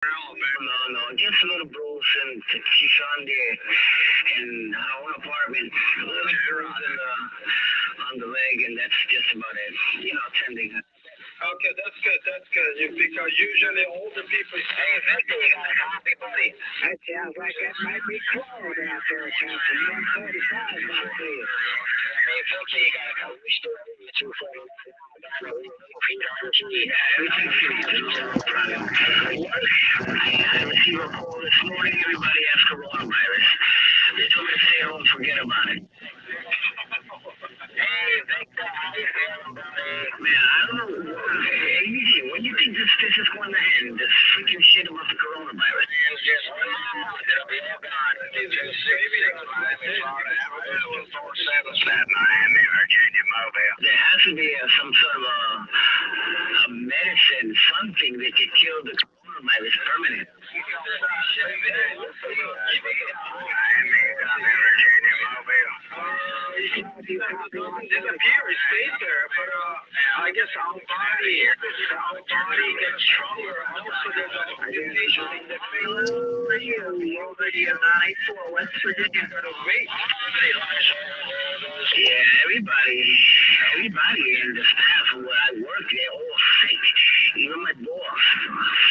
No, just a little bruise, and she's on in her own apartment. A little bruise on the leg, and that's just about it. Tending. Okay, that's good. That's good. Because usually older people. Hey, Victor, you got a copy, buddy? That sounds like that might be cold out there, Captain. 145 might be it. Hey, Victor, you got a copy? I received a call this morning. Everybody has coronavirus. They told me to stay home, forget about it. Hey, Victor, how you feeling, buddy? Man, I don't know. Hey, easy. When do you think this is going to end? This freaking shit about the coronavirus. It's just it'll be all gone. It's just there has to be some sort of a medicine, something that could kill the coronavirus permanent. Disappear, it stays there, but I guess our body gets stronger. Also, there's a communication in the face. Radio 94, West Virginia. Yeah, everybody in the staff where I work, they're all sick. Even my boss,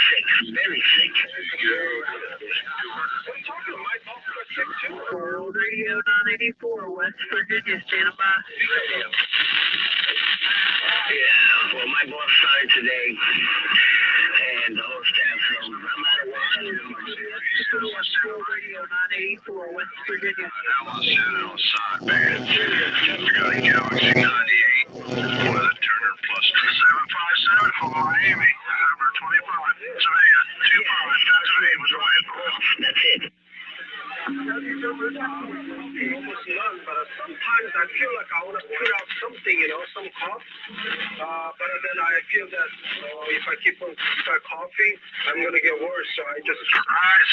sick, very sick. Radio 984, West Virginia, stand by. Yeah, well, my boss started today, and the whole staff, so I'm out of work. Radio 984, West Virginia. Side band. We got a Galaxy 98 with a Turner plus 757 from Miami, number 25. Savannah, 25, Pennsylvania was right. That's it. Almost none, but sometimes I feel like I want to put out something, some cough. But then I feel that if I keep on coughing, I'm going to get worse. So I just. All right,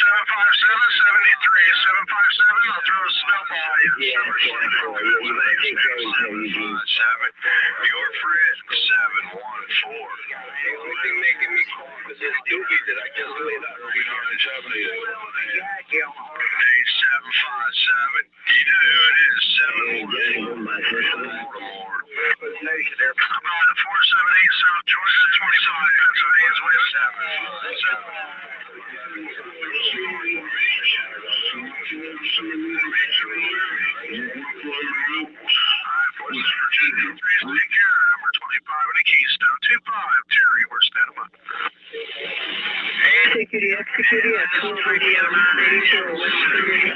757, 757. I'll throw a snowball at you. Yeah, Your friend, 714. The only thing making me cough is this doobie that I just laid out. 757. You know who it is? 714. Baltimore. About 478 South Georgia, 25 Pennsylvania's way 7. Take care, number 25 in the Keystone. 25, Terry, we're standing by. Executive, Radio 984, West Virginia.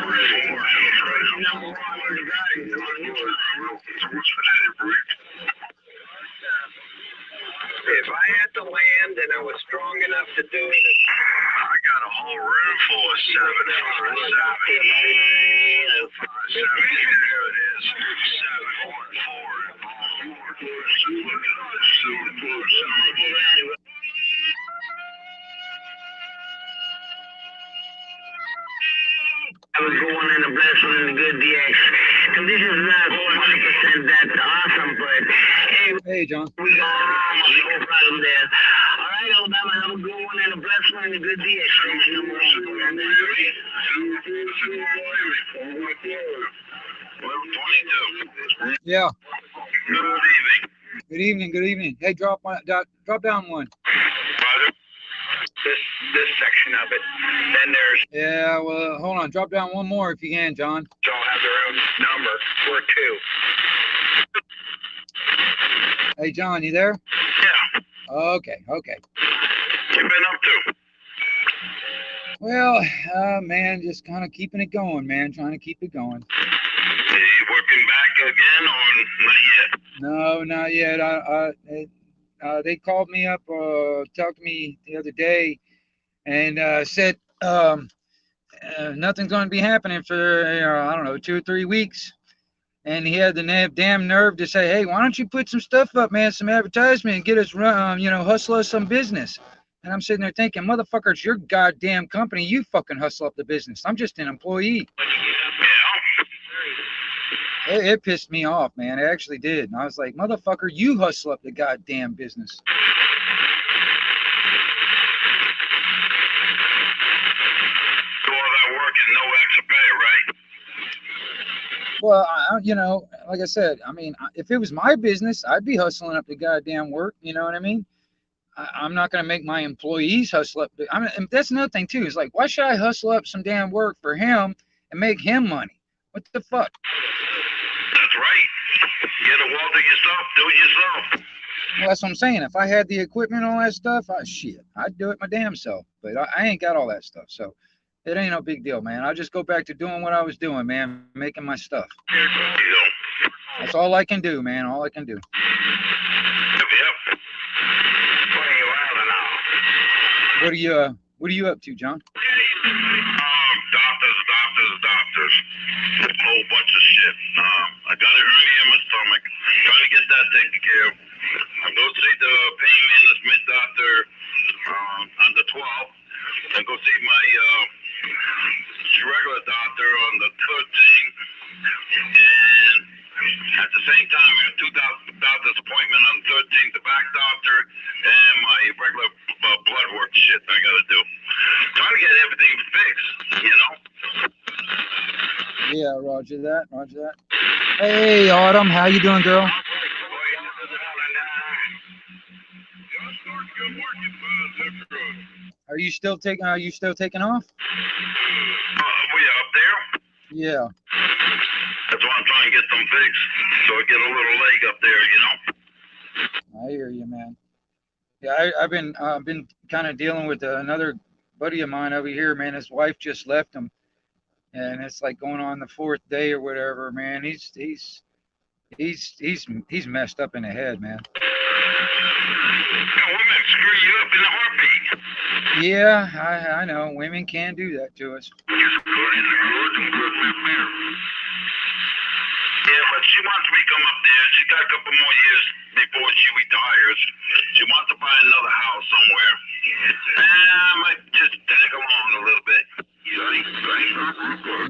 If I had to land and I was strong enough to do it, I got a whole room full of 757. 757, there it is. 714. I was going in the blessed one in the good DX. Conditions are not 100% that awesome, but Hey, John. we got no problem there. All right, Alabama, have a good one in the blessed one in the good DX. Station number 22. Yeah. Good evening. Good evening. Good evening. Hey, drop down one. Brother. This section of it. Then there's Yeah. Well, hold on. Drop down one more if you can, John. don't have their own number. We're 2. Hey, John, you there? Yeah. Okay. What you been up to? Well, man, just kind of keeping it going, man. Trying to keep it going. You working back again or not yet? No, not yet. They called me up, talked to me the other day, and said nothing's going to be happening for I don't know 2 or 3 weeks. And he had the damn nerve to say, "Hey, why don't you put some stuff up, man, some advertisement, and get us hustle us some business." And I'm sitting there thinking, motherfucker, it's your goddamn company. You fucking hustle up the business. I'm just an employee. It pissed me off, man. It actually did. And I was like, motherfucker, you hustle up the goddamn business. Well, you know, like I said, I mean, if it was my business, I'd be hustling up the goddamn work. You know what I mean? I'm not going to make my employees hustle up. I mean, and that's another thing too. Is like, why should I hustle up some damn work for him and make him money? What the fuck? That's right. Get a wall to yourself, do it yourself. Well, that's what I'm saying. If I had the equipment and all that stuff, I'd do it my damn self. But I ain't got all that stuff, so it ain't no big deal, man. I'll just go back to doing what I was doing, man, making my stuff. You know. That's all I can do, man. All I can do. Yep. What are you up to, John? Doctors. A whole bunch of shit. I got a hernia in my stomach. Trying to get that taken care of. I'm going to see the pain management doctor on the 12th. And go see my regular doctor on the 13th. And at the same time, I got two doctor's appointment on the 13th, the back doctor and my regular blood work shit I got to do. Trying to get everything fixed, you know? Yeah, roger that. Hey, Autumn, how you doing, girl? Are you still taking off? We up there? Yeah. That's why I'm trying to get them fixed, so I get a little leg up there, you know? I hear you, man. Yeah, I've been kind of dealing with another buddy of mine over here, man. His wife just left him, and it's like going on the 4th day or whatever, man. He's messed up in the head, man. Yeah, women screw you up in a heartbeat. Yeah, I know. Women can do that to us. Yeah, but she wants me to come up there. She got a couple more years before she retires. She wants to buy another house somewhere. And I might just tag along a little bit.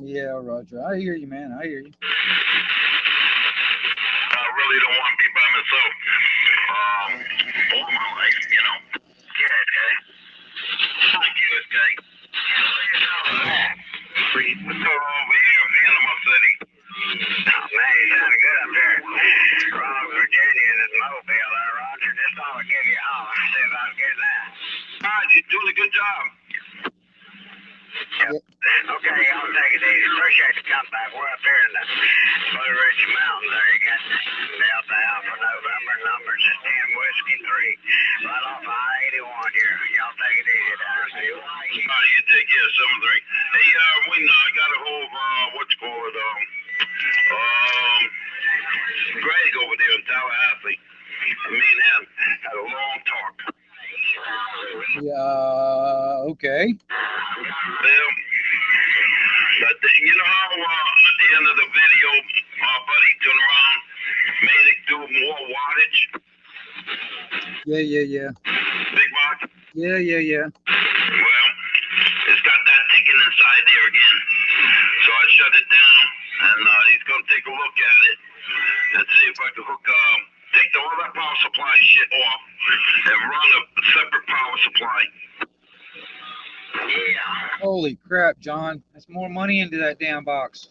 Yeah, Roger. I hear you, man. I hear you. I really don't want to be by myself all my life, you know? Yeah, okay. Thank you, okay. Let's go over here in Panama City. Man, you sounded good up there. Wrong Virginia and Mobile there, Roger. Just thought I'd give you a holler. See if I can get that. All right, you're doing a good job. Yep. Okay, y'all take it easy. Appreciate the comeback. We're up here in the Blue Ridge Mountains there. You got Delta Alpha November numbers is 10 Whiskey 3. Right off I-81 here. Y'all take it easy down there. All right, you take care, 7-3. Hey, I got a hold of, Greg over there in Tallahassee. Me and him had a long talk. Yeah, okay. Well, you know how at the end of the video, our buddy turned around, made it do more wattage? Yeah. Big box? Yeah. Well, it's got that ticking inside there again. So I shut it down, and he's going to take a look at it and see if I can take all that power supply shit off and run a separate power supply. Yeah. Holy crap, John. That's more money into that damn box. A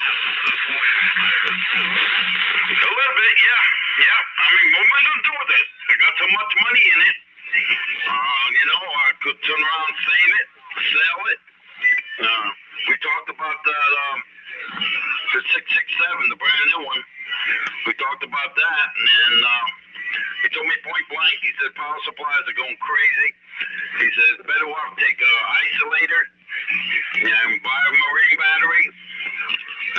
little bit, yeah. I mean, what am I going to do with it? I got so much money in it. I could turn around, save it, sell it. We talked about that, the 667, the brand new one. We talked about that, and then he told me point blank, he said power supplies are going crazy. He said better off take an isolator and buy a marine battery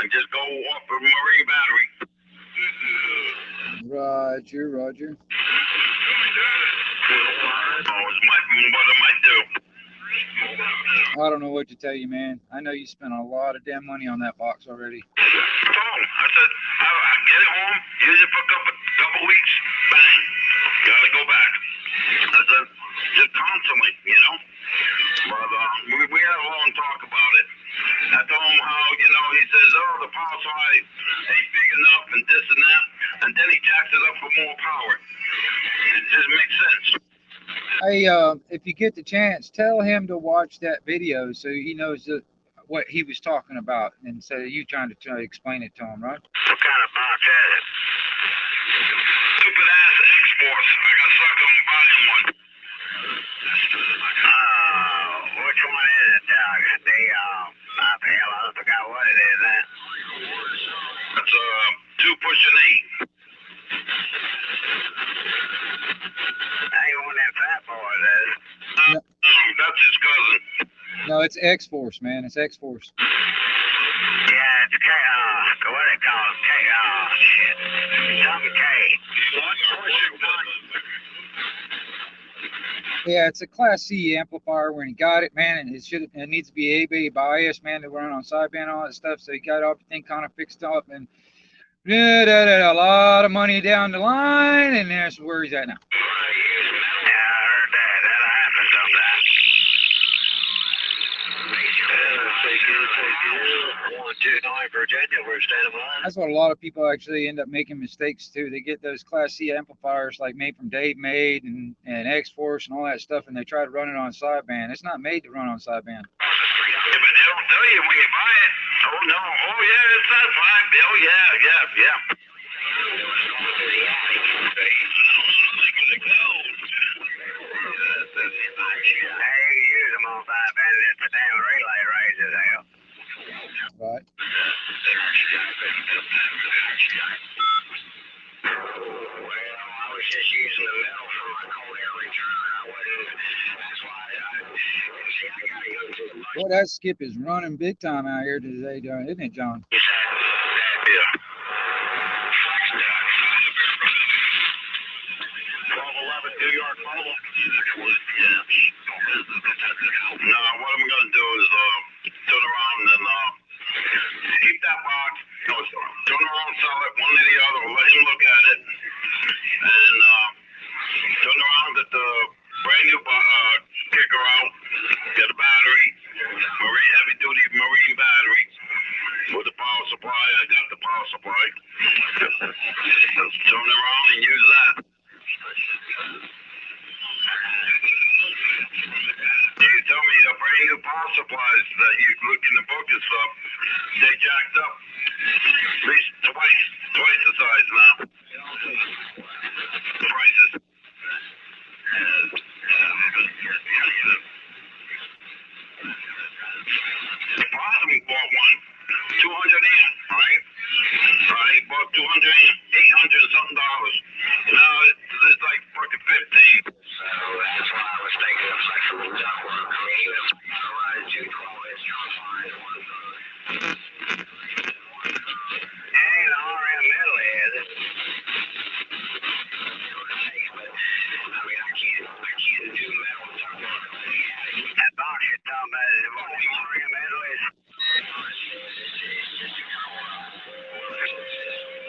and just go off a marine battery. Roger. What I might do. I don't know what to tell you, man. I know you spent a lot of damn money on that box already. I said, I'll get it home, use it for a couple weeks, bang, gotta go back. I said, just constantly, you know? But we had a long talk about it. I told him how, he says, the power supply ain't big enough and this and that. And then he jacks it up for more power. It just makes sense. Hey, if you get the chance, tell him to watch that video so he knows what he was talking about instead of you trying to explain it to him, right? What kind of box is it? Stupid ass X-Force. I got sucked on buying one. Which one is it, Doug? I forgot what it is, then. That's 2 pushing 8. That ain't one of them fat boys, is it? That's his cousin. No, it's X-Force, man. It's X-Force. Yeah, it's what they call it? Shit. Something K. Yeah, it's a Class C amplifier. When he got it, man, and it needs to be AB bias, man, to run on sideband, all that stuff. So he got everything kind of fixed up, and a lot of money down the line, and that's where he's at now. Yeah, I heard that. That'll happen sometimes. 129 Virginia, we're standing by. That's what a lot of people actually end up making mistakes too. They get those Class C amplifiers like made from Dave Made and X-Force and all that stuff, and they try to run it on sideband. It's not made to run on sideband. Yeah, but they don't tell you when you buy it. Oh, no. Oh, yeah, it's that 5. Oh, yeah. Hey, you can use them on sideband. It's a damn relay raise as hell. Right. Well, I was just using the metal for my cold air return. That's why I gotta go to the Boy, that skip is running big time out here today, isn't it, John? Yeah. New York Mobile. No, what I'm going to do is turn around and keep that box. Turn around, sell it, one or the other. Let him look at it. And turn around, get the brand new kicker out. Get a battery. Heavy duty marine battery. With the power supply. I got the power supply. Turn around and use that. You tell me the brand new power supplies that you look in the book and stuff, they jacked up at least twice the size now. The prices. Possum bought one, 200 amp, right? He bought 200 amp, 800 and something dollars. Now it's like fucking 15. So that's why I was thinking of flexible ductwork. I mean, even if I got to run 2 12-inch drum lines, one for it ain't an RM medley, is it? I mean, I can't do metal ductwork. That box you're talking about is one of the RM medleys.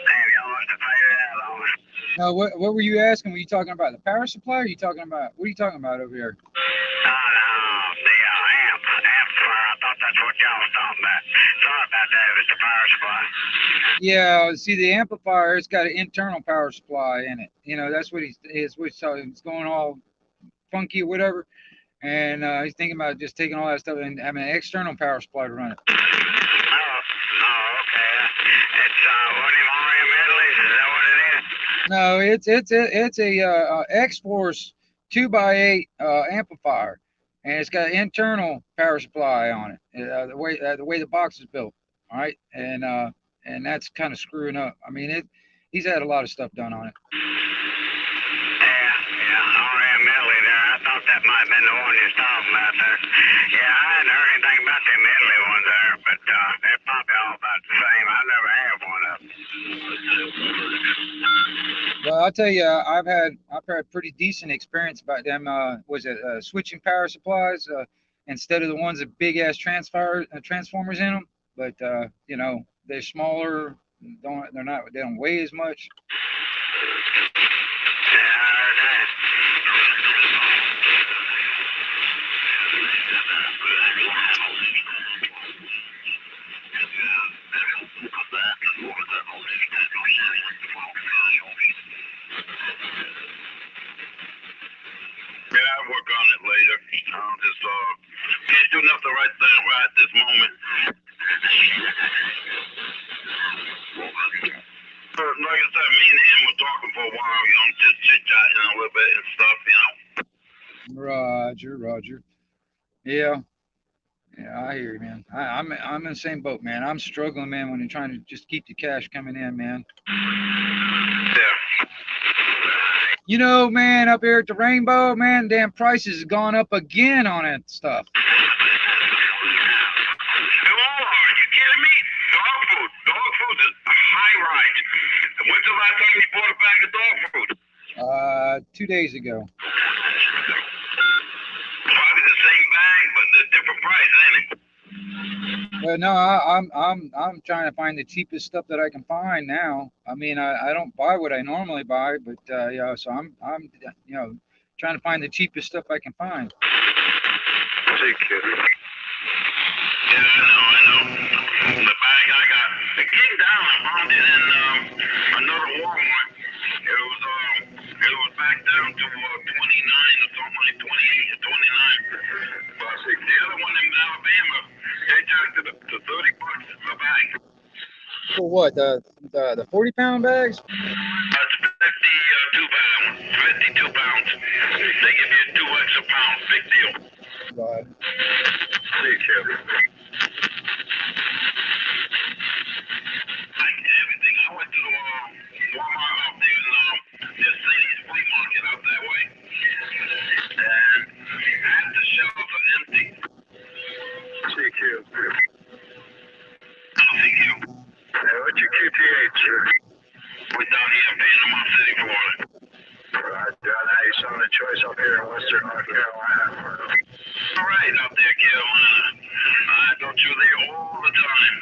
Damn, y'all must have figured it out on us. No, what were you asking? Were you talking about the power supply? Or are you talking about what are you talking about over here? No, the amplifier. I thought that's what y'all was talking about. Sorry about that. It was the power supply. Yeah, see the amplifier, it's got an internal power supply in it. You know, that's what he's going all funky or whatever. And he's thinking about just taking all that stuff and having an external power supply to run it. Oh, okay. It's one of them RM medleys. Is that what it is? No, it's a X-Force 2x8 amplifier, and it's got an internal power supply on it. The way the box is built, all right, and that's kind of screwing up. I mean, he's had a lot of stuff done on it. Yeah, RM medley there. I thought that might have been the one you was talking about there. Yeah, I hadn't heard anything about them medley ones there, but they're probably all about the same. I never had one of them. Well, I'll tell you, I've had pretty decent experience about them. Switching power supplies instead of the ones with big ass transformers in them, but you know, they're smaller. They don't weigh as much. Yeah, I'll work on it later. I'll just can't do nothing right at this moment. Yeah. Yeah, I hear you, man. I'm in the same boat, man. I'm struggling, man, when you're trying to just keep the cash coming in, man. Yeah. You know, man, up here at the Rainbow, man, damn prices have gone up again on that stuff. Come on, you kidding me? Dog food is high rise. When's the last time you bought a bag of dog food? 2 days ago. Probably the same bag, but a different price, ain't it? Well, no, I'm trying to find the cheapest stuff that I can find now. I mean, I don't buy what I normally buy, but yeah, so I'm you know trying to find the cheapest stuff I can find. Hey, kid. Yeah, I know. The bag I got, it came down. I found it in another Walmart. It was back down to 29 or something like 28 or 29. But the other one in Alabama, they jacked it up to $30 a bag. For what? The 40-pound bags? That's 52 pounds. 52 pounds. They give you 2 extra pounds. Big deal. God. Hey, kid. Like everything. I went to the Walmart out there in the city's flea market out that way. And half the shelves are empty. CQ. CQ. Hey, what's your QTH, sir? We're down here in Panama City, Florida. Right, John, how you selling a choice up here in Western North Carolina? All right, out there, Carolina. I go through there all the time.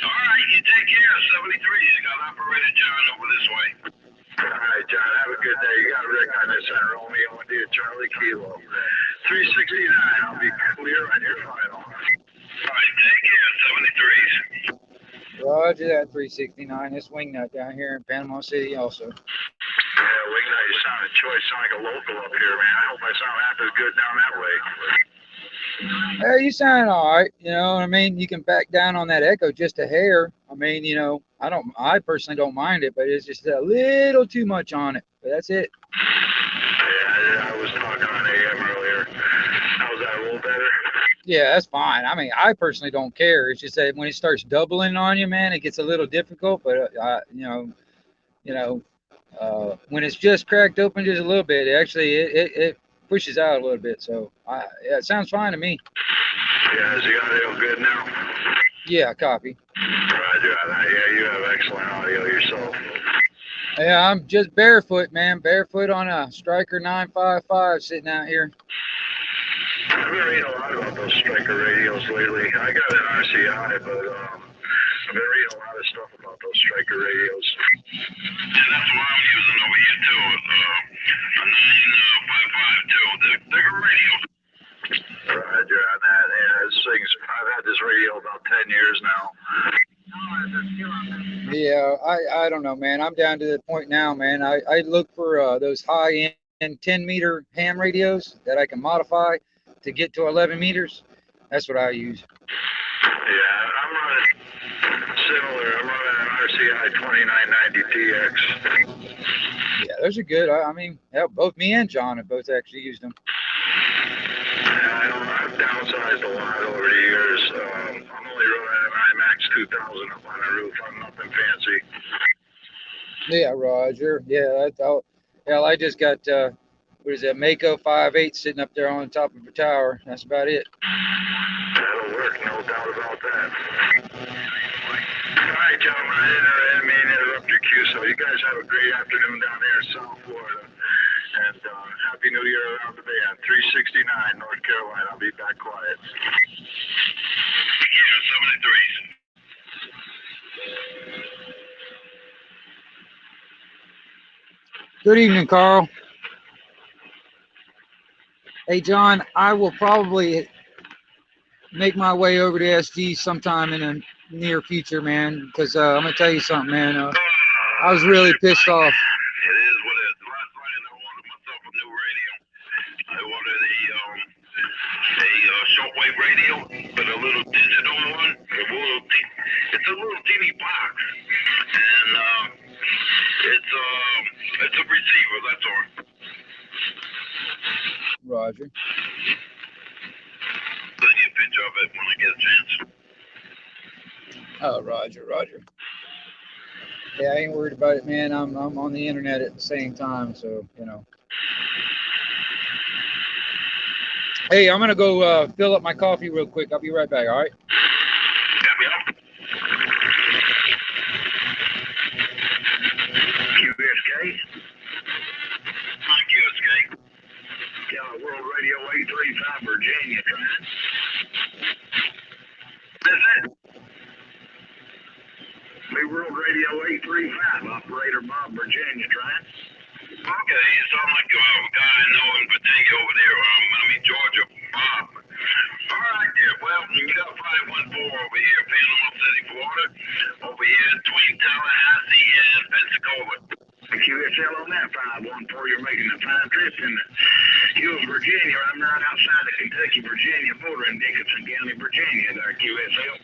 All right, you take care of 73. You got Operator John over this way. All right, John, have a good day. You got Rick on this end. Romeo India Charlie Kilo. 369. I'll be clear on your final. All right, take care of 73s. Roger that, 369. This wingnut down here in Panama City also. Yeah, Wingnut, you sound a choice. Sound like a local up here, man. I hope I sound half as good down that way. Hey, you sound all right. You know what I mean? You can back down on that echo just a hair. I mean, you know, I personally don't mind it, but it's just a little too much on it. But that's it. Yeah, I was talking on AM earlier. How's that, a little better? Yeah, that's fine. I mean, I personally don't care. It's just that when it starts doubling on you, man, it gets a little difficult. But when it's just cracked open just a little bit, it pushes out a little bit. So yeah, it sounds fine to me. Yeah, is the audio good now? Yeah, copy. Roger, yeah, you have excellent audio yourself. Yeah, I'm just barefoot, man. Barefoot on a Striker 955 sitting out here. I've been reading a lot about those Striker radios lately. I got an RCI, but I've been reading a lot of stuff about those Striker radios. And that's what I'm using over here too. A 955 too. They're good radios. Roger on that. Yeah, I've had this radio about 10 years now. Yeah, I don't know, man. I'm down to the point now, man. I look for those high-end 10-meter ham radios that I can modify to get to 11 meters. That's what I use. Yeah, I'm running similar. I'm running an RCI 2990TX. Yeah, those are good. I mean, yeah, both me and John have both actually used them. Yeah, I've downsized a lot over the years. I'm only running an IMAX 2000 up on the roof. I'm nothing fancy. Yeah, Roger. Yeah, that's all. Hell, I just got what is that, Mako 5.8 sitting up there on the top of a tower. That's about it. That'll work, no doubt about that. All right, gentlemen, I didn't mean to interrupt your queue, so you guys have a great afternoon down there in South Florida. And Happy New Year around the band. 369, North Carolina. I'll be back quiet. Yeah, 73s. Good evening, Carl. Hey, John, I will probably make my way over to SD sometime in the near future, man, because I'm going to tell you something, man. I was really pissed off. It is what it is. Last night I ordered myself a new radio. I ordered a shortwave radio, but a little digital one. It's a little teeny box, and it's a receiver. That's all. Roger. of it when I get a chance. Oh, Roger, Roger. Yeah, I ain't worried about it, man. I'm on the internet at the same time, so you know. Hey, I'm gonna go fill up my coffee real quick. I'll be right back. All right. QSK? QSK. Yeah, World Radio 835 Virginia, trying. That's it. Be World Radio 835, Operator Bob Virginia, trying. Okay, you sound like a guy I know in Virginia over there. Georgia, Bob. All right, there. Well, you got 514 over here, Panama City, Florida. Over here between Tallahassee and Pensacola. The QSL on that 514, you're making a fine trip in the hills, Virginia. I'm right outside the Kentucky-Virginia border in Dickinson County, Virginia, there, QSL.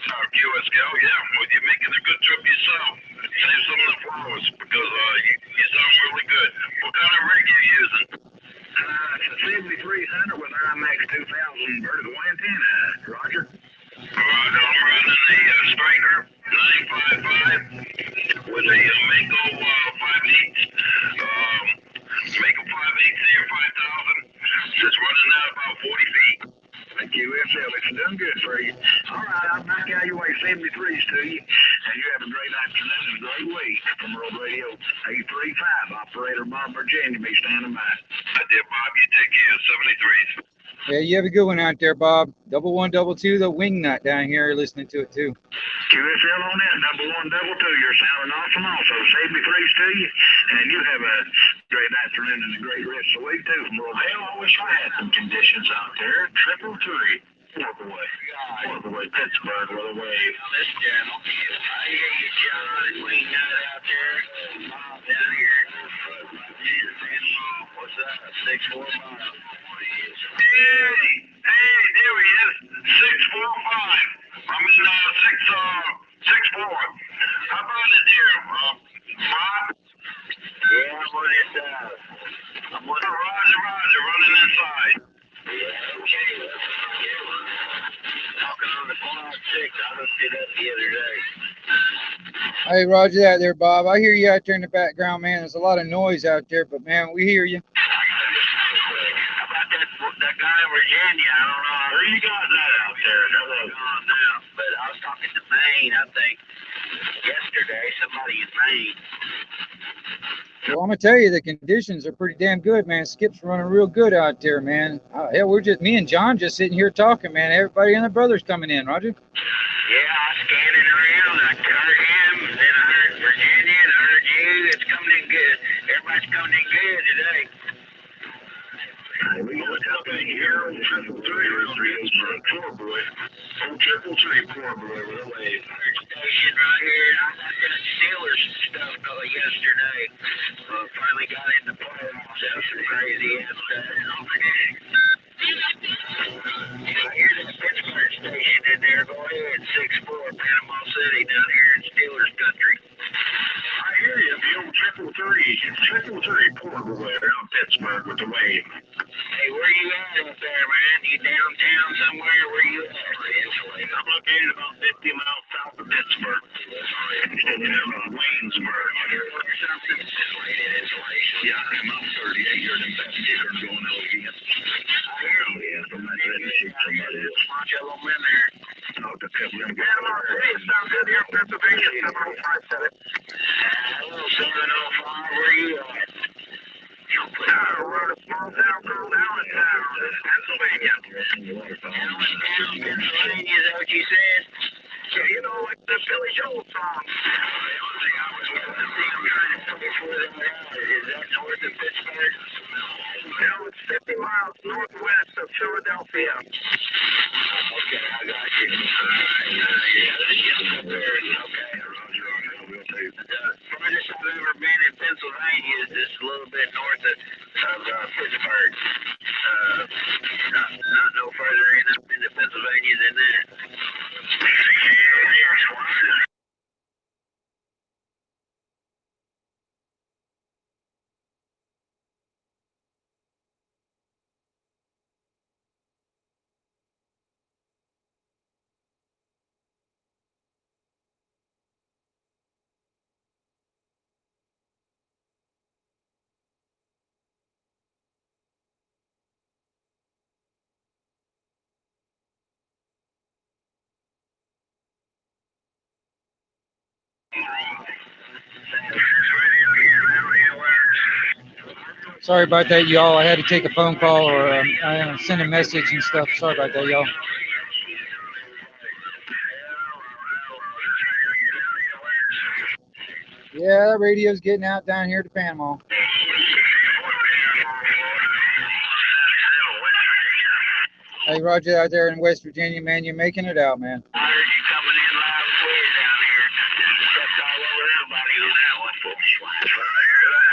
QSL, yeah. Well, you're making a good trip yourself. Save some of the flowers because you sound really good. What kind of rig are you using? It's a 7300 with IMAX 2000 vertical antenna, Roger. I'm running a Striker 955 with a Mako 5.8. Mako 5.8 there, 5000. It's running out about 40 feet. Thank you, QSL. It's done good for you. All right, I'll knock out your way 73s to you, and you have a great afternoon and a great week. From World Radio 835, Operator Bob Virginia, be standing by. Dear Bob, you take care of 73s. Yeah, you have a good one out there, Bob. 1122, the wing nut down here, listening to it too. QSL on that, 1122. You're sounding awesome also. 73s to you, and you have a great afternoon and a great rest of the week too. From World Radio. I wish I had some conditions out there. 333. Portaway, Pittsburgh, with a wave. This channel. I hear you, John. We got out there. Bob down here. What's that? 6-4 miles. Hey, there he is. 645. I'm in 6-4. How about it there, Bob? Yeah, I'm on it. I'm on it. Roger, running inside. Yeah, okay. Talking on the quad 6. I looked it up the other day. Hey, Roger that there, Bob. I hear you out there in the background, man. There's a lot of noise out there, but man, we hear you. How about that guy in Virginia? I don't know. Where you got that out there? They're gone now. But I was talking to Maine, I think, yesterday. Somebody in Maine. Well, I'm gonna tell you, the conditions are pretty damn good, man. Skip's running real good out there, man. Hell, me and John just sitting here talking, man. Everybody and their brothers coming in, Roger. Yeah, I scanned it around. I heard him, then I heard Virginia, and I heard you. It's coming in good. Everybody's coming in good today. We look up in here on 333 poor boy. On 333 poor boy with a wave. Station right here. I got Steelers stuff yesterday. Finally got into playoffs. That was crazy. I hear the Pittsburgh station in there. Go ahead. 6-4 Panama City down here in Steelers country. I hear you. The old 333 poor boy around Pittsburgh with the wave. Hey, where you at up there, man? You downtown somewhere? Where you at? I'm located about 50 miles south of Pittsburgh. Waynesburg. Or something. Yeah, I'm up 38 here in the best digger going out again. I hear you. Yeah, from that shoot somebody else. Bunch of them in there. Talked to a couple of them. Panama City sounds good here in Pennsylvania. 705. Hello, 705. Where you at? We're in a small town called Allentown, Pennsylvania. Allentown, Pennsylvania, is that what you said? Yeah, you know, like the Billy Joel song. The only thing I was going to see, I'm trying to come before them out. Is that north of Pittsburgh? No, it's 50 miles northwest of Philadelphia. Okay, I got you. All right, yeah, this is up there. Okay, Roger, we'll take it. Furthest I've ever been in Pennsylvania is just a little bit north of Pittsburgh. Not no further into Pennsylvania than that. Sorry about that, y'all. I had to take a phone call or send a message and stuff. Sorry about that, y'all. Yeah, that radio's getting out down here to Panama. Hey, Roger, out there in West Virginia, man, you're making it out, man. I heard you coming in loud and clear down here. Stepped all over everybody on that one. I hear that.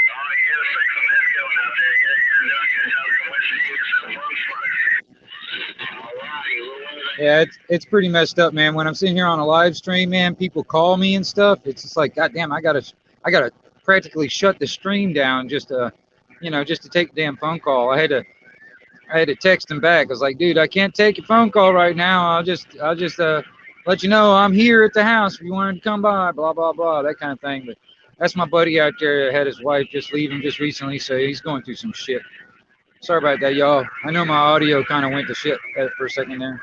Oh, you gotta take some heavy going out there. You're doing a good job in West Virginia. Some fun fun. All righty. Yeah, it's pretty messed up, man. When I'm sitting here on a live stream, man, people call me and stuff. It's just like, goddamn, I gotta practically shut the stream down just to take a damn phone call. I had to text him back. I was like, dude, I can't take your phone call right now. I'll just let you know I'm here at the house if you wanted to come by, blah, blah, blah, that kind of thing. But that's my buddy out there that had his wife just leave him just recently, so he's going through some shit. Sorry about that, y'all. I know my audio kind of went to shit for a second there.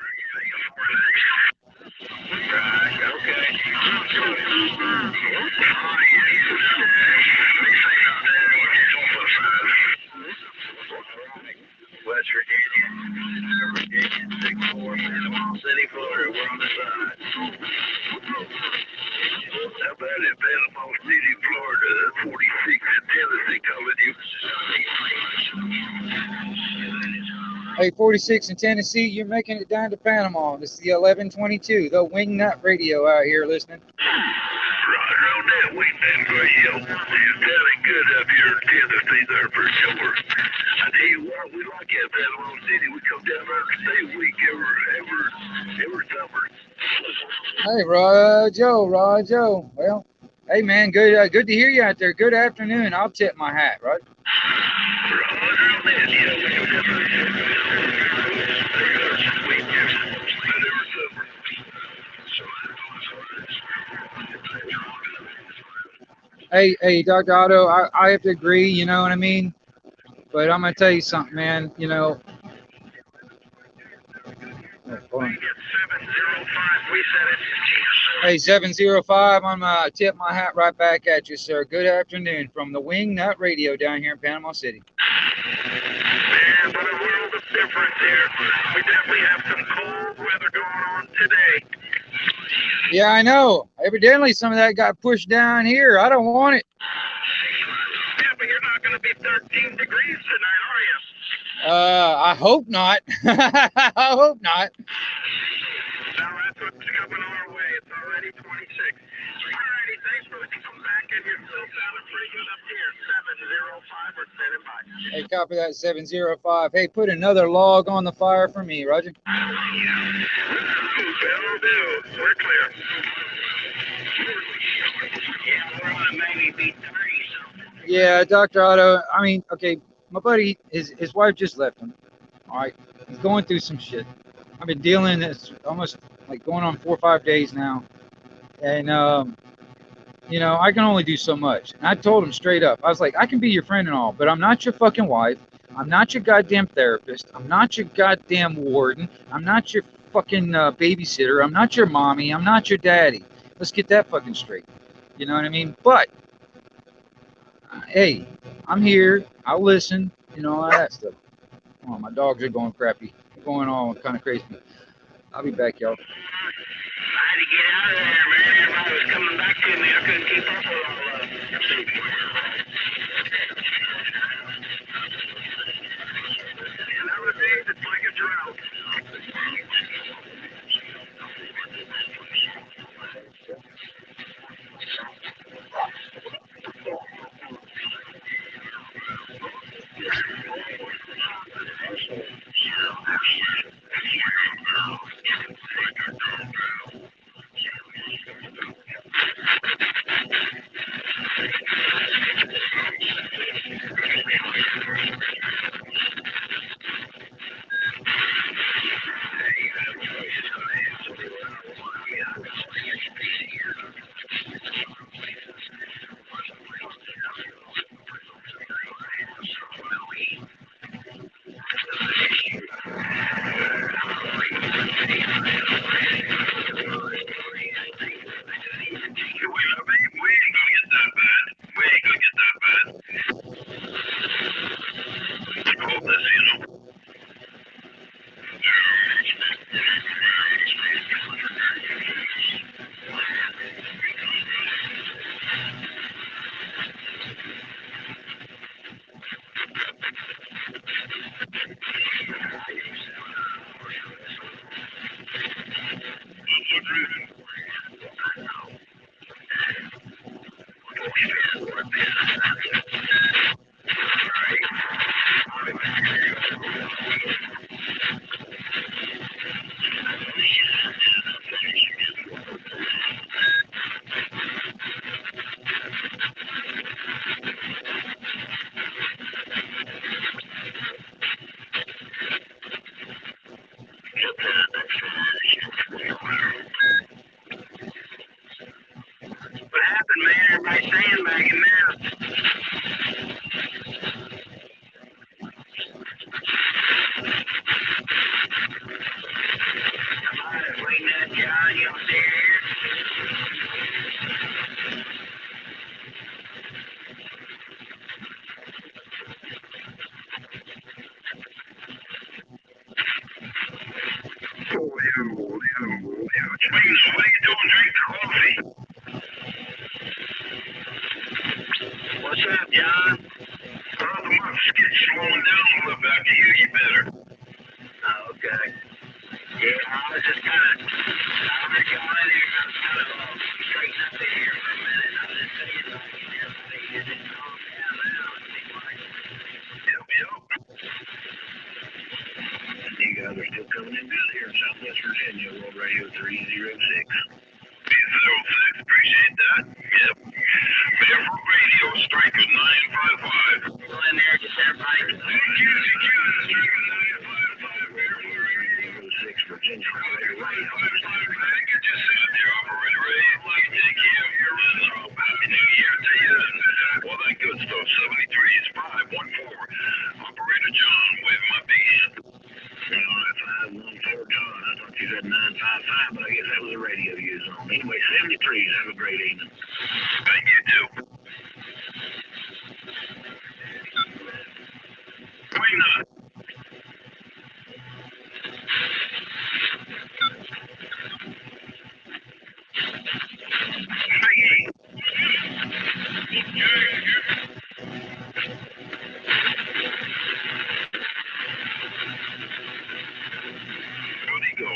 West Virginia, 6-4, Panama City, Florida. We're on the side. How about it, Panama City, Florida? 46 in Tennessee calling you. Hey, 46 in Tennessee, you're making it down to Panama. This is the 1122, the Wingnut Radio out here listening. Roger on that Wingnut Radio. It's very good up here in Tennessee there for sure. I tell you what, we like that Panama City. We come down there to stay a week every summer. Hey, Rojo. Well, hey, man, good to hear you out there. Good afternoon. I'll tip my hat, right? Hey, Dr. Otto, I have to agree, you know what I mean? But I'm going to tell you something, man, you know. Hey, 705, I'm going to tip my hat right back at you, sir. Good afternoon from the Wingnut Radio down here in Panama City. Man, what a world of difference here. We definitely have some cold weather going on today. Yeah, I know. Evidently, some of that got pushed down here. I don't want it. Yeah, but you're not going to be 13 degrees tonight, are you? I hope not. I hope not. No, that's what's coming our way. It's already 26. Alrighty, thanks for coming back, and you're still sounding pretty good up here. 705 or standing by. Hey, copy that, 705. Hey, put another log on the fire for me, Roger. Will do. We're clear. Yeah, we're on maybe B3. Yeah, Dr. Otto, I mean, okay, my buddy, his wife just left him. All right, he's going through some shit. I've been dealing this almost like going on 4 or 5 days now. And, you know, I can only do so much. And I told him straight up, I was like, I can be your friend and all, but I'm not your fucking wife. I'm not your goddamn therapist. I'm not your goddamn warden. I'm not your fucking babysitter. I'm not your mommy. I'm not your daddy. Let's get that fucking straight. You know what I mean? But, hey, I'm here. I'll listen. You know, all that stuff. Oh, my dogs are going crappy. They're going all kind of crazy. I'll be back, y'all. I had to get out of there, man. Everybody was coming back to me. I couldn't keep up with all of them. And nowadays, it's like a drought. We ain't gonna get that bad. John, you still here? What are you doing? Drink coffee. What's up, John? The month's getting slowing down a little bit. I can hear you better. Oh, okay. Yeah, I was just kind of, I heard y'all in here, and I was kind of straighten up in here for a minute. I was just saying, like, everybody is just calm down now. It seems like. Yep. You guys are still coming in good here in Southwest Virginia, World Radio 306. 306, appreciate that. Yep. Barefoot Radio, Striker 955. People in there, just everybody. Virginia Operator Radio. I can just sit there, Operator Ray. You take care of your Happy New Year to you. All that good stuff. 73 is 514. Operator John, wave my big hand. Well, that's 514 John. I thought you said 955, but I guess that was the radio you was on. Anyway, 73s. Have a great evening. Thank you, too. Why not? Where'd he go?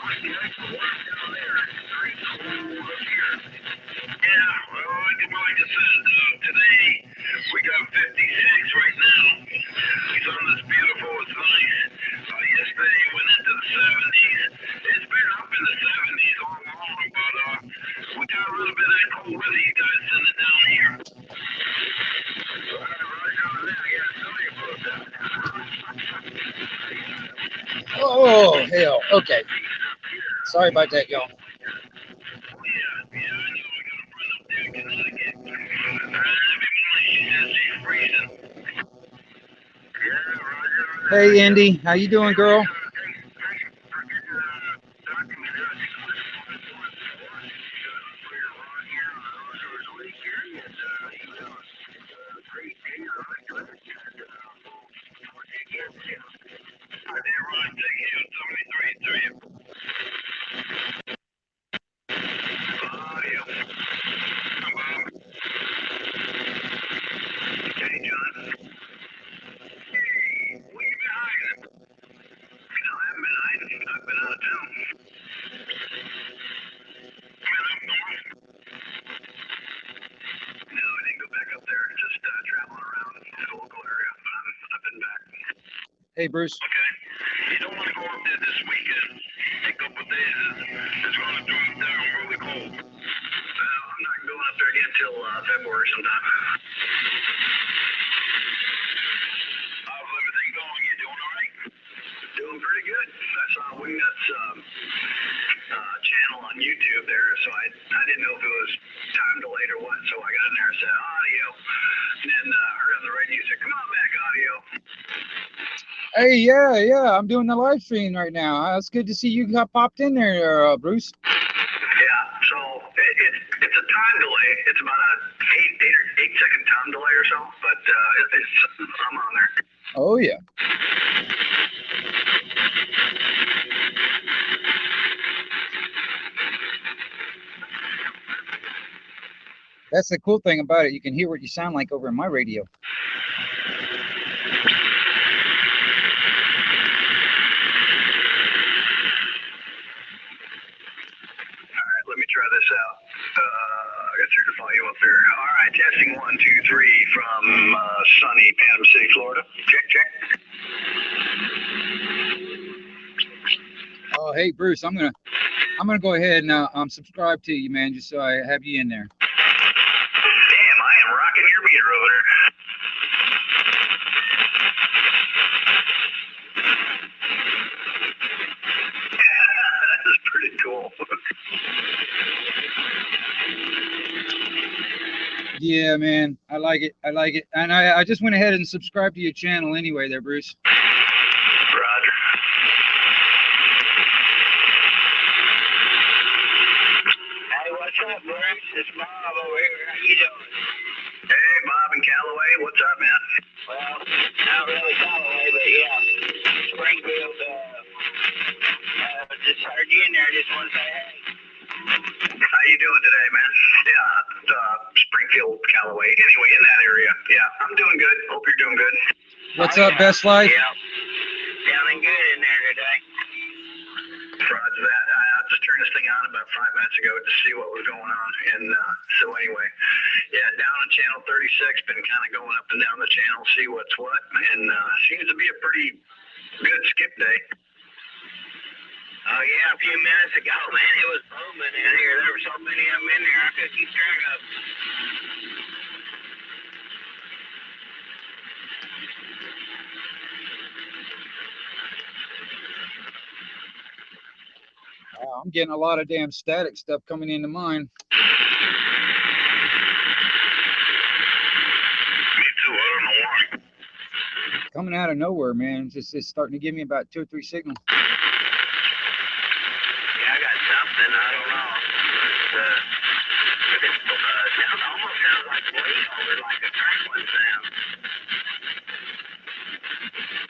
Yeah, well, like I said, today we got 56 right now. The sun is beautiful, it's nice. Yesterday went into the 70s. It's been up in the 70s all along, but we got a little bit of that cold weather you guys send it down here. Oh, hell. Okay. Sorry about that, y'all. Hey, Indy. How you doing, girl? Hey, Bruce. Okay. You don't want to go up there this weekend. A couple of days is going to drop down really cold. Well, I'm not going up there again until February sometime. How's everything going? You doing all right? Doing pretty good. I saw Wingnuts channel on YouTube there, so I didn't know if it was time delayed or what, so I got in there and said audio. And then heard on the radio, said, come on back, audio. Hey, yeah. I'm doing the live stream right now. It's good to see you got popped in there, Bruce. Yeah, so it's a time delay. It's about a 8-second time delay or so, but I'm on there. Oh, yeah. That's the cool thing about it. You can hear what you sound like over in my radio. Let me try this out. I got to turn the volume up there. All right, testing 1, 2, 3 from sunny Panama City, Florida. Check. Oh, hey, Bruce. I'm gonna go ahead and subscribe to you, man, just so I have you in there. Damn, I am rocking your meter over there. That's pretty cool. Yeah, man. I like it. And I just went ahead and subscribed to your channel anyway there, Bruce. Roger. Hey, what's up, Bruce? It's Bob over here. How you doing? Hey, Bob and Callaway. What's up, man? Well, not really Callaway, but yeah. Springfield, just heard you in there. Just want to say hey. How you doing today, man? Yeah, Springfield, Callaway. Anyway, in that area. Yeah, I'm doing good. Hope you're doing good. What's up, Best Life? Yeah. Feeling good in there today. Roger that. I just turned this thing on about 5 minutes ago to see what was going on. And so anyway, yeah, down on channel 36, been kind of going up and down the channel, see what's what. And seems to be a pretty good skip day. Oh, yeah, a few minutes ago, man, it was booming in here. There were so many of them in there, I couldn't keep track of them. Wow, I'm getting a lot of damn static stuff coming into mine. Me too, I don't know why. Coming out of nowhere, man. It's starting to give me about 2 or 3 signals. Yeah, I got something, I don't know. It almost sounds like way over, like a crackling sound.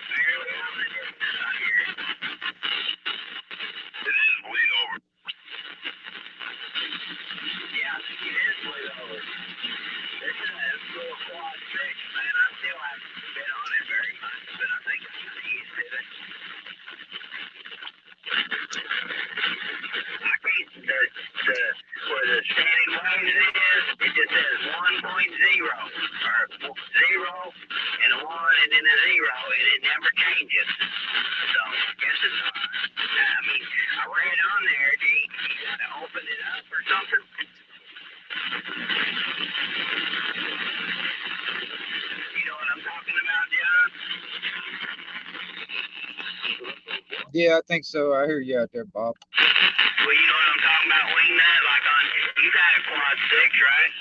Barely on the distance out here. It is bleed over. Yeah, it is way over. This is a little quad 6, man. I still haven't been on it very much, but I think I'm kind of used to it. Yeah, I think so. I hear you out there, Bob. Well, you know what I'm talking about, Wingnut? Like you got a quad 6, right?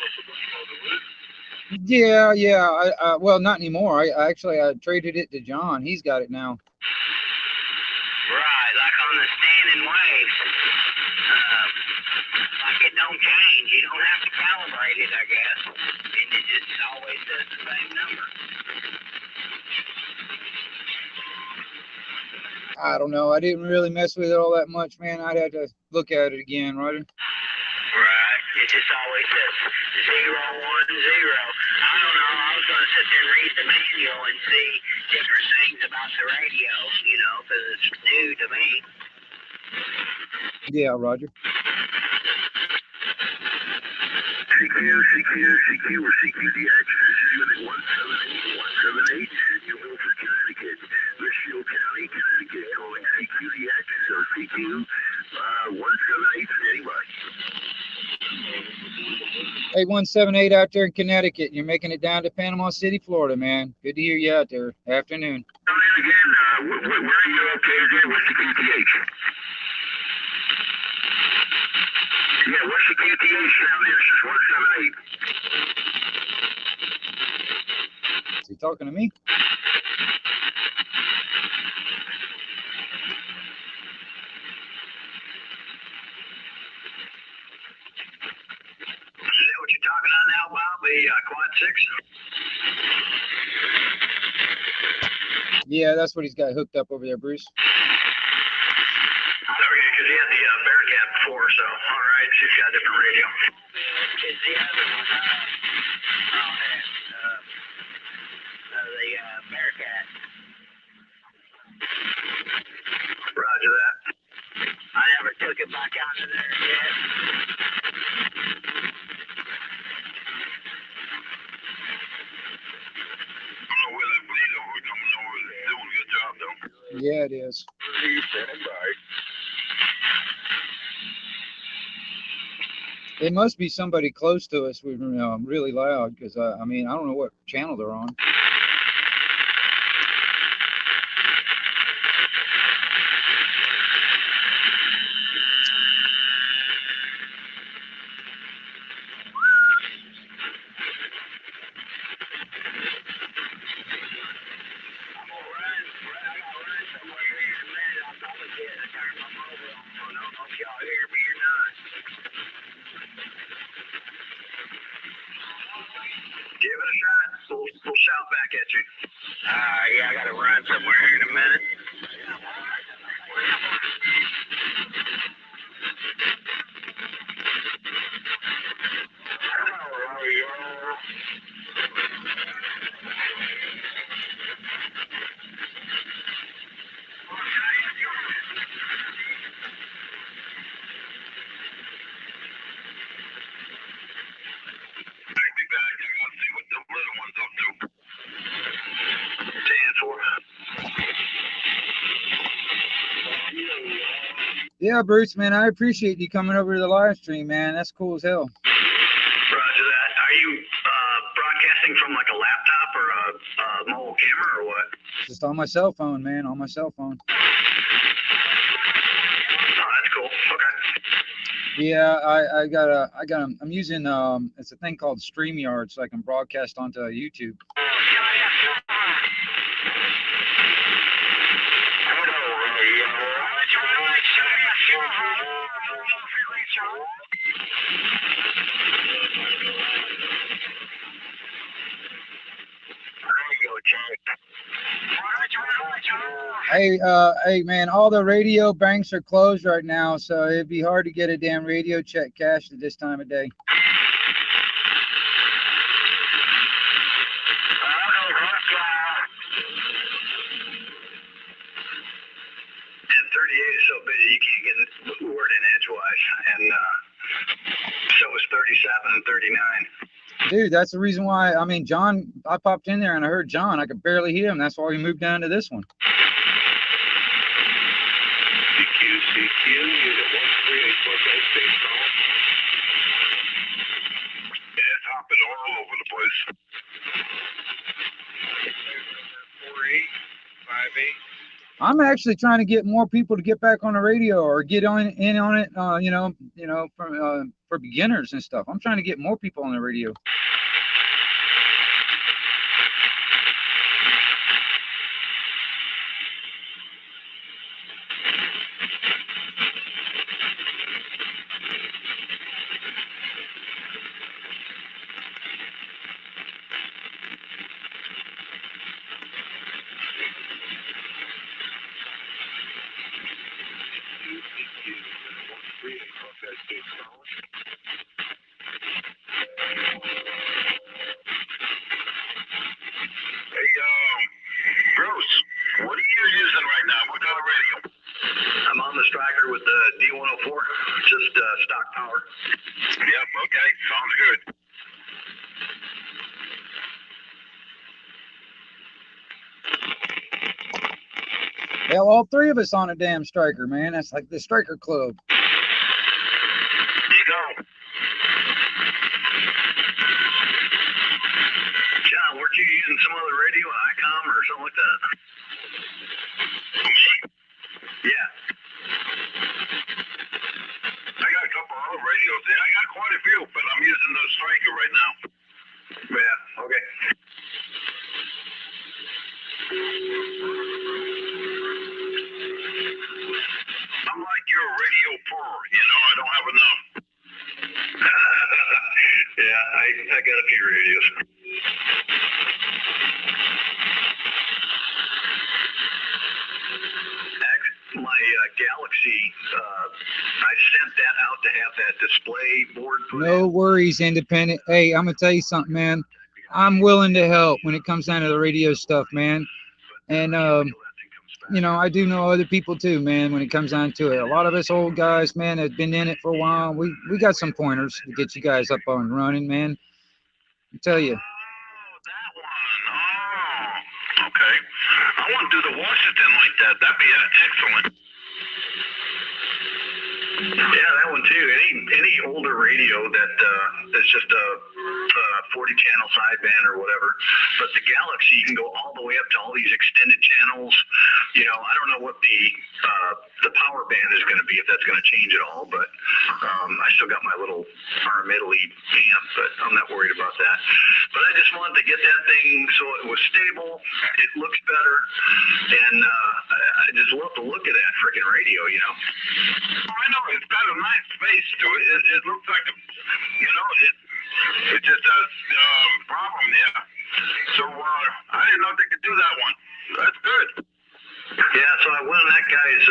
Yeah. Well, not anymore. I traded it to John. He's got it now. Right, like on the standing waves. Like it don't change. You don't have to calibrate it, I guess. And it just always does the same number. I don't know. I didn't really mess with it all that much, man. I'd have to look at it again, Roger. Right. It just always says 010. I don't know. I was going to sit there and read the manual and see different things about the radio, you know, because it's new to me. Yeah, Roger. CQ, or CQDX, this is Unit 178, New Milford, Connecticut. Litchfield County, Connecticut, calling CQDX or CQ 178 for anybody. Hey, 178 out there in Connecticut. You're making it down to Panama City, Florida, man. Good to hear you out there. Afternoon. Again, where are you located at? What's the QTH? Yeah, what's the QTH down there? This is 178. Is he talking to me? Is that what you're talking on now, Bob? The quad 6? Yeah, that's what he's got hooked up over there, Bruce. Because he had the Bearcat before, so all right, she's got a different radio. Is the other one, the Bearcat. Roger that. I never took it back out of there yet. Yeah, it is. It must be somebody close to us. We're really loud because I mean, I don't know what channel they're on. Give it a shot. We'll shout back at you. Yeah, I gotta run somewhere here in a minute. Yeah, Bruce, man, I appreciate you coming over to the live stream, man. That's cool as hell. Roger that. Are you broadcasting from like a laptop or a mobile camera or what? Just on my cell phone, man, on my cell phone. Oh, that's cool. Okay. Yeah, I'm using it's a thing called StreamYard, so I can broadcast onto YouTube. Hey, man, all the radio banks are closed right now, so it'd be hard to get a damn radio check cashed at this time of day. 38 is so busy you can't get the word in edgewise, and so is 37 and 39. Dude, that's the reason why. I mean, John, I popped in there and I heard John. I could barely hear him. That's why we moved down to this one. CQ, unit 138.8, base call. Yeah, it's hopping all over the place. 4858. I'm actually trying to get more people to get back on the radio or get in on it. For beginners and stuff. I'm trying to get more people on the radio. Bruce, what are you using right now? What kind of radio? I'm on the Striker with the D104, just stock power. Yep, okay, sounds good. Hell, all three of us on a damn Striker, man. That's like the Striker Club. There you go. John, weren't you using some other radio, an ICOM or something like that? Me? Yeah. I got a couple other radios there. I got quite a few, but I'm using the Striker right now. Yeah, okay. I'm like your radio poor, I don't have enough. Yeah, I got a few radios. My Galaxy, I sent that out to have that display board put No worries, Independent. Hey, I'm gonna tell you something, man. I'm willing to help when it comes down to the radio stuff, man. And I do know other people too, man, when it comes down to it. A lot of us old guys, man, have been in it for a while. We got some pointers to get you guys up on running, man. I tell you. Oh, that one. Oh, okay. I want to do the Washington like that. That'd be excellent. Yeah, that one too. Any older radio that's just a 40 channel sideband or whatever. But the Galaxy, you can go all the way up to all these extended channels. I don't know what the power band is going to be, if that's going to change at all. But I still got my little Arm Italy amp, but I'm not worried about that. But I just wanted to get that thing so it was stable. It looks better, and I just love the look of that freaking radio. Oh, I know. It's got a nice face to it. It looks like it just has problem there. So I didn't know they could do that one. That's good. Yeah, so I went on that guy's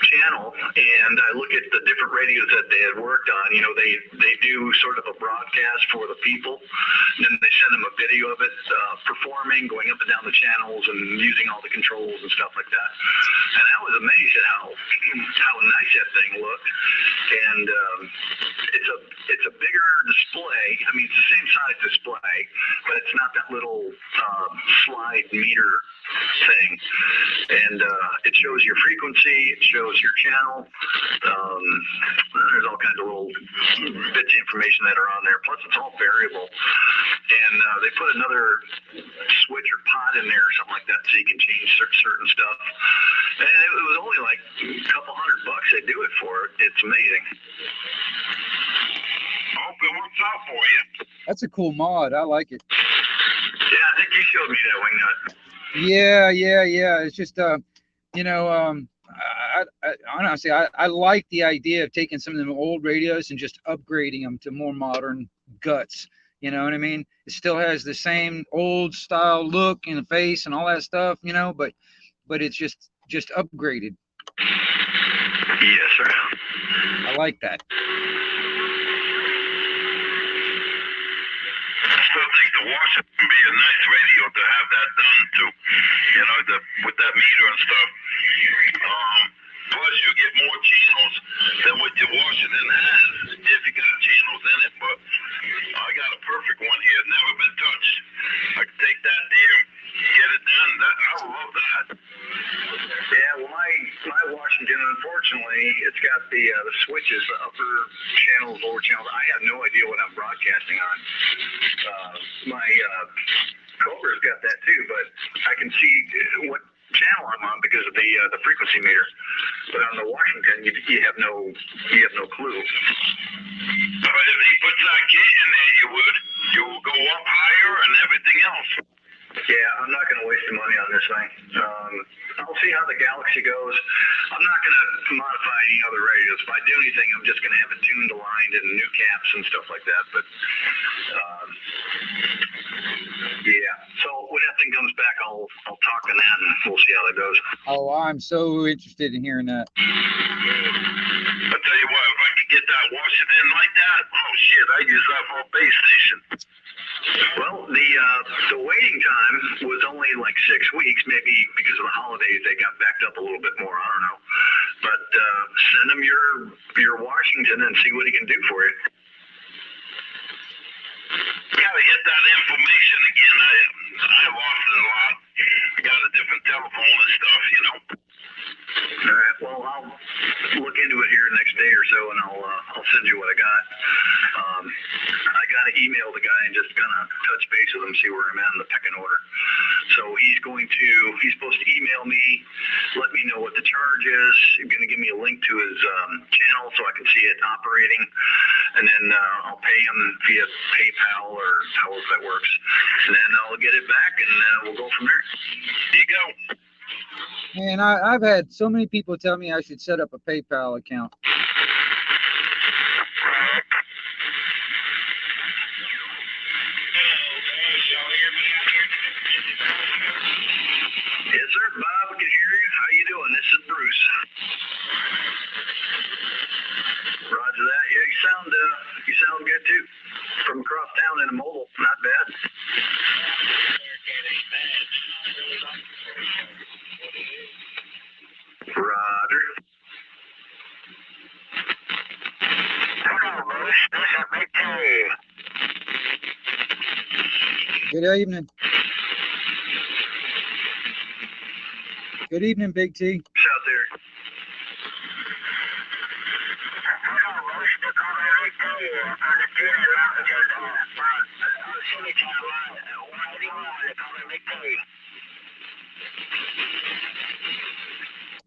channel and I look at the different radios that they had worked on. They do sort of a broadcast for the people, and then they send them a video of it performing, going up and down the channels and using all the controls and stuff like that. And I was amazed at how nice that thing looked. And it's a bigger display. I mean, it's the same size display, but it's not that little slide meter thing. And it shows your frequency, it shows your channel. There's all kinds of little bits of information that are on there. Plus, it's all variable. And they put another switch or pod in there or something like that so you can change certain stuff. And it was only like a couple $100 they do it for. It's amazing. I hope it works out for you. That's a cool mod. I like it. Yeah, I think you showed me that, Wingnut. Yeah. It's just, honestly, I like the idea of taking some of them old radios and just upgrading them to more modern guts. You know what I mean? It still has the same old style look in the face and all that stuff, but it's just upgraded. Yes, sir. I like that. I still think the Washington would be a nice radio to have that done too. With that meter and stuff. Plus, you get more channels than what your Washington has if you got channels in it. But I got a perfect one here, never been touched. I can take that there, get it done. I love that. Yeah, well, my Washington, unfortunately, it's got the switches, the upper channels, lower channels. I have no idea what I'm broadcasting on. My Cobra's got that too, but I can see what channel I'm on because of the frequency meter. But on the Washington, you have no clue. But if he puts that gate in there, you will go up higher and everything else. Yeah, I'm not going to waste the money on this thing. I'll see how the Galaxy goes. I'm not going to modify any other radios. If I do anything, I'm just going to have it tuned, aligned, and new caps and stuff like that. But yeah, so when that thing comes back, I'll talk on that and we'll see how that goes. Oh, I'm so interested in hearing that. I tell you what, if I could get that Washington like that, oh shit, I use that for a base station. Well, the waiting time was only like 6 weeks, maybe because of the holidays they got backed up a little bit more. I don't know, but send him your Washington and see what he can do for you. Gotta get that information again. I lost it a lot. I got a different telephone and stuff, you know. All right. Well, I'll look into it here next day or so, and I'll send you what I got. I got to email the guy and just kind of touch base with him, see where I'm at in the pecking order. So he's supposed to email me, let me know what the charge is. He's going to give me a link to his channel so I can see it operating, and then I'll pay him via PayPal or however that works, and then I'll get it back, and we'll go from there. There you go. Man, I've had so many people tell me I should set up a PayPal account. Yes, sir. Bob, we can hear you. How you doing? This is Bruce. Roger that. Yeah, you sound good too. From across town in a mobile, not bad. Roger. Hello, Bruce. This is Big T. Good evening. Good evening, Big T. Out there.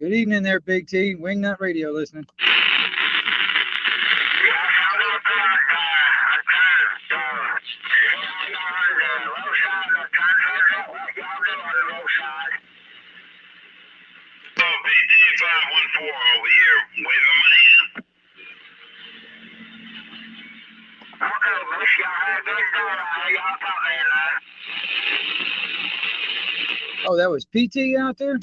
Good evening there, Big T. Wingnut Radio listening. BT514 over here, waving my hand. Okay, Miss, y'all have a good day. Y'all talk later. Oh, that was PT out there?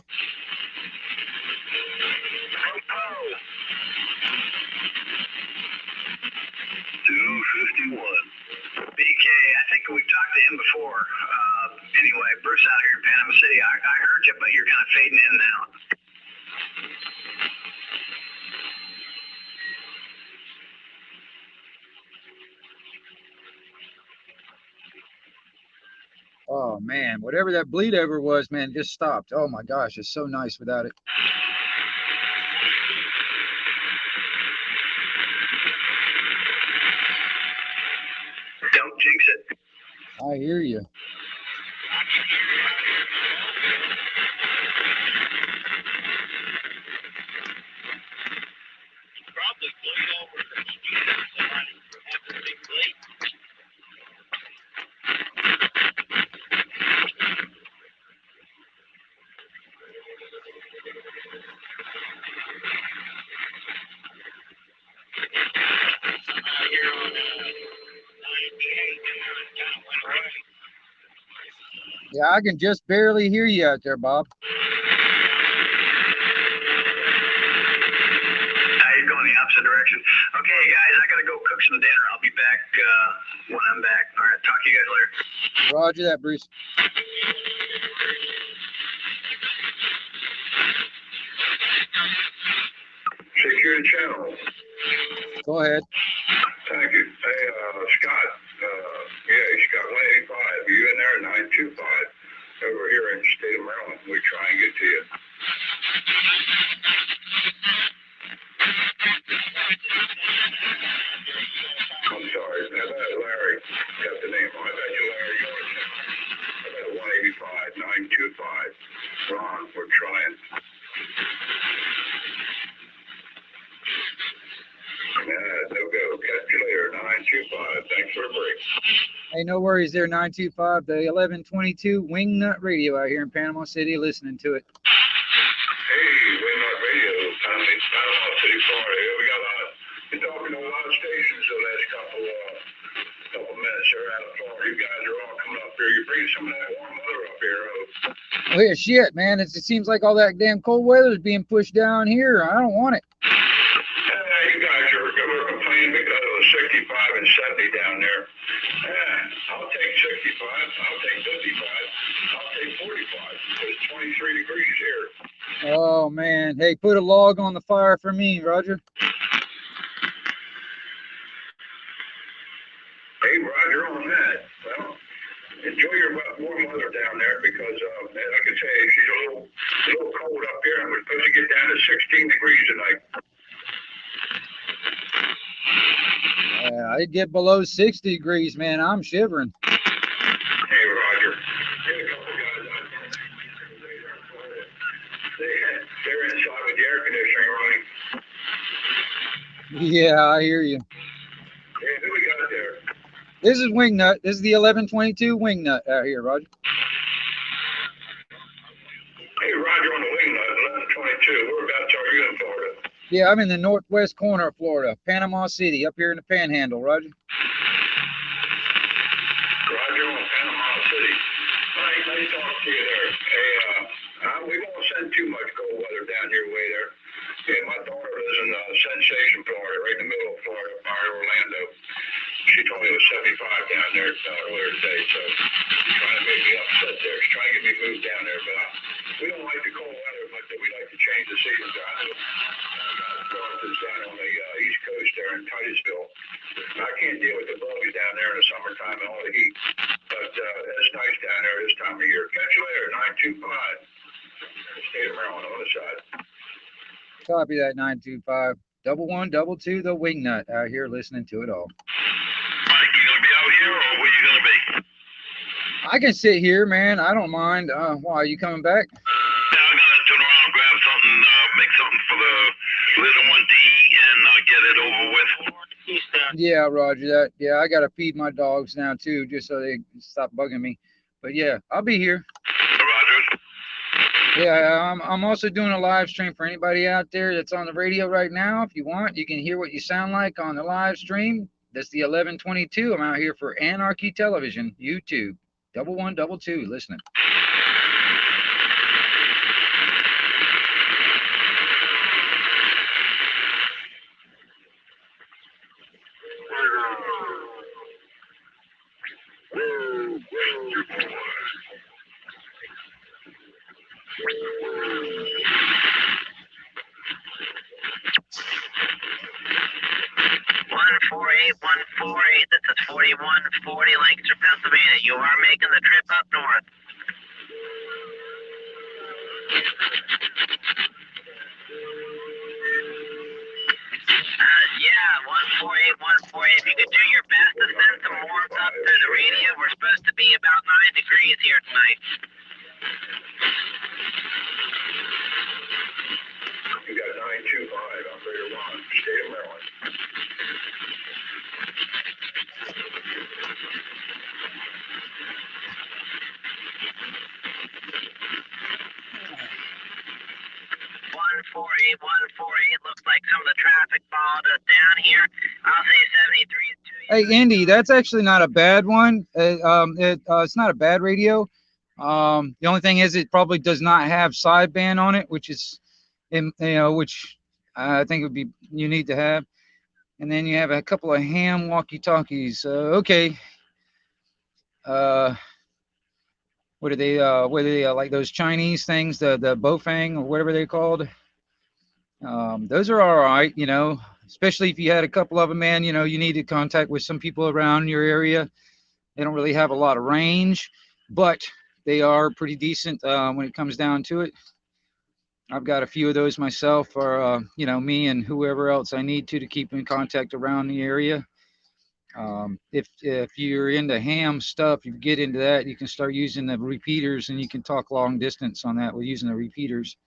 251. BK, I think we've talked to him before. Anyway, Bruce out here in Panama City. I heard you, but you're kind of fading in and out. Oh, man. Whatever that bleed over was, man, just stopped. Oh, my gosh. It's so nice without it. Don't jinx it. I hear you. Probably bleed over the speed of somebody has a big bleed. Yeah, I can just barely hear you out there, Bob. You're going the opposite direction. Okay, guys, I gotta go cook some dinner. I'll be back when I'm back. All right, talk to you guys later. Roger that, Bruce. Secure channel. Go ahead. Thank you. Hey, Scott. Scott 185. Are you in there? 925. Over here in the state of Maryland. We try and get to you. I'm sorry. Now that Larry got the name on it. That's Larry York. I got 185, 925. Ron, we're 925. Thanks for the break. Hey, no worries there, 925, the 1122 Wingnut Radio out here in Panama City, listening to it. Hey, Wingnut Radio, Panama City, Florida. Yeah, we got a lot. Been talking to a lot of stations the last couple minutes here out of Florida. You guys are all coming up here. You're bringing some of that warm weather up here. Oh, yeah, shit, man. It seems like all that damn cold weather is being pushed down here. I don't want it. You guys are complaining because it was 65 and 70 down there. I'll take 65. I'll take 55. I'll take 45. It's 23 degrees here. Oh, man. Hey, put a log on the fire for me, Roger. Hey, Roger, on that. Well, enjoy your warm weather down there because, like I say, she's a little cold up here, and we're supposed to get down to 16 degrees tonight. I get below 60 degrees, man. I'm shivering. Hey, Roger. There's a couple guys out there. They're inside with the air conditioning running. Yeah, I hear you. Hey, who we got there? This is Wingnut. This is the 1122 Wingnut out here, Roger. Hey, Roger on the Wingnut, 1122. Whereabouts are you in Florida? Yeah, I'm in the northwest corner of Florida, Panama City, up here in the Panhandle, Roger. Roger on Panama City. All right, nice talking to you there. Hey, we won't send too much cold weather down your way there. Yeah, my daughter lives in Sensation, Florida, right in the middle of Florida, by Orlando. She told me it was 75 down there earlier today, so she's trying to make me upset there. She's trying to get me moved down there, but we don't like the cold weather, but we like to change the seasons. I know relatives down on the East Coast there in Titusville. I can't deal with the bugs down there in the summertime and all the heat, but it's nice down there this time of year. Catch you later, 925. State of Maryland on the side. Copy that, 925. 1122 the Wingnut out here listening to it all. Mike, you gonna be out here or where you gonna be? I can sit here, man. I don't mind. Why, are you coming back? Yeah, I gotta turn around and grab something, make something for the little one to eat and get it over with. Yeah, Roger that. Yeah, I gotta feed my dogs now too, just so they stop bugging me. But yeah, I'll be here. Roger. Yeah, I'm also doing a live stream for anybody out there that's on the radio right now. If you want, you can hear what you sound like on the live stream. That's the 1122. I'm out here for Anarchy Television, YouTube. 1122, listening. This is 4140 Lancaster, Pennsylvania. You are making the trip up north. Yeah, 148. If you could do your best to send some warmth up through the radio, we're supposed to be about 9 degrees here tonight. You got 925, operator 1, state of Maryland. Looks like some of the traffic followed us down here. I'll say 73 is 2. Hey, Indy, that's actually not a bad one. It's not a bad radio. The only thing is it probably does not have sideband on it, which is, which I think would be unique to have. And then you have a couple of ham walkie-talkies. Okay. What are they? Like those Chinese things, the Bofang or whatever they're called? Those are all right, especially if you had a couple of them, man. You need to contact with some people around your area. They don't really have a lot of range, but they are pretty decent when it comes down to it. I've got a few of those myself, or me and whoever else I need to keep in contact around the area. If you're into ham stuff, you get into that, you can start using the repeaters, and you can talk long distance on that with using the repeaters.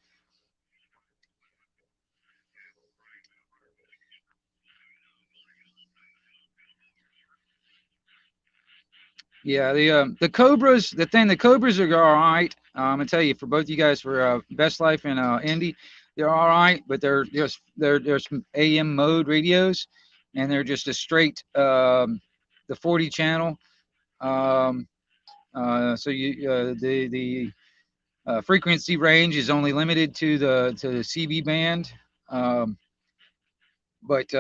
Yeah, the Cobras, the Cobras are all right. I'm gonna tell you, for both you guys, for Best Life and Indy, they're all right, but they're some AM mode radios, and they're just a straight the 40 channel. Um, so the frequency range is only limited to the CB band, um, but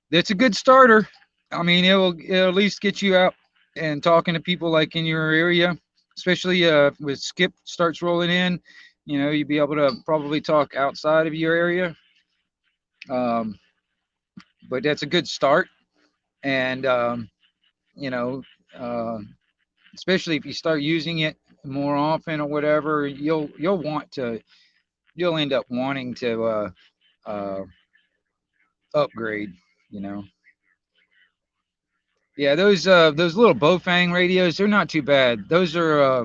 it's a good starter. I mean, it'll at least get you out and talking to people like in your area, especially with Skip starts rolling in. You know, you'd be able to probably talk outside of your area. Um, but that's a good start, and you know, uh, especially if you start using it more often or whatever, you'll end up wanting to uh, upgrade. You know. Yeah, those little Bofang radios, they're not too bad. Those are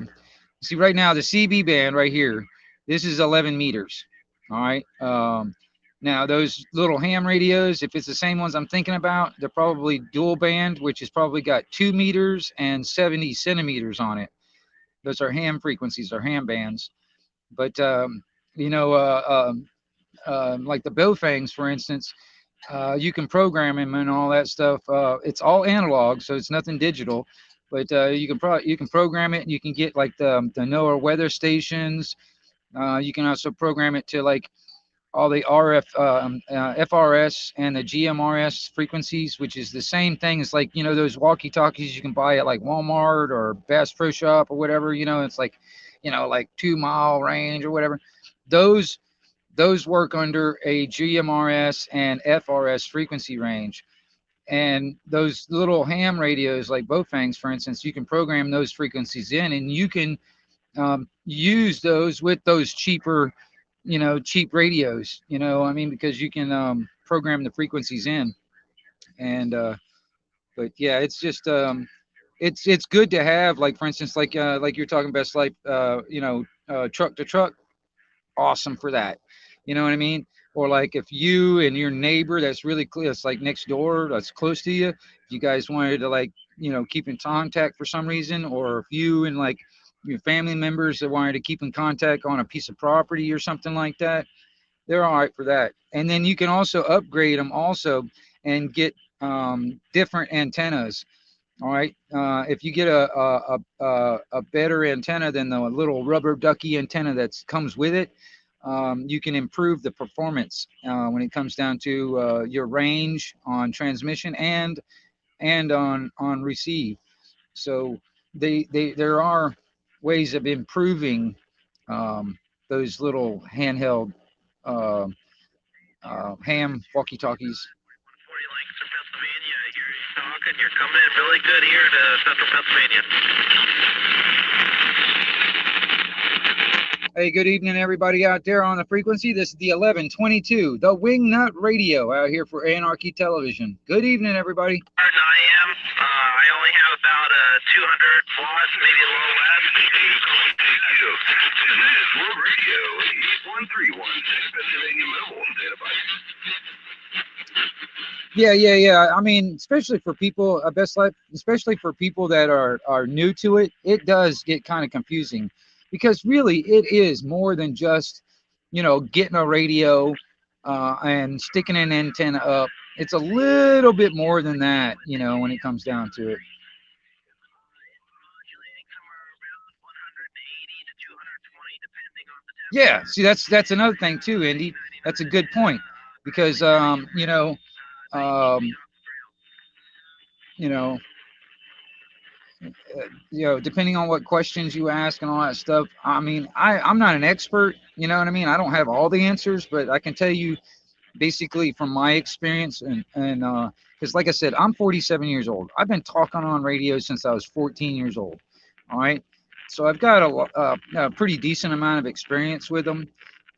see right now the CB band right here. This is 11 meters. All right. Now those little ham radios, if it's the same ones I'm thinking about, they're probably dual band, which has probably got 2 meters and 70 centimeters on it. Those are ham frequencies or ham bands. But you know, like the Bofangs, for instance, you can program them and all that stuff. It's all analog, so it's nothing digital. But you can program it, and you can get like the NOAA weather stations. You can also program it to like all the FRS and the GMRS frequencies, which is the same thing as like those walkie-talkies you can buy at like Walmart or Bass Pro Shop or whatever. It's like like 2 mile range or whatever. Those work under a GMRS and FRS frequency range. And those little ham radios like Bofangs, for instance, you can program those frequencies in, and you can use those with those cheaper, cheap radios, I mean, because you can program the frequencies in. And, but yeah, it's just, it's good to have, like, for instance, like you're talking Best Life, truck to truck, awesome for that. You know what I mean? Or like if you and your neighbor that's really close, it's like next door, that's close to you, if you guys wanted to like, keep in contact for some reason, or if you and like your family members that wanted to keep in contact on a piece of property or something like that, they're all right for that. And then you can also upgrade them also and get different antennas. All right. If you get a better antenna than the little rubber ducky antenna that comes with it, you can improve the performance when it comes down to your range on transmission and on receive. So there are ways of improving those little handheld ham walkie-talkies. You're coming in really good here to Central Pennsylvania. Hey, good evening, everybody out there on the frequency. This is the 1122, the Wingnut Radio out here for Anarchy Television. Good evening, everybody. I am. I only have about 200 watts, maybe a little less. This is World Radio 8131, Pennsylvania mobile database. Yeah. I mean, especially for people, Best Life, especially for people that are new to it, it does get kind of confusing, because really it is more than just, getting a radio and sticking an antenna up. It's a little bit more than that, when it comes down to it. Yeah, see, that's another thing too, Indy. That's a good point, because depending on what questions you ask and all that stuff. I mean, I'm not an expert, you know what I mean? I don't have all the answers, but I can tell you basically from my experience, and because like I said, I'm 47 years old. I've been talking on radio since I was 14 years old. All right. So I've got a pretty decent amount of experience with them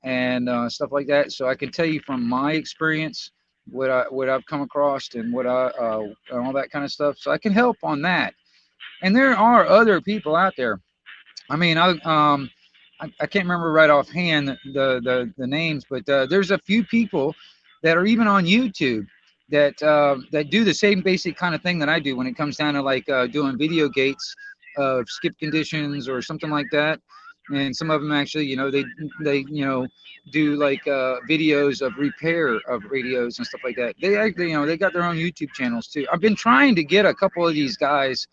and stuff like that. So I can tell you from my experience what I've come across and and all that kind of stuff. So I can help on that. And there are other people out there. I mean, I can't remember right offhand the names, but there's a few people that are even on YouTube that do the same basic kind of thing that I do when it comes down to like doing video gates of skip conditions or something like that. And some of them actually, they do like videos of repair of radios and stuff like that. They actually, they got their own YouTube channels too. I've been trying to get a couple of these guys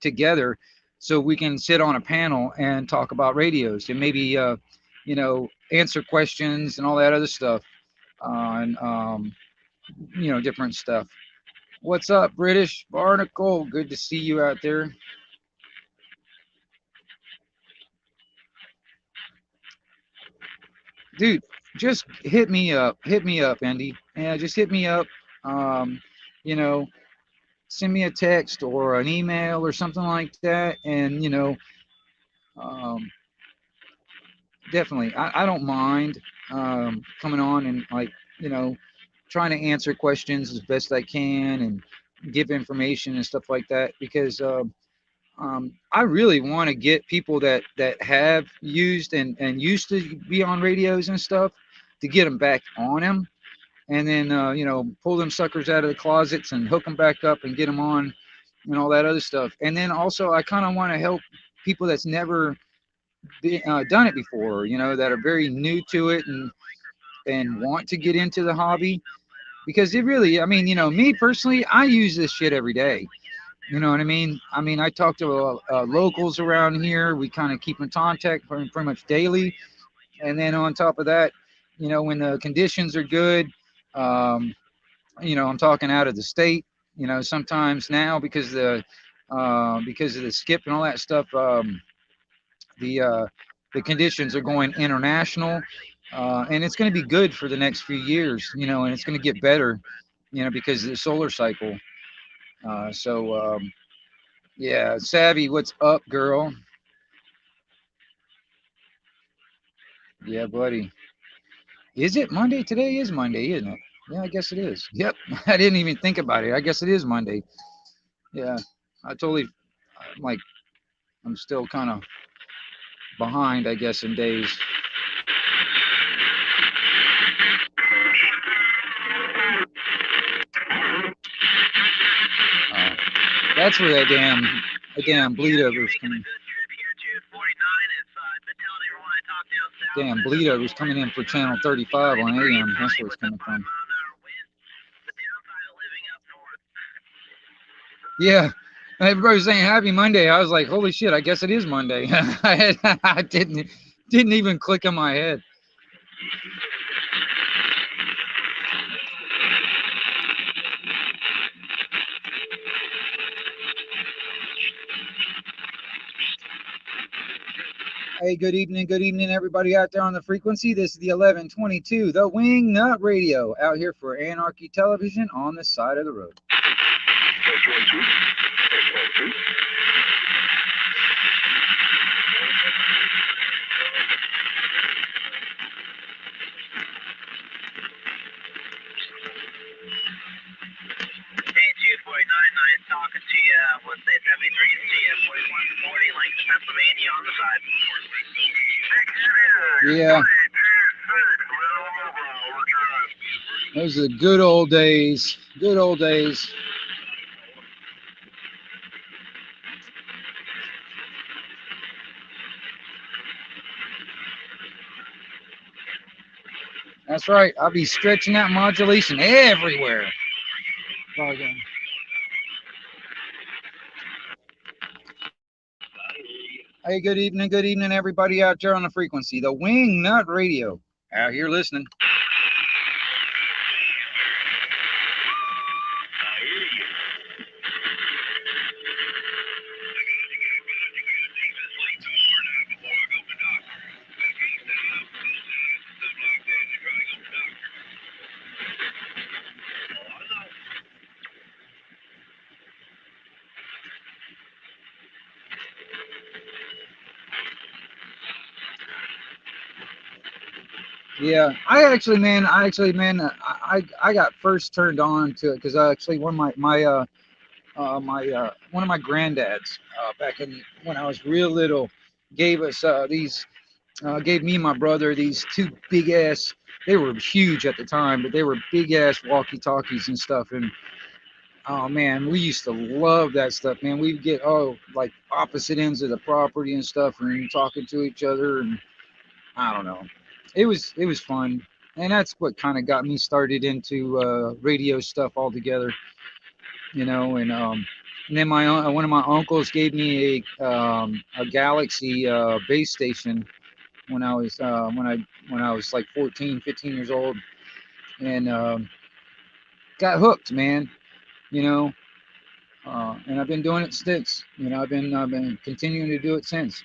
together so we can sit on a panel and talk about radios and maybe answer questions and all that other stuff on different stuff. What's up, British Barnacle? Good to see you out there. Dude, just hit me up, Andy. Yeah, just hit me up. You know, send me a text or an email or something like that, and um, definitely, I don't mind coming on and like trying to answer questions as best I can and give information and stuff like that, because I really want to get people that have used and used to be on radios and stuff, to get them back on them, and then pull them suckers out of the closets and hook them back up and get them on and all that other stuff. And then also I kind of want to help people that's never done it before, that are very new to it and want to get into the hobby, because it really, I mean, me personally, I use this shit every day. You know what I mean? I talk to locals around here. We kind of keep in contact pretty much daily. And then on top of that, when the conditions are good, I'm talking out of the state. Sometimes now because of the skip and all that stuff, the conditions are going international, and it's going to be good for the next few years. And it's going to get better, because of the solar cycle. Yeah, Savvy, what's up, girl? Yeah, buddy. Is it Monday? Today is Monday, isn't it? Yeah, I guess it is. Yep, I didn't even think about it. I guess it is Monday. Yeah, I'm still kind of behind, I guess, in days. That's where that damn bleed over is coming. Damn bleed over is coming in for channel 35 on AM. That's where it's coming from. Yeah, everybody was saying Happy Monday. I was like, holy shit! I guess it is Monday. I didn't even click in my head. Hey, good evening, everybody out there on the frequency. This is the 1122, the Wing Nut Radio, out here for Anarchy Television on the side of the road. Talking to you, what's that, 73 CF 4140, Langston, Pennsylvania, on the side. Yeah. Those are the good old days. Good old days. That's right. I'll be stretching that modulation everywhere. Again. Hey, good evening, everybody out there on the frequency. The Wing Nut Radio, out here listening. Yeah, I got first turned on to it because actually one of my granddads back in when I was real little gave us gave me and my brother these two big ass they were huge at the time, but they were big ass walkie-talkies and stuff. And oh man, we used to love that stuff, man. We'd get like opposite ends of the property and stuff, and talking to each other, and I don't know. It was fun, and that's what kind of got me started into radio stuff altogether, you know. And then one of my uncles gave me a Galaxy base station when I was like 14, 15 years old, and got hooked, man. You know, and I've been doing it since. You know, I've been continuing to do it since.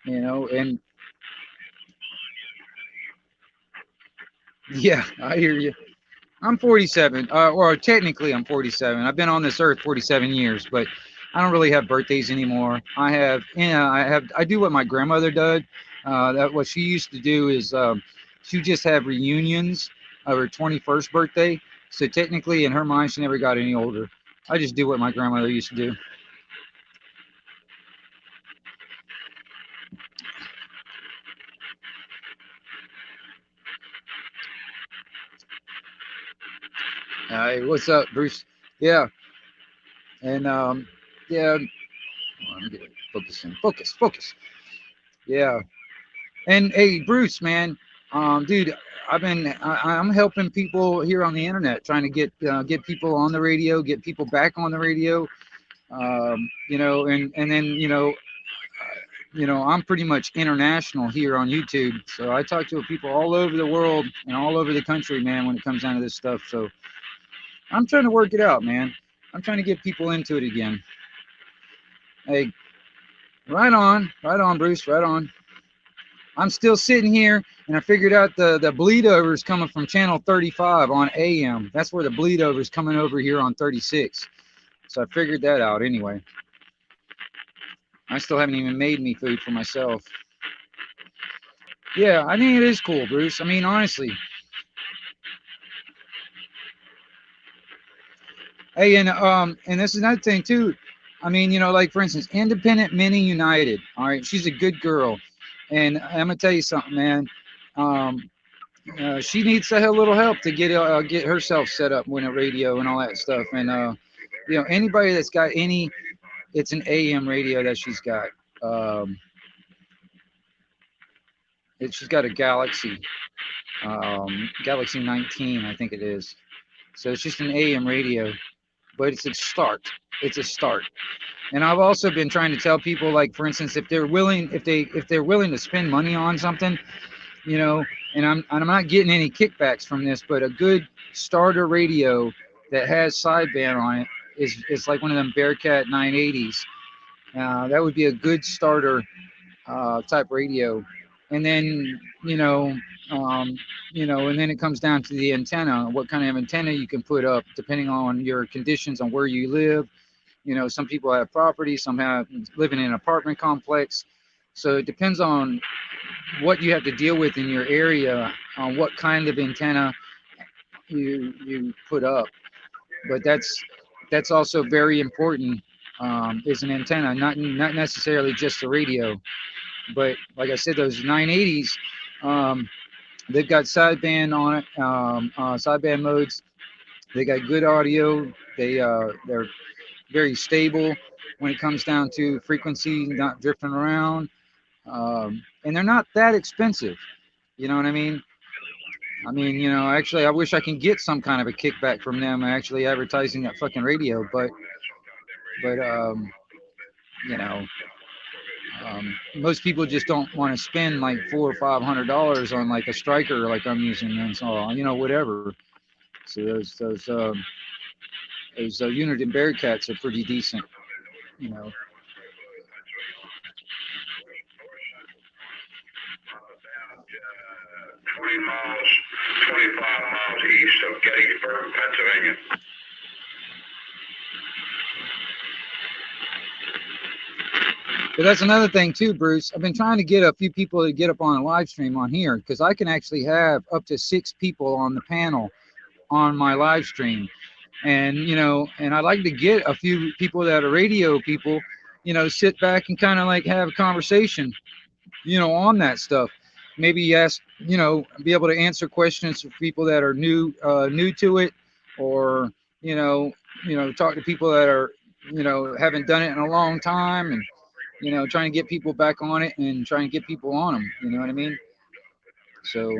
You know, and yeah, I hear you. I'm 47, or technically I'm 47. I've been on this earth 47 years, but I don't really have birthdays anymore. I do what my grandmother did. That what she used to do is she just have reunions of her 21st birthday. So technically, in her mind, she never got any older. I just do what my grandmother used to do. Hey, what's up, Bruce? Yeah, and yeah. Let me get it. Focus. Yeah, and hey, Bruce, man, dude, I'm helping people here on the internet, trying to get people on the radio, get people back on the radio. You know, and then I'm pretty much international here on YouTube, so I talk to people all over the world and all over the country, man, when it comes down to this stuff. So I'm trying to work it out, man. I'm trying to get people into it again. Hey, right on, Bruce, right on. I'm still sitting here, and I figured out the bleed over is coming from channel 35 on AM. That's where the bleed over is coming over here on 36. So I figured that out anyway. I still haven't even made any food for myself. Yeah, I think it is cool, Bruce. I mean, honestly. Hey, and this is another thing too. I mean, like for instance, Independent Minnie United. All right, she's a good girl, and I'm gonna tell you something, man. She needs a little help to get herself set up with a radio and all that stuff. And anybody that's got any, it's an AM radio that she's got. She's got a Galaxy, Galaxy 19, I think it is. So it's just an AM radio, but it's a start. It's a start. And I've also been trying to tell people, like for instance, if they're willing to spend money on something, and I'm not getting any kickbacks from this, but a good starter radio that has sideband on it is like one of them Bearcat 980s. That would be a good starter type radio. And then and then it comes down to the antenna, what kind of antenna you can put up depending on your conditions on where you live. Some people have property, some have living in an apartment complex. So it depends on what you have to deal with in your area, on what kind of antenna you put up. But that's also very important, is an antenna, not necessarily just the radio. But like I said, those 980s, they've got sideband on it, sideband modes. They got good audio. They're very stable when it comes down to frequency, not drifting around. And they're not that expensive. You know what I mean? Actually, I wish I can get some kind of a kickback from them actually advertising that fucking radio, but most people just don't want to spend like $400 or $500 on like a striker like I'm using, and so whatever. So those Unit and Bearcats are pretty decent, 20 miles, 25 miles east of Gettysburg, Pennsylvania. But that's another thing too, Bruce. I've been trying to get a few people to get up on a live stream on here, because I can actually have up to 6 people on the panel on my live stream. And and I'd like to get a few people that are radio people, sit back and kind of like have a conversation, on that stuff. maybe ask, be able to answer questions for people that are new to it, or talk to people that are haven't done it in a long time, and trying to get people back on it and trying to get people on them. You know what I mean? So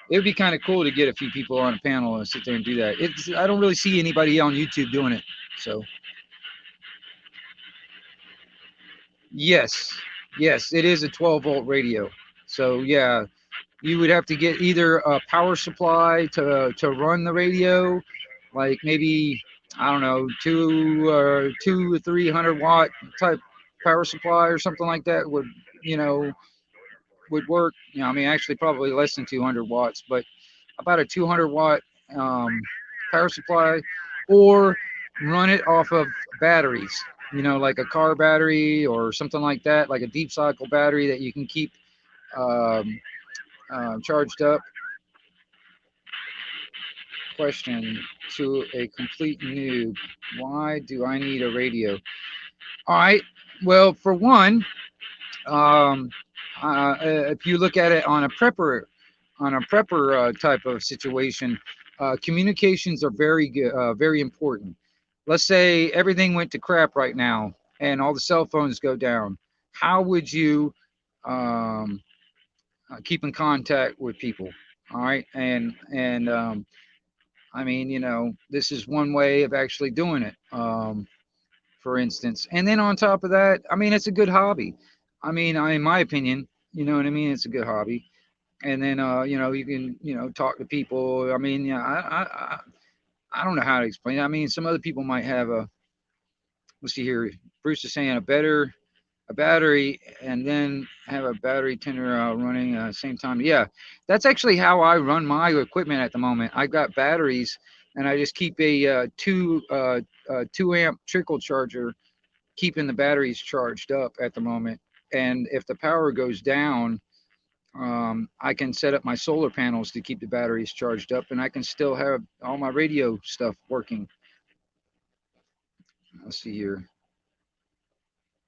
it would be kind of cool to get a few people on a panel and sit there and do that. I don't really see anybody on YouTube doing it. So yes, it is a 12-volt radio. So yeah, you would have to get either a power supply to run the radio, like maybe, I don't know, 2 or 300 watt type power supply or something like that would work. I mean, actually probably less than 200 watts, but about a 200 watt power supply, or run it off of batteries, like a car battery or something like that, like a deep cycle battery that you can keep charged up. Question to a complete noob: why do I need a radio? All right. Well, for one, if you look at it on a prepper type of situation, communications are very good, very important. Let's say everything went to crap right now and all the cell phones go down. How would you keep in contact with people? All right. And I mean, this is one way of actually doing it, for instance. And then on top of that, I mean, it's a good hobby. I mean, in my opinion, you know what I mean? It's a good hobby. And then, you can, talk to people. I mean, yeah, I don't know how to explain it. I mean, some other people might have let's see here. Bruce is saying a battery, and then have a battery tender running same time. Yeah, that's actually how I run my equipment at the moment. I've got batteries, and I just keep a 2 amp trickle charger, keeping the batteries charged up at the moment. And if the power goes down, I can set up my solar panels to keep the batteries charged up, and I can still have all my radio stuff working. Let's see here.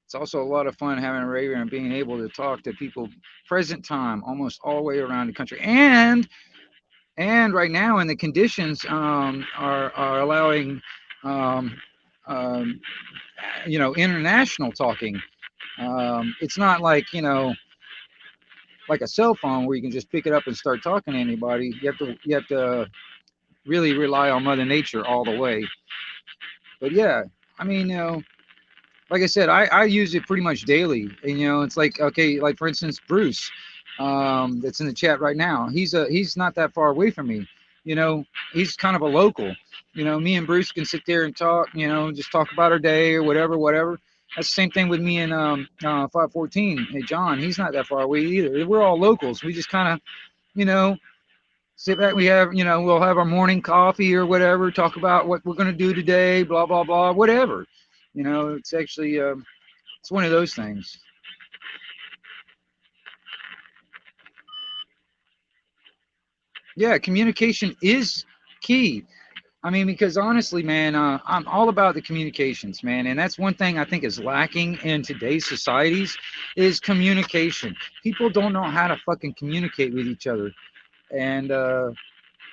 It's also a lot of fun having a radio and being able to talk to people present time, almost all the way around the country. And right now, in the conditions are allowing, international talking. It's not like, like a cell phone where you can just pick it up and start talking to anybody. You have to really rely on Mother Nature all the way. But yeah, I mean, like I said, I use it pretty much daily. And, it's like, okay, like for instance, Bruce, that's in the chat right now. He's not that far away from me. He's kind of a local. Me and Bruce can sit there and talk. Just talk about our day or whatever. That's the same thing with me and 514. Hey, John, he's not that far away either. We're all locals. We just kind of, sit back. We have, we'll have our morning coffee or whatever, talk about what we're going to do today, blah, blah, blah, whatever. It's actually, it's one of those things. Yeah, communication is key. I mean, because honestly, man, I'm all about the communications, man. And that's one thing I think is lacking in today's societies is communication. People don't know how to fucking communicate with each other. And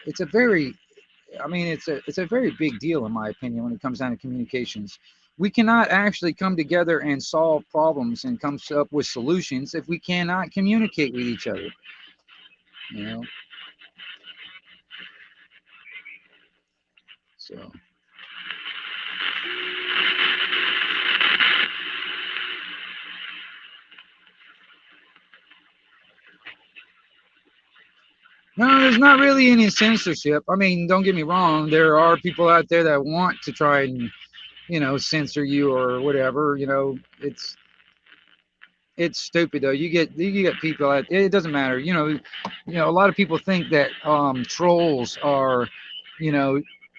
it's a very big deal, in my opinion, when it comes down to communications. We cannot actually come together and solve problems and come up with solutions if we cannot communicate with each other. So. No, there's not really any censorship. I mean, don't get me wrong. There are people out there that want to try and, censor you or whatever. It's stupid though. You get people out. It doesn't matter. A lot of people think that trolls are,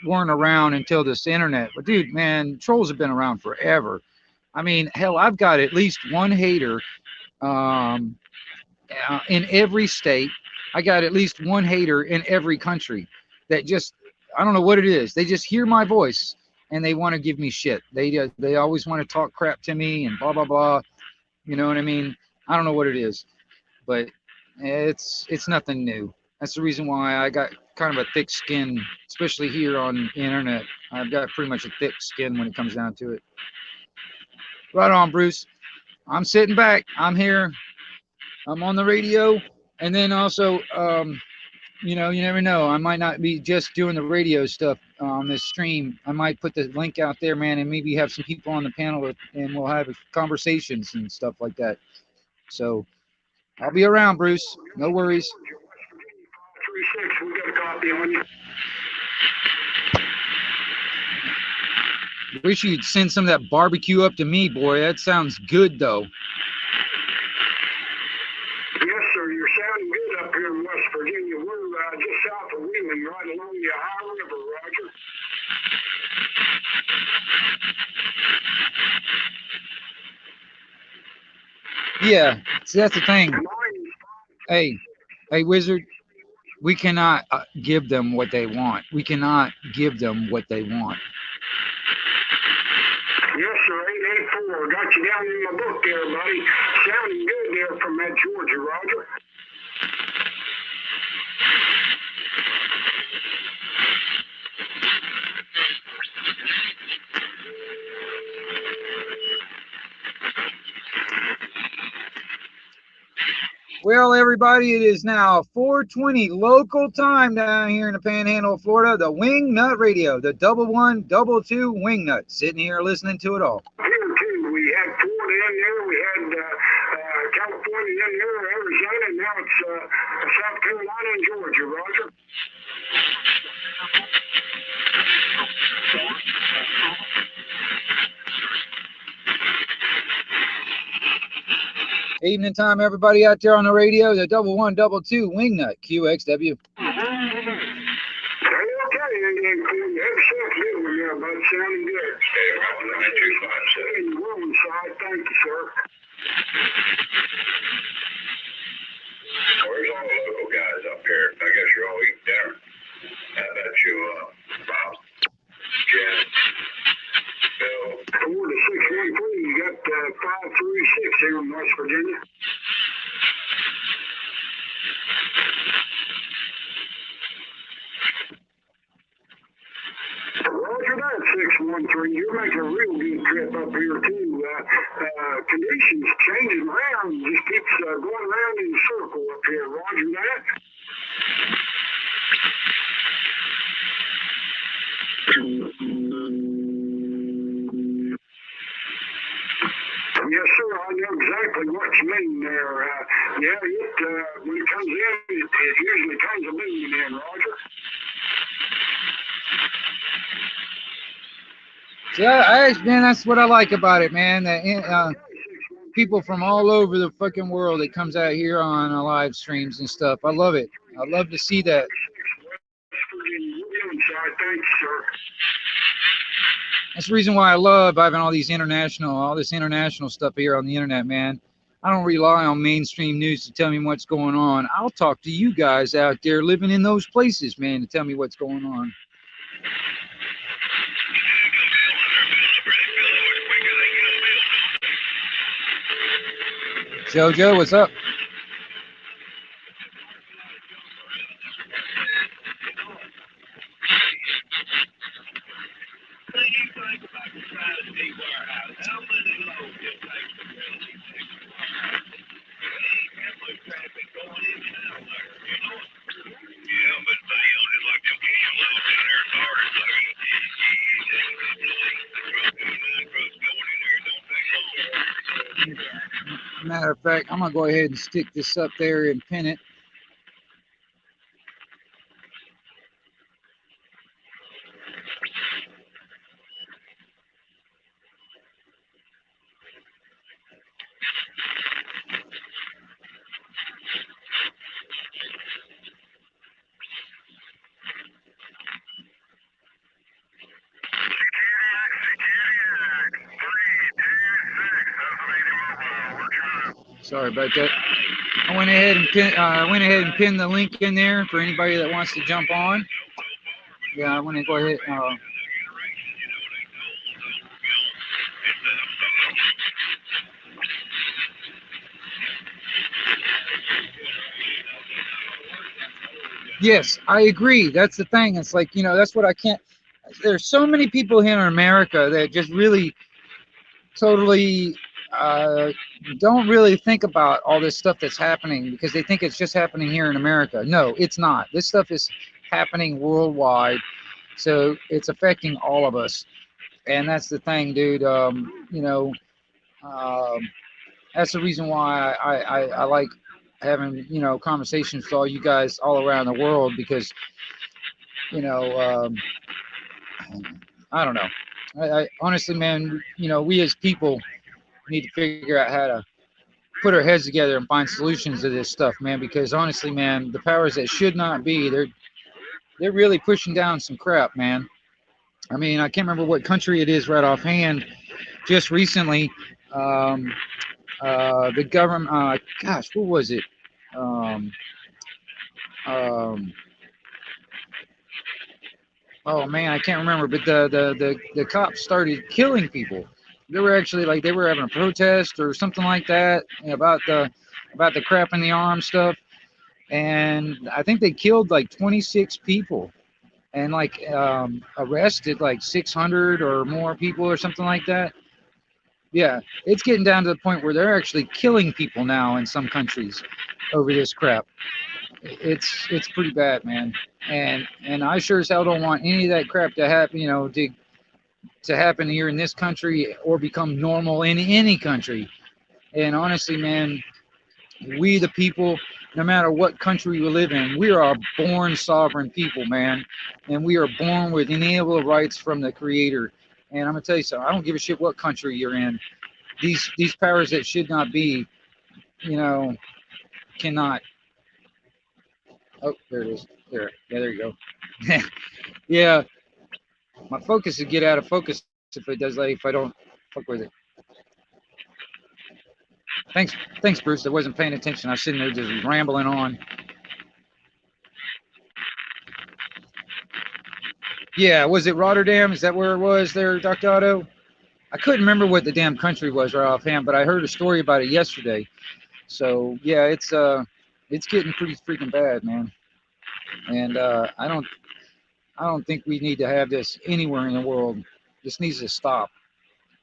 weren't around until this internet. But dude, man, trolls have been around forever. I mean, hell, I've got at least one hater in every state. I got at least one hater in every country that just, I don't know what it is. They just hear my voice and they want to give me shit. They always want to talk crap to me and blah, blah, blah. You know what I mean? I don't know what it is, but It's nothing new. That's the reason why I got kind of a thick skin, especially here on the internet. I've got pretty much a thick skin when it comes down to it. Right on, Bruce. I'm sitting back. I'm here. I'm on the radio, and then also, you know, you never know. I might not be just doing the radio stuff on this stream. I might put the link out there, man, and maybe have some people on the panel, and we'll have conversations and stuff like that. So I'll be around, Bruce. No worries. 36, we got a copy on you. Wish you'd send some of that barbecue up to me, boy. That sounds good, though. Yes, sir. You're sounding good up here in West Virginia. We're just south of Wheeling, right along the Ohio River, Roger. Yeah, see, that's the thing. Hey, Wizard, we cannot give them what they want. We cannot give them what they want. Yes, sir. 884. Got you down in my book there, buddy. Sounding good there from that Georgia, Roger. Well, everybody, it is now 4:20 local time down here in the Panhandle of Florida. The Wingnut Radio, the 1122 Wingnut, sitting here listening to it all. Here, too. We had Florida in there. We had California in there, Arizona, and now it's South Carolina and Georgia, Roger. Evening time, everybody out there on the radio, the 1122 Wingnut, QXW. Okay, and have yourself a good one there, bud. Sounding good. Stay around 9257. We're on side. Thank you, sir. Where's all the local guys up here? I guess you're all eating dinner. How about you, Bob, Jen, Bill? 4 to 613. You got 536 here in West Virginia. Roger that, 613. You're making a real good trip up here, too. Conditions changing around. Just keeps going around in a circle up here. Roger that. Yes, sir. I know exactly what you mean there. Yeah, when it comes in, it usually comes a booming in, Roger. Yeah, man, that's what I like about it, man. That people from all over the fucking world that comes out here on live streams and stuff. I love it. I love to see that. Thanks, sir. That's the reason why I love having all this international stuff here on the internet, man. I don't rely on mainstream news to tell me what's going on. I'll talk to you guys out there living in those places, man, to tell me what's going on. Jojo, what's up? Matter of fact, I'm gonna go ahead and stick this up there and pin it. Sorry about that. I went ahead and pinned the link in there for anybody that wants to jump on. Yeah, I want to go ahead. Yes, I agree. That's the thing. It's like, that's what I can't. There's so many people here in America that just really totally uh, don't really think about all this stuff that's happening because they think it's just happening here in America. No, it's not. This stuff is happening worldwide. So it's affecting all of us. And that's the thing, dude. Um, that's the reason why I like having, conversations with all you guys all around the world because, you know, I don't know. I honestly, man, we as people need to figure out how to put our heads together and find solutions to this stuff, man. Because honestly, man, the powers that should not be, they're really pushing down some crap, man. I mean, I can't remember what country it is right offhand. Just recently, um, the government, gosh, what was it? Um, um, oh man, I can't remember. But the cops started killing people. They were actually like they were having a protest or something like that about the crap in the arm stuff, and I think they killed like 26 people and like arrested like 600 or more people or something like that. Yeah, it's getting down to the point where they're actually killing people now in some countries over this crap. It's pretty bad, man. And I sure as hell don't want any of that crap to happen, to happen here in this country or become normal in any country. And honestly, man, we the people, no matter what country we live in, we are born sovereign people, man. And we are born with inalienable rights from the Creator. And I'm gonna tell you something. I don't give a shit what country you're in. These powers that should not be, you know, cannot. Oh, there it is. There, yeah, there you go. Yeah, my focus is get out of focus if it does, like if I don't fuck with it. Thanks, Bruce. I wasn't paying attention. I was sitting there just rambling on. Yeah, was it Rotterdam? Is that where it was there, Dr. Otto? I couldn't remember what the damn country was right offhand, but I heard a story about it yesterday. So yeah, it's getting pretty freaking bad, man. And I don't think we need to have this anywhere in the world. This needs to stop,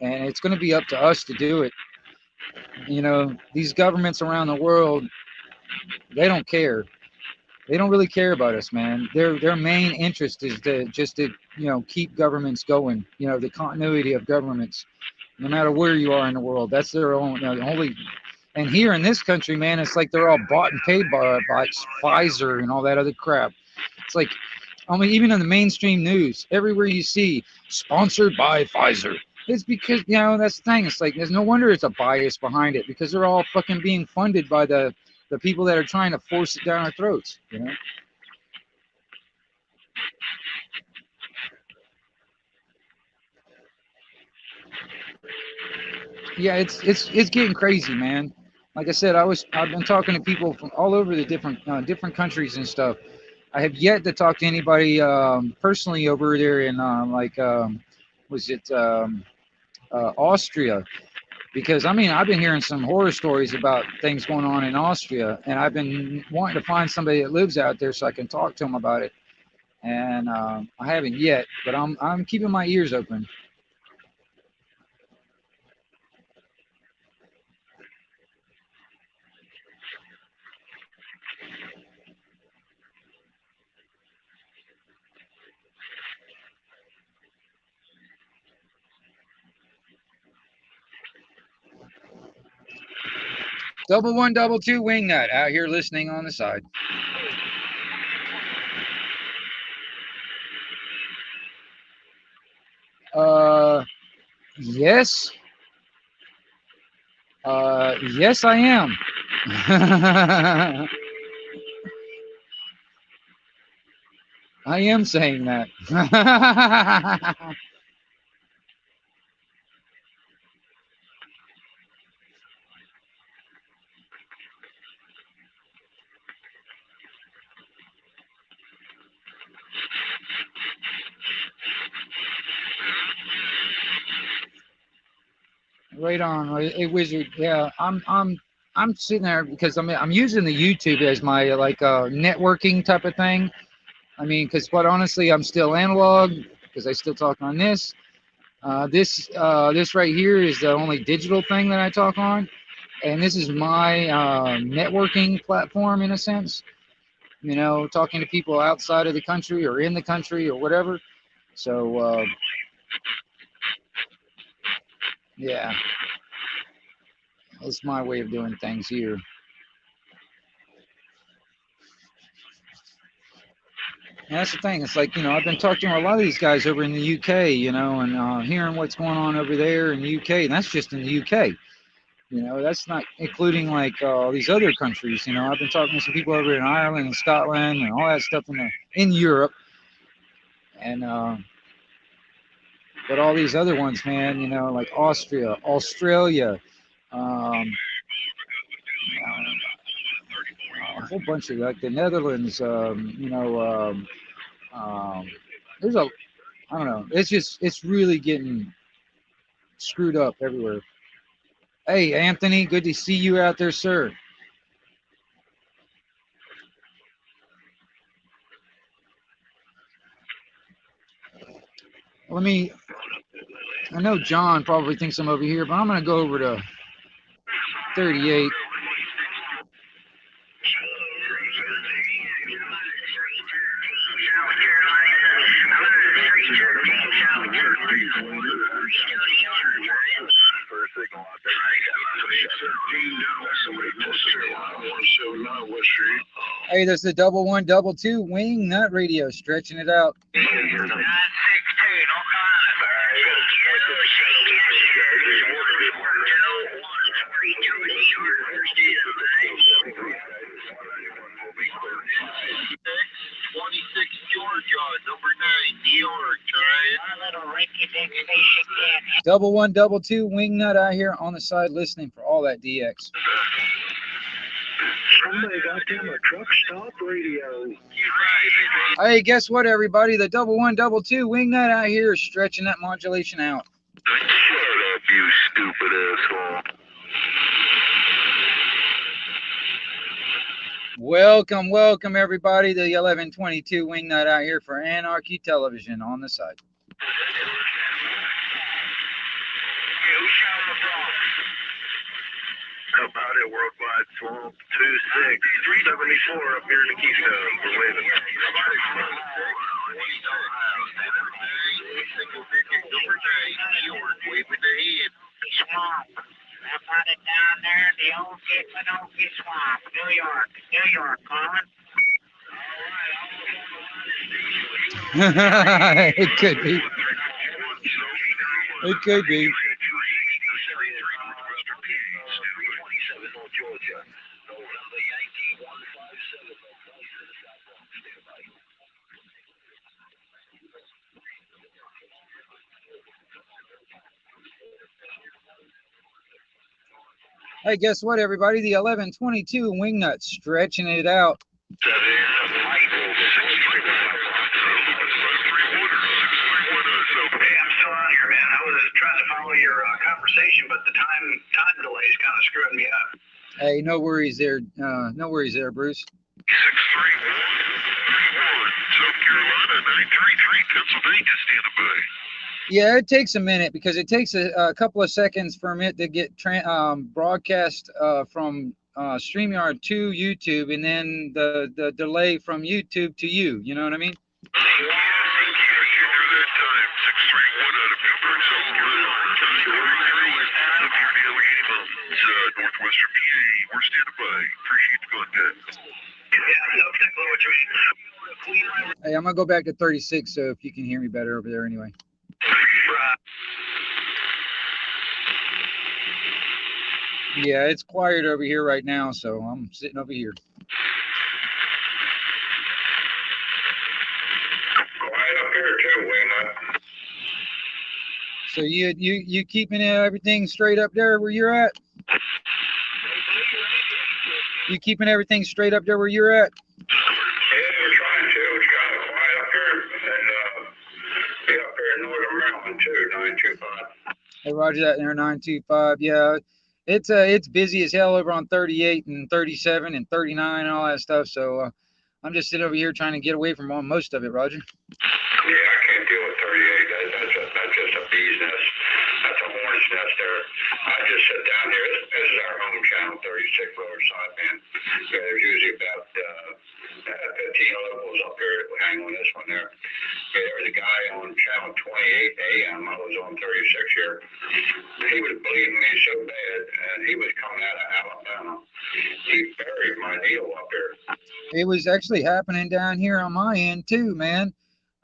and it's going to be up to us to do it. These governments around the world, they don't care. They don't really care about us, man. Their main interest is to keep governments going. The continuity of governments, no matter where you are in the world. That's their own only. And here in this country, man, it's like they're all bought and paid by Pfizer and all that other crap. It's like, I mean, even in the mainstream news, everywhere you see sponsored by Pfizer. It's because, that's the thing. It's like, there's no wonder it's a bias behind it because they're all fucking being funded by the people that are trying to force it down our throats. Yeah, it's getting crazy, man. Like I said, I've been talking to people from all over the different countries and stuff. I have yet to talk to anybody personally over there in was it Austria? Because I mean, I've been hearing some horror stories about things going on in Austria, and I've been wanting to find somebody that lives out there so I can talk to them about it. And I haven't yet, but I'm keeping my ears open. Double one, double two, wingnut out here listening on the side. Yes. Yes, I am. I am saying that. Right on, a wizard. Yeah, I'm I'm sitting there because I'm using the YouTube as my like networking type of thing. I mean, because quite honestly, I'm still analog because I still talk on this. This right here is the only digital thing that I talk on, and this is my networking platform in a sense. You know, talking to people outside of the country or in the country or whatever. So yeah, that's my way of doing things here. And that's the thing. It's like, you know, I've been talking to a lot of these guys over in the UK, you know, and hearing what's going on over there in the UK. And that's just in the UK. You know, that's not including like these other countries. You know, I've been talking to some people over in Ireland and Scotland and all that stuff in Europe. And but all these other ones, man, you know, like Austria, Australia, um, a whole bunch of like the Netherlands, you know, there's a, I don't know, it's really getting screwed up everywhere. Hey, Anthony, good to see you out there, sir. I know John probably thinks I'm over here, but I'm going to go over to 38. Hey, there's the 1122 Wing Nut Radio, stretching it out. Double 122 Wing Nut out here on the side listening for all that DX. Somebody got them a truck stop radio. Hey, guess what, everybody? The 1122 Wing Nut out here is stretching that modulation out. Shut up, you stupid asshole. Welcome, everybody, to the 1122 Wing Nut out here for Anarchy Television on the side. About it, Worldwide Swamp 26374 up here in the Keystone. We're waving. Swamp. I put it down there, the old Okefenokee Swamp, New York, calling. It could be. It could be. Hey, guess what, everybody? The 1122 Wingnut stretching it out. Conversation, but the time delay is kind of screwing me up. Hey, no worries there. No worries there, Bruce. 631, South Carolina, 933, Pennsylvania, standing by. Yeah, it takes a minute because it takes a couple of seconds for it to get broadcast from StreamYard to YouTube, and then the delay from YouTube to you. You know what I mean? Northwestern PA, we're standing by. Appreciate the contact. Hey, I'm gonna go back to 36, so if you can hear me better over there anyway. Yeah, it's quiet over here right now, so I'm sitting over here. Quiet up here too, Wayne. So you keeping everything straight up there where you're at? You keeping everything straight up there where you're at? Yeah, we're trying to. It's kind of quiet up here, and be up here in Northern Maryland too, 925. Hey, roger that there, 925. Yeah, it's busy as hell over on 38 and 37 and 39 and all that stuff. So I'm just sitting over here trying to get away from most of it, Roger. Yeah, I can't deal with 38. That's just a bee's nest. That's a hornet's nest there. I just sit down here. This is our home channel, 36 Riverside, man. There's usually about 15 locals up here that hang on this one there. Yeah, there was a guy on channel 28 AM. I was on 36 here. He was bleeding me so bad, and he was coming out of Alabama. He buried my needle up here. It was actually happening down here on my end too, man.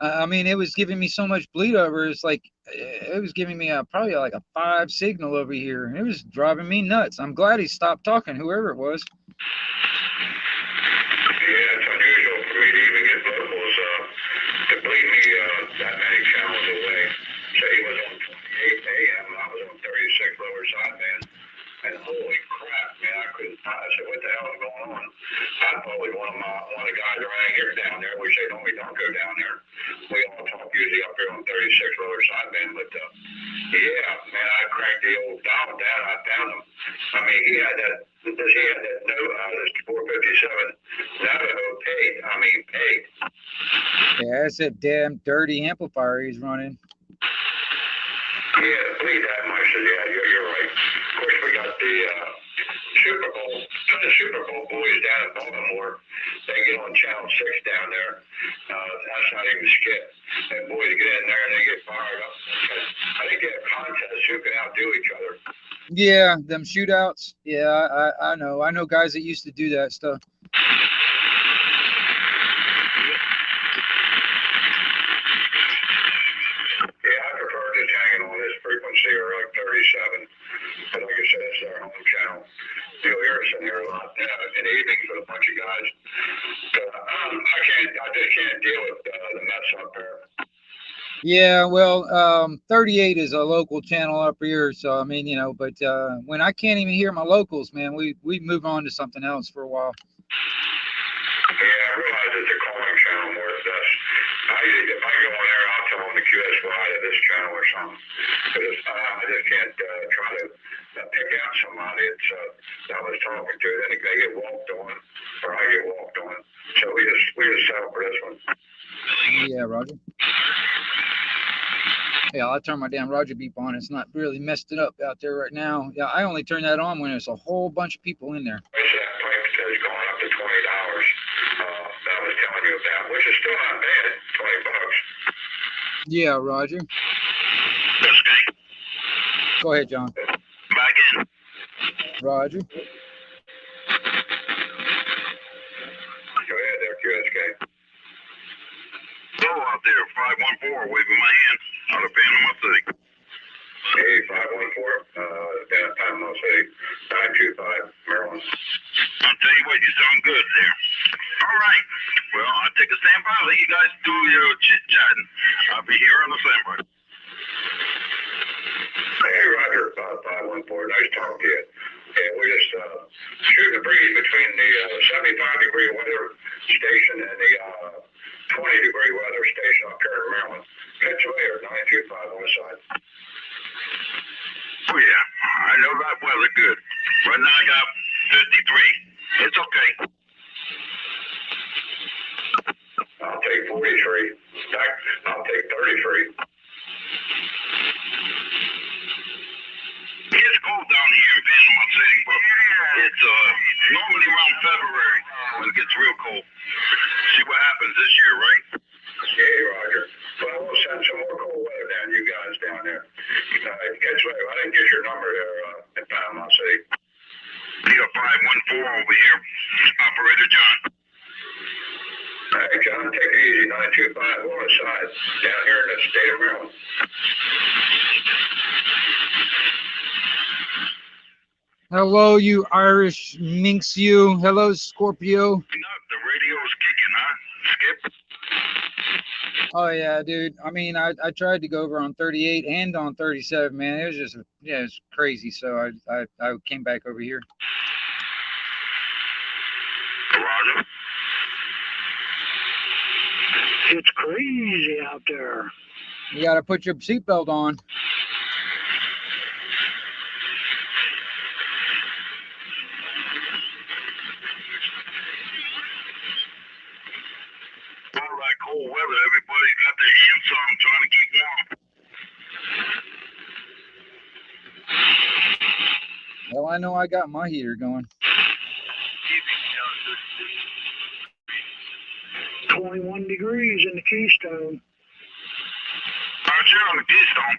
I mean, it was giving me so much bleed over. It's like it was giving me probably like a 5 signal over here. It was driving me nuts. I'm glad he stopped talking, whoever it was. Yeah, it's unusual for me to even get locals to bleed me that many channels away. So he was on 28 AM, and I was on 36 Riverside, man. And holy crap, man, I couldn't. I said, what the hell is going on? I probably one of the guys around here down there, which they normally don't go down there. We all talk usually up here on 36 Riverside, man. But yeah, man, I cracked the old dial down. I found him. I mean, he had that. This 457 Navajo paid. I mean, paid. Yeah, that's a damn dirty amplifier he's running. Yeah, bleed that much. Yeah, you're right. Of course, we got the Super Bowl. Some of the Super Bowl boys down in Baltimore, they get on Channel 6 down there. That's not even skip. And boys get in there and they get fired up. I think they have contests who can outdo each other. Yeah, them shootouts. Yeah, I know. I know guys that used to do that stuff. Yeah, I prefer just hanging on this frequency or like 37. But like I said, this is our home channel. You'll hear us in here a lot in the evenings with a bunch of guys. But I just can't deal with the mess up there. Yeah, well, 38 is a local channel up here, so I mean, you know, but when I can't even hear my locals, man, we move on to something else for a while. Yeah, I realize it's a calling channel more than this. If I go on there, I'll tell them the QSY to this channel or something. Because I just can't try to pick out somebody that I was talking to. Then they get walked on, or I get walked on. So we just settle for this one. Yeah, Roger. Yeah, I'll turn my damn Roger beep on. It's not really messed it up out there right now. Yeah, I only turn that on when there's a whole bunch of people in there. Price of that pipe is going up to $20 that I was telling you about, which is still not bad, $20. Yeah, Roger. Okay. Go ahead, John. Back in. Roger. Go ahead there, QSK. Hello out there, 514, waving my hand out of Panama City. Hey, 514, down at Panama City, 925, Maryland. I'll tell you what, you sound good there. All right. Well, I'll take a standby. Let you guys do your chit-chatting. I'll be here on the standby. Hey, Roger, 514, nice talking to you. Yeah, we're just shooting a breeze between the 75-degree weather station and the 20-degree weather station up here in Maryland. Catch you later, 925 on the side. Oh, yeah. I know that weather good. Right now I got 53. It's okay. I'll take 43. In fact, I'll take 33. It's cold down here in Panama City, but it's normally around February when it gets real cold. See what happens this year, right? Yeah, Roger. Well, we'll send some more cold weather down you guys down there. Catch you later. I didn't get your number there in Panama City. We got 514 over here. Operator John. Hey, John, take it easy. 925 on the side down here in the state of Maryland. Hello, you Irish minx, you. Hello, Scorpio. The radio's kicking, huh? Skip? Oh yeah, dude. I mean, I tried to go over on 38 and on 37, man. It was just, yeah, it's crazy. So I came back over here. Roger. It's crazy out there. You got to put your seatbelt on. Well, I know I got my heater going. 21 degrees in the Keystone. Out here on the Keystone.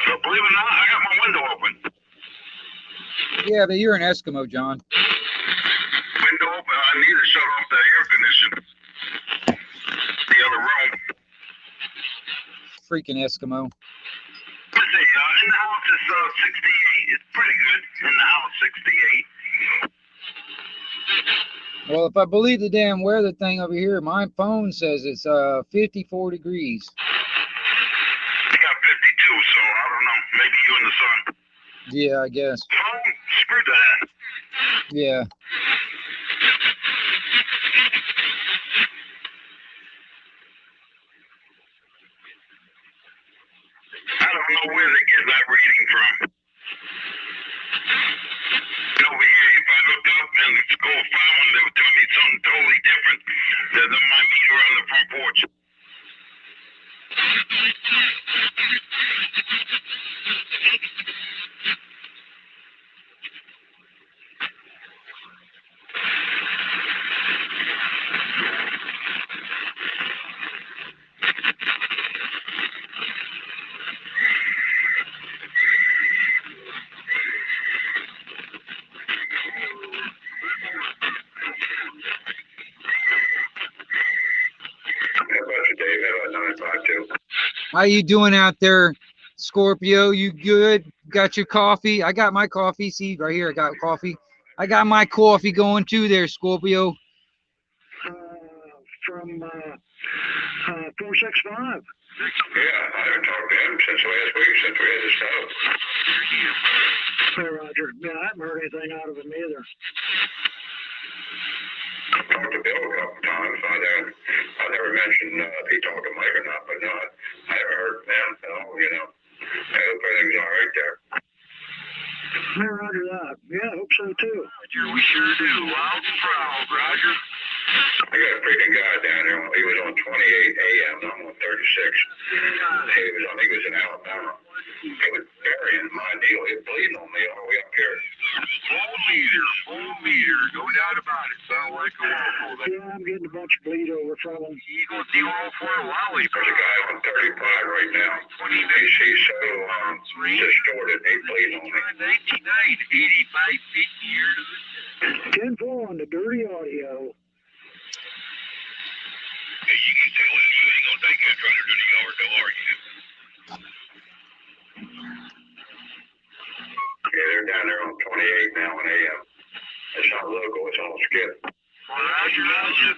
But believe it or not, I got my window open. Yeah, but you're an Eskimo, John. Window open. I need to shut off the air conditioner. The other room. Freaking Eskimo. Let's see, in the house it's 68. It's pretty good. In the house, 68. Well, if I believe the damn weather thing over here, my phone says it's 54 degrees. I got 52, so I don't know. Maybe you in the sun. Yeah, I guess. Phone, screw that. Yeah. I don't know where they get that reading from. Over here, if I looked up and go find one, they would tell me something totally different than my meter on the front porch. How you doing out there, Scorpio? You good? Got your coffee? I got my coffee. See, right here, I got coffee. I got my coffee going too there, Scorpio. From 465. Yeah, I haven't talked to him since last week, since we had the snow. Hey, Roger. Yeah, I haven't heard anything out of him either. I talked to Bill a couple times. I never mentioned if he talked to Mike or not, but no, I haven't heard from him at all, you know. I hope everything's all right there. Hey, Roger that. Yeah, I hope so too. Roger, we sure do. Loud and proud, Roger. I got a freaking guy down there. He was on 28 AM. I'm on 36. I think he was in Alabama. He was burying my deal. He was bleeding on me all the way up here. Full meter. No doubt about it. Sound like a waffle. Yeah, I'm getting a bunch of bleed over from him. You gonna deal for a while. There's a guy on 35 right now. He's so distorted. He's bleeding on me. 99, 85 years. 10-4 on the dirty audio. Hey, you can tell him you ain't gonna take that trying to do the yard, though, are you? Yeah, they're down there on 28 now in AM. It's not local, it's on skip. Well, Roger,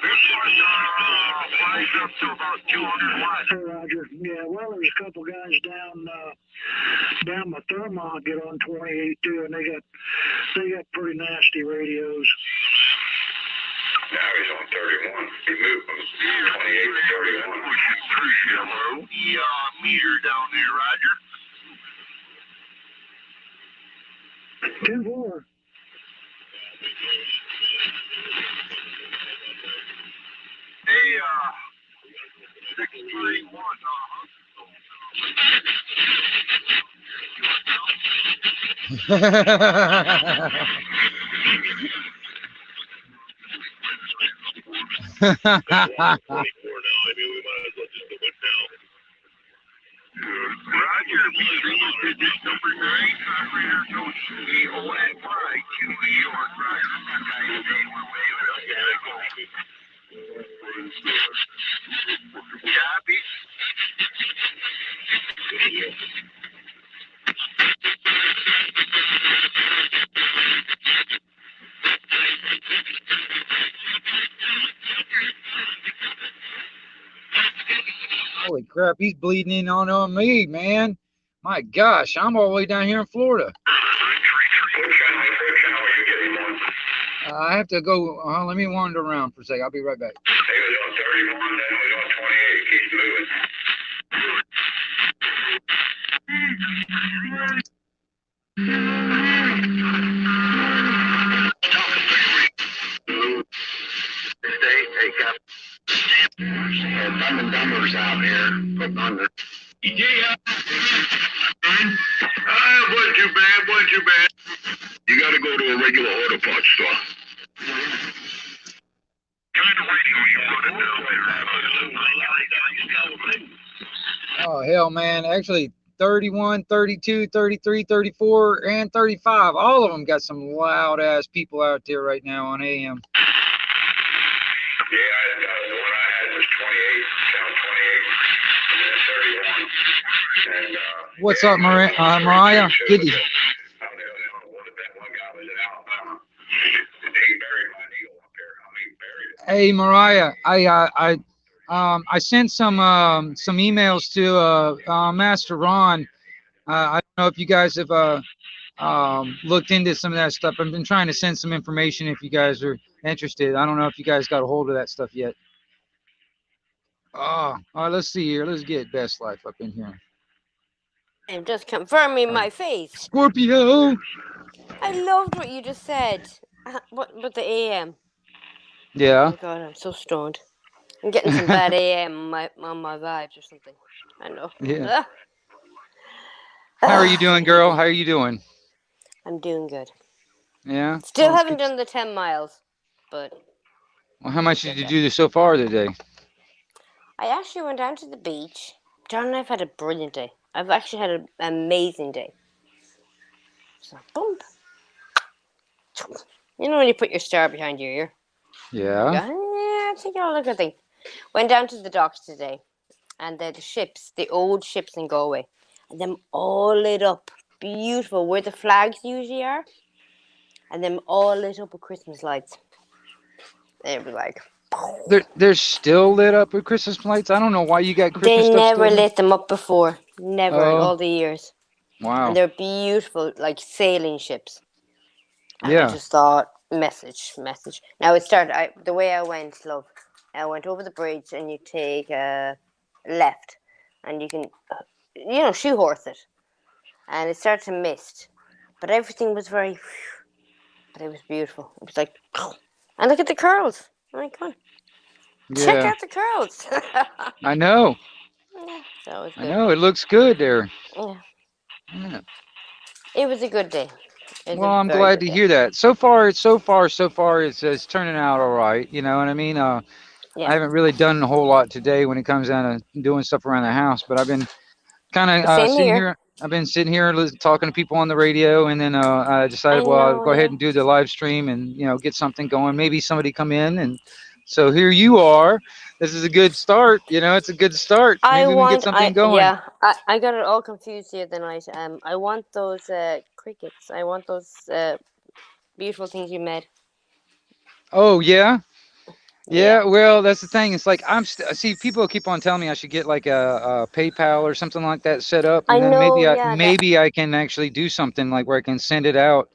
this one flies up to about 200 watts. Hey, Roger. Yeah, well, there's a couple guys down my Thermont get on 28 too, and they got pretty nasty radios. Now he's on 31. He moved from 28 to 31. Pushing through yellow. Yeah, meter down there, Roger. 10-4. Hey, 631, Roger, this is number 9, operator coach EONY to New York, Roger. We're waving up, gotta go. Copy. Holy crap, he's bleeding in on me, man. My gosh, I'm all the way down here in Florida. What channel are you getting on? I have to go. Let me wander around for a second. I'll be right back. He was on 31, then he was on 28. Keeps moving. Hey, Cap. Dumb and Dumbers out here putting on the. Yeah. Wasn't too bad. You got regular auto parts store. Kind of radio you put it down there. Oh, hell, man. Actually, 31, 32, 33, 34, and 35. All of them got some loud-ass people out there right now on AM. Yeah, the one I had was 28, channel 28, and then 31. And, What's up, Mariah? Good to I don't know what that one guy was in Alabama. He buried my needle up there. I mean, buried it. Hey, Mariah, I sent some emails to Master Ron. I don't know if you guys have looked into some of that stuff. I've been trying to send some information if you guys are interested. I don't know if you guys got a hold of that stuff yet. Oh, all right, let's see here. Let's get Best Life up in here. I'm just confirming my face. Scorpio. I loved what you just said. What about the AM? Yeah. Oh God, I'm so stoned. I'm getting some bad AM on my vibes or something. I know. Yeah. How are you doing, girl? How are you doing? I'm doing good. Yeah. Still Well, haven't done the 10 miles, but well, how much did you do so far today? I actually went down to the beach. John and I've had a brilliant day. I've actually had an amazing day. So, boom. You know when you put your star behind your ear? Yeah. Yeah, I think I'll look at things. Went down to the docks today, and the ships, the old ships in Galway, and them all lit up, beautiful, where the flags usually are, and them all lit up with Christmas lights. They were like, They're still lit up with Christmas lights. I don't know why you got Christmas they stuff never still. lit them up before, never in Oh. all the years, Wow. and they're beautiful, like sailing ships. And Yeah. I just thought, message. Now it started. The way I went, love. I went over the bridge, and you take a left, and you can, shoehorse it, and it started to mist, but everything was very, but it was beautiful. It was like, and look at the curls. Oh my God, check Yeah. out the curls. I know. So it was I good. know. It looks good there. Yeah, Yeah. it was a good day. It was Well, a I'm very glad good to day. hear that. So far, it's turning out all right. You know what I mean? I Yeah. haven't really done a whole lot today when it comes down to doing stuff around the house, but I've been kind of Same sitting here. here. I've been sitting here talking to people on the radio, and then I decided, I well, I'll know, go ahead yeah. and do the live stream and get something going. Maybe somebody come in, and so here you are. This is a good start. It's a good start. Maybe we can get something going. I got it all confused the other night. I want those crickets. I want those beautiful things you made. Oh yeah. Yeah. Yeah, well, that's the thing. It's like see, people keep on telling me I should get like a PayPal or something like that set up, I and then know, yeah, maybe I can actually do something like where I can send it out.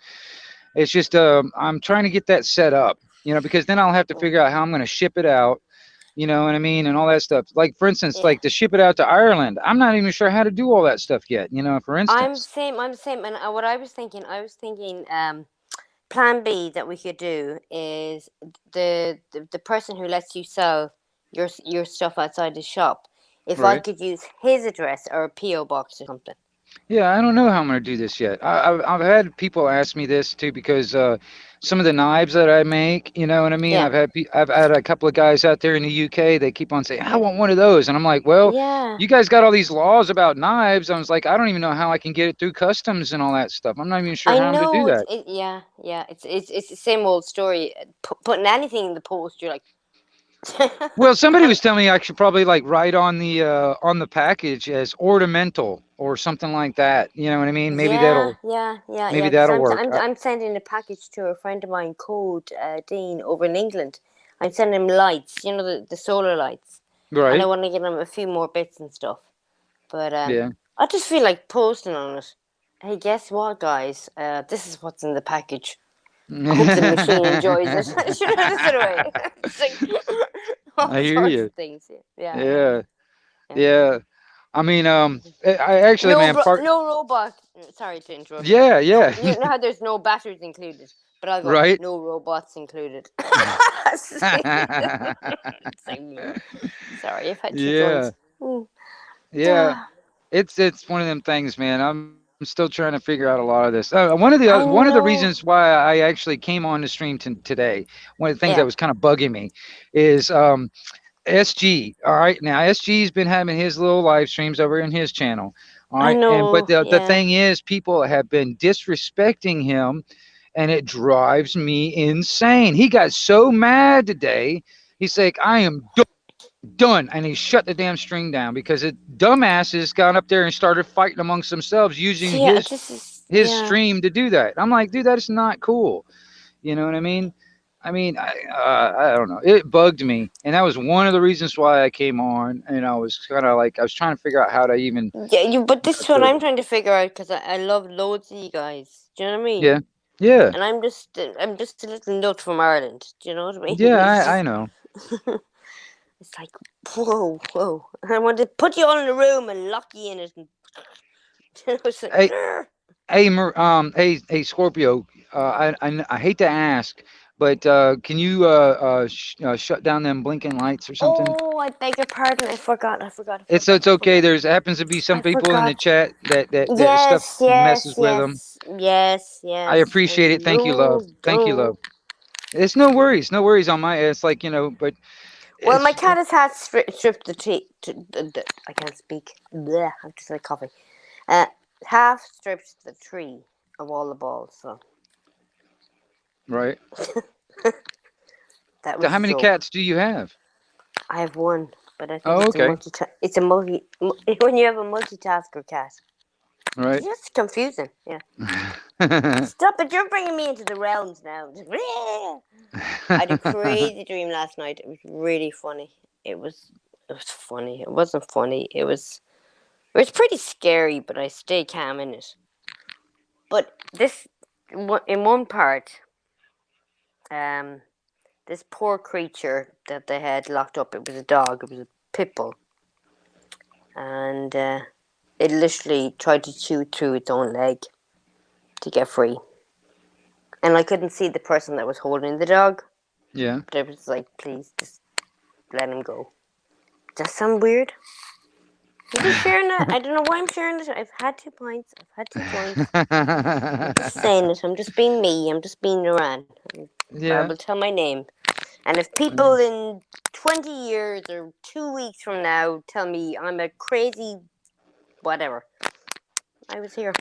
It's just I'm trying to get that set up, because then I'll have to figure out how I'm going to ship it out, you know what I mean, and all that stuff. Like for instance, Yeah. like to ship it out to Ireland, I'm not even sure how to do all that stuff yet. For I'm instance. same. And what I was thinking, plan B that we could do is the person who lets you sell your stuff outside the shop. If I Right. could use his address or a PO box or something. Yeah, I don't know how I'm going to do this yet. I've had people ask me this too because some of the knives that I make, you know what I mean? Yeah. I've had a couple of guys out there in the UK. They keep on saying, I want one of those. And I'm like, well, Yeah. you guys got all these laws about knives. I was like, I don't even know how I can get it through customs and all that stuff. I'm not even sure I how to do know. that. It's the same old story. Putting anything in the post, you're like. Well, somebody was telling me I should probably like write on the package as ornamental or something like that. You know what I mean? Maybe that'll 'cause work. I'm sending a package to a friend of mine called Dean over in England. I'm sending him lights, the solar lights, and I Right. want to get him a few more bits and stuff. But Yeah. I just feel like posting on it. Hey, guess what, guys? This is what's in the package. I hope the machine enjoys it. Should I just away? It's like all I hear sorts you. of things. Yeah. Yeah. Yeah. I mean, I actually, man, No robot. Sorry to interrupt. yeah, No, yeah, you know how there's no batteries included, but I'll go right. no robots included. It's like, sorry, I've had two Yeah, joints. yeah. It's one of them things, man. I'm still trying to figure out a lot of this. I One of the know. reasons why I actually came on the stream today, one of the things Yeah. that was kind of bugging me, is SG. All right, now SG's been having his little live streams over in his channel. All I right, but know. the Yeah. thing is, people have been disrespecting him, and it drives me insane. He got so mad today. He's like, "I am done," and he shut the damn string down because it dumbasses got up there and started fighting amongst themselves using See, this is his yeah. stream to do that. I'm like, dude, that is not cool. You know what I mean? I don't know. It bugged me, and that was one of the reasons why I came on. And I was kind of like, I was trying to figure out how to even Yeah, but this is what do I'm it. trying to figure out because I love loads of you guys. Do you know what I mean? Yeah, yeah, And I'm just a little nut from Ireland. Do you know what I mean? yeah. It's I just, know. it's like whoa, whoa. I want to put you all in a room and lock you in it. And, it's like, Hey, "Grr." hey, Scorpio. I hate to ask, but can you shut down them blinking lights or something? Oh, I beg your pardon. I forgot. It's okay. There's happens to be some I people in the forgot. chat that stuff Yes, messes yes, with them. yes, yes, I yes. I appreciate it. Thank you, love. know. Thank you, Duh. love. It's no worries. No worries on my. It's like, but Well, my it's cat has had stripped the tree. I can't speak. Blech, I've just had coffee. Half stripped the tree of all the balls. So right. that So was how a many joke. cats do you have? I have one, but I think Oh, it's a okay. It's a multi. When you have a multitasker cat, Right. it's just confusing. Yeah. Stop it! You're bringing me into the realms now. I had a crazy dream last night. It was really funny. It was funny. It wasn't funny. It was pretty scary, but I stayed calm in it. But in one part, um, this poor creature that they had locked up. It was a dog. It was a pit bull, and it literally tried to chew through its own leg to get free. And I couldn't see the person that was holding the dog, Yeah. but I was like, "Please, just let him go." Does that sound weird? I'm just sharing it. I don't know why I'm sharing it. I've had 2 pints. I've had 2 joints. I'm just saying it. I'm just being me. I'm just being Iran. I Yeah. will tell my name. And if people in 20 years or 2 weeks from now tell me I'm a crazy whatever, I was here.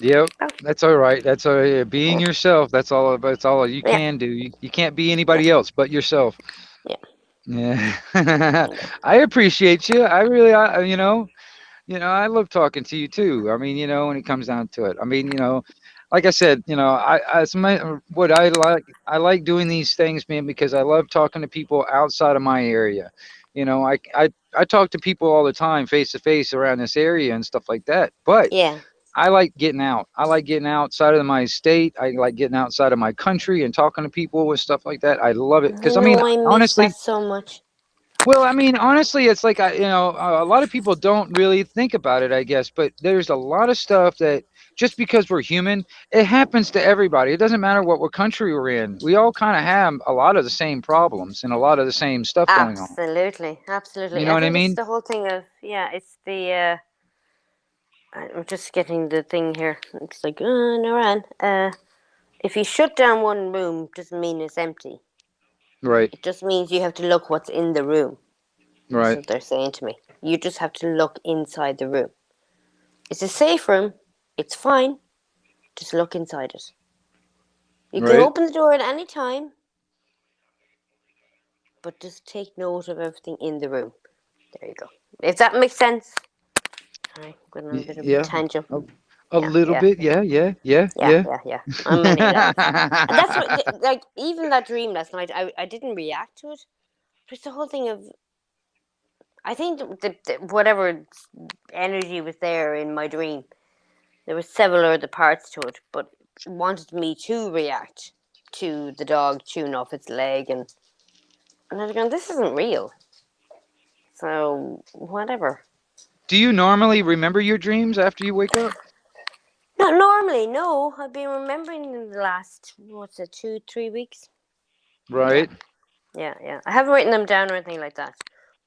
Yep. Oh. That's all right. That's all right. Being yourself. That's all. That's all you Yeah. can do. You can't be anybody else but yourself. Yeah. Yeah. I appreciate you. I really, I love talking to you too. I mean, when it comes down to it, I mean, like I said, I like doing these things, man, because I love talking to people outside of my area. I talk to people all the time, face to face around this area and stuff like that. But Yeah. I like getting out. I like getting outside of my state. I like getting outside of my country and talking to people and stuff like that. I love it I because know I miss that honestly, so much. well, honestly, it's like a lot of people don't really think about it, I guess. But there's a lot of stuff that just because we're human, it happens to everybody. It doesn't matter what country we're in. We all kind of have a lot of the same problems and a lot of the same stuff going on. Absolutely. Absolutely. You know I what I think it's mean? the whole thing of, yeah, it's the, I'm just getting the thing here. It's like, Naran, if you shut down one room, doesn't mean it's empty. Right. It just means you have to look what's in the room. That's Right. what they're saying to me. You just have to look inside the room. It's a safe room. It's fine. Just look inside it. You can Right. open the door at any time, but just take note of everything in the room. There you go. If that makes sense. Sorry, going on a bit of a Yeah. tangent. A Yeah, little yeah, bit. Yeah. Yeah. I'm many lads. And that's what, like, even that dream last night, I didn't react to it. Just the whole thing of, I think the whatever energy was there in my dream, there were several other parts to it, but wanted me to react to the dog chewing off its leg, and I was going, this isn't real. So whatever. Do you normally remember your dreams after you wake up? Not normally, no. I've been remembering in the last 2-3 weeks. Right. Yeah. I haven't written them down or anything like that,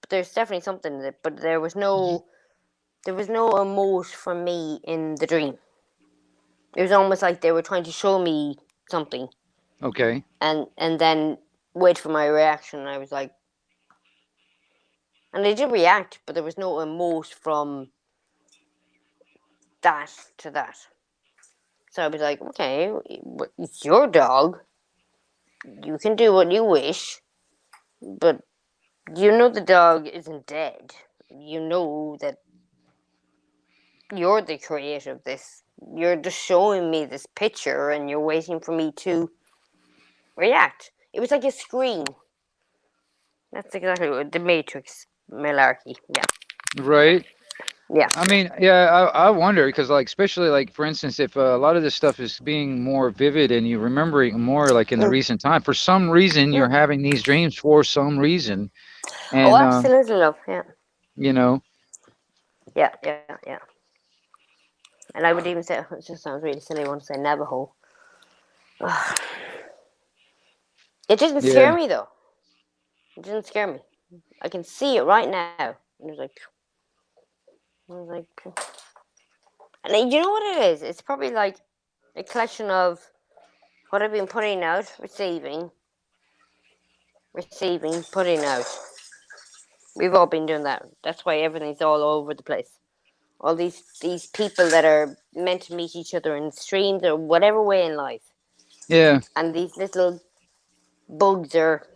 but there's definitely something in it. But there was no there was no emote from me in the dream. It was almost like they were trying to show me something, Okay. and then wait for my reaction. And I was like, and they did react, but there was no emote from that to that. So I was like, okay, it's your dog. You can do what you wish, but you know the dog isn't dead. You know that you're the creator of this. You're just showing me this picture and you're waiting for me to react. It was like a screen. That's exactly what the Matrix malarkey. Yeah. Right. Yeah. I mean, yeah, I wonder because, like, especially like for instance, if a lot of this stuff is being more vivid and you remember it more, like in the Mm. recent time, for some reason you're Mm. having these dreams for some reason, Oh, and absolutely, love. Yeah. you know, Yeah. And I would even say, it just sounds really silly, I want to say Navajo. It didn't scare yeah, me, though. It didn't scare me. I can see it right now. And it was like, and you know what it is? It's probably like a collection of what I've been putting out, receiving, putting out. We've all been doing that. That's why everything's all over the place. All these people that are meant to meet each other in streams or whatever way in life, yeah. and these little bugs are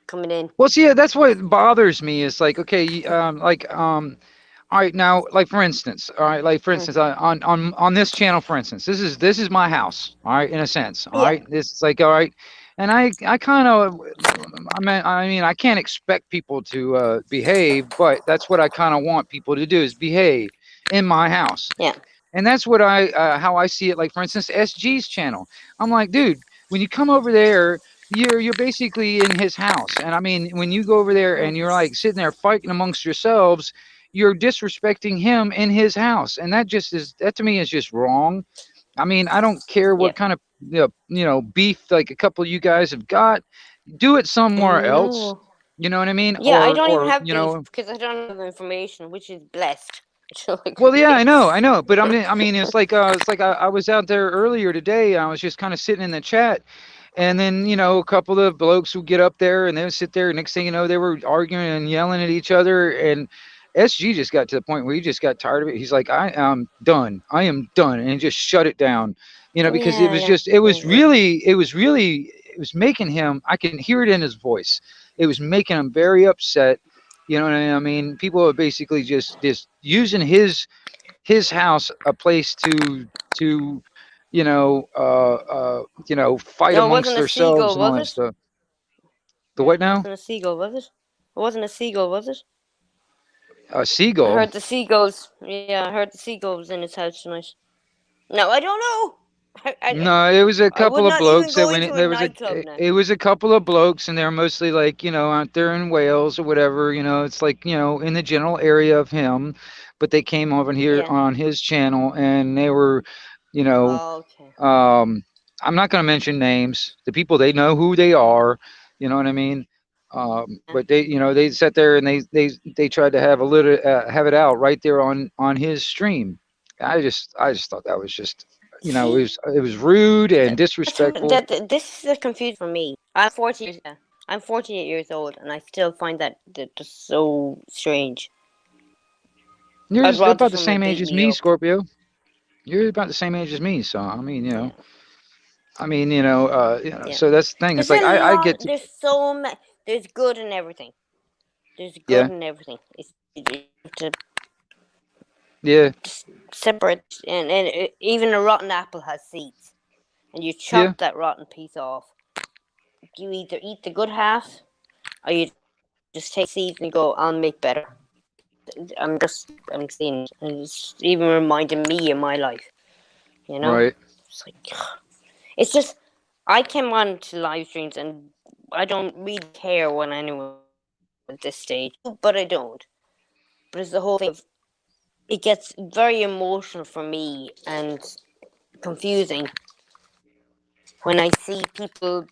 coming in. Well, see, that's what bothers me is like, okay, all right, now, like for instance, all right, like for instance, on this channel, for instance, this is my house, all right, in a sense, all Yeah. right. This is like, all right, and I kind of, I mean, I can't expect people to behave, but that's what I kind of want people to do is behave in my house. Yeah. And that's what how I see it. Like for instance, SG's channel. I'm like, dude, when you come over there, you're basically in his house. And I mean, when you go over there and you're like sitting there fighting amongst yourselves, you're disrespecting him in his house. And that to me is just wrong. I mean, I don't care Yeah. what kind of beef like a couple of you guys have got. Do it somewhere else. No. You know what I mean? Yeah, I don't even Or have beef because I don't have information, which is blessed. Well, yeah, I know, but I mean, it's like I was out there earlier today. I was just kind of sitting in the chat, and then a couple of blokes would get up there and they would sit there. Next thing you know, they were arguing and yelling at each other. And SG just got to the point where he just got tired of it. He's like, I am done. I am done, and he just shut it down. Because it was Yeah. just, it was making him. I can hear it in his voice. It was making him very upset. You know what I mean? People are basically just using his house a place to fight No, it amongst wasn't a themselves seagull, and all was that it? stuff. The what It now? wasn't a seagull, was it? It wasn't a seagull, was it? A I seagull? heard the seagulls. Yeah, I heard the seagulls in his house tonight. No, I don't know. No, it was a I would couple of not even blokes that go went in. into a nightclub now. It was a couple of blokes, and they're mostly like out there in Wales or whatever. It's like in the general area of him, but they came over here Yeah. on his channel, and they were, you know, Oh, okay. I'm not going to mention names. The people, they know who they are. You know what I mean? But they sat there and they tried to have have it out right there on his stream. I just thought that was just it was rude and disrespectful. This is a confusion for me. I'm 48 years old, and I still find that just so strange. You're I'd rather about the someone same age beat as me me, up. Scorpio. You're about the same age as me, so I mean, Yeah. Yeah. So that's the thing. It's There's like a I lot. get to, There's good in everything. There's yeah, good in everything. You have to yeah, separate, and even a rotten apple has seeds, and you yeah. chop that rotten piece off. You either eat the good half, or you just take seeds and go, "I'll make better." I'm seeing it, and it's even reminding me of my life. Right. It's like, it's just I came on to live streams, and I don't really care when anyone at this stage, but I don't. But it's the whole thing. It gets very emotional for me and confusing when I see people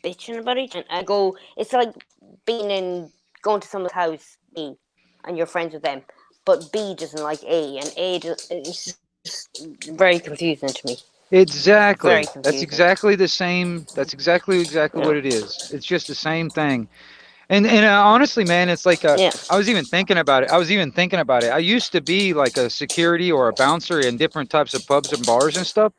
bitching about each other. And I go, it's like going to someone's house, and you're friends with them, but B doesn't like A, and it's just very confusing to me. Exactly. Very That's confusing. exactly the same. That's exactly Yeah. what it is. It's just the same thing. And honestly, man, it's like Yeah. I was even thinking about it. I used to be like a security or a bouncer in different types of pubs and bars and stuff.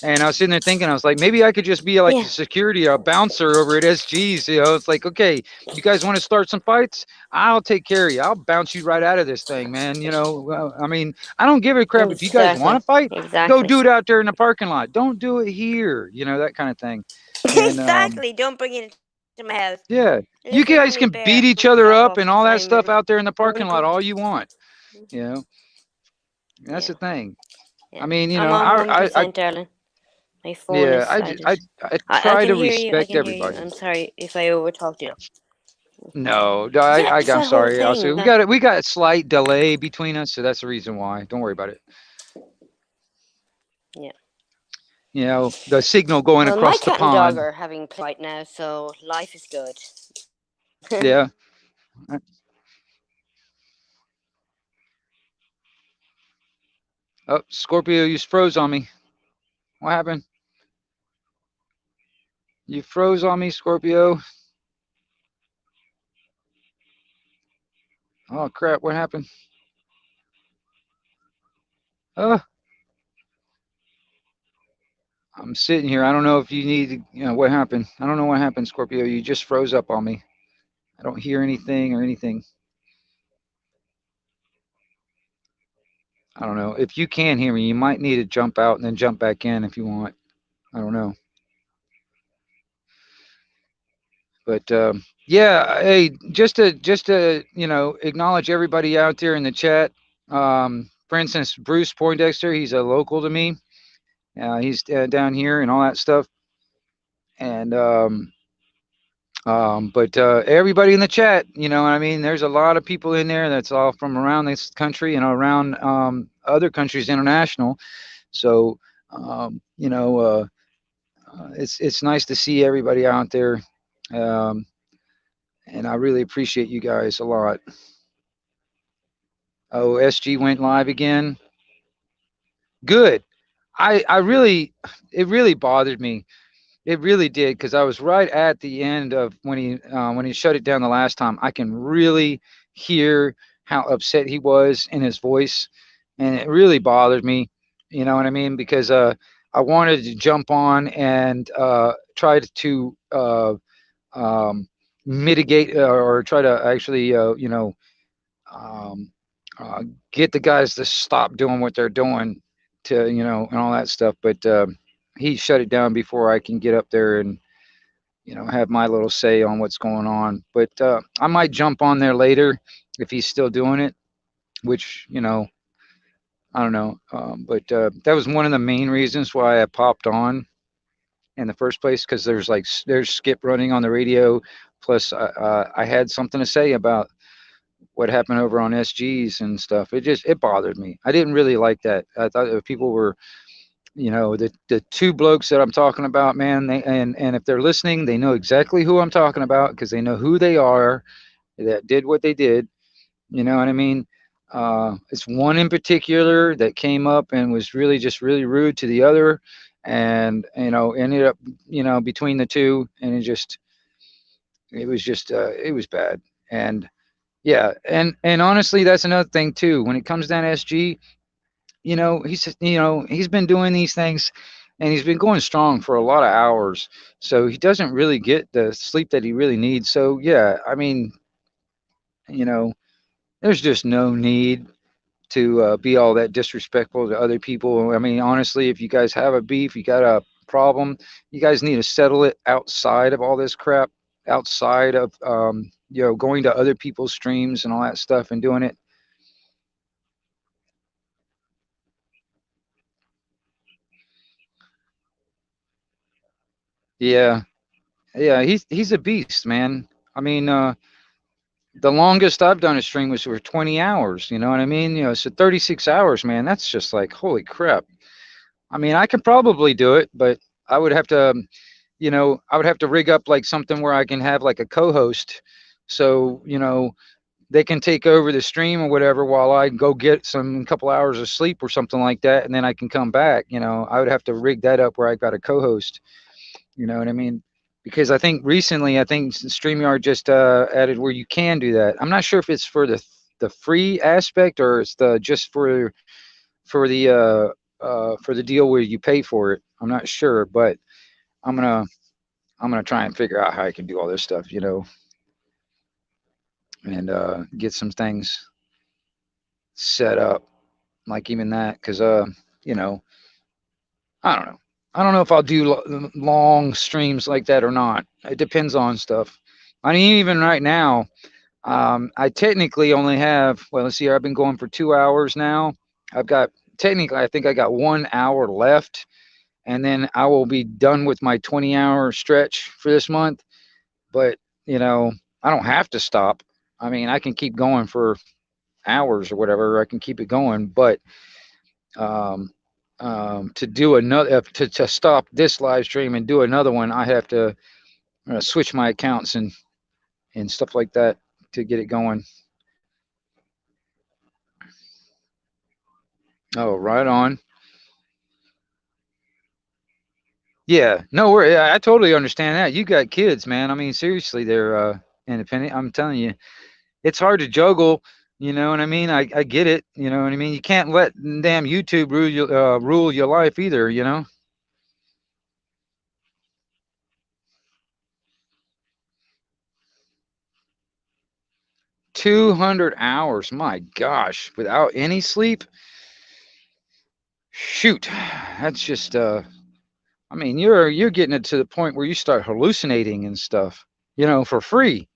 And I was sitting there thinking, I was like, maybe I could just be like Yeah. a security or a bouncer over at SG's. You know, it's like, okay, you guys want to start some fights? I'll take care of you. I'll bounce you right out of this thing, man. You know, I mean, I don't give a crap if you guys want to fight. Go Exactly. do it out there in the parking lot. Don't do it here. You know, that kind of thing. And Exactly. Don't bring it to my house. yeah, you Little guys Gummy can Bear, beat each other knock up off and the all that stuff Simon. out there in the I'm gonna parking lot go. all you want. You know, that's Yeah. the thing. Yeah. I mean, you I'm know, on 1%, darling. My phone yeah, is silent. I I try can to hear you. I respect can hear you. everybody. I'm sorry if I overtalked you. No, Yeah, it's I'm that whole sorry, thing. Elsie. We got a slight delay between us, so that's the reason why. Don't worry about it. Yeah. You know, the signal going Well, my across the cat and dog pond. are having play right now, so life is good. Yeah. Oh, Scorpio, you froze on me. What happened? You froze on me, Scorpio. Oh crap! What happened? Oh, I'm sitting here. I don't know if you need, you know, what happened. I don't know what happened, Scorpio. You just froze up on me. I don't hear anything or anything. I don't know. If you can hear me, you might need to jump out and then jump back in if you want. I don't know. But yeah, hey, just to you know acknowledge everybody out there in the chat. For instance, Bruce Poindexter, he's a local to me. He's down here and all that stuff. And but everybody in the chat, you know, I mean, there's a lot of people in there that's all from around this country and around other countries, international. So you know, it's nice to see everybody out there. Um, and I really appreciate you guys a lot. Oh, SG went live again. Good. I really, it really bothered me. It really did because I was right at the end of when he shut it down the last time. I can really hear how upset he was in his voice, and it really bothered me. You know what I mean? Because I wanted to jump on and try to um, mitigate or try to actually you know um, uh, get the guys to stop doing what they're doing to you know and all that stuff. But he shut it down before I can get up there and you know have my little say on what's going on. But I might jump on there later if he's still doing it, which you know I don't know. But that was one of the main reasons why I popped on in the first place because there's Skip running on the radio. Plus, I had something to say about what happened over on SGs and stuff. It bothered me. I didn't really like that. I thought if people were, you know, the two blokes that I'm talking about, man, and if they're listening, they know exactly who I'm talking about because they know who they are that did what they did. You know what I mean? It's one in particular that came up and was really just really rude to the other, and you know ended up you know between the two, and it was bad. And yeah, and honestly, that's another thing too. When it comes down to SG, you know he's been doing these things, and he's been going strong for a lot of hours. So he doesn't really get the sleep that he really needs. So yeah, I mean, you know, there's just no need to be all that disrespectful to other people. I mean, honestly, if you guys have a beef, you got a problem, you guys need to settle it outside of all this crap, outside of you know going to other people's streams and all that stuff and doing it. Yeah, yeah, he's a beast, man. I mean, the longest I've done a stream was for 20 hours. You know what I mean? You know, so 36 hours, man. That's just like holy crap. I mean, I could probably do it, but I would have to, you know, I would have to rig up like something where I can have like a co-host. So, you know, they can take over the stream or whatever while I go get a couple hours of sleep or something like that, and then I can come back. I would have to rig that up where I got a co-host. You know what I mean? Because I think recently, StreamYard just added where you can do that. I'm not sure if it's for the free aspect or it's just for the deal where you pay for it. I'm not sure, but I'm gonna try and figure out how I can do all this stuff, and get some things set up, like even that, because I don't know. I don't know if I'll do long streams like that or not. It depends on stuff. I mean, even right now, I technically only have, well, let's see, I've been going for 2 hours now. I think I got 1 hour left, and then I will be done with my 20-hour stretch for this month. But, I don't have to stop. I mean, I can keep going for hours or whatever. I can keep it going, but to do another, to stop this live stream and do another one, I have to switch my accounts and stuff like that to get it going. Oh, right on. Yeah, no, I totally understand that. You got kids, man. I mean, seriously, they're independent. I'm telling you, it's hard to juggle. You know what I mean? I get it. You know what I mean? You can't let damn YouTube rule your life either. 200 hours, my gosh, without any sleep. Shoot, that's just I mean, you're getting it to the point where you start hallucinating and stuff, for free.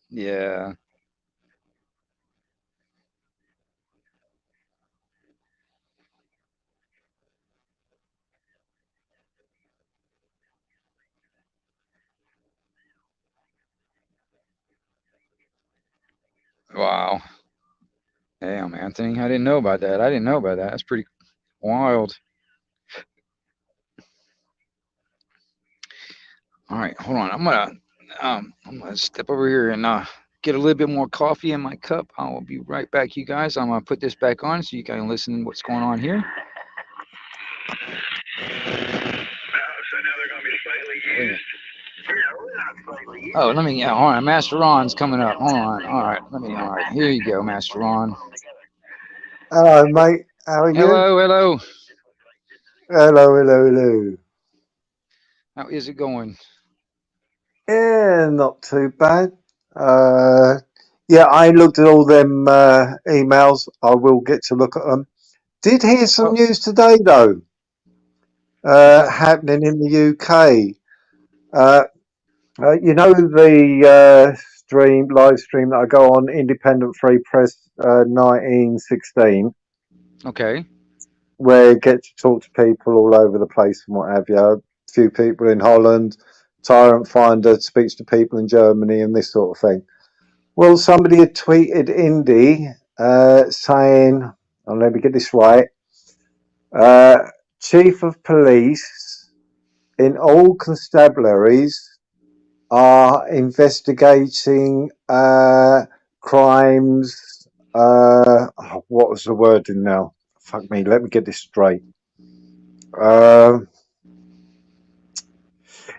Yeah. Wow. Damn, Anthony, I didn't know about that. That's pretty wild. All right, hold on. I'm gonna step over here and get a little bit more coffee in my cup. I will be right back, you guys. I'm gonna put this back on so you can listen to what's going on here. So now they're going to be slightly used. Oh, all right, Master Ron's coming up. Hold on. All right, here you go, Master Ron. Hello, mate. How are you? Hello. Hello. How is it going? Yeah, not too bad. Yeah, I looked at all them emails. I will get to look at them. Did hear some news today, though, happening in the UK. The live stream that I go on, Independent Free Press 1916. Okay. Where I get to talk to people all over the place and what have you. A few people in Holland, Tyrant Finder speaks to people in Germany and this sort of thing. Well, somebody had tweeted Indy saying, let me get this right, Chief of Police in all constabularies are investigating crimes. What was the word in now? Fuck me, let me get this straight.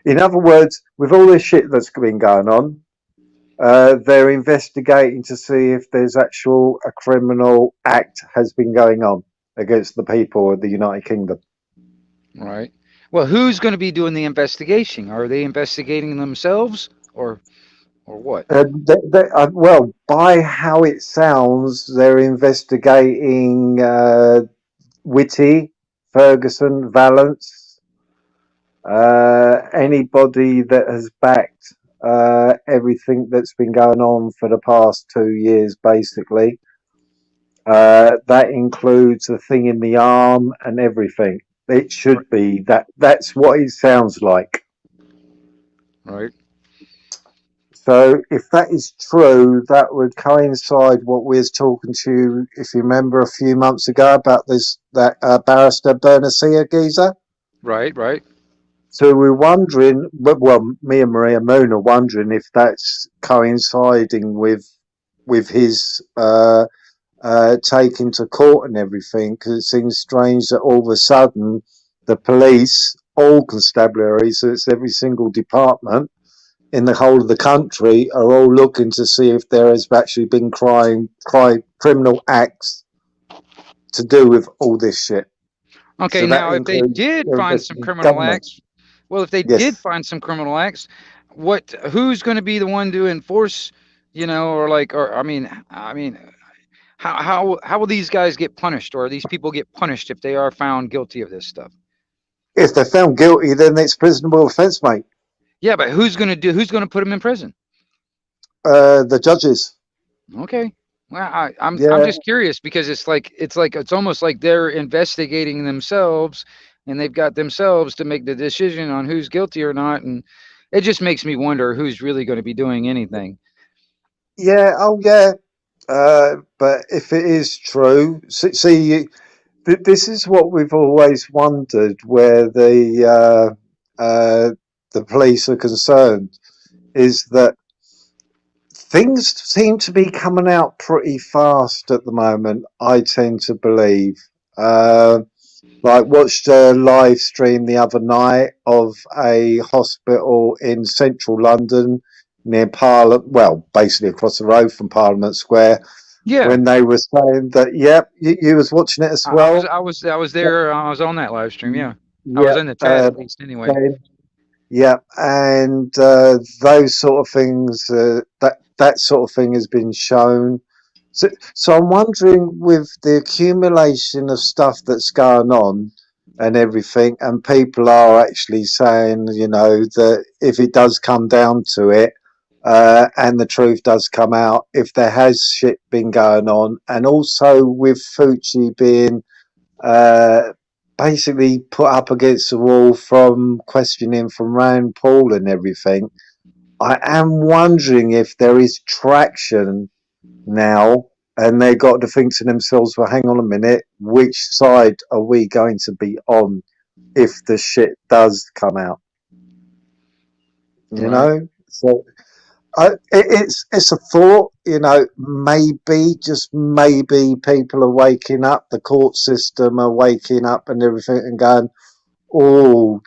In other words, with all this shit that's been going on, they're investigating to see if there's a criminal act has been going on against the people of the United Kingdom. Right. Well, who's going to be doing the investigation? Are they investigating themselves or what? Well, by how it sounds, they're investigating Whitty, Ferguson, Valance, anybody that has backed everything that's been going on for the past 2 years, basically. That includes the thing in the arm and everything. It should be that. That's what it sounds like. Right. So if that is true, that would coincide what we was talking to you, if you remember, a few months ago about that barrister Bernassia geezer. Right. So we're wondering, well, me and Maria Moon are wondering if that's coinciding with his taking to court and everything, because it seems strange that all of a sudden the police, all constabularies, so it's every single department in the whole of the country, are all looking to see if there has actually been criminal acts to do with all this shit. Okay, So that now if they includes did the find some criminal government. acts, well, if they did Yes. find some criminal acts, who's going to be the one to enforce, or I mean, how will these guys get punished, or these people get punished if they are found guilty of this stuff? If they're found guilty, then it's prisonable offence, mate. Yeah, but who's going to put them in prison? The judges. Okay. Well, I'm Yeah. just curious, because it's almost like they're investigating themselves, and they've got themselves to make the decision on who's guilty or not, and it just makes me wonder who's really going to be doing anything. Yeah, oh yeah. But if it is true, see, this is what we've always wondered, where the police are concerned, is that things seem to be coming out pretty fast at the moment, I tend to believe. Like, watched a live stream the other night of a hospital in central London near Parliament, well, basically across the road from Parliament Square, Yeah. when they were saying that, yep, you was watching it as well. I was there. I was on that live stream. Yeah. I Yeah, was in the chat at least anyway. yeah, and those sort of things, that sort of thing has been shown. So I'm wondering, with the accumulation of stuff that's going on and everything, and people are actually saying, that if it does come down to it, and the truth does come out, if there has shit been going on, and also with Fauci being basically put up against the wall from questioning from Rand Paul and everything, I am wondering if there is traction now, and they got to think to themselves, well, hang on a minute, which side are we going to be on if the shit does come out? You know? So it's a thought, maybe, just maybe, people are waking up, the court system are waking up and everything, and going, oh,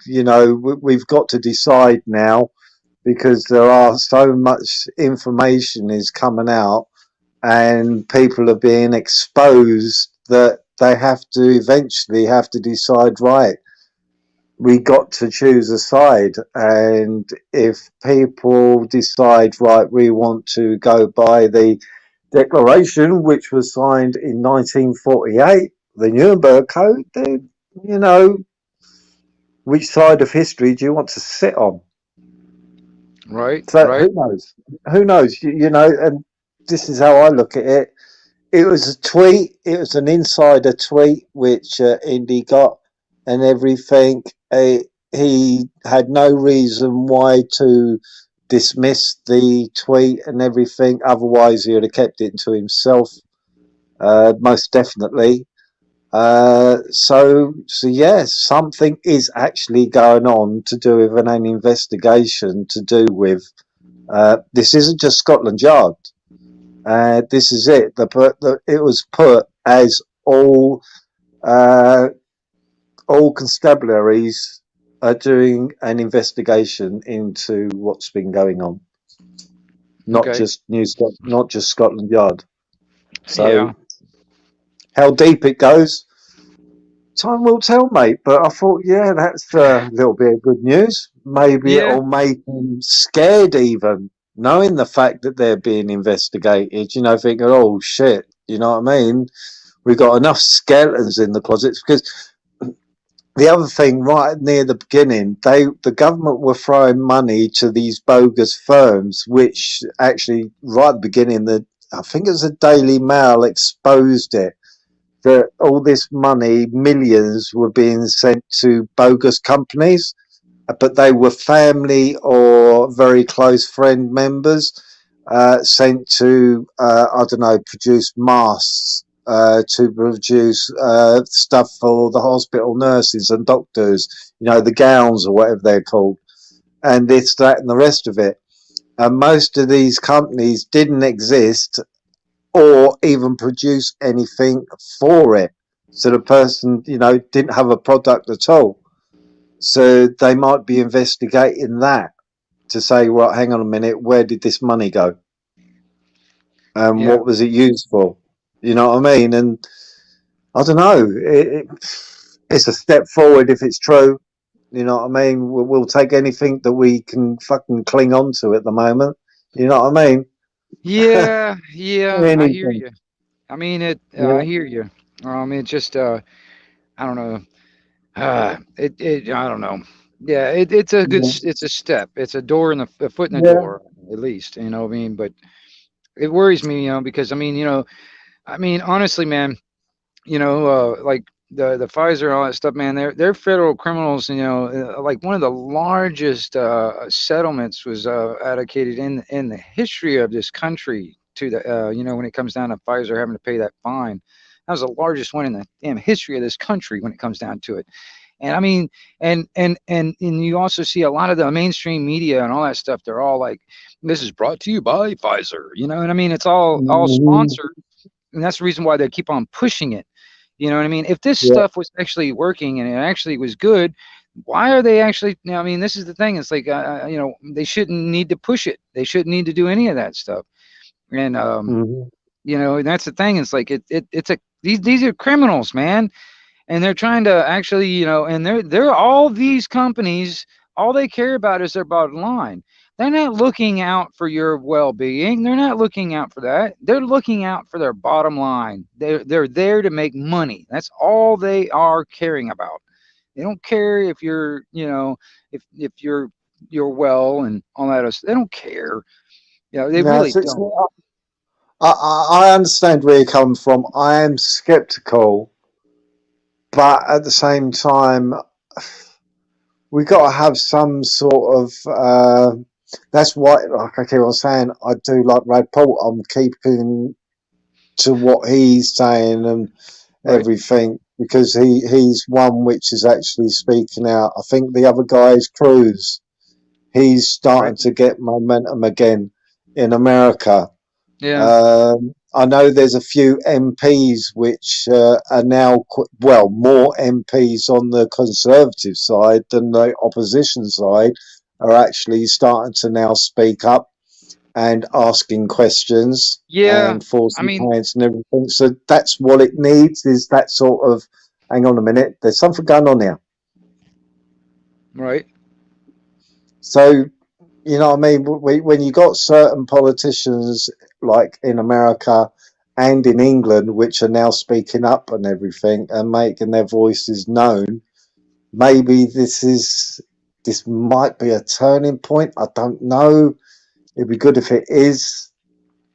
we've got to decide now, because there are so much information is coming out, and people are being exposed, that they have to eventually have to decide, right, we got to choose a side. And if people decide, right, we want to go by the Declaration, which was signed in 1948, the Nuremberg Code, then, which side of history do you want to sit on? Right. So right. who knows, and this is how I look at it. It was a tweet, it was an insider tweet, which Indy got and everything. He had no reason why to dismiss the tweet and everything, otherwise he would have kept it to himself, most definitely. So yes, something is actually going on to do with an investigation to do with, this isn't just Scotland Yard. This is it. It was put as all constabularies are doing an investigation into what's been going on, not just Scotland Yard. So how deep it goes, time will tell, mate. But I thought, yeah, that's a little bit of good news. Maybe it'll make them scared, even knowing the fact that they're being investigated. Thinking, oh shit, you know what I mean? We've got enough skeletons in the closets. Because the other thing, right near the beginning, the government were throwing money to these bogus firms, which actually, right at the beginning, I think it was the Daily Mail exposed it, that all this money, millions, were being sent to bogus companies, but they were family or very close friend members, sent to, produce masks to produce stuff for the hospital nurses and doctors, the gowns or whatever they're called, and this, that, and the rest of it. And most of these companies didn't exist or even produce anything for it. So the person, didn't have a product at all. So they might be investigating that to say, well, hang on a minute, where did this money go? And what was it used for? You know what I mean? And I don't know. It's a step forward if it's true. You know what I mean? We'll take anything that we can fucking cling on to at the moment. You know what I mean? Yeah, I hear Anything. you. I mean it. Yeah. I hear you. It just I don't know. I don't know. Yeah, it's a good. Yeah. It's a step. It's a door in a foot in the Yeah. door, at least. You know what I mean? But it worries me, because I mean, honestly, man, like the Pfizer and all that stuff, man. They're federal criminals. Like one of the largest settlements was allocated in the history of this country to the when it comes down to Pfizer having to pay that fine. That was the largest one in the damn history of this country when it comes down to it. And I mean, and you also see a lot of the mainstream media and all that stuff. They're all like, "This is brought to you by Pfizer," and I mean, it's all sponsored, and that's the reason why they keep on pushing it. You know what I mean? If this Yeah. stuff was actually working and it actually was good, why are they actually? I mean, this is the thing. It's like, they shouldn't need to push it. They shouldn't need to do any of that stuff. And Mhm. and that's the thing. It's like these are criminals, man, and they're trying to actually, and they're all these companies. All they care about is their bottom line. They're not looking out for your well-being. They're not looking out for that. They're looking out for their bottom line. They're there to make money. That's all they are caring about. They don't care if you're, if you're well and all that. They don't care. They No, really don't. I understand where you come from. I am skeptical, but at the same time, we got to have some sort of. That's why, like I keep on saying, I do like Brad Paul. I'm keeping to what he's saying and Right. everything because he's one which is actually speaking out. I think the other guy is Cruz. He's starting Right. to get momentum again in America. Yeah. I know there's a few MPs which are now, more MPs on the Conservative side than the opposition side are actually starting to now speak up and asking questions Yeah. and forcing I mean, hands and everything. So that's what it needs, is that sort of, hang on a minute, there's something going on here. right. So, you know what I mean? When you got certain politicians like in America and in England, which are now speaking up and everything and making their voices known, maybe this might be a turning point. I don't know. It'd be good if it is,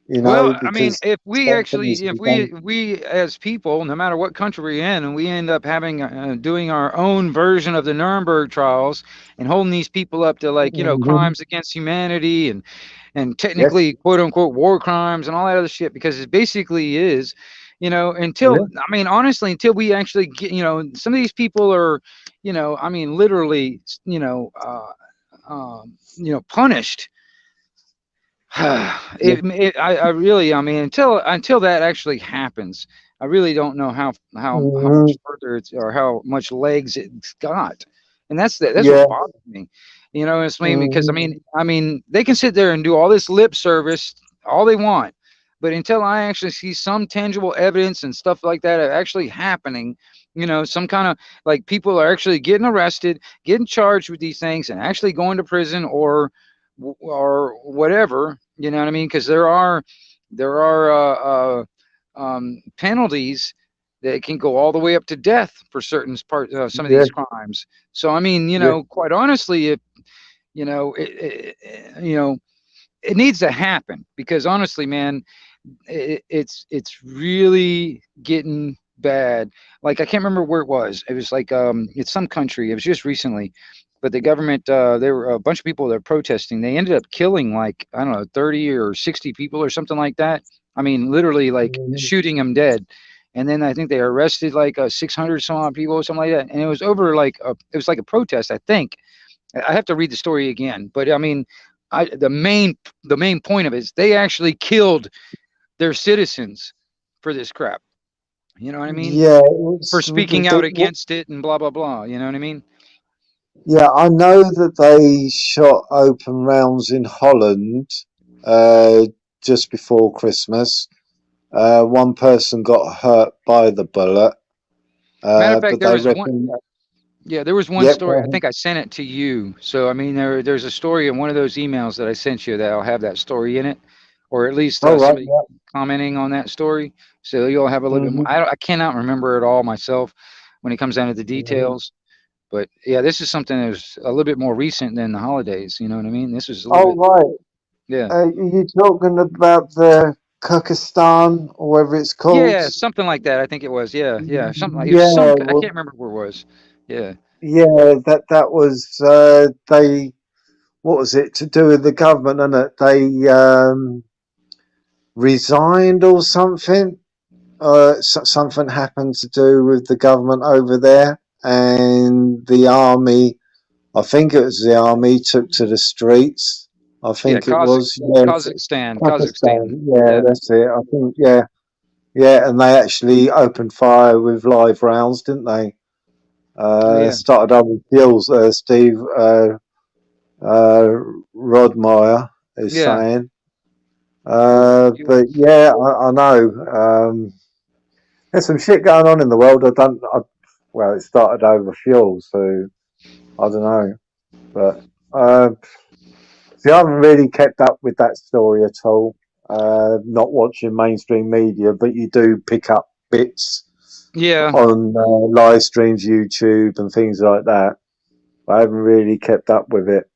Well, I mean, because if we something actually, needs to if be done. we as people, no matter what country we're in, and we end up having doing our own version of the Nuremberg trials and holding these people up to, like, Mhm. crimes against humanity and Yes. technically quote unquote war crimes and all that other shit, because it basically is, Yeah. until, I mean, honestly, until we actually get, some of these people are, I mean, literally, punished. Yeah. I really, I mean, until that actually happens, I really don't know how much Mhm. further it's, or how much legs it's got, and that's Yeah. what bothers me. It's mainly because, Mhm. I mean, they can sit there and do all this lip service all they want, but until I actually see some tangible evidence and stuff like that actually happening, some kind of, like, people are actually getting arrested, getting charged with these things, and actually going to prison or whatever, you know what I mean? Because there are penalties that can go all the way up to death for some of Yeah. these crimes. So I mean, Yeah. quite honestly, if it needs to happen, because honestly, man, it's really getting bad. Like, I can't remember where it was. It was like, it's some country. It was just recently, but the government, there were a bunch of people that were protesting. They ended up killing, like, I don't know, 30 or 60 people or something like that. I mean, literally, like, Mhm. shooting them dead. and then I think they arrested like 600 some odd people or something like that, and it was over like it was like a protest, I think. I have to read the story again, but I mean, the main point of it is they actually killed their citizens for this crap. You know what I mean? Yeah, For speaking out against it and blah blah blah. You know what I mean? yeah, I know that they shot open rounds in Holland just before Christmas. One person got hurt by the bullet. Matter of fact, But there they was one. reckon. Yeah, there was one Yep, story. I think I sent it to you. So I mean, there's a story in one of those emails that I sent you that'll have that story in it, or at least all right. somebody commenting on that story. So you'll have a little bit more. I cannot remember it all myself when it comes down to the details. But yeah, this is something that's a little bit more recent than the holidays. You know what I mean? This is a little Oh, bit. right. Yeah. Are you talking about the Kyrgyzstan or whatever it's called? Yeah, something like that. I think it was. Yeah, yeah, something like it Yeah, was some. I well, can't remember where it was. Yeah. yeah, that was they. What was it to do with the government? And they resigned or something. Something happened to do with the government over there, and the army. I think it was the army took to the streets. I think it was. Yeah, Kazakhstan. Yeah, that's it. I think. Yeah, yeah, and they actually opened fire with live rounds, didn't they? Yeah. Started out with kills. Steve Rodmeyer is Yeah. saying. But yeah, I know. There's some shit going on in the world. Well, it started over fuel, so I don't know. But see, I haven't really kept up with that story at all. Not watching mainstream media, but you do pick up bits Yeah. on live streams, YouTube, and things like that. I haven't really kept up with it.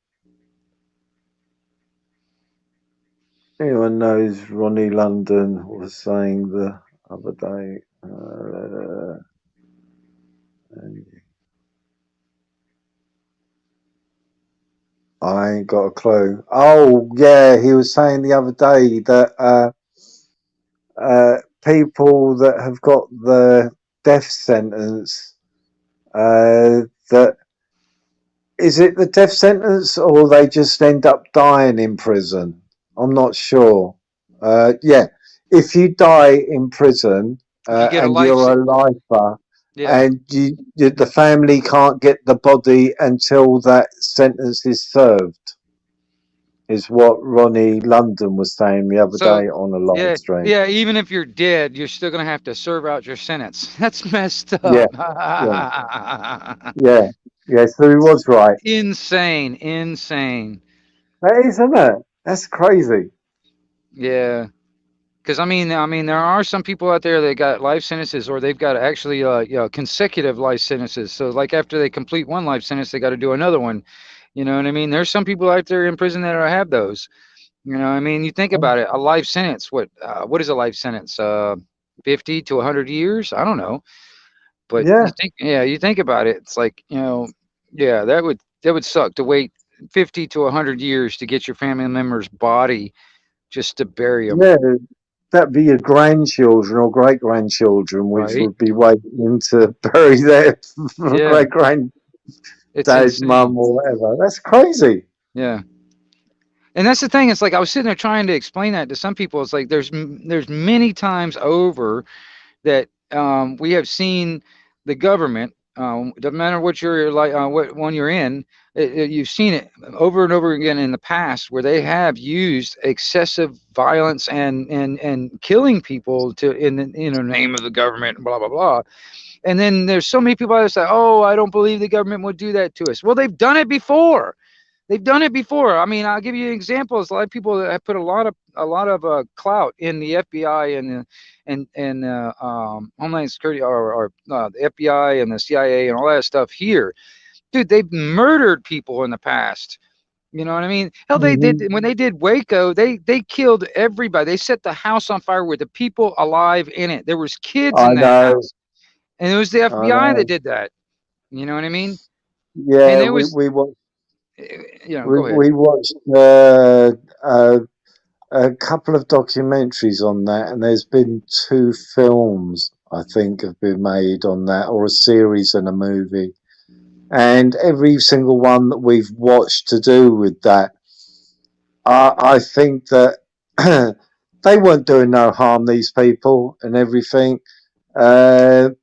Anyone knows Ronnie London was saying the other day. I ain't got a clue. Oh, yeah, he was saying the other day that people that have got the death sentence, that is it the death sentence or they just end up dying in prison? I'm not sure. Yeah, if you die in prison and you're a lifer, and the family can't get the body until that sentence is served, is what Ronnie London was saying the other day on a live stream. Yeah, even if you're dead, you're still gonna have to serve out your sentence. That's messed up. Yeah. So he was right. Insane. That is, isn't it? That's crazy. Yeah. Because I mean, there are some people out there that got life sentences, or they've got actually, consecutive life sentences. So, like after they complete one life sentence, they got to do another one. You know what I mean? There's some people out there in prison that have those. You know, I mean, you think about it, a life sentence. What is a life sentence? 50 to 100 years? I don't know. But you think about it. It's like, yeah, that would suck to wait 50 to 100 years to get your family member's body just to bury them. Yeah. That'd be your grandchildren or great grandchildren, which would be waiting to bury their great granddad, mum, or whatever. That's crazy. Yeah. And that's the thing. It's like I was sitting there trying to explain that to some people. It's like there's many times over that we have seen the government. Doesn't matter what you're like, what one you're in. You've seen it over and over again in the past where they have used excessive violence and killing people in the name of the government, blah blah blah. And then there's so many people that say, "Oh, I don't believe the government would do that to us." Well, they've done it before. I mean, I'll give you examples. A lot of people that have put a lot of clout in the FBI and Homeland Security or the FBI and the CIA and all that stuff here. Dude, they've murdered people in the past. You know what I mean? Hell, they did when they did Waco. They killed everybody. They set the house on fire with the people alive in it. There was kids in that house, and it was the FBI that did that. You know what I mean? Yeah, and we watched. Go ahead. We watched a couple of documentaries on that, and there's been 2 films I think, have been made on that, or a series and a movie. And every single one that we've watched to do with that, I think that they weren't doing no harm, these people and everything. And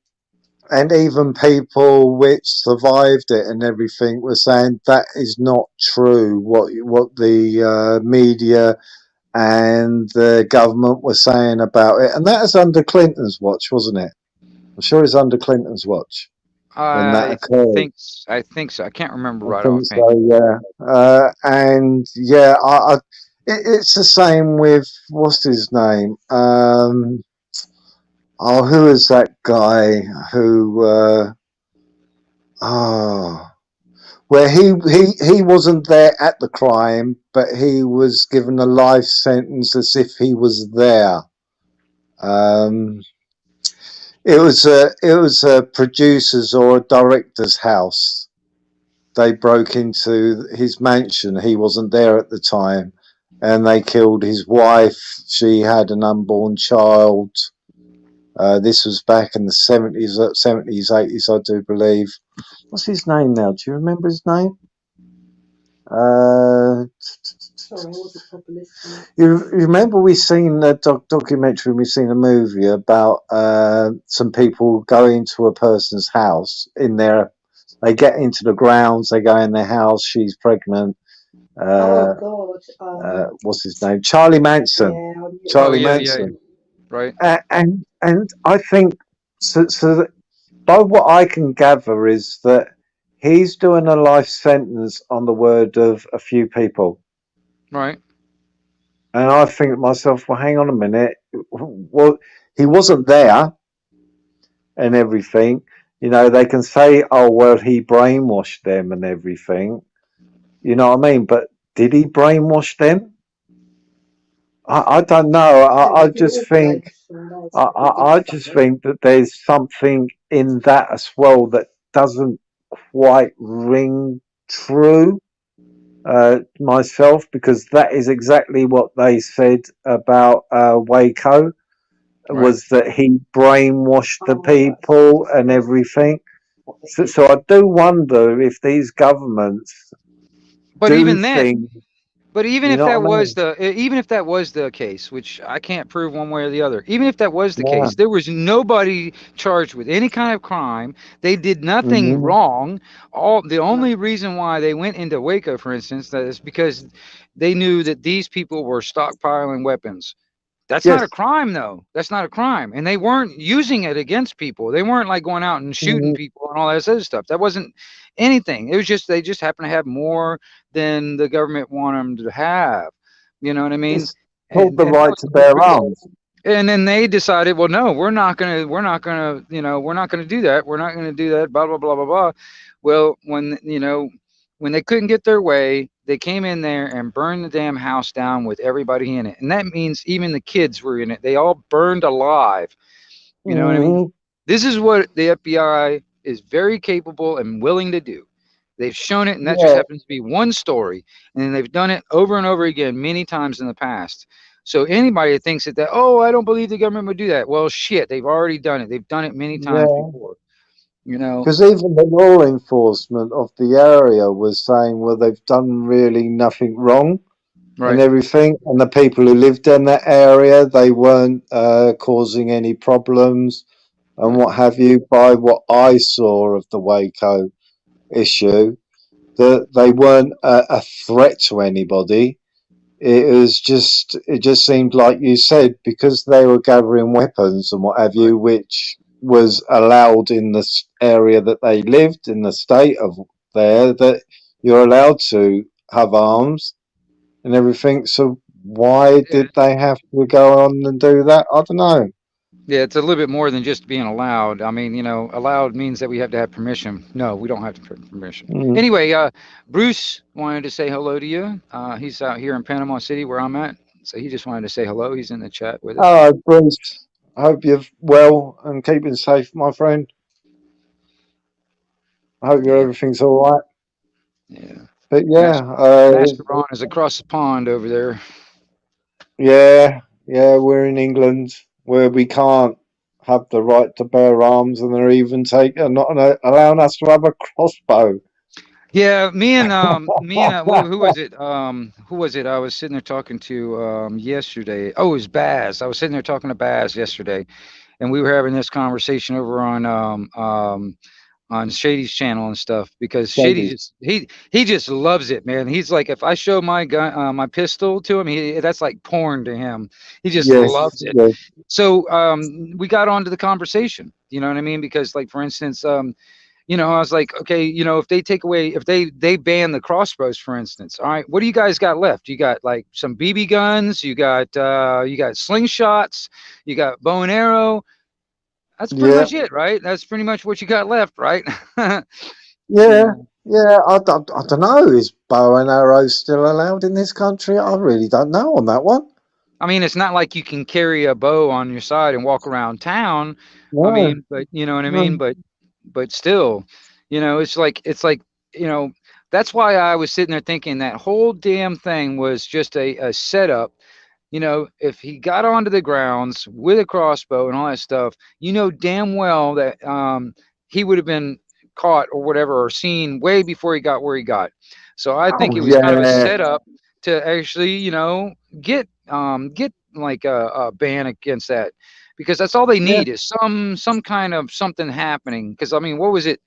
even people which survived it and everything were saying that is not true. What the media and the government were saying about it, and that was under Clinton's watch, wasn't it? I'm sure it's under Clinton's watch when that occurred. I think so. I can't remember I right think offhand. so, yeah. And yeah, it's the same with what's his name? Oh, who is that guy who? Where he wasn't there at the crime, but he was given a life sentence as if he was there. It was a producer's or a director's house. They broke into his mansion. He wasn't there at the time, and they killed his wife. She had an unborn child. This was back in the 70s, 80s, I do believe. What's his name now? Do you remember his name? You remember we seen a documentary, we seen a movie about some people going to a person's house in their, they get into the grounds, they go in their house, she's pregnant. What's his name? Charlie Manson. Yeah, Charlie Manson. Yeah. Right. And I think so that by what I can gather is that he's doing a life sentence on the word of a few people. Right. And I think to myself, well, hang on a minute. Well, he wasn't there and everything. You know, they can say, oh, well, he brainwashed them and everything. You know what I mean? But did he brainwash them? I don't know. I just think I just think that there's something in that as well that doesn't quite ring true myself, because that is exactly what they said about Waco, was that he brainwashed the people and everything. So I do wonder if these governments But do even then, things. but even You if know that what I was even if that was the case, which I can't prove one way or the other, even if that was the Yeah. case, there was nobody charged with any kind of crime. They did nothing Mhm. wrong. The only reason why they went into Waco, for instance, that is because they knew that these people were stockpiling weapons. That's not a Yes. crime, though. That's not a crime. And they weren't using it against people. They weren't like going out and shooting Mhm. people and all that other stuff. That wasn't anything. It was just they just happened to have more than the government wanted them to have. You know what I mean? It's called the that right was to the big bear deal. arms. And then they decided, well, no, we're not gonna, we're not gonna do that. We're not gonna do that. Blah blah blah blah blah. Well, when when they couldn't get their way, they came in there and burned the damn house down with everybody in it, and that means even the kids were in it. They all burned alive. You know what I mean? Mhm. This is what the FBI is very capable and willing to do. They've shown it, and that just Yeah. happens to be one story, and they've done it over and over again many times in the past. So anybody that thinks that, oh, I don't believe the government would do that, well, shit, they've already done it. They've done it many times Yeah. before. You know, Because even the law enforcement of the area was saying, well, they've done really nothing wrong and right? everything. And the people who lived in that area, they weren't causing any problems and what have you. By what I saw of the Waco issue, that they weren't a threat to anybody. It just seemed like you said, because they were gathering weapons and what have you, which was allowed in this area that they lived in, the state of there, that you're allowed to have arms and everything. So why did they have to go on and do that? I don't know. Yeah, it's a little bit more than just being allowed. I mean, allowed means that we have to have permission. No, we don't have to have permission. Mm. Anyway, Bruce wanted to say hello to you. He's out here in Panama City where I'm at. So he just wanted to say hello. He's in the chat with us. Hello, Bruce. I hope you're well and keeping safe, my friend. I hope everything's all right. Yeah. But yeah, Master Ron is across the pond over there. yeah, we're in England where we can't have the right to bear arms, and they're even not allowing us to have a crossbow. Yeah, who was it? Who was it? I was sitting there talking to yesterday. Oh, it was Baz. I was sitting there talking to Baz yesterday, and we were having this conversation over on Shady's channel and stuff because Shady Shady. just he just loves it, man. He's like, if I show my gun, my pistol to him, that's like porn to him. He just Yes, loves it. yes, So we got onto the conversation. You know what I mean? Because like for instance, you know, I was like, okay, you know, if they take away, if they ban the crossbows, for instance, all right, what do you guys got left? You got like some BB guns, you got slingshots, you got bow and arrow. That's pretty yeah, much it, right? That's pretty much what you got left, right? yeah, Yeah. yeah. I don't know. Is bow and arrow still allowed in this country? I really don't know on that one. I mean, it's not like you can carry a bow on your side and walk around town. I No, mean, but you know what I mean? no. But still, you know, it's like, you know, that's why I was sitting there thinking that whole damn thing was just a setup. You know, if he got onto the grounds with a crossbow and all that stuff, you know damn well that he would have been caught or whatever or seen way before he got where he got. So I think Oh it was kind of a yeah, setup to actually, you know, get like a ban against that because that's all they yeah. need is some kind of something happening. Because I mean, what was it?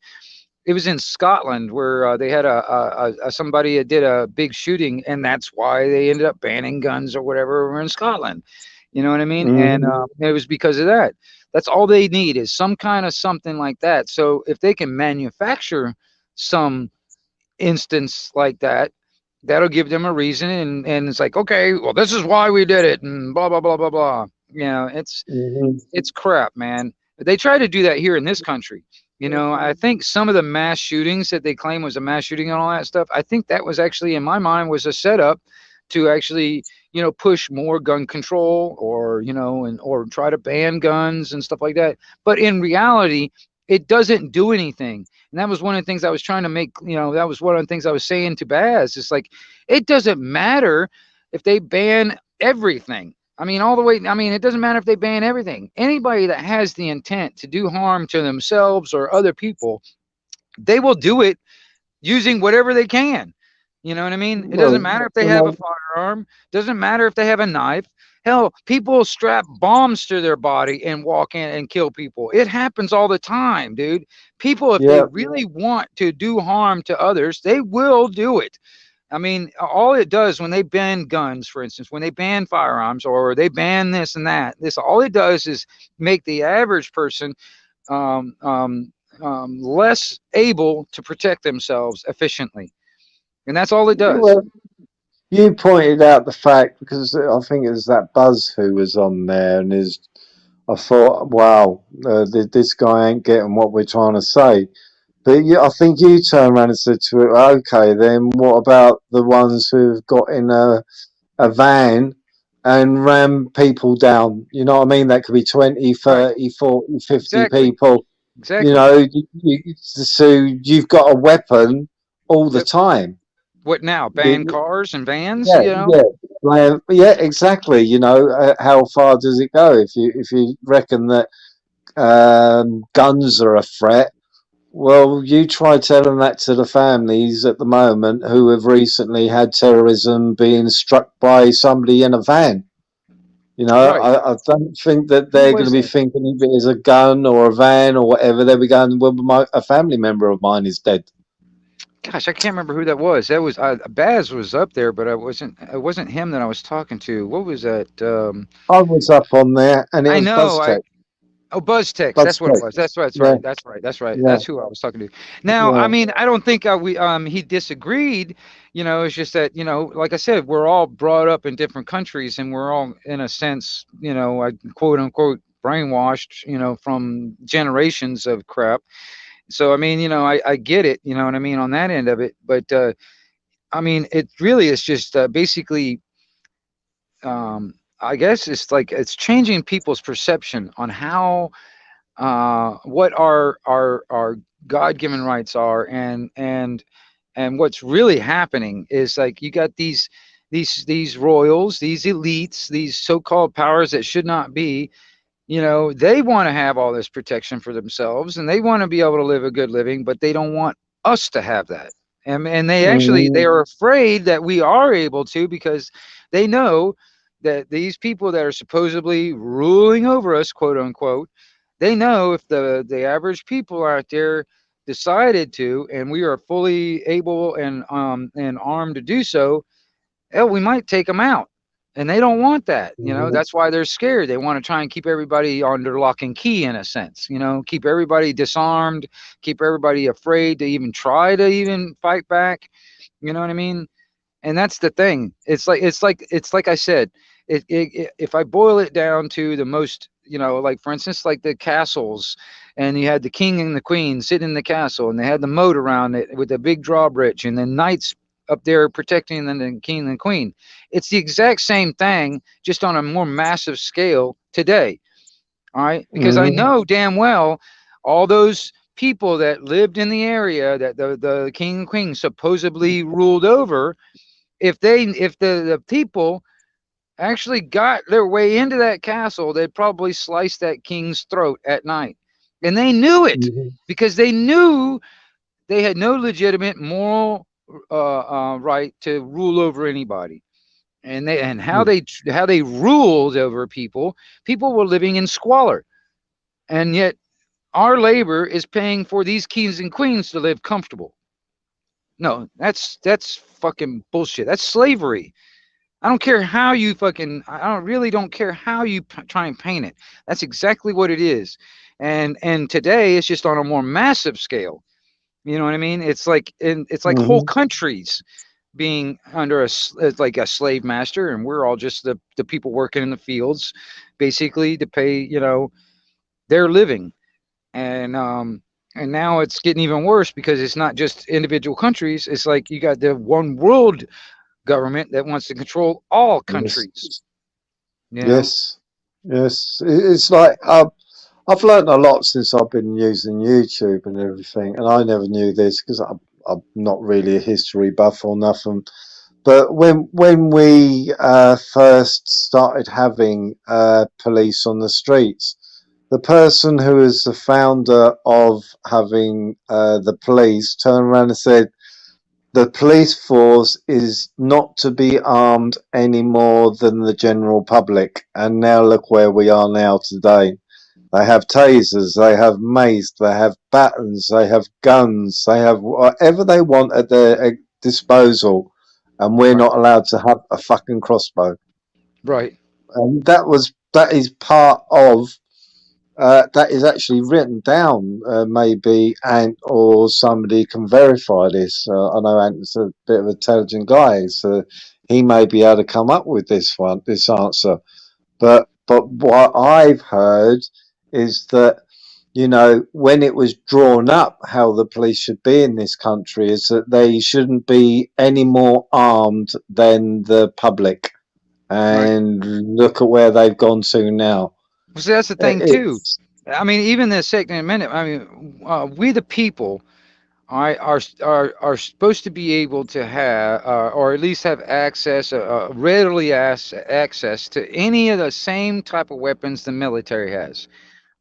It was in Scotland where they had a somebody that did a big shooting, and that's why they ended up banning guns or whatever over in Scotland. You know what I mean? And Mhm. it was because of that. That's all they need is some kind of something like that. So if they can manufacture some instance like that, that'll give them a reason, and it's like, okay, well, this is why we did it, and blah blah blah blah blah. You know, Mhm. it's crap, man. They try to do that here in this country. You know, I think some of the mass shootings that they claim was a mass shooting and all that stuff, I think that was actually, in my mind, was a setup to actually, you know, push more gun control or, you know, and or try to ban guns and stuff like that. But in reality, it doesn't do anything. And that was one of the things I was trying to make, you know, that was one of the things I was saying to Baz. It's like, it doesn't matter if they ban everything. I mean, all the way. I mean, it doesn't matter if they ban everything. Anybody that has the intent to do harm to themselves or other people, they will do it using whatever they can. You know what I mean? It doesn't Well, matter if they you have a know, firearm. Doesn't matter if they have a knife. Hell, people strap bombs to their body and walk in and kill people. It happens all the time, dude. People, if they yeah, really want to do harm to others, they will do it. I mean, all it does when they ban guns, for instance, when they ban firearms or they ban this and that, this all it does is make the average person um, um, less able to protect themselves efficiently, and that's all it does. well, you pointed out the fact because I think it was that Buzz who was on there, and is I thought, wow, this guy ain't getting what we're trying to say. But I think you turned around and said to it, okay, then what about the ones who've got in a van and ram people down? You know what I mean? That could be 20, Right. 30, 40, 50 Exactly. people. You Exactly. know, so you've got a weapon all the Yep. time. What now? Ban cars and vans? Yeah, You know. yeah, yeah, exactly. You know, how far does it go? If you reckon that guns are a threat, well, you try telling that to the families at the moment who have recently had terrorism being struck by somebody in a van. You know, Right. I don't think that Who they're going to was be that? thinking if it is a gun or a van or whatever. They'll be going, well, a family member of mine is dead. Gosh, I can't remember who that was. That was Baz was up there, but I wasn't. It wasn't him that I was talking to. What was that? I was up on there, and it I was know. BuzzTech. Oh, BuzzTex. That's what it BuzzTech. was. That's right. That's Yeah, right. That's right. That's right. yeah, That's who I was talking to. Now, I yeah. mean, I don't think we he disagreed. You know, it's just that, you know, like I said, we're all brought up in different countries, and we're all, in a sense, you know, quote unquote brainwashed, you know, from generations of crap. So I mean, you know, I get it. You know what I mean on that end of it, but I mean, it really is just basically I guess it's like it's changing people's perception on how what our God-given rights are, and what's really happening is like you got these royals, these elites, these so-called powers that should not be, You know, they want to have all this protection for themselves and they want to be able to live a good living, but they don't want us to have that. And they actually, they are afraid that we are able to, because they know that these people that are supposedly ruling over us, quote unquote, they know if the average people out there decided to, and we are fully able and armed to do so, hell, we might take them out. And they don't want that. You know, that's why they're scared. They want to try and keep everybody under lock and key, in a sense, you know, keep everybody disarmed, keep everybody afraid to even try to even fight back. You know what I mean? And that's the thing. It's like I said, if I boil it down to the most, you know, like for instance, like the castles, and you had the king and the queen sitting in the castle, and they had the moat around it with a big drawbridge, and then knights up there protecting the king and queen. It's the exact same thing, just on a more massive scale today. All right, because I know damn well all those people that lived in the area that the king and queen supposedly ruled over, if the people actually got their way into that castle, they'd probably slice that king's throat at night. And they knew it, because they knew they had no legitimate moral right to rule over anybody. And how they ruled over people were living in squalor. And yet our labor is paying for these kings and queens to live comfortable. No, that's fucking bullshit. That's slavery. I don't care how you fucking, really don't care how you try and paint it. That's exactly what it is. And today it's just on a more massive scale. You know what I mean? It's like whole countries being under like a slave master, and we're all just the people working in the fields, basically to pay, you know, their living. And now it's getting even worse, because it's not just individual countries. It's like you got the one world government that wants to control all countries. You know? Yes. It's like I've learned a lot since I've been using YouTube and everything, and I never knew this because I'm not really a history buff or nothing. But when we first started having police on the streets, the person who is the founder of having the police turned around and said, the police force is not to be armed any more than the general public. And now look where we are now today. They have tasers, they have mace, they have batons, they have guns, they have whatever they want at their disposal. And we're not allowed to have a fucking crossbow. Right. And that is part of that is actually written down, maybe Ant or somebody can verify this. I know Ant's a bit of an intelligent guy, so he may be able to come up with this answer. But what I've heard is that, you know, when it was drawn up how the police should be in this country, is that they shouldn't be any more armed than the public. And look at where they've gone to now. So that's the thing too. I mean, even the Second Amendment. I mean, we the people, are supposed to be able to have, or at least have access, readily access to any of the same type of weapons the military has.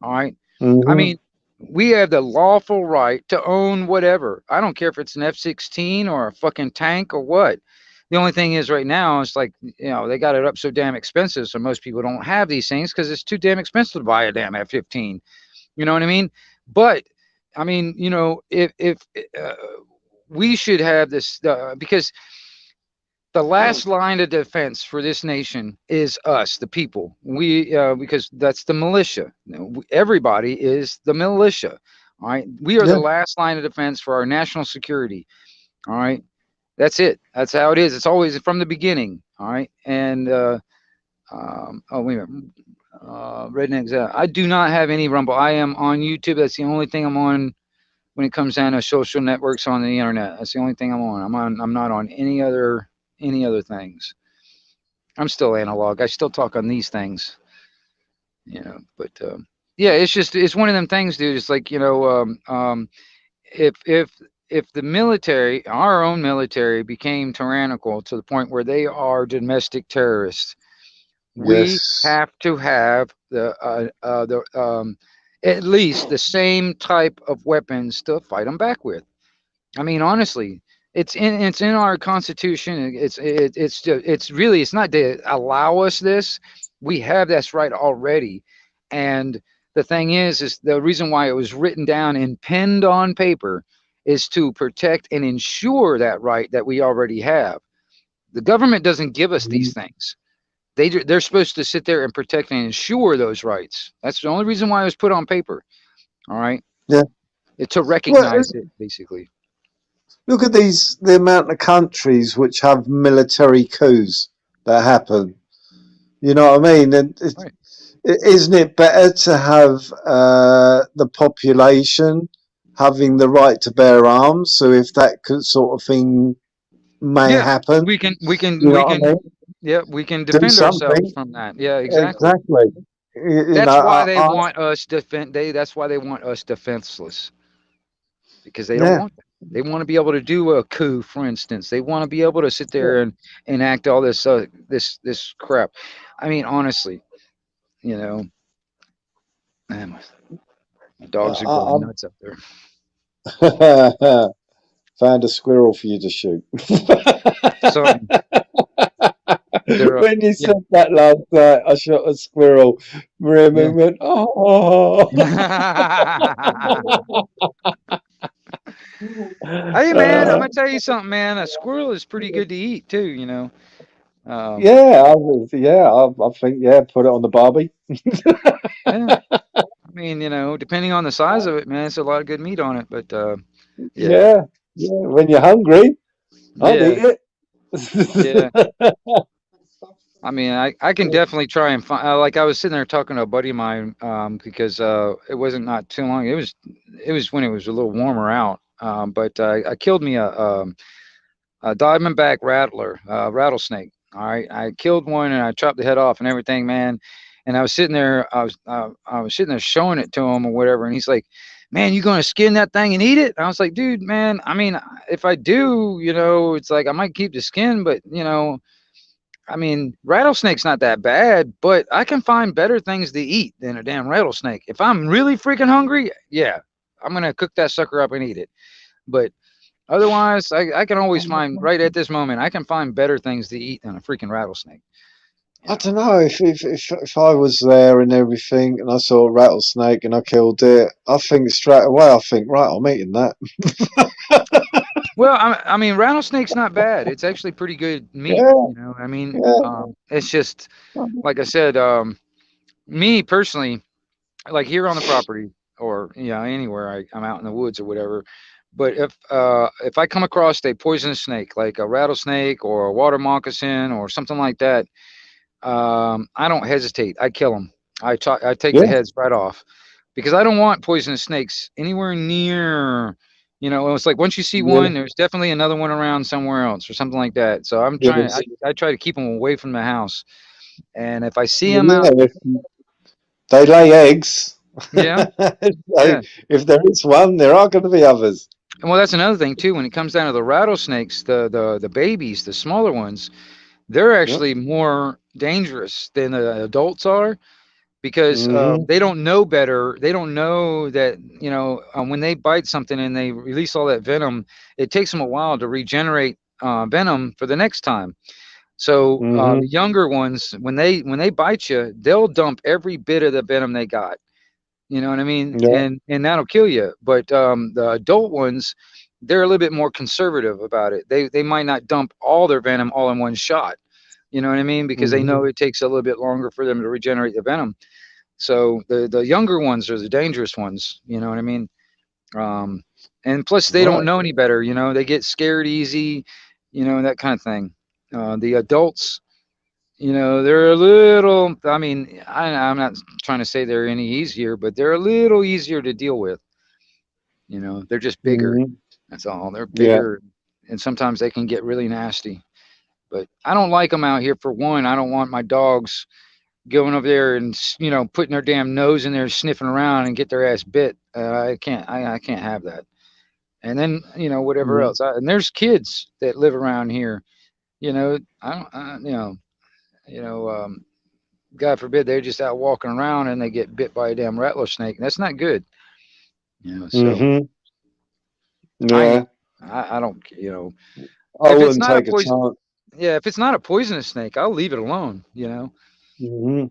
All right. I mean, we have the lawful right to own whatever. I don't care if it's an F-16 or a fucking tank or what. The only thing is right now, it's like, you know, they got it up so damn expensive, so most people don't have these things because it's too damn expensive to buy a damn F-15. You know what I mean? But I mean, you know, if we should have this, because the last line of defense for this nation is us, the people. Because that's the militia. Everybody is the militia. All right. We are the last line of defense for our national security. All right. That's it. That's how it is. It's always from the beginning. All right. And oh, wait a minute. Rednecks. I do not have any Rumble. I am on YouTube. That's the only thing I'm on when it comes down to social networks on the internet. That's the only thing I'm on. I'm not on any other things. I'm still analog. I still talk on these things. You know, but yeah, it's one of them things, dude. It's like, you know, if the military, our own military, became tyrannical to the point where they are domestic terrorists, We Yes. have to have at least the same type of weapons to fight them back with. I mean, honestly, it's in our constitution. It's really it's not to allow us this. We have this right already, and the thing is the reason why it was written down and penned on paper is to protect and ensure that right that we already have. The government doesn't give us these things. They're supposed to sit there and protect and ensure those rights. That's the only reason why it was put on paper. All right, Yeah. to Well, recognize it basically. look at the amount of countries which have military coups that happen. You know what I mean? And Right. isn't it better to have the population having the right to bear arms? So if that sort of thing may Yeah, happen, we can you know what I mean? yeah, we can Do defend ourselves something. from that. Yeah, exactly. Exactly. You know, That's why they want us that's why they want us defenseless, because they don't yeah. want that. They want to be able to do a coup, for instance. They want to be able to sit there and enact all this this crap. I mean, honestly, you know, man, my dogs are going I, nuts up there. found a squirrel for you to shoot. So they're When you yeah. said that last night, I shot a squirrel. Remy Yeah. went, oh. Hey man, I'm gonna tell you something, man. A squirrel is pretty good to eat too, you know. Um, I think, put it on the barbie. yeah. I mean, you know, depending on the size of it, man, it's a lot of good meat on it. But yeah, Yeah, yeah. When you're hungry, I'd yeah, eat yeah. it. I mean, I can definitely try and find. Like I was sitting there talking to a buddy of mine, because it wasn't not too long. It was when it was a little warmer out. But I killed me a diamondback rattler, rattlesnake. All right, I killed one and I chopped the head off and everything, man. And I was sitting there, I was sitting there showing it to him or whatever, and he's like, "Man, you gonna skin that thing and eat it?" I was like, "Dude, man, I mean, if I do, you know, it's like I might keep the skin, but you know, I mean, rattlesnake's not that bad, but I can find better things to eat than a damn rattlesnake. If I'm really freaking hungry, yeah, I'm gonna cook that sucker up and eat it. But otherwise, I can always find right at this moment, I can find better things to eat than a freaking rattlesnake. You I know. don't know if I was there and everything and I saw a rattlesnake and I killed it, I think straight away, right, I'm eating that. Well, I mean, rattlesnake's not bad. It's actually pretty good meat. Yeah, You know, I mean, yeah. it's just like I said. Me personally, like here on the property or anywhere I'm out in the woods or whatever. But if I come across a poisonous snake like a rattlesnake or a water moccasin or something like that, I don't hesitate. I kill them. I take the Yeah. heads right off because I don't want poisonous snakes anywhere near. You know, it's like once you see Yeah. one, there's definitely another one around somewhere else or something like that. So I'm trying. Yes. I try to keep them away from the house. And if I see them Yeah, out, if they lay eggs. yeah, So yeah. if there is one, there are going to be others. And well, that's another thing too. When it comes down to the rattlesnakes, the babies, the smaller ones, they're Yep. actually more dangerous than the adults are because Hmm. they don't know better. They don't know that when they bite something and they release all that venom, it takes them a while to regenerate venom for the next time. So the Hmm. younger ones, when they bite you, they'll dump every bit of the venom they got. You know what I mean? Yeah. And that'll kill you. But the adult ones, they're a little bit more conservative about it. They might not dump all their venom all in one shot. You know what I mean? Because they Hmm. know it takes a little bit longer for them to regenerate the venom. So the younger ones are the dangerous ones. You know what I mean? Um, and plus they don't Right. know any better. You know, they get scared easy. You know, that kind of thing. The adults, they're a little, I mean, I'm not trying to say they're any easier, but they're a little easier to deal with. They're just bigger. Hmm. That's all. They're Yeah. bigger, and sometimes they can get really nasty. But I don't like them out here for one. I don't want my dogs going over there and putting their damn nose in there, sniffing around, and get their ass bit. I can't. I can't have that. And then whatever Mm. else. And there's kids that live around here. I don't. You know. God forbid, they're just out walking around and they get bit by a damn rattlesnake. That's not good. So Hmm. Yeah. I don't, I if it's wouldn't not a take a poison, chance. yeah, if it's not a poisonous snake, I'll leave it alone. Hmm.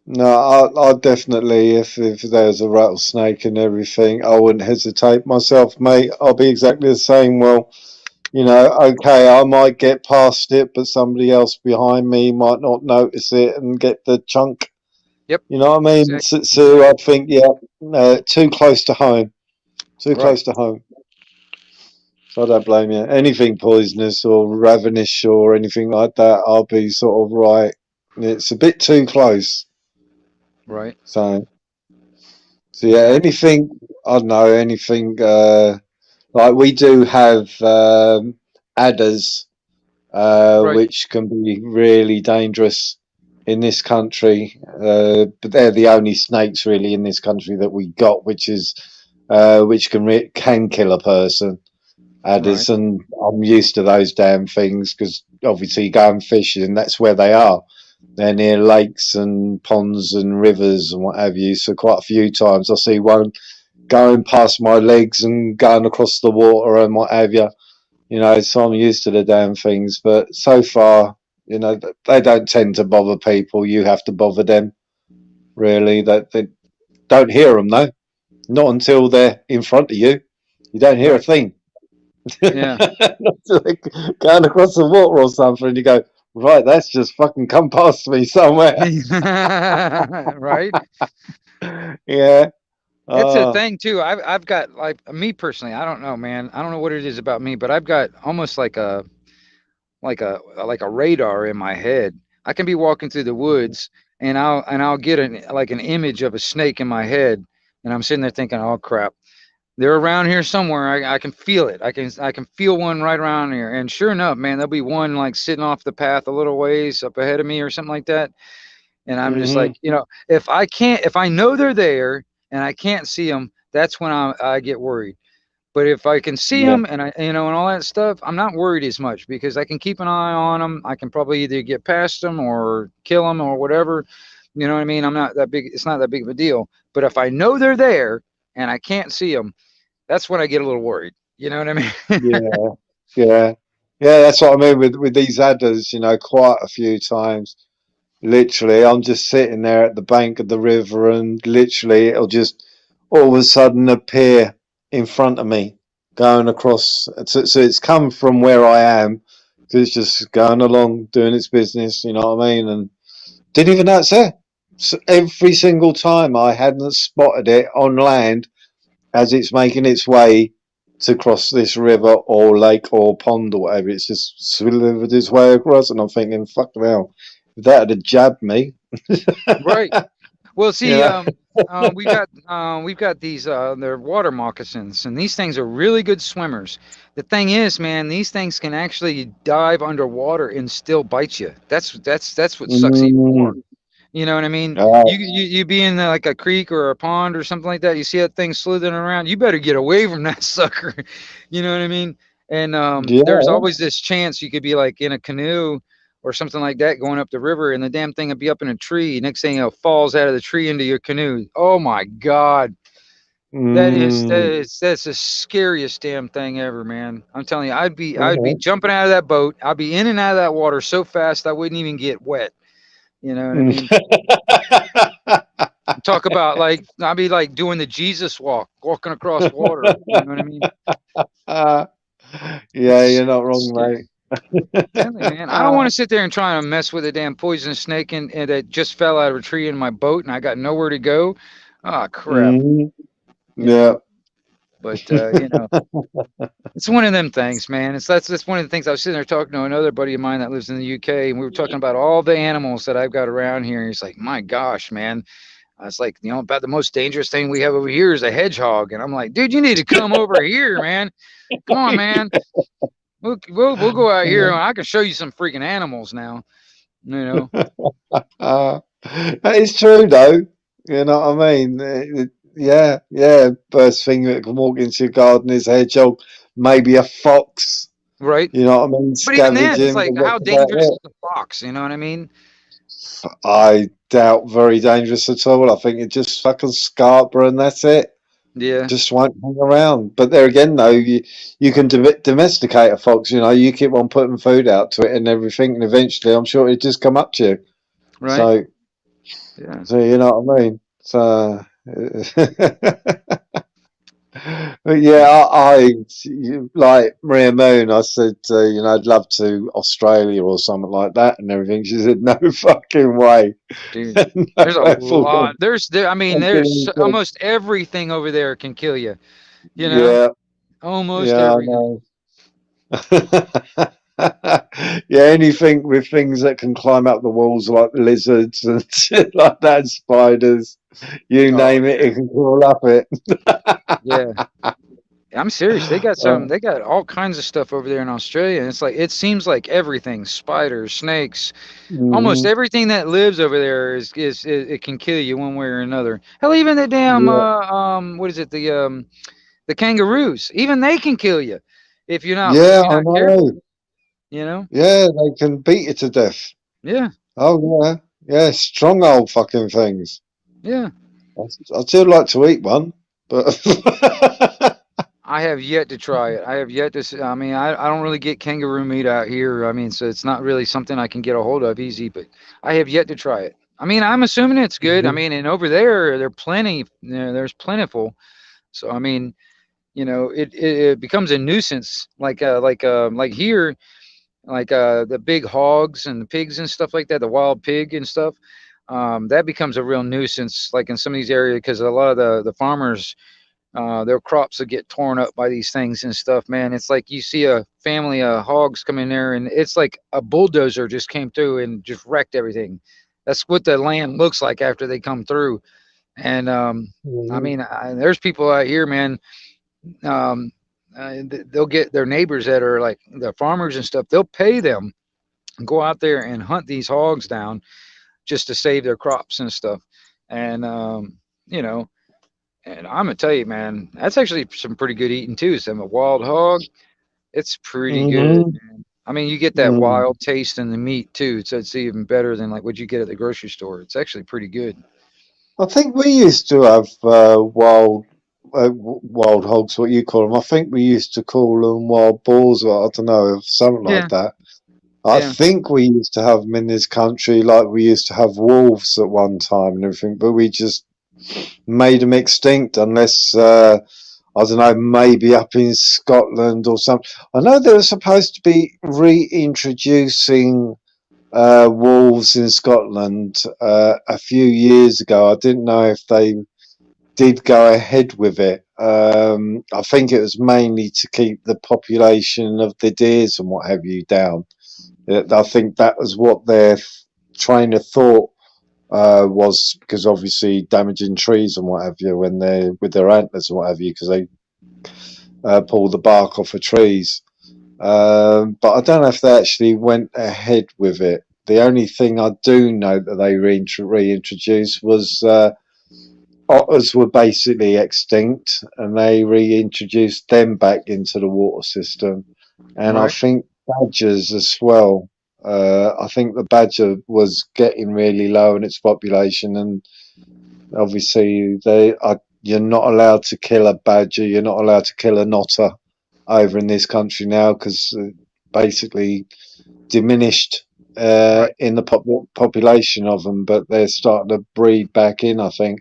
No, I definitely, if there's a rattlesnake and everything, I wouldn't hesitate myself, mate. I'll be exactly the same. Well, okay, I might get past it, but somebody else behind me might not notice it and get the chunk. Yep. You know what I mean? Exactly. So I think, too close to home. Too Right. close to home. So I don't blame you. Anything poisonous or ravenous or anything like that, I'll be sort of right. It's a bit too close. Right. So yeah, anything, I don't know, anything, like we do have adders, Right. which can be really dangerous in this country. But they're the only snakes really in this country that we got, which can kill a person. Adders, Right. and I'm used to those damn things because obviously going fishing, that's where they are. They're near lakes and ponds and rivers and what have you. So quite a few times I see one going past my legs and going across the water and what have you. So I'm used to the damn things. But so far, they don't tend to bother people. You have to bother them, really. They don't hear them though. Not until they're in front of you. You don't hear a Right. thing. Yeah. Like going across the water or something, and you go, right, that's just fucking come past me somewhere. Right. Yeah. It's a thing too. I've got, like, me personally, I don't know, man. I don't know what it is about me, but I've got almost like a radar in my head. I can be walking through the woods and I'll get an image of a snake in my head, and I'm sitting there thinking, oh crap, they're around here somewhere. I can feel it. I can feel one right around here. And sure enough, man, there'll be one like sitting off the path a little ways up ahead of me or something like that. And I'm just Hmm. like, if I know they're there and I can't see them, that's when I get worried. But if I can see Yeah. them and and all that stuff, I'm not worried as much because I can keep an eye on them. I can probably either get past them or kill them or whatever. You know what I mean? I'm not that big. It's not that big of a deal. But if I know they're there and I can't see them, that's when I get a little worried. You know what I mean? Yeah. Yeah. Yeah. That's what I mean with these adders. Quite a few times. Literally, I'm just sitting there at the bank of the river, and literally, it'll just all of a sudden appear in front of me, going across. So it's come from where I am, 'cause it's just going along, doing its business. You know what I mean? And didn't even know it's there. So every single time I hadn't spotted it on land as it's making its way to cross this river or lake or pond or whatever. It's just slithered its way across, and I'm thinking, fuck hell, if that had jabbed me, Right. Well, you see, know. we've got these they're water moccasins, and these things are really good swimmers. The thing is, man, these things can actually dive underwater and still bite you. That's what sucks even more. Mm, You know what I mean? You be in like a creek or a pond or something like that. You see that thing slithering around. You better get away from that sucker. You know what I mean? And there's yeah. always this chance you could be like in a canoe or something like that going up the river, and the damn thing would be up in a tree. Next thing falls out of the tree into your canoe. Oh my God, Mm, that's the scariest damn thing ever, man. I'm telling you, I'd be uh-huh. jumping out of that boat. I'd be in and out of that water so fast I wouldn't even get wet. You know what I mean? Talk about, like, I'd be like doing the Jesus walk, walking across water. You know what I mean? Uh, yeah, It's you're not wrong, scary. Tell me, man, I don't want to sit there and try to mess with a damn poisonous snake and that just fell out of a tree in my boat and I got nowhere to go. Oh crap. Mhm. You know. Yeah. But it's one of them things, man. That's one of the things. I was sitting there talking to another buddy of mine that lives in the UK, and we were talking about all the animals that I've got around here. He's like, my gosh, man. I was like, about the most dangerous thing we have over here is a hedgehog. And I'm like, dude, you need to come over here, man. Come on, man. We'll go out here and I can show you some freaking animals now. That is true, though. You know what I mean? Yeah, yeah. First thing that can walk into your garden is a hedgehog, maybe a fox. Right. You know what I mean? But even then, it's Scavenging, like, but how that's about dangerous it. is the fox? You know what I mean? I doubt very dangerous at all. I think it just fucking Scarborough and that's it. Yeah. Just won't hang around. But there again, though, you can domesticate a fox. You know, you keep on putting food out to it and everything, and eventually, I'm sure it just come up to you. Right. So, Yeah. so you know what I mean. So, but yeah, like Maria Moon. I said, you know, I'd love to Australia or something like that, and everything. She said, no fucking way. Dude, No there's a way for lot. I mean, there's fucking- almost everything over there can kill you. You know, Yeah, almost yeah, I everything. know. Yeah, anything with things that can climb up the walls like lizards and shit like that, spiders, you Oh, name it, it can crawl up it. yeah. I'm serious. They got Uh, they got all kinds of stuff over there in Australia. And it's like, it seems like everything, spiders, snakes, almost mhm, everything that lives over there it can kill you one way or another. Hell, even the damn, yeah, what is it? The kangaroos, even they can kill you if you're not, yeah, I know. careful, you know? Yeah, they can beat you to death. Yeah. Oh yeah, yeah, strong old fucking things. Yeah. I'd still like to eat one, but I have yet to try it. I have yet to. I mean, I don't really get kangaroo meat out here. I mean, so it's not really something I can get a hold of easy. But I have yet to try it. I mean, I'm assuming it's good. I mean, and over there, there's plentiful. So I mean, it becomes a nuisance. Like here, the big hogs and the pigs and stuff like that, the wild pig and stuff. That becomes a real nuisance. Like in some of these areas, because a lot of the farmers. Their crops will get torn up by these things and stuff, man. It's like you see a family of hogs come in there, and it's like a bulldozer just came through and just wrecked everything. That's what the land looks like after they come through. And I mean, there's people out here, man. They'll get their neighbors that are like the farmers and stuff. They'll pay them and go out there and hunt these hogs down just to save their crops and stuff. And you know. And I'm gonna tell you, man, that's actually some pretty good eating too. Some wild hog, it's pretty good, mhm, man. I mean, you get that mm. wild taste in the meat too, so it's even better than like what you get at the grocery store. It's actually pretty good. I think we used to have wild hogs, what you call them. I think we used to call them wild boars, or I don't know, something like Yeah, that. I yeah. think we used to have them in this country, like we used to have wolves at one time and everything, but we just made them extinct, unless I don't know, maybe up in Scotland or something. I know they were supposed to be reintroducing wolves in Scotland a few years ago. I didn't know if they did go ahead with it. I think it was mainly to keep the population of the deers and what have you down. I think that was what their train of thought was, because obviously damaging trees and what have you when they're with their antlers and what have you, because they pull the bark off of trees. But I don't know if they actually went ahead with it. The only thing I do know that they reintroduced was otters were basically extinct, and they reintroduced them back into the water system. And I Right. think badgers as well. I think the badger was getting really low in its population, and obviously you're not allowed to kill a badger. You're not allowed to kill an otter over in this country now, because basically diminished Right. in the population of them, but they're starting to breed back in, I think.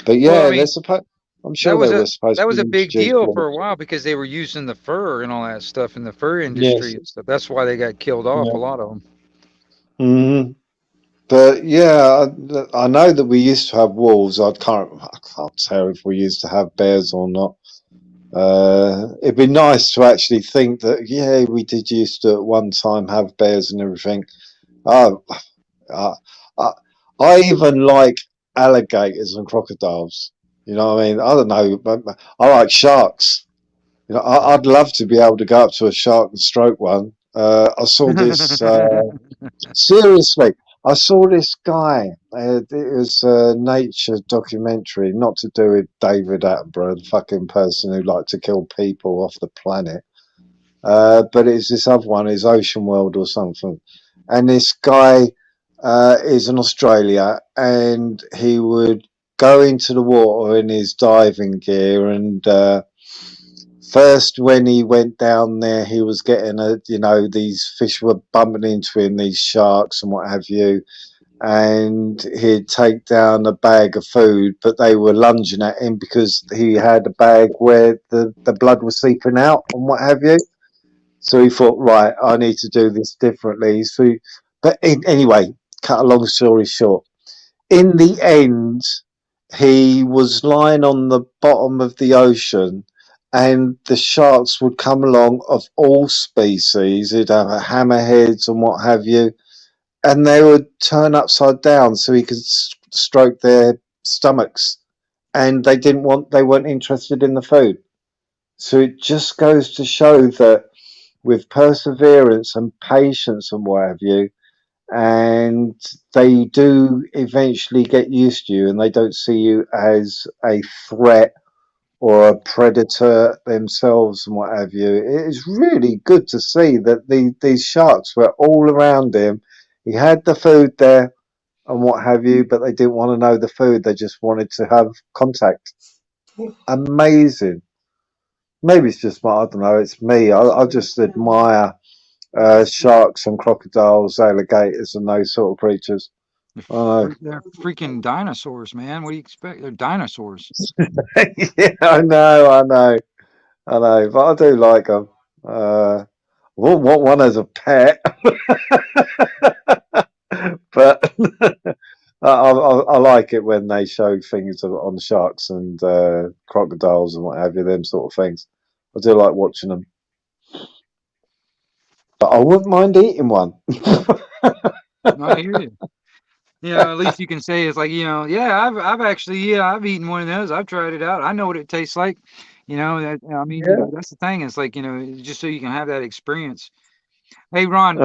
But Well, I yeah, mean, I'm sure they were supposed that to was be a big introduced. deal for a while because they were using the fur and all that stuff in the fur industry Yes. and stuff. That's why they got killed off, a Yeah. lot of them. Hmm. But yeah, I know that we used to have wolves. I can't tell if we used to have bears or not. It'd be nice to actually think that, yeah, we did used to at one time have bears and everything. Oh, I, I, I even like alligators and crocodiles. You know what I mean? I don't know, but I like sharks. You know, I'd love to be able to go up to a shark and stroke one. I saw this. Seriously, I saw this guy. It was a nature documentary, not to do with David Attenborough, the fucking person who liked to kill people off the planet. But it's this other one, is Ocean World or something. And this guy is in Australia, and he would go into the water in his diving gear. And first, when he went down there, he was getting these fish were bumping into him, these sharks and what have you. And he'd take down a bag of food, but they were lunging at him because he had a bag where the blood was seeping out and what have you. So he thought, right, I need to do this differently. Anyway, cut a long story short, in the end, he was lying on the bottom of the ocean, and the sharks would come along of all species. He'd have hammerheads and what have you, and they would turn upside down so he could stroke their stomachs, and they weren't interested in the food. So it just goes to show that with perseverance and patience and what have you, and they do eventually get used to you, and they don't see you as a threat or a predator themselves and what have you. It is really good to see that these sharks were all around him. He had the food there and what have you, but they didn't want to know the food. They just wanted to have contact. Amazing. Maybe it's just I don't know. It's me. I just admire sharks and crocodiles, alligators, and those sort of creatures. They're freaking dinosaurs, man. What do you expect? They're dinosaurs. Yeah, I know. But I do like them. I want one as a pet, but I like it when they show things on sharks and crocodiles and what have you, them sort of things. I do like watching them, but I wouldn't mind eating one. No, I hear you. At least you can say it's like, yeah, I've actually, I've eaten one of those. I've tried it out. I know what it tastes like. That's the thing. It's like, just so you can have that experience. Hey, Ron,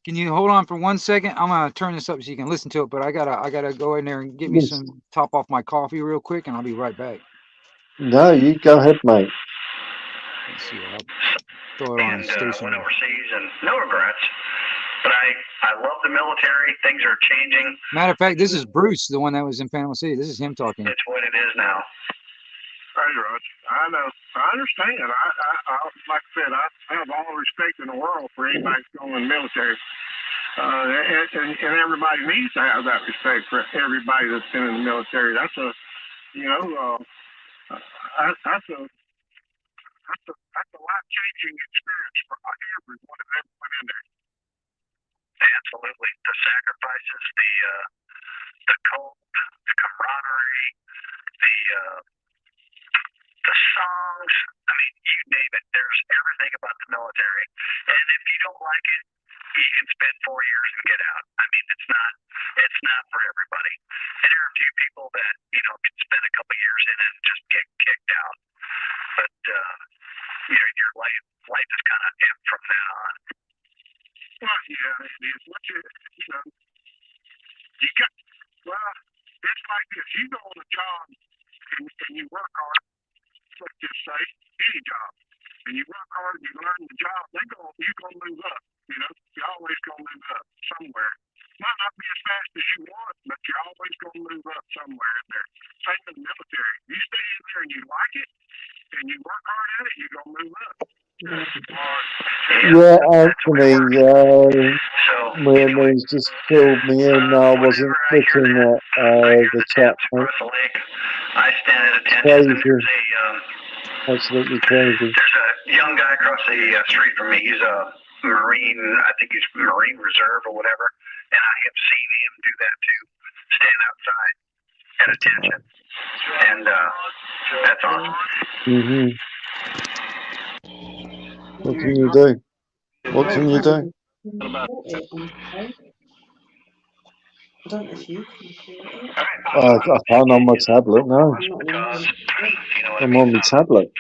can you hold on for 1 second? I'm gonna turn this up so you can listen to it, but I gotta go in there and get me some top off my coffee real quick, and I'll be right back. No, you go ahead, mate. Let's see. I'll throw it on station. Went overseas and no regrets. But I love the military. Things are changing. Matter of fact, this is Bruce, the one that was in Panama City. This is him talking. It's what it is now. Hey, Roger. I know. I understand. I like I said, I have all the respect in the world for anybody that's going in the military. And everybody needs to have that respect for everybody that's been in the military. That's a life-changing experience for everyone that ever went in there. Absolutely. The sacrifices, the cold, the camaraderie, the songs. I mean, you name it. There's everything about the military. And if you don't like it, you can spend 4 years and get out. I mean, it's not for everybody. And there are a few people that, can spend a couple years in and just get kicked out. But, your life is kind of amped from that on. Well, yeah, it is. It's like this. You go on a job and you work hard, let's just say, any job, and you work hard and you learn the job, you're going to move up, You're always going to move up somewhere. Might not be as fast as you want, but you're always going to move up somewhere in there. Same in the military. You stay in there and you like it, and you work hard at it, you're going to move up. Yeah, Anthony, when he's just filled me in, I wasn't looking at the chat. I stand at attention. Absolutely crazy. There's a young guy across the street from me. He's a Marine, I think he's Marine Reserve or whatever, and I have seen him do that too. Stand outside at attention, and that's awesome. What can you do? What can you do? I don't know if you can create it. I can't on my tablet, no. I'm on my tablet.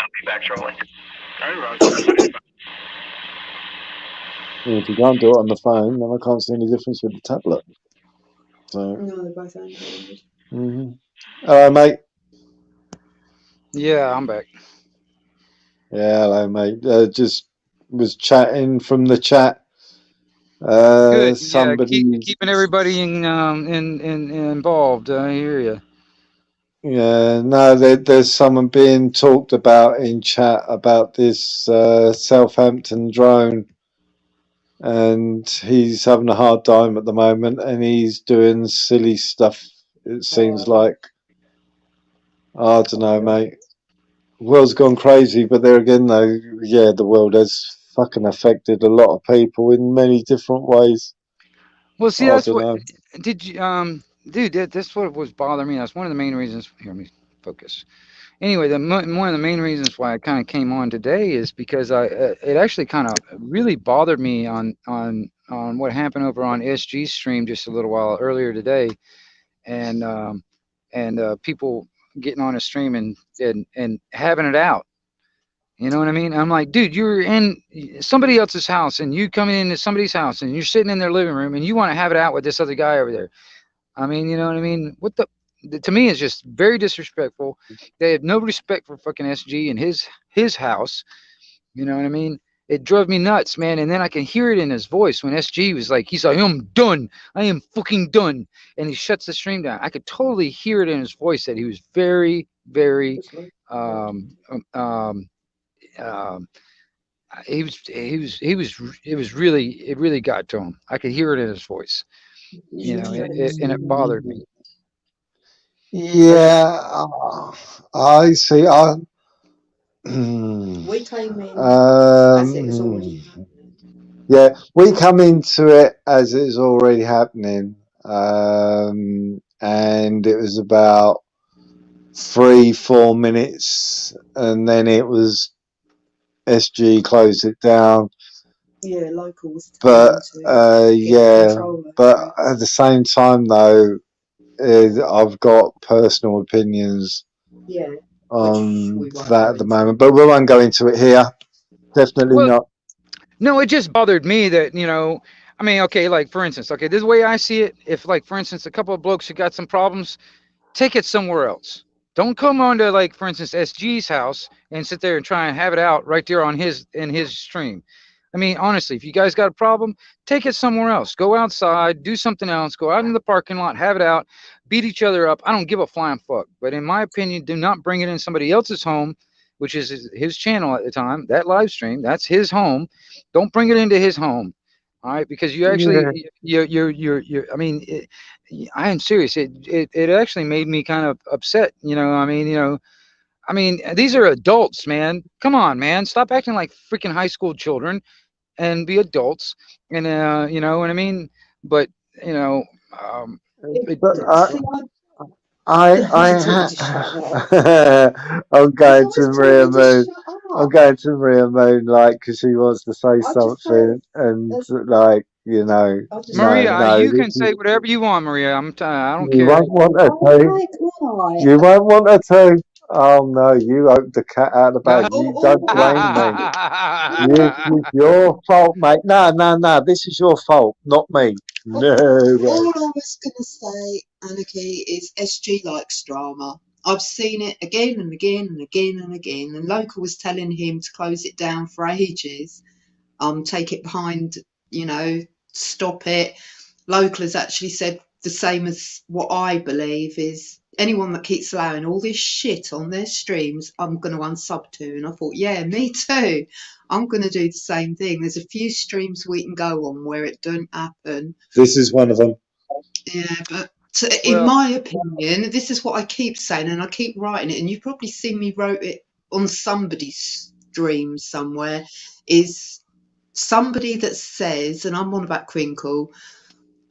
If you can't do it on the phone, then I can't see any difference with the tablet. So. No, they're both Android. Hello, mate. Yeah, I'm back. Yeah, hello, mate. Just was chatting from the chat. Good. Yeah, Somebody, keeping everybody involved. I hear you. yeah, no, there's someone being talked about in chat about this Southampton drone, and he's having a hard time at the moment, and he's doing silly stuff. It seems like, I don't know, mate. World's gone crazy, but there again, though, yeah, the world has fucking affected a lot of people in many different ways. Well, see, I that's don't what know. did you dude. That's what was bothering me. That's one of the main reasons. Here, let me focus. Anyway, one of the main reasons why I kind of came on today is because it actually kind of really bothered me on what happened over on SG's stream just a little while earlier today, and people getting on a stream and having it out. You know what I mean? I'm like, dude, you're in somebody else's house and you coming into somebody's house and you're sitting in their living room and you want to have it out with this other guy over there. I mean, you know what I mean? What to me it's just very disrespectful. They have no respect for fucking SG and his house. You know what I mean? It drove me nuts, man. And then I can hear it in his voice when SG was like, he's like, I'm done. I am fucking done. And he shuts the stream down. I could totally hear it in his voice that he was very, very it really got to him. I could hear it in his voice, you know, and it bothered me. Yeah, I see. We came in as it was already happening. Yeah, we come into it as it was already happening, and it was about 3-4 minutes, and then it was SG closed it down. Yeah, local was But yeah, but at the same time though, I've got personal opinions on that at the moment, but we won't go into it here. Definitely not. No, it just bothered me that, you know, I mean, okay, like for instance, okay, this is the way I see it. If like, for instance, a couple of blokes who got some problems, take it somewhere else. Don't come on to, like, for instance, SG's house and sit there and try and have it out right there on his stream. I mean, honestly, if you guys got a problem, take it somewhere else. Go outside, do something else, go out in the parking lot, have it out, beat each other up. I don't give a flying fuck. But in my opinion, do not bring it in somebody else's home, which is his channel at the time, that live stream, that's his home. Don't bring it into his home. All right, because you actually, you're I mean, I am serious. It actually made me kind of upset. You know, I mean, these are adults, man. Come on, man. Stop acting like freaking high school children and be adults. And, you know what I mean? But, you know, I'm going to Maria Moon. I'm going to Maria Moon, like, because she wants to say something, and like, you know, Maria, you can say whatever you want, Maria. I don't care. You won't want her to. You won't want her to. Oh no, you opened the cat out of the bag. You don't blame me. This is your fault, mate. No, this is your fault, not me. No. All I was going to say, Anarchy, is SG likes drama. I've seen it again and again and again and again. And Local was telling him to close it down for ages. Take it behind, you know, stop it. Local has actually said the same as what I believe is anyone that keeps allowing all this shit on their streams, I'm going to unsub to. And I thought, yeah, me too. I'm going to do the same thing. There's a few streams we can go on where it don't happen. This is one of them. Yeah, but in my opinion, this is what I keep saying, and I keep writing it, and you've probably seen me wrote it on somebody's stream somewhere, is somebody that says, and I'm on about Crinkle,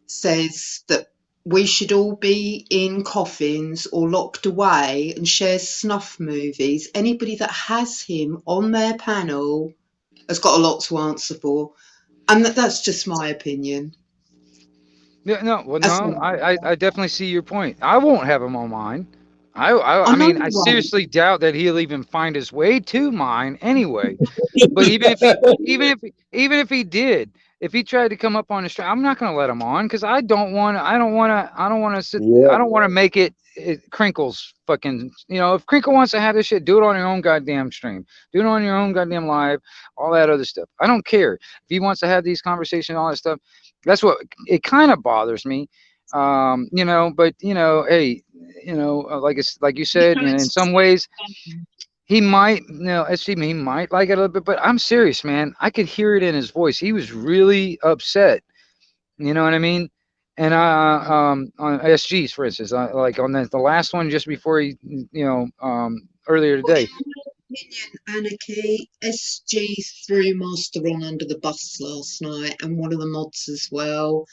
says that we should all be in coffins or locked away and share snuff movies. Anybody that has him on their panel has got a lot to answer for. And that's just my opinion. Yeah, I definitely see your point. I won't have him on mine. I mean, I seriously doubt that he'll even find his way to mine anyway. But even if he did, if he tried to come up on the stream, I'm not gonna let him on because I don't want to sit. Yeah. I don't want to make it Crinkle's fucking. You know, if Crinkle wants to have this shit, do it on your own goddamn stream. Do it on your own goddamn live. All that other stuff. I don't care if he wants to have these conversations, all that stuff. That's what it kind of bothers me. You know, but you know, hey, you know, like you said, and in some ways. He might, you know, excuse me, he might like it a little bit, but I'm serious, man. I could hear it in his voice. He was really upset. You know what I mean? And on SGs, for instance, like on the last one just before he, you know, earlier Well, today. in my opinion, Anarchy, SG threw Master on under the bus last night and one of the mods as well,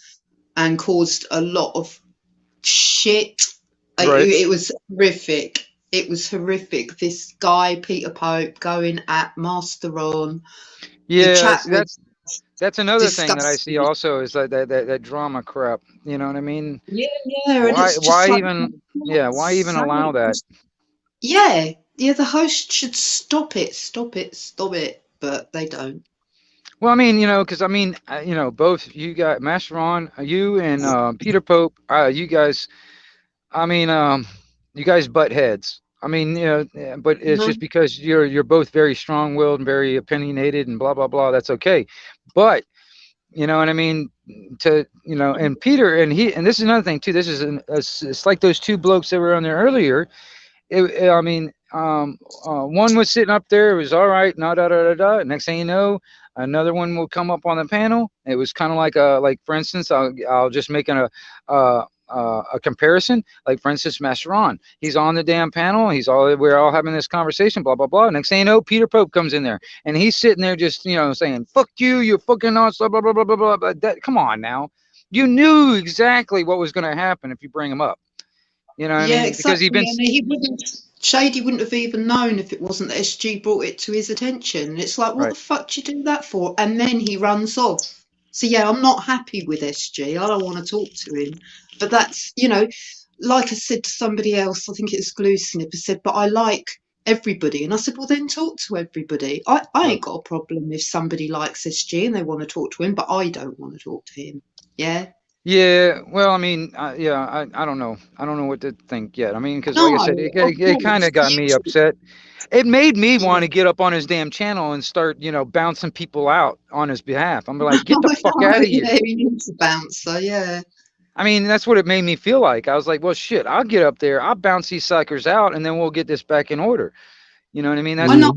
and caused a lot of shit. Right. It was horrific. It was horrific. This guy, Peter Pope, going at Master on. Yeah, The chat see, was that's another thing that I see disgusting. also is that drama crap. You know what I mean? Yeah, and Why it's just why like, even for yeah, God's why even allow sake, that? just yeah, the host should stop it, but they don't. Well, I mean, you know, because I mean, you know, both you got Master Ron, you and Peter Pope, you guys. I mean, you guys butt heads. I mean, you know, but it's just Mhm. because you're both very strong-willed and very opinionated and blah blah blah. That's okay, but you know what I mean. To you know, and Peter and this is another thing too. This is it's like those two blokes that were on there earlier. I mean, one was sitting up there. It was all right. No, da da da da. Next thing you know, another one will come up on the panel. It was kind of like for instance, I'll just make a comparison. Like for instance, Master Ron. He's on the damn panel. We're all having this conversation. Blah blah blah. Next thing you know, Peter Pope comes in there, and he's sitting there just saying, "Fuck you, you're fucking awesome." Blah blah blah blah blah. But come on now, you knew exactly what was going to happen if you bring him up. You know what I Yeah, mean? Because exactly. And Shady wouldn't have even known if it wasn't that SG brought it to his attention. And it's like, what the fuck do you do that for? And then he runs off. So yeah, I'm not happy with SG. I don't want to talk to him. But that's, like I said to somebody else, I think it's Glue Snipper said, but I like everybody. And I said, well, then talk to everybody. I ain't got a problem if somebody likes SG and they want to talk to him, but I don't want to talk to him. Yeah. Yeah, well, I mean, yeah, I don't know. I don't know what to think yet. I mean, because like I said, it kind of got me upset. It made me want to get up on his damn channel and start, bouncing people out on his behalf. I'm like, get the fuck out of here. Yeah, he needs a bouncer, yeah. I mean, that's what it made me feel like. I was like, well, shit, I'll get up there, I'll bounce these suckers out, and then we'll get this back in order. You know what I mean? I know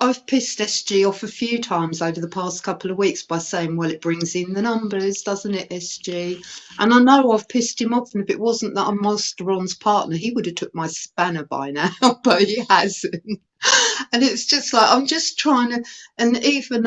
I've pissed SG off a few times over the past couple of weeks by saying, well, it brings in the numbers, doesn't it, SG? And I know I've pissed him off, and if it wasn't that I'm Master Ron's partner, he would have took my spanner by now, but he hasn't. And it's just like, I'm just trying to, and even,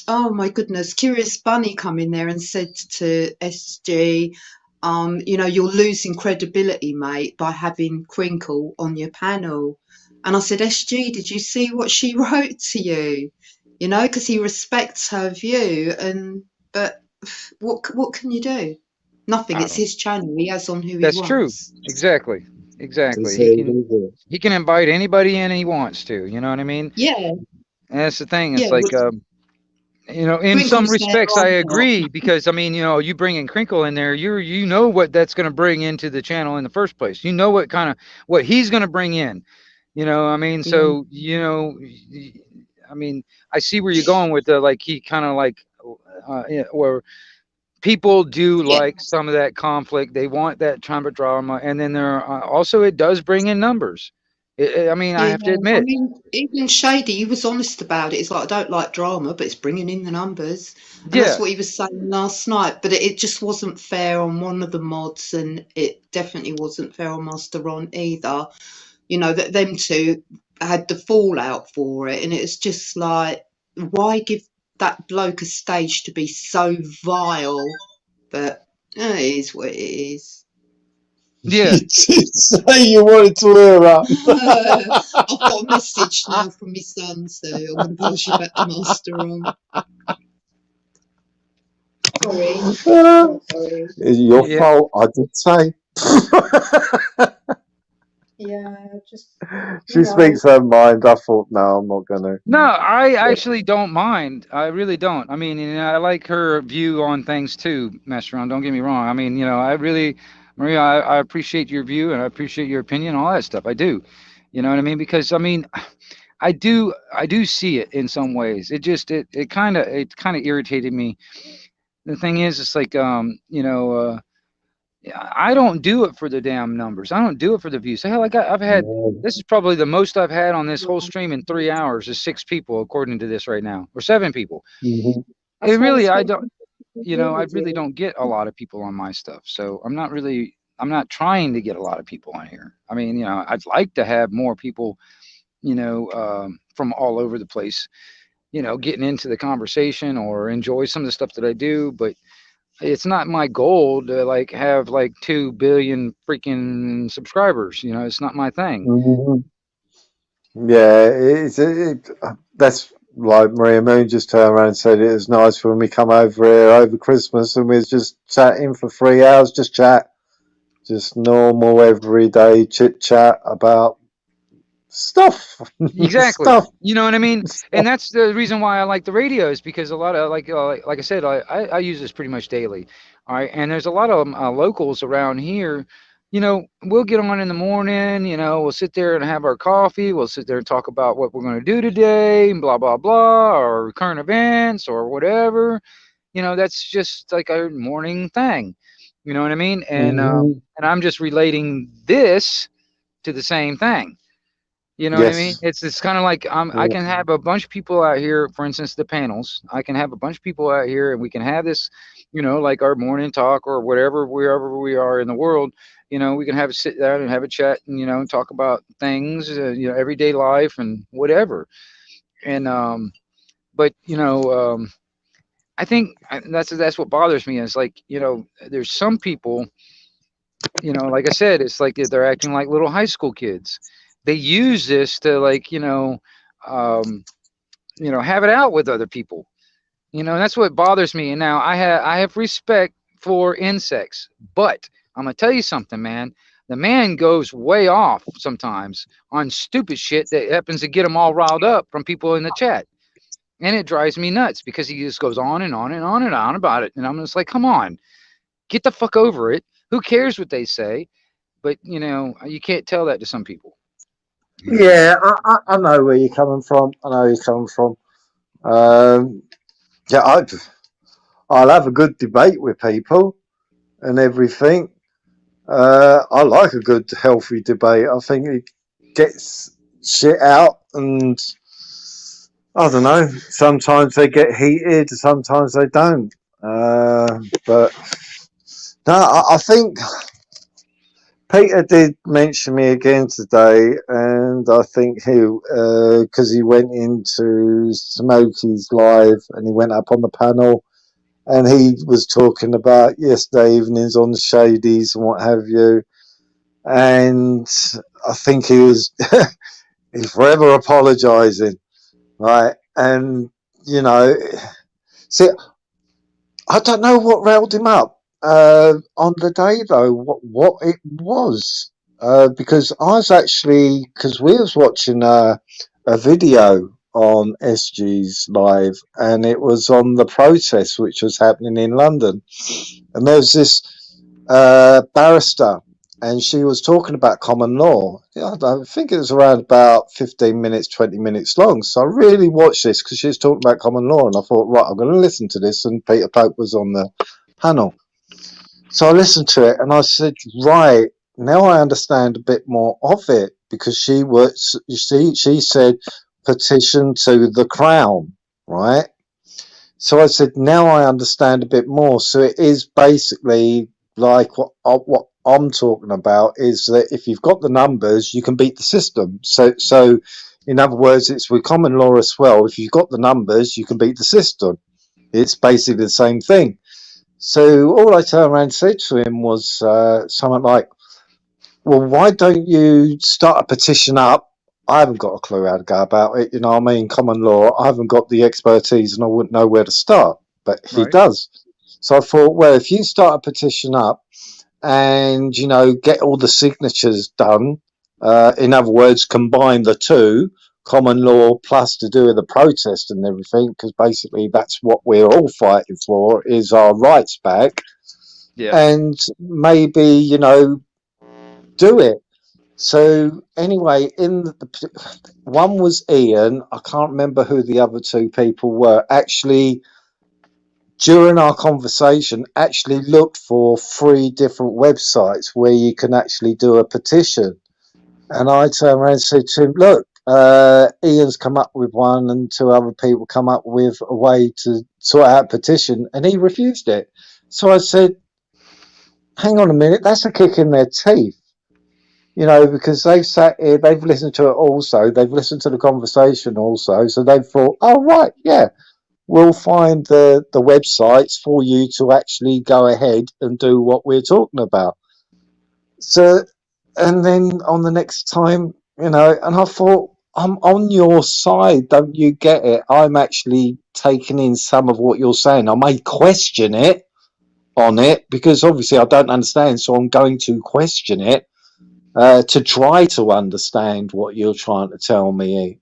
oh my goodness, Curious Bunny come in there and said to SG, you're losing credibility, mate, by having Crinkle on your panel. And I said, SG, did you see what she wrote to you? Because he respects her view. But what can you do? Nothing. It's his channel. He has on who he wants. That's true. Exactly. He can invite anybody in he wants to. You know what I mean? Yeah. And that's the thing. It's like, in some respects, I agree because, I mean, you bring in Crinkle in there, you know what that's going to bring into the channel in the first place. You know what he's going to bring in. I mean, so, I mean, I see where you're going with he kind of where people do like some of that conflict. They want that kind of drama. And then also it does bring in numbers. I mean, I have to admit. I mean, even Shady, he was honest about it. It's like, I don't like drama, but it's bringing in the numbers. And that's what he was saying last night. But it just wasn't fair on one of the mods, and it definitely wasn't fair on Master Ron either. That them two had the fallout for it, and it's just like, why give that bloke a stage to be so vile? But it is what it is. Yeah. Say you wanted to hear that. I've got a message now from my son, so I'm going to pass you back to Master Ron. Sorry. It's your fault, I did say. Yeah, just She speaks her mind. I thought, no, I'm not gonna. No, I actually don't mind. I really don't. I mean, I like her view on things too, Master Ron. Don't get me wrong. I mean, I really, Maria, I appreciate your view and I appreciate your opinion, all that stuff. I do. You know what I mean? Because I mean, I do see it in some ways. It kind of irritated me. The thing is, it's like, I don't do it for the damn numbers. I don't do it for the views. Hell, I've had, this is probably the most I've had on this whole stream in 3 hours is 6 people, according to this right now, or 7 people. It really, I don't, I really don't get a lot of people on my stuff. So I'm not trying to get a lot of people on here. I mean, I'd like to have more people, from all over the place, getting into the conversation or enjoy some of the stuff that I do, but it's not my goal to like have like 2 billion freaking subscribers. It's not my thing. Yeah, that's like Maria Moon just turned around and said it was nice when we come over here over Christmas and we was just chatting for 3 hours, just chat, just normal everyday chit chat about stuff. Exactly. Stuff. You know what I mean? And that's the reason why I like the radio, is because a lot of like I said, I use this pretty much daily. All right, and there's a lot of locals around here. We'll get on in the morning. We'll sit there and have our coffee. We'll sit there and talk about what we're going to do today, and blah blah blah, or current events or whatever. That's just like our morning thing. You know what I mean? And and I'm just relating this to the same thing. You know what I mean? It's kind of like I can have a bunch of people out here, for instance, the panels. I can have a bunch of people out here, and we can have this, like our morning talk or whatever, wherever we are in the world. We can have a sit down and have a chat and talk about things, everyday life and whatever. And but I think that's what bothers me is like there's some people, like I said, it's like they're acting like little high school kids. They use this to like have it out with other people. That's what bothers me. And now I have respect for insects, but I'm gonna tell you something, man. The man goes way off sometimes on stupid shit that happens to get him all riled up from people in the chat, and it drives me nuts because he just goes on and on and on and on about it, and I'm just like, come on, get the fuck over it. Who cares what they say? But you can't tell that to some people. Yeah, I know where you're coming from. Yeah, I'll have a good debate with people and everything. I like a good, healthy debate. I think it gets shit out, and I don't know. Sometimes they get heated, sometimes they don't. But no, I think Peter did mention me again today, and I think because he went into Smokey's live and he went up on the panel and he was talking about yesterday evenings on the Shadies and what have you. And I think he's forever apologising, right? And, see, I don't know what riled him up. On the day though, what it was, because I was actually, because we was watching a video on SG's live, and it was on the protest which was happening in London, and there was this barrister, and she was talking about common law. I think it was around about 15 minutes, 20 minutes long. So I really watched this because she was talking about common law, and I thought, right, I'm going to listen to this. And Peter Pope was on the panel. So I listened to it and I said, right, now I understand a bit more of it, because she said petition to the Crown, right? So I said, now I understand a bit more. So it is basically like what I'm talking about, is that if you've got the numbers, you can beat the system. So in other words, it's with common law as well. If you've got the numbers, you can beat the system. It's basically the same thing. So all I turned around and said to him was something like, well, why don't you start a petition up? I haven't got a clue how to go about it. I mean, common law, I haven't got the expertise and I wouldn't know where to start, but he does. So I thought, well, if you start a petition up and, get all the signatures done, In other words, combine the two, common law plus to do with the protest and everything, because basically that's what we're all fighting for, is our rights back. Yeah. And maybe, you know, do it. So anyway, one was Ian. I can't remember who the other two people were. Actually, during our conversation, actually looked for 3 different websites where you can actually do a petition. And I turned around and said to him, look, Ian's come up with one and 2 other people come up with a way to sort out a petition, and he refused it. So I said, hang on a minute, that's a kick in their teeth. You know, because they've sat here, they've listened to it also, they've listened to the conversation also, so they've thought, oh, right, yeah, we'll find the websites for you to actually go ahead and do what we're talking about. So, and then on the next time, you know, and I thought, I'm on your side, don't you get it? I'm actually taking in some of what you're saying. I may question it on it, because obviously I don't understand, so I'm going to question it. To try to understand what you're trying to tell me.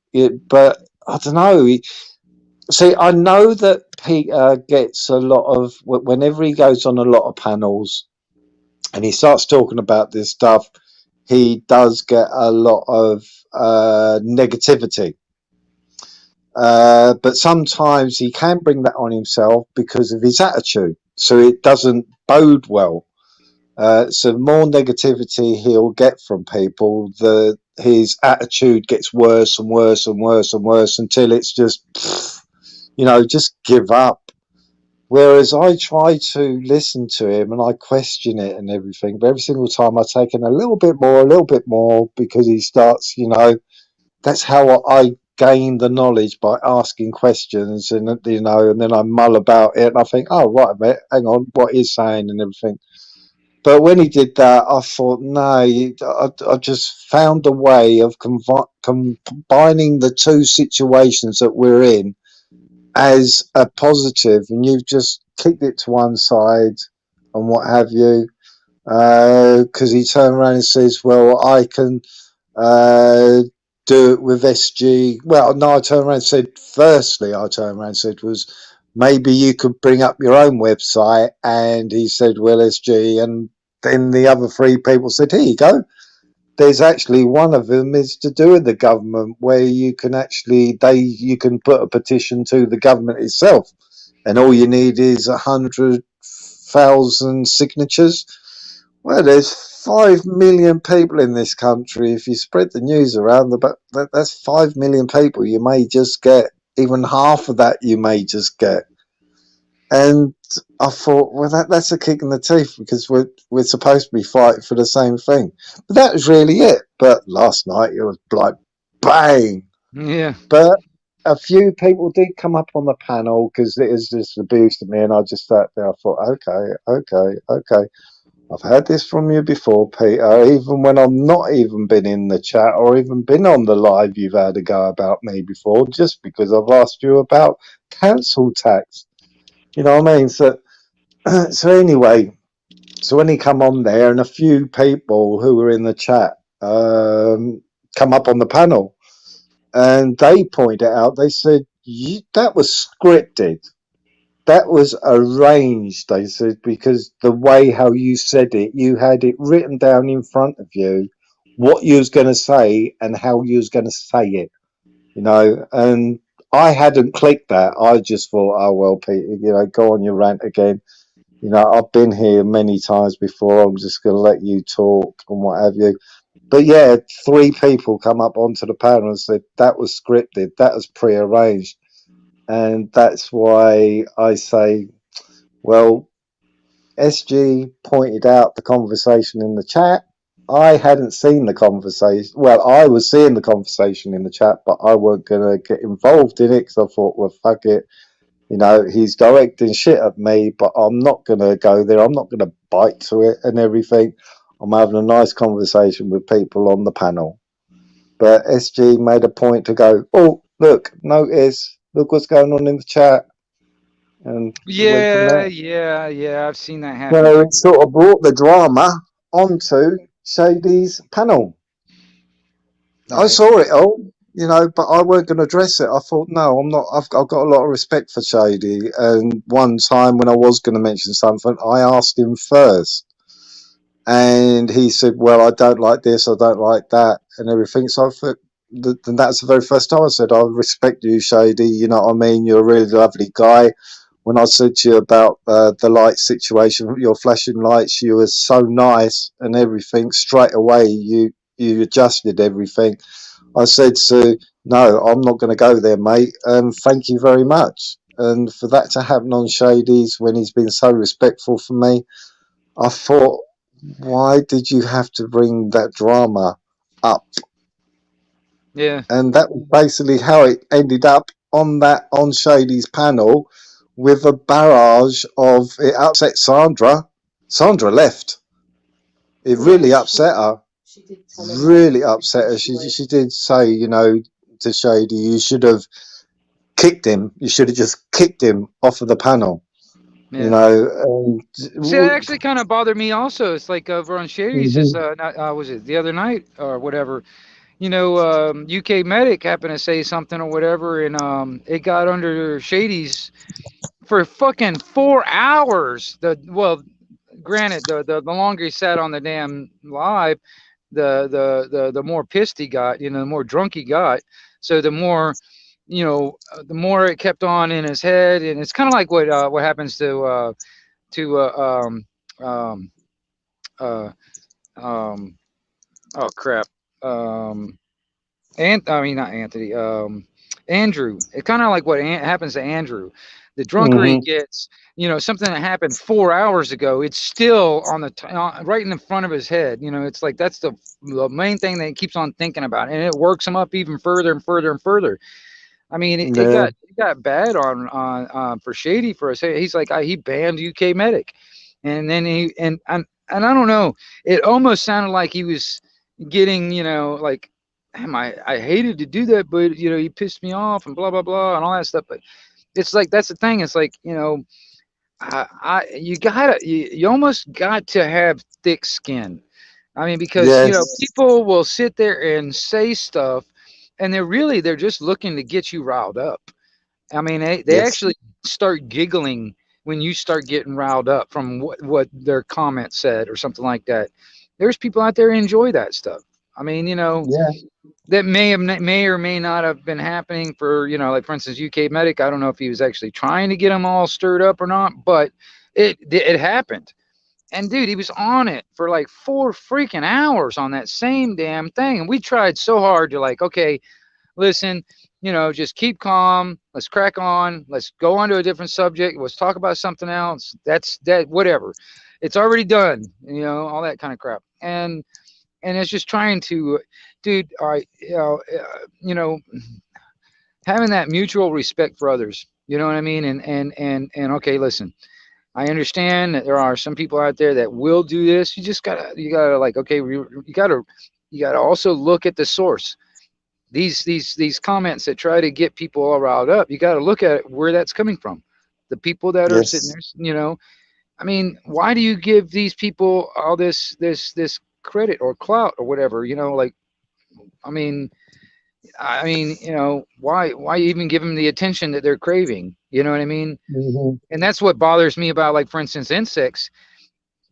But I don't know. See, I know that Peter gets a lot of, whenever he goes on a lot of panels and he starts talking about this stuff, he does get a lot of negativity. But sometimes he can bring that on himself because of his attitude. So it doesn't bode well. So the more negativity he'll get from people, his attitude gets worse and worse and worse and worse until it's just, you know, just give up. Whereas I try to listen to him and I question it and everything, but every single time I take in a little bit more, because he starts, you know, that's how I gain the knowledge, by asking questions, and, you know, and then I mull about it and I think, oh, right a minute, hang on, what he's saying and everything. But when he did that, I thought, no, I just found a way of combining the two situations that we're in as a positive, and you've just kicked it to one side and what have you. Because he turned around and says, well, I can do it with SG. Well, no, I turned around and said, firstly, was, maybe you could bring up your own website. And he said, well, SG. And then the other 3 people said, here you go. There's actually one of them is to do with the government, where you can actually, you can put a petition to the government itself. And all you need is 100,000 signatures. Well, there's 5 million people in this country. If you spread the news around, that's 5 million people. You may just get even half of that. You may just get, and I thought, well, that's a kick in the teeth, because we're supposed to be fighting for the same thing. But that was really it. But last night it was like bang. Yeah. But a few people did come up on the panel, because it was just abuse to me, and I just sat there. I thought, okay. I've had this from you before, Peter, even when I've not even been in the chat or even been on the live. You've had a go about me before, just because I've asked you about council tax. You know what I mean? So anyway, so when he come on there, and a few people who were in the chat come up on the panel, and they pointed out, they said, that was scripted. That was arranged, they said, because the way how you said it, you had it written down in front of you, what you was going to say and how you was going to say it, you know. And I hadn't clicked that. I just thought, oh, well, Peter, you know, go on your rant again. You know, I've been here many times before. I'm just going to let you talk and what have you. But yeah, 3 people come up onto the panel and said that was scripted. That was prearranged. And that's why I say, well, SG pointed out the conversation in the chat. I hadn't seen the conversation. Well, I was seeing the conversation in the chat, but I weren't going to get involved in it, because I thought, well, fuck it. You know, he's directing shit at me, but I'm not going to go there. I'm not going to bite to it and everything. I'm having a nice conversation with people on the panel. But SG made a point to go, oh, look, notice, look what's going on in the chat. And Yeah, I've seen that happen. So it sort of brought the drama onto Shady's panel. I saw it all, you know, but I weren't going to address it. I thought, no, I'm not. I've got a lot of respect for Shady. And one time when I was going to mention something, I asked him first. And he said, well, I don't like this, I don't like that, and everything. So I thought, then that's the very first time I said, I respect you, Shady. You know what I mean? You're a really lovely guy. When I said to you about the light situation, your flashing lights, you were so nice and everything. Straight away, you adjusted everything. I said, so, no, I'm not going to go there, mate. Thank you very much. And for that to happen on Shady's when he's been so respectful for me, I thought, why did you have to bring that drama up? Yeah. And that was basically how it ended up on Shady's panel, with a barrage of, it upset Sandra. Sandra left. It really upset her. She did tell him Really upset her. She did say, you know, to Shady, you should have kicked him. You should have just kicked him off of the panel. Yeah. You know, See, that actually kind of bothered me also. It's like over on Shady's, just was it the other night or whatever? You know, UK Medic happened to say something or whatever, and it got under Shady's for fucking 4 hours. Granted, the longer he sat on the damn live, the more pissed he got. You know, the more drunk he got. So the more, you know, the more it kept on in his head, and it's kind of like what happens to oh crap. I mean, not Anthony. Andrew. It's kind of like what happens to Andrew. The drunker he gets, you know, something that happened 4 hours ago, it's still on the right in the front of his head. You know, it's like that's the main thing that he keeps on thinking about, and it works him up even further and further and further. I mean, it got bad on for Shady for us. He's like he banned UK Medic, and then and I don't know. It almost sounded like he was getting, you know, like, damn, I hated to do that, but you know, he pissed me off and blah blah blah and all that stuff. But it's like that's the thing. It's like, you know, you almost got to have thick skin. I mean, because you know, people will sit there and say stuff, and they're just looking to get you riled up. I mean, they actually start giggling when you start getting riled up from what their comment said or something like that. There's people out there who enjoy that stuff. I mean, you know, that may or may not have been happening for, you know, like for instance, UK Medic. I don't know if he was actually trying to get them all stirred up or not, but it happened. And dude, he was on it for like 4 freaking hours on that same damn thing. And we tried so hard to like, okay, listen, you know, just keep calm. Let's crack on. Let's go on to a different subject. Let's talk about something else. That's whatever. It's already done, you know, all that kind of crap. And it's just trying to, dude, all right, you know, having that mutual respect for others, you know what I mean? And okay, listen, I understand that there are some people out there that will do this. You gotta like, okay, you gotta also look at the source. These comments that try to get people all riled up, you got to look at where that's coming from. The people that are sitting there, you know, I mean, why do you give these people all this credit or clout or whatever? You know, like, I mean, you know, why even give them the attention that they're craving? You know what I mean? And that's what bothers me about, like, for instance, Insects.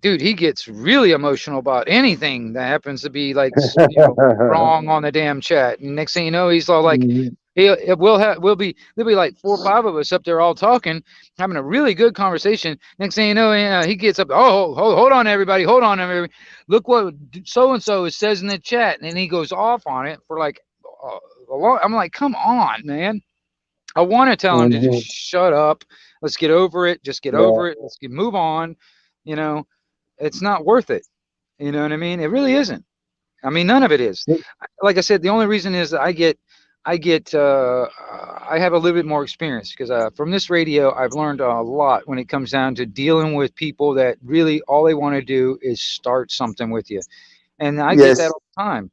Dude, he gets really emotional about anything that happens to be like, you know, wrong on the damn chat. And next thing you know, he's all like, there'll be like 4 or 5 of us up there all talking, having a really good conversation. Next thing you know, he gets up. Oh, hold on, everybody. Hold on, everybody. Look what so and so says in the chat, and then he goes off on it for like a long. I'm like, come on, man. I want to tell him to just shut up. Let's get over it. Just get over it. Let's move on. You know. It's not worth it. You know what I mean? It really isn't. I mean, none of it is. Like I said, the only reason is that I have a little bit more experience because from this radio, I've learned a lot when it comes down to dealing with people that really all they want to do is start something with you. And I get that all the time.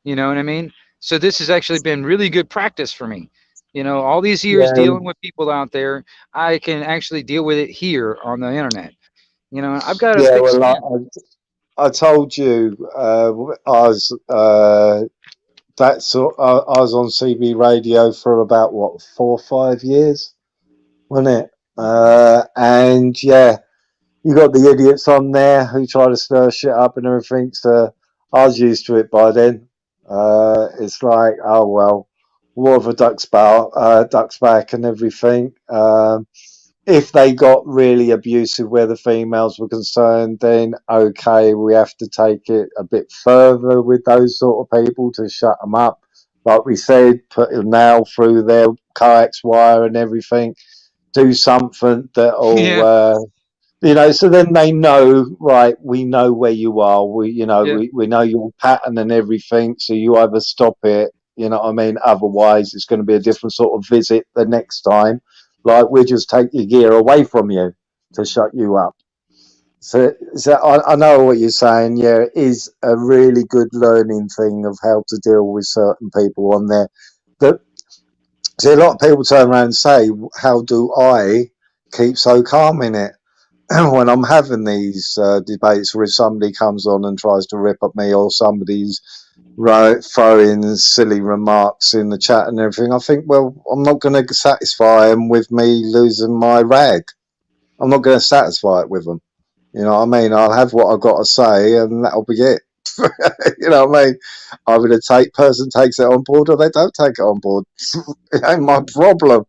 You know what I mean? So this has actually been really good practice for me. You know, all these years dealing with people out there, I can actually deal with it here on the internet. You know, I've got I told you I was that's I was on CB radio for about what 4 or 5 years, wasn't it? And yeah, you got the idiots on there who try to stir shit up and everything. So I was used to it by then. It's like, oh well, war of a duck's back and everything. If they got really abusive where the females were concerned, then okay, we have to take it a bit further with those sort of people to shut them up. Like we said, put a nail through their coax wire and everything. Do something that'll, Yeah. so then they know, right, we know where you are. Yeah. We know your pattern and everything. So you either stop it, you know what I mean? Otherwise, it's going to be a different sort of visit the next time. Like, we just take your gear away from you to shut you up. So I know what you're saying. Yeah, it is a really good learning thing of how to deal with certain people on there. But see, a lot of people turn around and say, how do I keep so calm in it? When I'm having these debates where if somebody comes on and tries to rip at me or somebody's throwing silly remarks in the chat and everything, I think, well, I'm not going to satisfy them with me losing my rag. I'm not going to satisfy it with them. You know what I mean? I'll have what I've got to say and that'll be it. You know what I mean? Either the person takes it on board or they don't take it on board. It ain't my problem.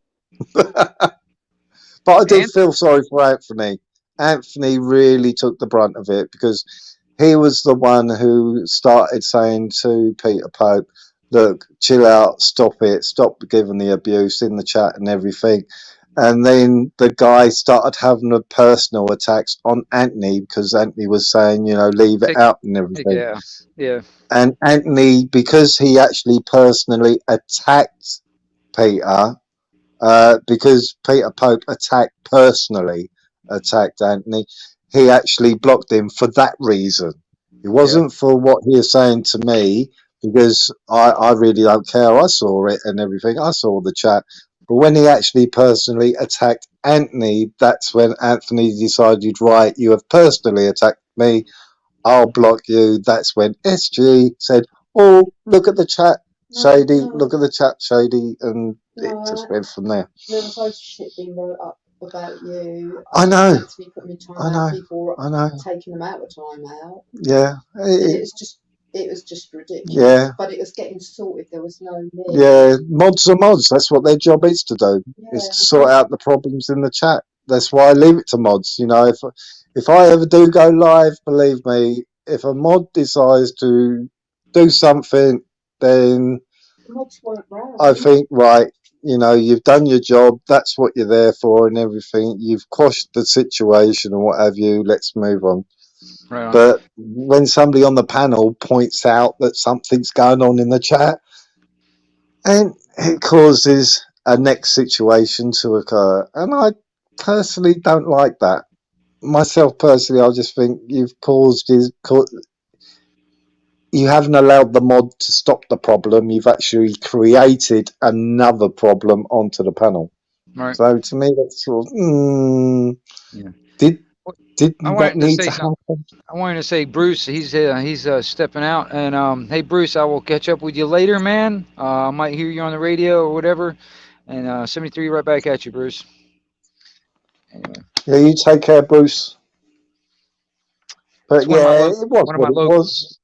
But I do feel sorry for Anthony. Anthony really took the brunt of it because he was the one who started saying to Peter Pope, look, chill out, stop it, stop giving the abuse in the chat and everything. And then the guy started having the personal attacks on Anthony because Anthony was saying, leave it out and everything. Yeah. Yeah. And Anthony, because he actually personally attacked Peter, because Peter Pope personally attacked Anthony, he actually blocked him for that reason. It wasn't for what he was saying to me, because I really don't care. I saw it and everything. I saw the chat. But when he actually personally attacked Anthony, that's when Anthony decided, right, you have personally attacked me, I'll block you. That's when SG said, oh, look at the chat, Shady, look at the chat, Shady, and it just went from there. There was loads of shit being wrote up about you. I know. I know. People taking them out of timeout. Yeah. It was just ridiculous. Yeah. But it was getting sorted. There was no need. Yeah. Mods are mods. That's what their job is to do. Is to sort out the problems in the chat. That's why I leave it to mods. If I ever do go live, believe me, if a mod decides to do something, then I think, right, you've done your job. That's what you're there for and everything. You've quashed the situation and what have you. Let's move on. Right on. But when somebody on the panel points out that something's going on in the chat, and it causes a next situation to occur, and I personally don't like that. Myself personally, I just think you haven't allowed the mod to stop the problem. You've actually created another problem onto the panel. Right. So to me, that's sort of did that need to happen? I wanted to say, Bruce, he's stepping out, and hey, Bruce, I will catch up with you later, man. I might hear you on the radio or whatever. And 73, right back at you, Bruce. Anyway. Yeah, you take care, Bruce. But yeah, it was what it was.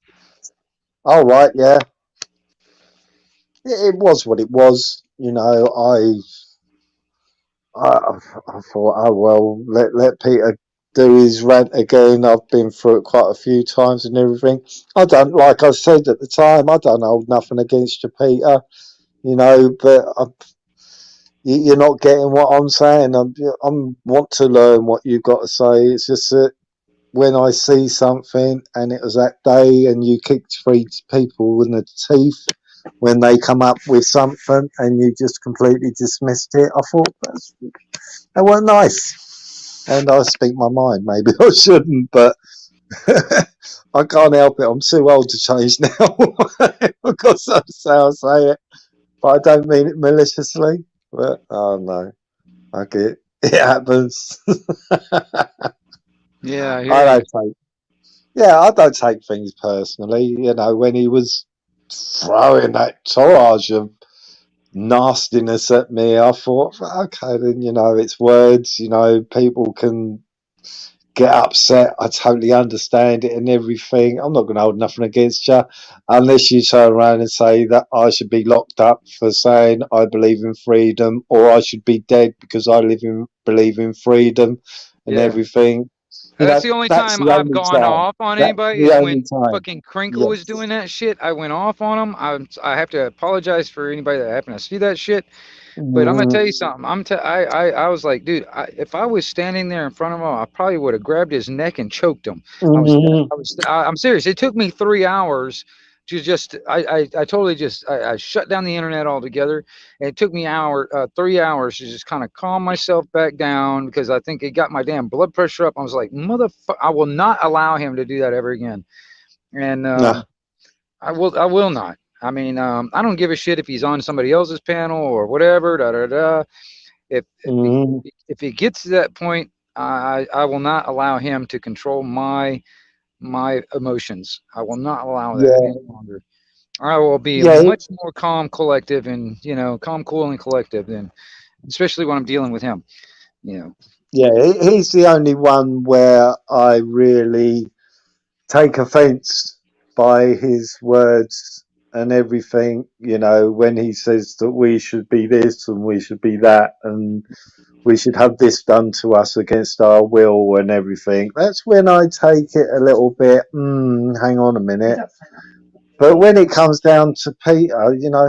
All right, yeah. It was what it was. I thought, oh well, let Peter do his rant again. I've been through it quite a few times and everything. Like I said at the time, I don't hold nothing against you, Peter. But you're not getting what I'm saying. I want to learn what you've got to say. It's just that when I see something and it was that day and you kicked 3 people in the teeth when they come up with something and you just completely dismissed it, I thought that weren't nice. And I speak my mind. Maybe I shouldn't, but I can't help it. I'm too old to change now. Because that's how I say it. But I don't mean it maliciously. But oh no, okay, it happens. Yeah, I don't take things personally. When he was throwing that torrage of nastiness at me, I thought, okay, then, you know, it's words, you know, people can get upset. I totally understand it and everything. I'm not going to hold nothing against you unless you turn around and say that I should be locked up for saying I believe in freedom, or I should be dead because I believe in freedom and Yeah. everything. You That's know, the only that's time the I've only gone time. off on That's anybody the is only when time. fucking Crinkle was Yes. doing that shit. I went off on him. I have to apologize for anybody that happened to see that shit. But I'm gonna tell you something. I was like, dude, if I was standing there in front of him, I probably would have grabbed his neck and choked him. I'm serious. It took me 3 hours to just, I totally just, I shut down the internet altogether. And it took me 3 hours to just kind of calm myself back down because I think it got my damn blood pressure up. I was like, motherfucker, I will not allow him to do that ever again. And Nah. I will not. I mean, I don't give a shit if he's on somebody else's panel or whatever. Da da da. If it gets to that point, I will not allow him to control my emotions. I will not allow that Yeah. any longer. I will be Yeah. much more calm, collective, and calm, cool, and collective than, especially when I'm dealing with him. You know. Yeah. He's the only one where I really take offence by his words and everything, you know, when he says that we should be this and we should be that and we should have this done to us against our will and everything. That's when I take it a little bit, hang on a minute. But when it comes down to Peter, you know,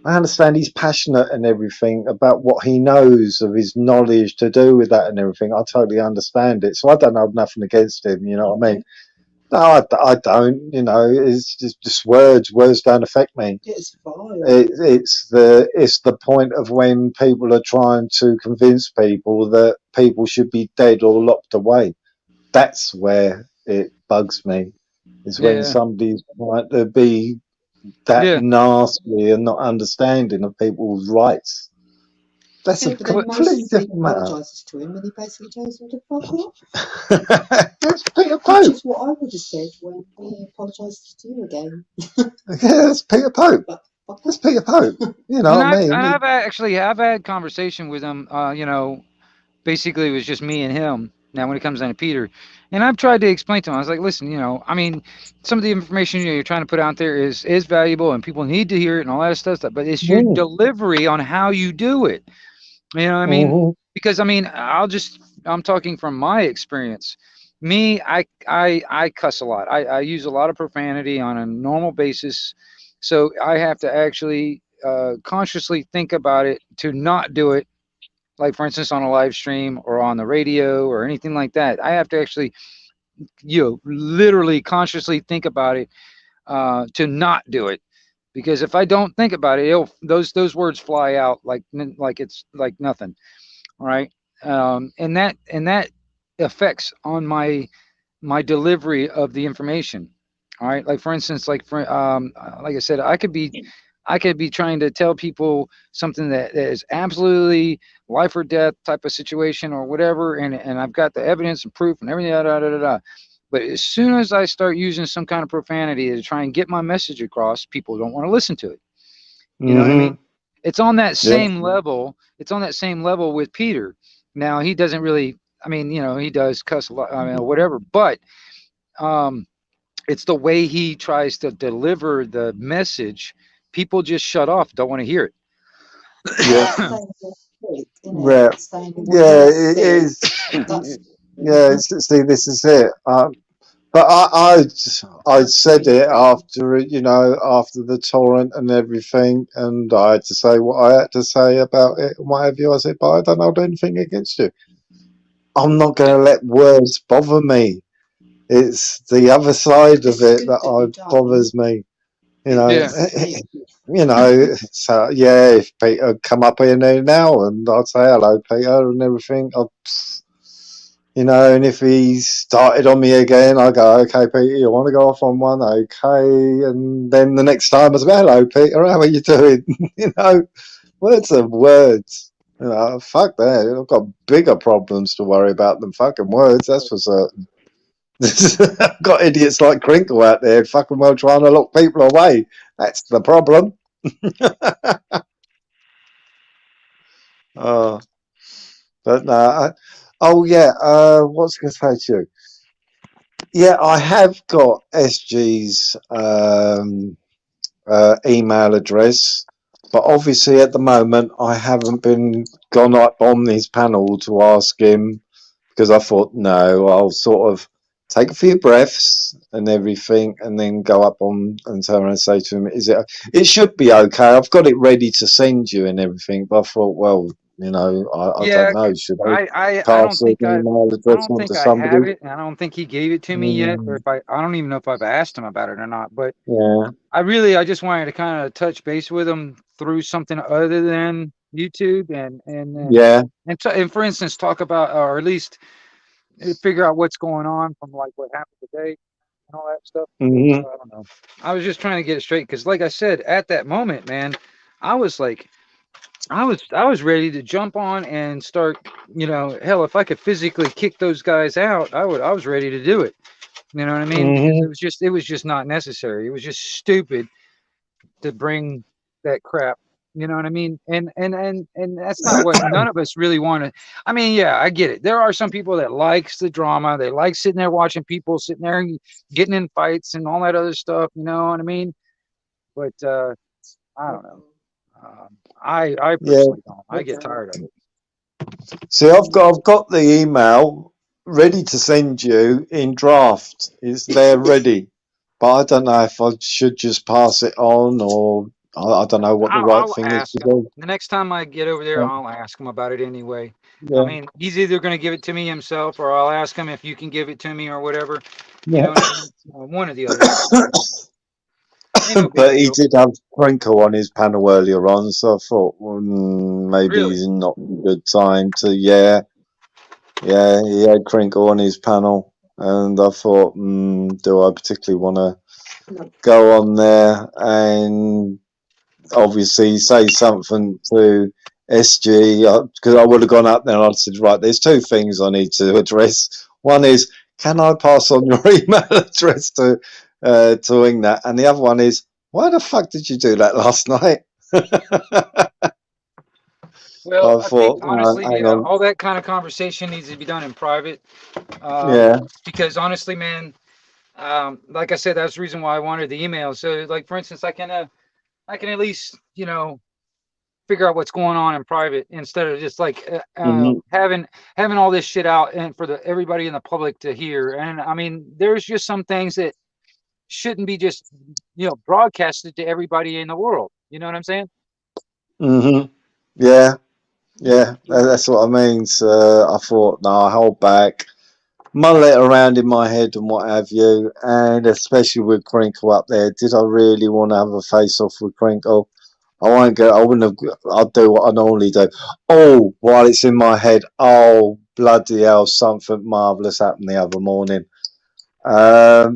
I understand he's passionate and everything about what he knows of his knowledge to do with that and everything. I totally understand it. So I don't have nothing against him, you know what I mean? No, I don't. You know, it's just words. Words don't affect me. It's vile. It's the point of when people are trying to convince people that people should be dead or locked away. That's where it bugs me. Is when Yeah. somebody's trying to be that Yeah. nasty and not understanding of people's rights. That's a Yeah, but then completely most he different matter. apologises to him and he basically tells him to fuck off. That's Peter Which Pope. is what I would have said when he apologises to you again. Yeah, that's Peter Pope. That's Peter Pope. You know what I mean? I've had conversation with him. Basically it was just me and him. Now when it comes down to Peter, and I've tried to explain to him, I was like, listen, I mean, some of the information you're trying to put out there is valuable and people need to hear it and all that stuff, but it's your delivery on how you do it. You know what I mean? Because I mean, I'm talking from my experience. Me, I cuss a lot. I use a lot of profanity on a normal basis. So I have to actually consciously think about it to not do it. Like for instance, on a live stream or on the radio or anything like that, I have to actually, literally consciously think about it to not do it. Because if I don't think about it, those words fly out like it's like nothing. All right, and that affects on my delivery of the information. All right, like for instance, like I said, I could be trying to tell people something that is absolutely life or death type of situation or whatever, and I've got the evidence and proof and everything. But as soon as I start using some kind of profanity to try and get my message across, people don't want to listen to it. You know what I mean? It's on that same level. It's on that same level with Peter. Now he doesn't really. I mean, he does cuss a lot. I mean, whatever. But it's the way he tries to deliver the message. People just shut off. Don't want to hear it. Yeah. Yeah, it is. Yeah, see, this is it. But I said it after after the torrent and everything, and I had to say what I had to say about it and what have you. I said, but I don't hold anything against you. I'm not going to let words bother me. It's the other side of it that bothers me. So yeah, if Peter come up here now and I'd say hello, Peter, and everything, and if he started on me again, I go, okay, Peter, you want to go off on one? Okay. And then the next time I say, hello, Peter, how are you doing? Words are words. Fuck that. I've got bigger problems to worry about than fucking words, that's for certain. Got idiots like Crinkle out there fucking well trying to lock people away. That's the problem. Oh, but no. Oh yeah. What's I going to say to you? Yeah, I have got SG's email address, but obviously at the moment I haven't been gone up on his panel to ask him because I thought no, I'll sort of take a few breaths and everything, and then go up on and turn around and say to him, "Is it? It should be okay. I've got it ready to send you and everything." But I thought, well, you know, I Yeah, don't know. Should I I don't pass the think email I address don't on to think I have somebody? it, and I don't think he gave it to me yet, or if I don't even know if I've asked him about it or not. But Yeah. I just wanted to kind of touch base with him through something other than YouTube, Yeah. and for instance, talk about, or at least figure out what's going on from like what happened today and all that stuff. Hmm. I don't know. I was just trying to get it straight because, like I said, at that moment, man, I was like, I was ready to jump on and start. You know, hell, if I could physically kick those guys out, I would. I was ready to do it. You know what I mean? Because Hmm. it was just not necessary. It was just stupid to bring that crap. You know what I mean? And that's not what none of us really want to. I mean, yeah, I get it. There are some people that likes the drama. They like sitting there watching people sitting there and getting in fights and all that other stuff. You know what I mean? But I don't know. I Yeah. personally don't. I get tired of it. See, I've got the email ready to send you in draft. It's there ready, but I don't know if I should just pass it on or I don't know what the right I'll thing is ask to him do. the next time I get over there. Yeah. I'll ask him about it anyway. I Yeah. mean, he's either going to give it to me himself, or I'll ask him if you can give it to me or whatever. You Yeah. know what I mean? One or the other. Ain't no big But he deal. did have Crinkle on his panel earlier on, so I thought maybe Really? it's not a good time to. Yeah, he had Crinkle on his panel, and I thought, do I particularly want to go on there and obviously say something to SG? Because I would have gone up there and I'd said, right, there's two things I need to address. One is, can I pass on your email address to Ingnat? And the other one is, why the fuck did you do that last night? Well, I I think thought, honestly, hang yeah, on. all that kind of conversation needs to be done in private. Yeah. Because honestly, man, like I said, that's the reason why I wanted the email. So, like for instance, I can at least figure out what's going on in private instead of just like Mhm. having all this shit out and for everybody in the public to hear. And I mean, there's just some things that shouldn't be just broadcasted to everybody in the world. You know what I'm saying? Mhm. Yeah. That's what I mean. So I thought, no, I hold back, mull it around in my head and what have you, and especially with Crinkle up there. Did I really want to have a face off with Crinkle? I won't go. I wouldn't have. I'll do what I normally do. Oh, while it's in my head, oh bloody hell! Something marvelous happened the other morning. I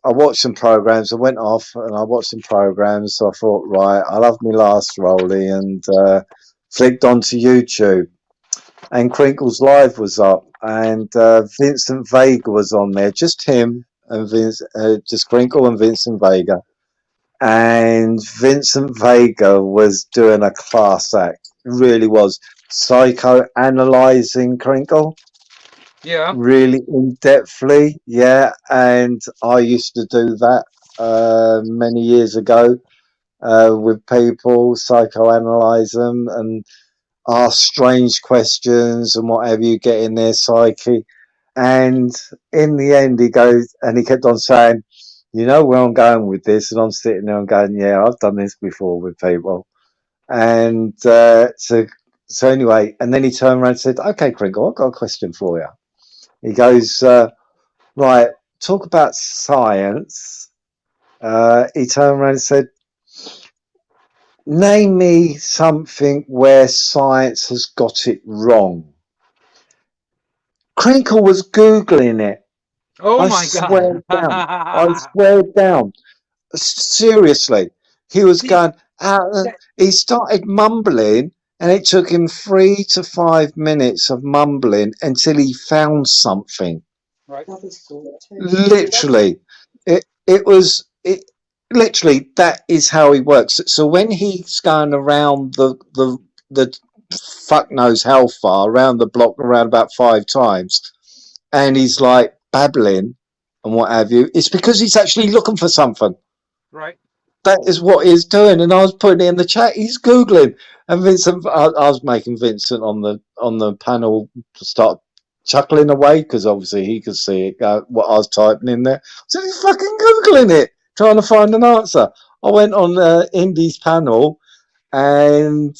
watched some programs. I went off and I watched some programs. So I thought, right, I'll have my last rollie and flicked onto YouTube. And Crinkle's Live was up, and Vincent Vega was on there. Just him and just Crinkle and Vincent Vega. And Vincent Vega was doing a class act. Really was. Psycho analyzing Crinkle. Yeah. Really in depthly, yeah. And I used to do that many years ago with people, psychoanalyze them and ask strange questions and whatever you get in their psyche. And in the end, he goes and he kept on saying, "You know where I'm going with this," and I'm sitting there and going, "Yeah, I've done this before with people." And so anyway, and then he turned around and said, "Okay, Crinkle, I've got a question for you." He goes, right, talk about science. He turned around and said, name me something where science has got it wrong. Crinkle was Googling it. Oh I my swear God. down. I swear down. Seriously. He was See, going, that, he started mumbling, and it took him 3 to 5 minutes of mumbling until he found something. Right. That was thought too. Literally, it was it. Literally, that is how he works. So when he's going around the fuck knows how far around the block, around about 5 times, and he's like babbling and what have you, it's because he's actually looking for something. Right. That is what he's doing. And I was putting it in the chat. He's googling, and Vincent. I was making Vincent on the panel start chuckling away because obviously he could see it. What I was typing in there. So he's fucking googling it, trying to find an answer. I went on Indy's panel, and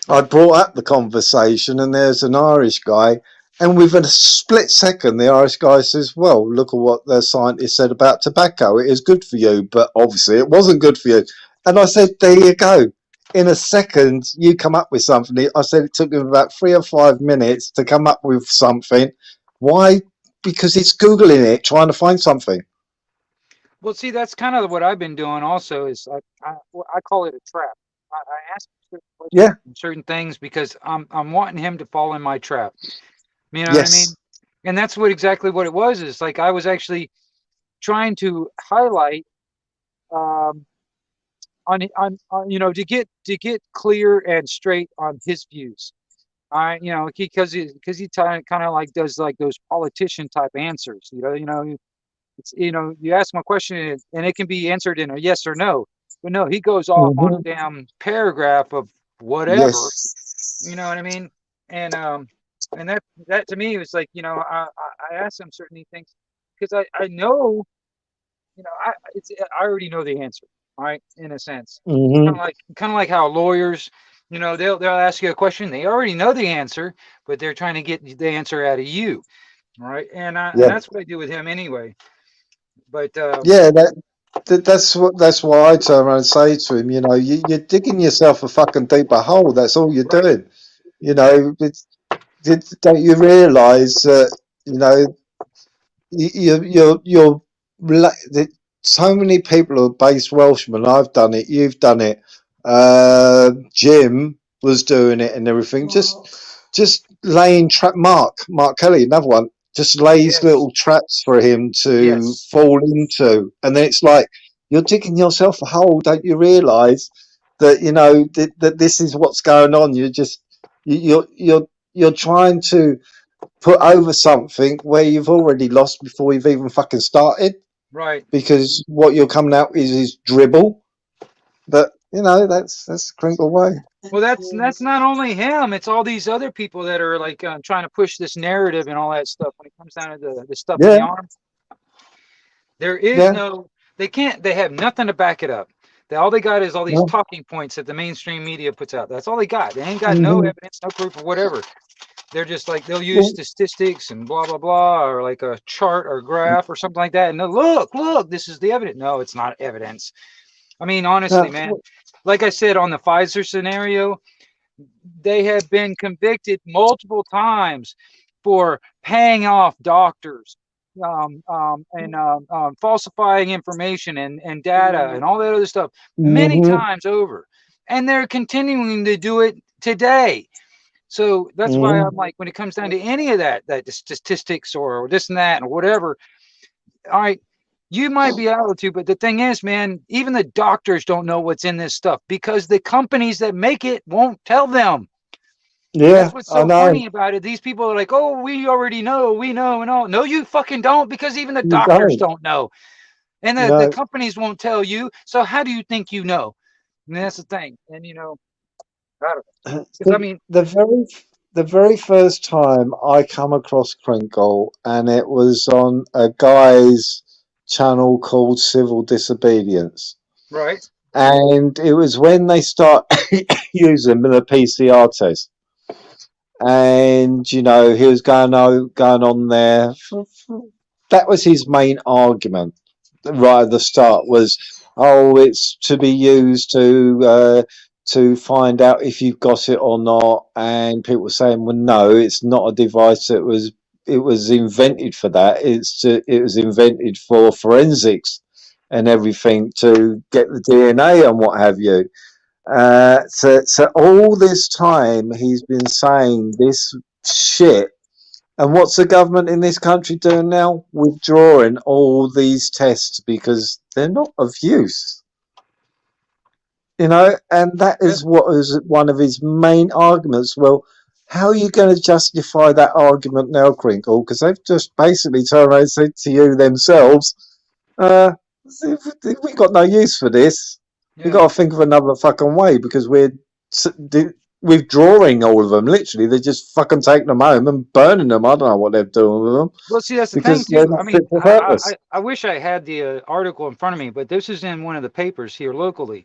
I brought up the conversation, and there's an Irish guy, and within a split second, the Irish guy says, well, look at what the scientist said about tobacco. It is good for you, but obviously it wasn't good for you. And I said, there you go. In a second, you come up with something. I said it took him about 3 or 5 minutes to come up with something. Why? Because he's Googling it, trying to find something. Well, see, that's kind of what I've been doing also is I call it a trap. I ask certain questions Yeah. and certain things because I'm wanting him to fall in my trap. You know Yes. what I mean? And that's exactly what it was. Is like I was actually trying to highlight on to get clear and straight on his views. Because he kind of like does like those politician type answers. It's you ask him a question and it can be answered in a yes or no. But no, he goes off on a damn paragraph of whatever. Yes. You know what I mean? And that to me was like, I asked him certain things because I know, I already know the answer, right? In a sense, Mm-hmm. kind of like how lawyers, they'll ask you a question, they already know the answer, but they're trying to get the answer out of you, right? And that's what I do with him anyway. But yeah, that's why I turn around and say to him, you're digging yourself a fucking deeper hole. That's all you're doing. Don't you realise that you're so many people are based Welshmen. I've done it. You've done it. Jim was doing it and everything. Just laying trap. Mark Kelly, another one. Just lays little traps for him to fall into, and then it's like you're digging yourself a hole. Don't you realise that that this is what's going on? You're trying to put over something where you've already lost before you've even fucking started. Right. Because what you're coming out is dribble. But that's Crinkle way. Well, that's not only him; it's all these other people that are like trying to push this narrative and all that stuff. When it comes down to the stuff in the arm, there is no. They have nothing to back it up. All they got is all these talking points that the mainstream media puts out. That's all they got. They ain't got no evidence, no proof, or whatever. They're just like they'll use statistics and blah blah blah, or like a chart or graph or something like that. And look, this is the evidence. No, it's not evidence. I mean, honestly, man, like I said on the Pfizer scenario, they have been convicted multiple times for paying off doctors and falsifying information and data and all that other stuff many times over. And they're continuing to do it today. So that's why I'm like, when it comes down to any of that statistics or this and that and whatever, all right, you might be able to, but the thing is, man, even the doctors don't know what's in this stuff because the companies that make it won't tell them. Yeah, that's what's so funny about it. These people are like, oh, we already know, we know and all. No, you fucking don't, because even the doctors don't know. And the companies won't tell you. So how do you think you know? And that's the thing. And, I don't know. I mean, the very first time I come across Crinkle, and it was on a guy's channel called Civil Disobedience. Right. And it was when they start using the PCR test. And, he was going on there. That was his main argument right at the start was, it's to be used to find out if you've got it or not. And people were saying, well, no, it's not a device that it was invented for that. It was invented for forensics and everything to get the DNA and what have you. So all this time he's been saying this shit And what's the government in this country doing now? Withdrawing all these tests because they're not of use. You know, and that is what was one of his main arguments. Well, how are you going to justify that argument now, Crinkle? Because they've just basically turned around and said to you themselves, we got no use for this. We got to think of another fucking way because we're withdrawing all of them. Literally, they're just fucking taking them home and burning them. I don't know what they're doing with them. Well, see, that's the Because thing they're too. I not mean, fit for purpose. I wish I had the article in front of me, but this is in one of the papers here locally.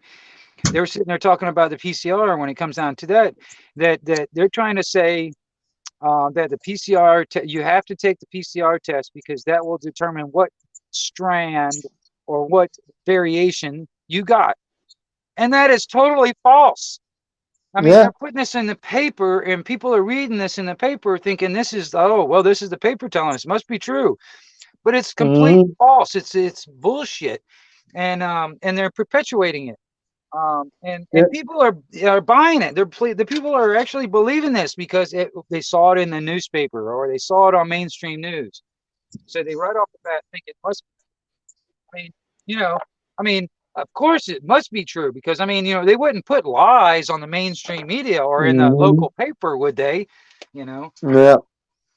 They were sitting there talking about the PCR when it comes down to that they're trying to say that the PCR you have to take the PCR test because that will determine what strand or what variation you got, and that is totally false. I mean, they're putting this in the paper, and people are reading this in the paper, thinking this is this is the paper telling us, must be true, but it's complete false. It's bullshit, and they're perpetuating it. And people are buying it. The people are actually believing this because they saw it in the newspaper or they saw it on mainstream news. So they right off the bat think it must be. I mean, of course it must be true because they wouldn't put lies on the mainstream media or in the local paper, would they? Yeah.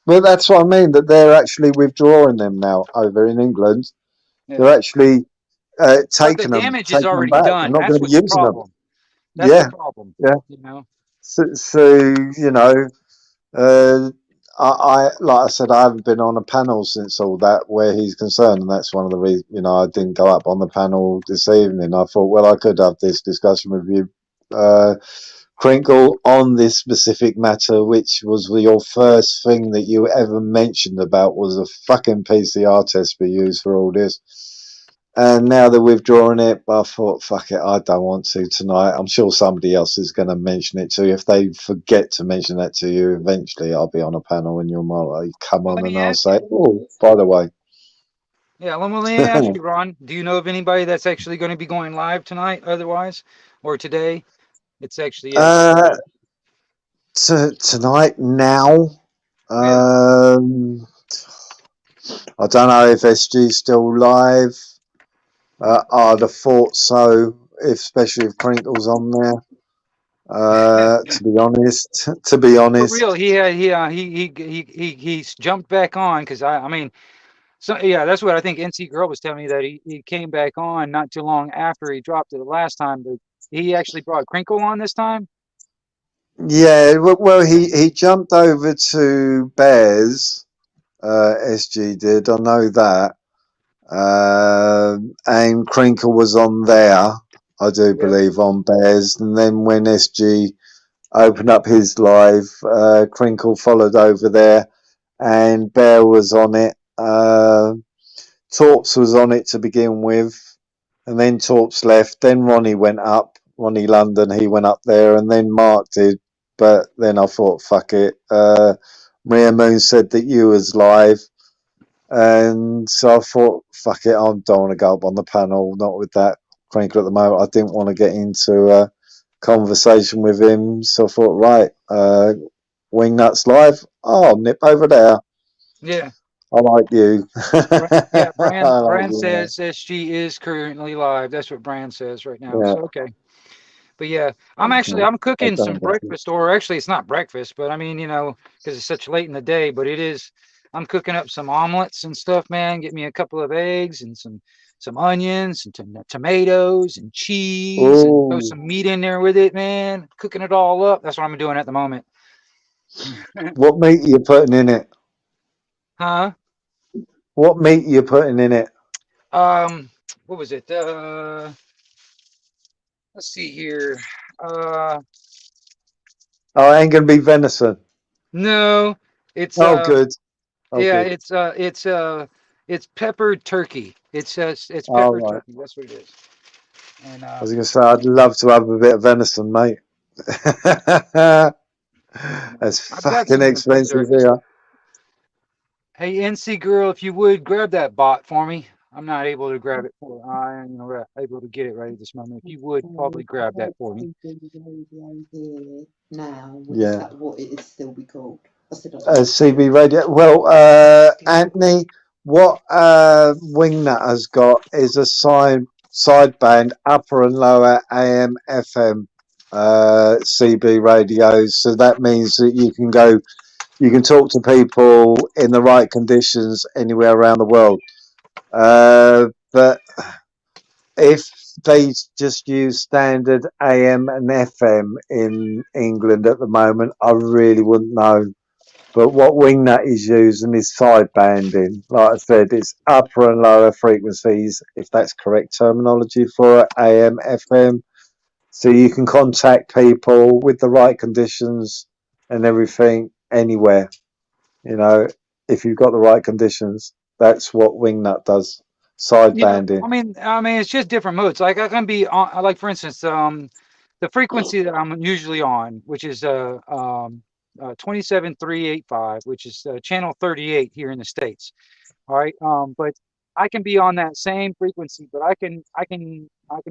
Well, that's what I mean, that they're actually withdrawing them now over in England. Yeah. They're actually taking the them, damage is already back. done. They're not going to be That's using them. That's the problem. Yeah. So I like I said, I haven't been on a panel since all that where he's concerned, and that's one of the reasons I didn't go up on the panel this evening. I thought, well, I could have this discussion with you, Crinkle, on this specific matter, which was your first thing that you ever mentioned about was a fucking PCR test be used for all this. And now they're withdrawing it, but I thought, fuck it, I don't want to tonight. I'm sure somebody else is going to mention it to you. If they forget to mention that to you, eventually I'll be on a panel and you'll come on and I'll say, oh, by the way. Yeah, let me ask you, Ron, do you know of anybody that's actually going to be going live tonight otherwise? Or today? It's actually... tonight, now? I don't know if SG's still live. I'd have thought so, especially if Crinkle's on there. To be honest, For real, he's jumped back on because that's what I think. NC Girl was telling me that he came back on not too long after he dropped it the last time, but he actually brought Crinkle on this time. Yeah, well, he jumped over to Bears. SG did, I know that. And Crinkle was on there, I do believe, on Bears. And then when SG opened up his live, Crinkle followed over there, and Bear was on it. Torps was on it to begin with, and then Torps left. Then Ronnie went up. Ronnie London, he went up there, and then Mark did. But then I thought, fuck it. Maria Moon said that you was live. And so I thought, fuck it, I don't want to go up on the panel, not with that Crinkle at the moment. I didn't want to get into a conversation with him. So I thought, right, Wingnuts live. I'll nip over there. Yeah. I like you. Brand says SG is currently live. That's what Brand says right now. Yeah. So, okay. But yeah, I'm cooking some breakfast, or actually it's not breakfast, but because it's such late in the day, but it is. I'm cooking up some omelets and stuff, man. Get me a couple of eggs and some onions and tomatoes and cheese and throw some meat in there with it, man. Cooking it all up. That's what I'm doing at the moment. What meat are you putting in it? Huh? What meat are you putting in it? What was it? Let's see here. It ain't gonna be venison. No, it's good. Yeah, it's peppered turkey. It's peppered turkey. That's what it is. And I was gonna say I'd love to have a bit of venison, mate. That's fucking expensive here. Hey, NC Girl, if you would grab that bot for me. I'm not able to grab it I'm able to get it right at this moment. If you would probably grab that for me. Now, what it is still be called? I said, CB radio. Well, Anthony, what Wingnut has got is a sideband upper and lower AM FM CB radios. So that means that you can talk to people in the right conditions anywhere around the world. But if they just use standard AM and FM in England at the moment, I really wouldn't know. But what Wingnut is using is sidebanding. Like I said, it's upper and lower frequencies, if that's correct terminology for it, AM, FM. So you can contact people with the right conditions and everything anywhere. You know, if you've got the right conditions, that's what Wingnut does. Yeah, Sidebanding. I mean, it's just different modes. Like I can be on, like for instance, the frequency that I'm usually on, which is 27385, which is channel 38 here in the States. All right, but I can be on that same frequency, but I can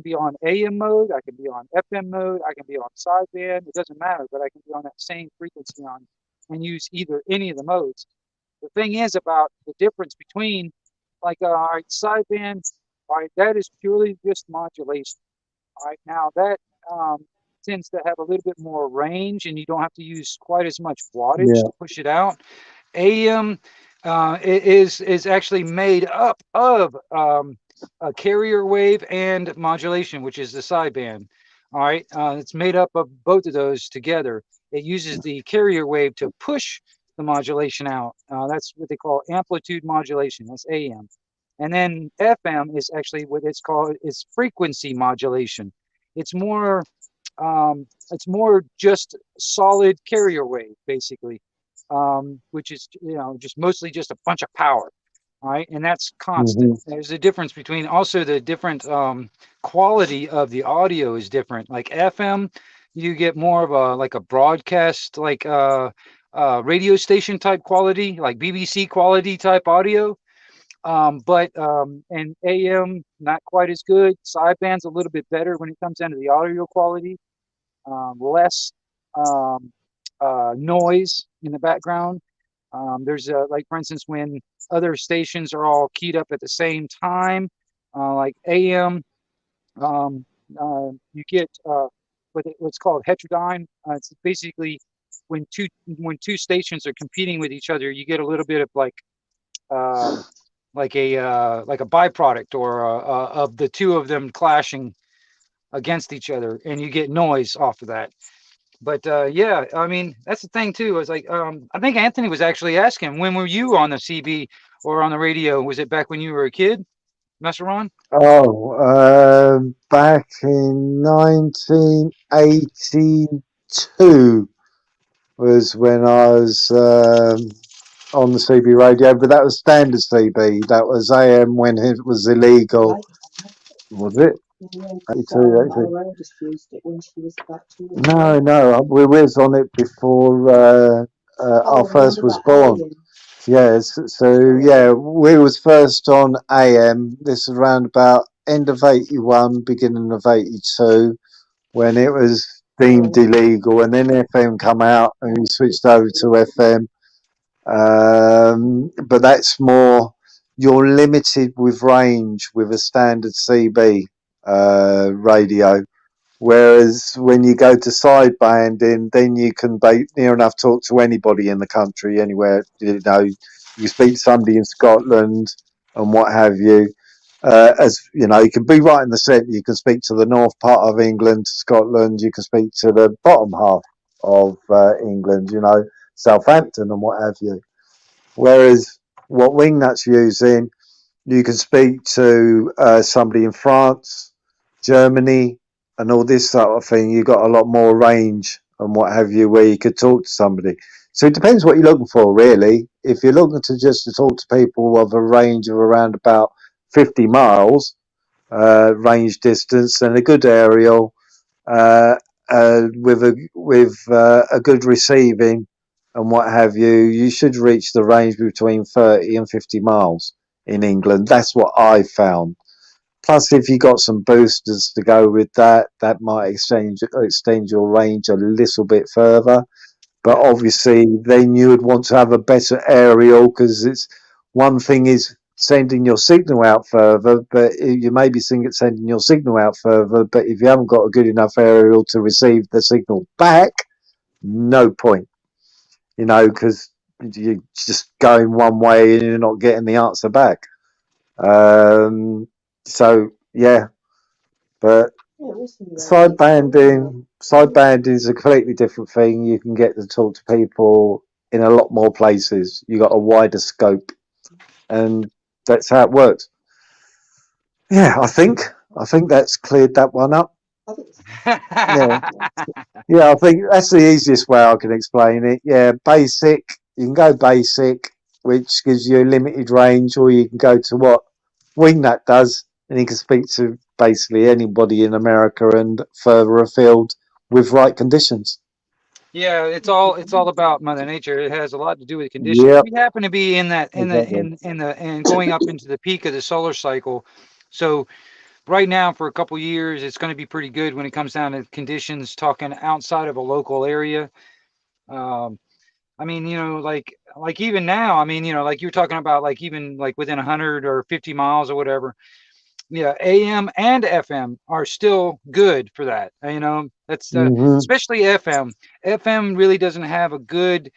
be on AM mode, I can be on FM mode, I can be on sideband. It doesn't matter, but I can be on that same frequency on and use any of the modes. The thing is about the difference between, like, all right, sideband, all right, that is purely just modulation. All right, now that tends to have a little bit more range, and you don't have to use quite as much wattage Yeah. to push it out. AM is actually made up of a carrier wave and modulation, which is the sideband. All right, it's made up of both of those together. It uses the carrier wave to push the modulation out. That's what they call amplitude modulation. That's AM. And then FM is actually what it's called is frequency modulation. It's more just solid carrier wave, basically, which is, you know, just mostly just a bunch of power. All right, and that's constant. There's a difference between also the different quality of the audio is different. Like FM, you get more of a like a broadcast, like radio station type quality, like BBC quality type audio. And AM not quite as good. Sideband's a little bit better when it comes down to the audio quality. Less noise in the background. There's like, for instance, when other stations are all keyed up at the same time, like AM, you get what's called heterodyne. It's basically when two stations are competing with each other, you get a little bit of like a byproduct or of the two of them clashing against each other, and you get noise off of that. But yeah, I mean, that's the thing too. It's like I think Anthony was actually asking, when were you on the CB or on the radio? Was it back when you were a kid, Master Ron? Oh, back in 1982 was when I was on the CB radio, but that was standard CB. That was AM when it was illegal. Was it? No, we was on it before our first was born. Yes, so yeah, we was first on AM. This is around about end of 81, beginning of 82, when it was deemed illegal, and then FM come out and we switched over to FM. But that's more, you're limited with range with a standard CB radio, whereas when you go to sidebanding, then you can near enough talk to anybody in the country, anywhere. You know, you speak to somebody in Scotland and what have you. As you know, you can be right in the centre. You can speak to the north part of England, Scotland. You can speak to the bottom half of England. You know, Southampton and what have you. Whereas what Wingnut's using, you can speak to somebody in France, Germany, and all this sort of thing. You've got a lot more range and what have you, where you could talk to somebody. So it depends what you're looking for, really. If you're looking to just to talk to people of a range of around about 50 miles range distance and a good aerial with a good receiving and what have you, you should reach the range between 30 and 50 miles in England. That's what I found. Plus, if you got some boosters to go with that, that might extend your range a little bit further. But obviously, then you would want to have a better aerial, because it's one thing is sending your signal out further, but you may be sending your signal out further, but if you haven't got a good enough aerial to receive the signal back, no point, you know, because you're just going one way and you're not getting the answer back. So yeah, but sidebanding is a completely different thing. You can get to talk to people in a lot more places. You got a wider scope, and that's how it works. Yeah, I think that's cleared that one up. Yeah, I think that's the easiest way I can explain it. Yeah, basic. You can go basic, which gives you a limited range, or you can go to what Wingnut does, and you can speak to basically anybody in America and further afield with right conditions. Yeah, it's all about Mother Nature. It has a lot to do with conditions. Yep. We happen to be in going up into the peak of the solar cycle. So right now, for a couple years, it's going to be pretty good when it comes down to conditions. Talking outside of a local area, I mean, you know, like even now, I mean, you know, like you're talking about, like even like within 100 or 50 miles or whatever. Yeah, AM and FM are still good for that. You know, that's especially FM. FM really doesn't have a good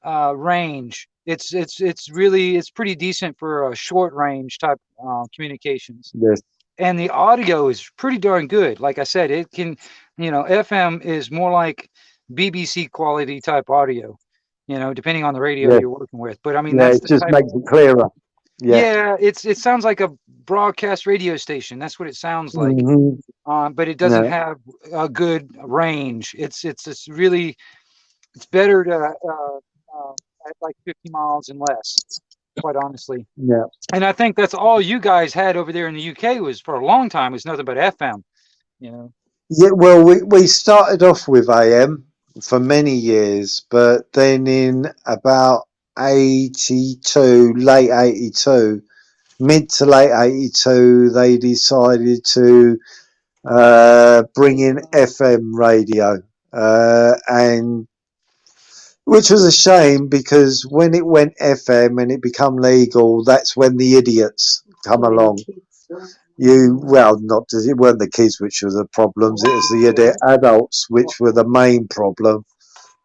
range. It's pretty decent for a short range type communications. Yes. And the audio is pretty darn good. Like I said, it can, you know, FM is more like BBC quality type audio, you know, depending on the radio you're working with. But I mean, that's it just makes it clearer. Yeah, it sounds like a broadcast radio station. That's what it sounds like. But it doesn't have a good range. It's better to at like 50 miles and less, quite honestly. Yeah. And I think that's all you guys had over there in the UK was for a long time was nothing but FM, you know. Yeah, well, we started off with AM for many years, but then in about 82, late 82, mid to late 82, they decided to bring in FM radio, and which was a shame, because when it went FM and it become legal, that's when the idiots come along. It weren't the kids which were the problems, it was the idiot adults which were the main problem,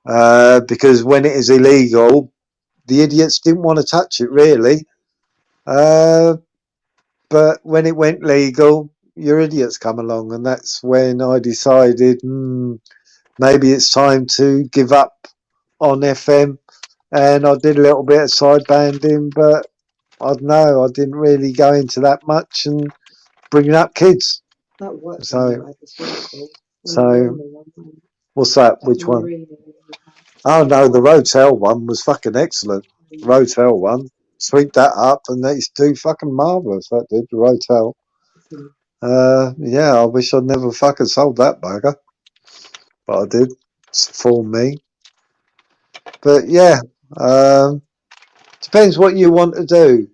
because when it is illegal, the idiots didn't want to touch it really, but when it went legal, your idiots come along, and that's when I decided maybe it's time to give up on FM, and I did a little bit of sidebanding, but I don't know, I didn't really go into that much and bringing up kids. So what's that? Which one? Oh no, the Rotel one was fucking excellent. Rotel one, sweep that up, and it's too fucking marvelous. That did the Rotel. Yeah, I wish I'd never fucking sold that bugger, but I did. It's for me. But yeah, depends what you want to do.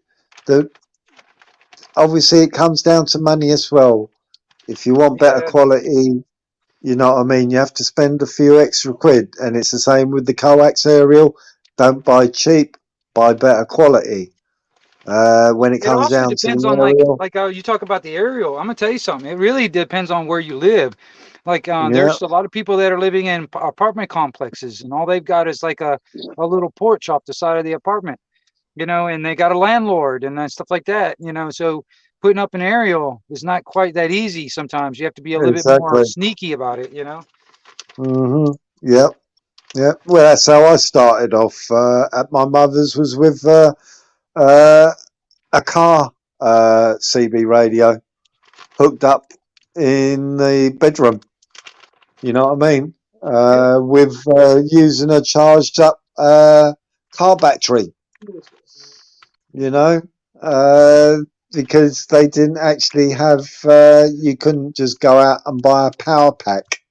Obviously it comes down to money as well. If you want better quality, you know what I mean, you have to spend a few extra quid, and it's the same with the coax aerial. Don't buy cheap, buy better quality. When it comes down to the aerial, like you talk about the aerial, I'm gonna tell you something. It really depends on where you live. Like there's a lot of people that are living in apartment complexes, and all they've got is like a little porch off the side of the apartment, you know, and they got a landlord and stuff like that, you know. So putting up an aerial is not quite that easy. Sometimes you have to be a little bit more sneaky about it, you know. Yep. Well, that's how I started off. At my mother's was with a car CB radio hooked up in the bedroom. You know what I mean? With using a charged up car battery. You know, because they didn't actually have. You couldn't just go out and buy a power pack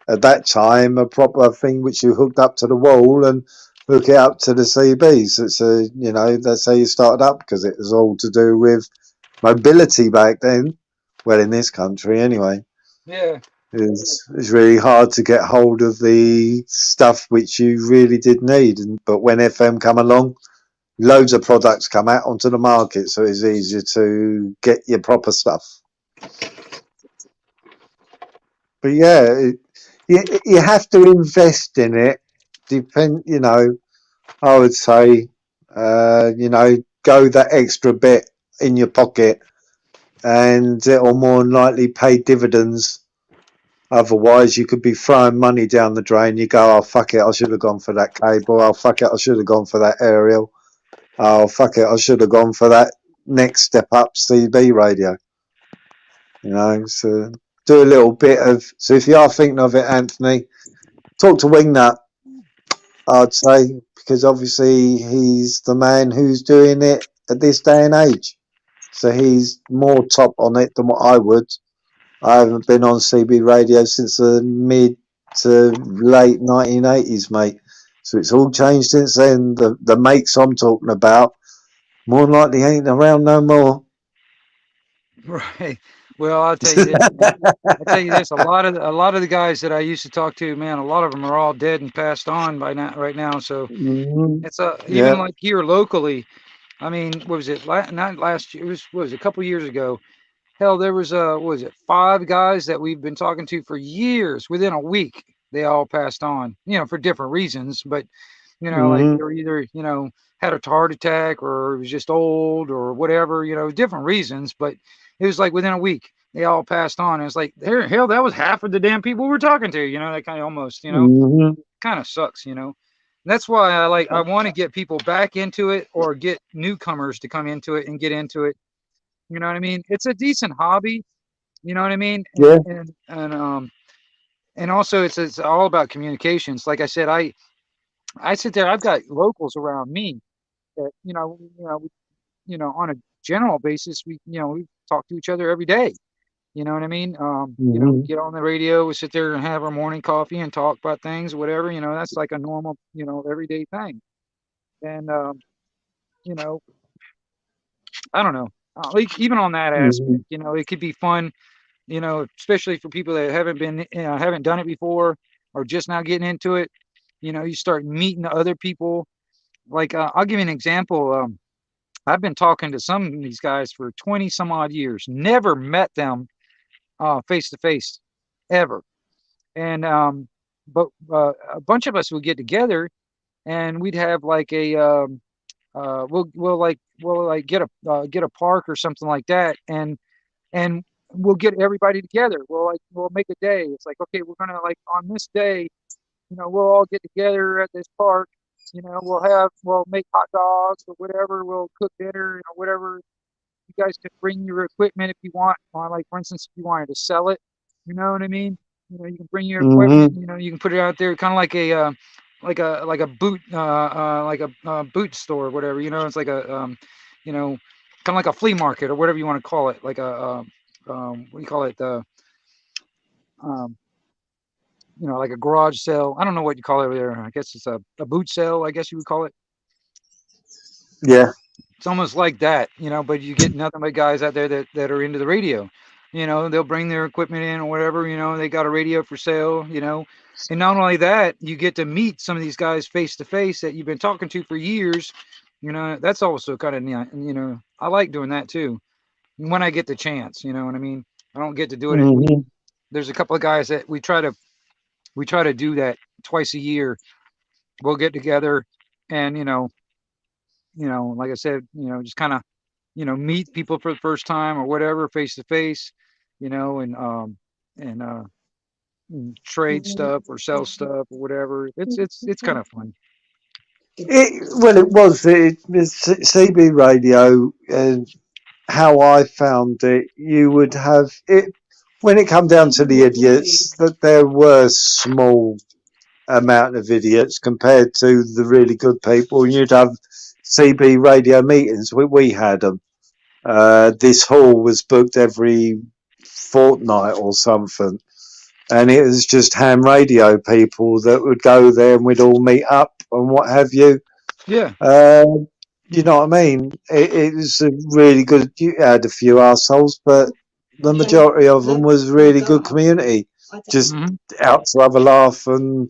at that time. A proper thing which you hooked up to the wall and hook it up to the CBs. It's you know, that's how you started up, because it was all to do with mobility back then. Well, in this country anyway. Yeah. It's really hard to get hold of the stuff which you really did need. But when FM come along, loads of products come out onto the market, so it's easier to get your proper stuff. But yeah, you have to invest in it. I would say, go that extra bit in your pocket, and it'll more than likely pay dividends. Otherwise, you could be throwing money down the drain. You go, oh, fuck it, I should have gone for that cable. Oh, fuck it, I should have gone for that aerial. Oh, fuck it, I should have gone for that next step up CB radio. So do a little bit of... So if you are thinking of it, Anthony, talk to Wingnut, I'd say, because obviously he's the man who's doing it at this day and age. So he's more top on it than what I would. I haven't been on CB radio since the mid to late 1980s, mate. So it's all changed since then. The mates I'm talking about more than likely ain't around no more. Right. Well, I'll tell you this. A lot of the guys that I used to talk to, man, a lot of them are all dead and passed on by now, right now. So it's even like here locally. I mean, what was it? Not last year. It was a couple years ago. Hell, there was 5 guys that we've been talking to for years. Within a week, they all passed on. For different reasons, but like they were either had a heart attack or it was just old or whatever. Different reasons, but it was like within a week they all passed on. And it's like, hell, that was half of the damn people we're talking to. That kind of almost, kind of sucks. And that's why I want to get people back into it or get newcomers to come into it and get into it. You know what I mean? It's a decent hobby. You know what I mean? Yeah. And also it's all about communications. Like I said, I sit there. I've got locals around me that on a general basis we talk to each other every day. You know what I mean? We get on the radio, we sit there and have our morning coffee and talk about things, whatever. That's like a normal everyday thing. And I don't know. Like even on that aspect, it could be fun, especially for people that haven't done it before or just now getting into it. You start meeting other people. Like I'll give you an example. I've been talking to some of these guys for 20 some odd years. Never met them face to face ever. And but a bunch of us would get together and we'd have like a we'll get a park or something like that, and we'll get everybody together. We'll make a day. It's like, okay, we're gonna on this day, we'll all get together at this park. We'll make hot dogs or whatever. We'll cook dinner, whatever. You guys can bring your equipment if you want. Like for instance, if you wanted to sell it, you know what I mean. You can bring your equipment. You can put it out there, kind of like a boot like a boot store or whatever. It's like a kind of like a flea market or whatever you want to call it, like a what do you call it, like a garage sale. I don't know what you call it over there. I guess it's a boot sale, I guess you would call it. Yeah, it's almost like that, but you get nothing but guys out there that are into the radio. They'll bring their equipment in or whatever. They got a radio for sale. And not only that, you get to meet some of these guys face to face that you've been talking to for years. That's also kind of neat. I like doing that too when I get the chance. You know what I mean? I don't get to do it. There's a couple of guys that we try to do that twice a year. We'll get together and like I said, just kind of meet people for the first time or whatever, face to face, and trade stuff or sell stuff or whatever. It's kind of fun. It was CB radio, and how I found it, you would have it when it come down to the idiots, that there were small amount of idiots compared to the really good people. And you'd have CB radio meetings. We had them. This hall was booked every fortnight or something, and it was just ham radio people that would go there, and we'd all meet up and what have you. Yeah. You know what I mean? It was a really good. You had a few assholes, but the majority of them was really good community. just Mhm. out to have a laugh and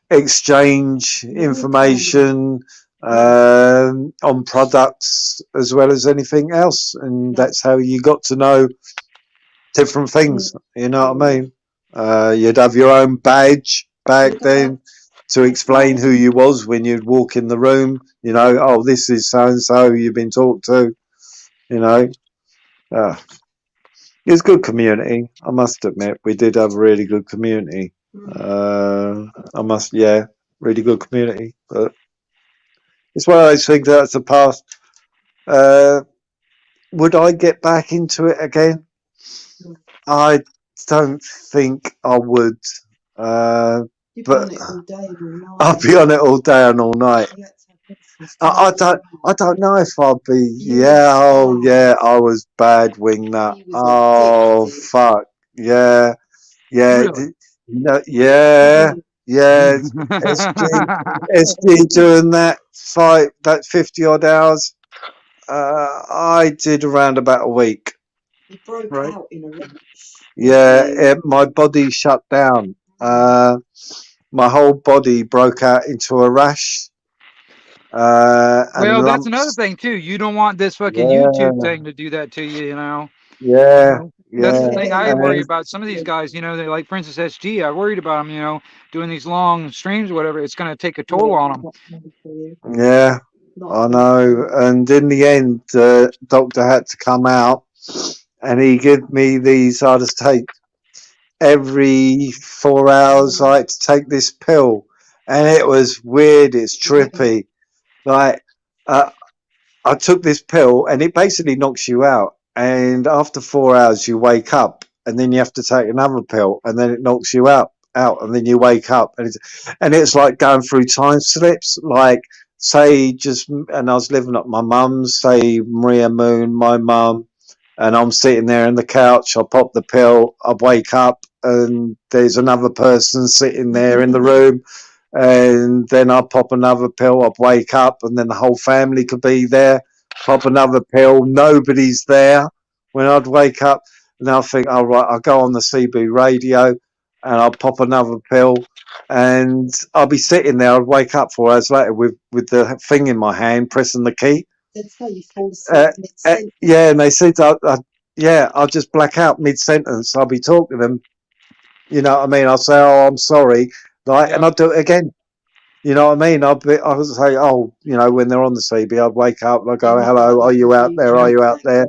exchange information on products as well as anything else, and that's how you got to know different things. You know what I mean? You'd have your own badge back then to explain who you was when you'd walk in the room. You know, oh, this is so and so you've been talked to. You know, uh, it was good community. I must admit, we did have a really good community. Really good community. But it's one of those things that's the past. Would I get back into it again? I don't think I would. You'd But be on it all day and all night. I'll be on it all day and all night. You had to have breakfast. I don't know if I'd be. You Yeah, was oh yeah, I was bad wingnut. He was Oh addicted. fuck, yeah, yeah, Really? yeah, yeah. SG doing that fight, that 50 odd hours. I did around about a week. He broke Right. out in a rash. Yeah, my body shut down. My whole body broke out into a rash. And Well, that's another lumps. thing too. You don't want this fucking Yeah, YouTube thing to do that to you, you know. yeah, That's yeah. the thing I worry And about. Some of these guys, you know, they like, for instance, SG. I worried about them, you know, doing these long streams or whatever. It's going to take a toll on them. yeah, I know. And in the end, doctor had to come out, and he gave me these. I just take every 4 hours. I had to take this pill, and it was weird. It's trippy. Like, I took this pill, and it basically knocks you out. And after 4 hours, you wake up, and then you have to take another pill, and then it knocks you out, and then you wake up, and it's like going through time slips. Like, say, and I was living at my mum's, say Maria Moon, my mum, and I'm sitting there on the couch. I pop the pill, I wake up, and there's another person sitting there in the room. And then I pop another pill, I wake up, and then the whole family could be there. Pop another pill, nobody's there when I'd wake up. And I'll think, oh, right, I'll go on the CB radio and I'll pop another pill, and I'll be sitting there. I'd wake up 4 hours later with the thing in my hand, pressing the key. They'd say you fall asleep mid-sentence. Yeah, and they said, I'll just black out mid-sentence. I'll be talking to them. You know what I mean? I'll say, oh, I'm sorry. Like, and I'll do it again. You know what I mean? I would say, oh, you know, when they're on the CB, I'd wake up and I'd go, hello, are you out there? Are you out there?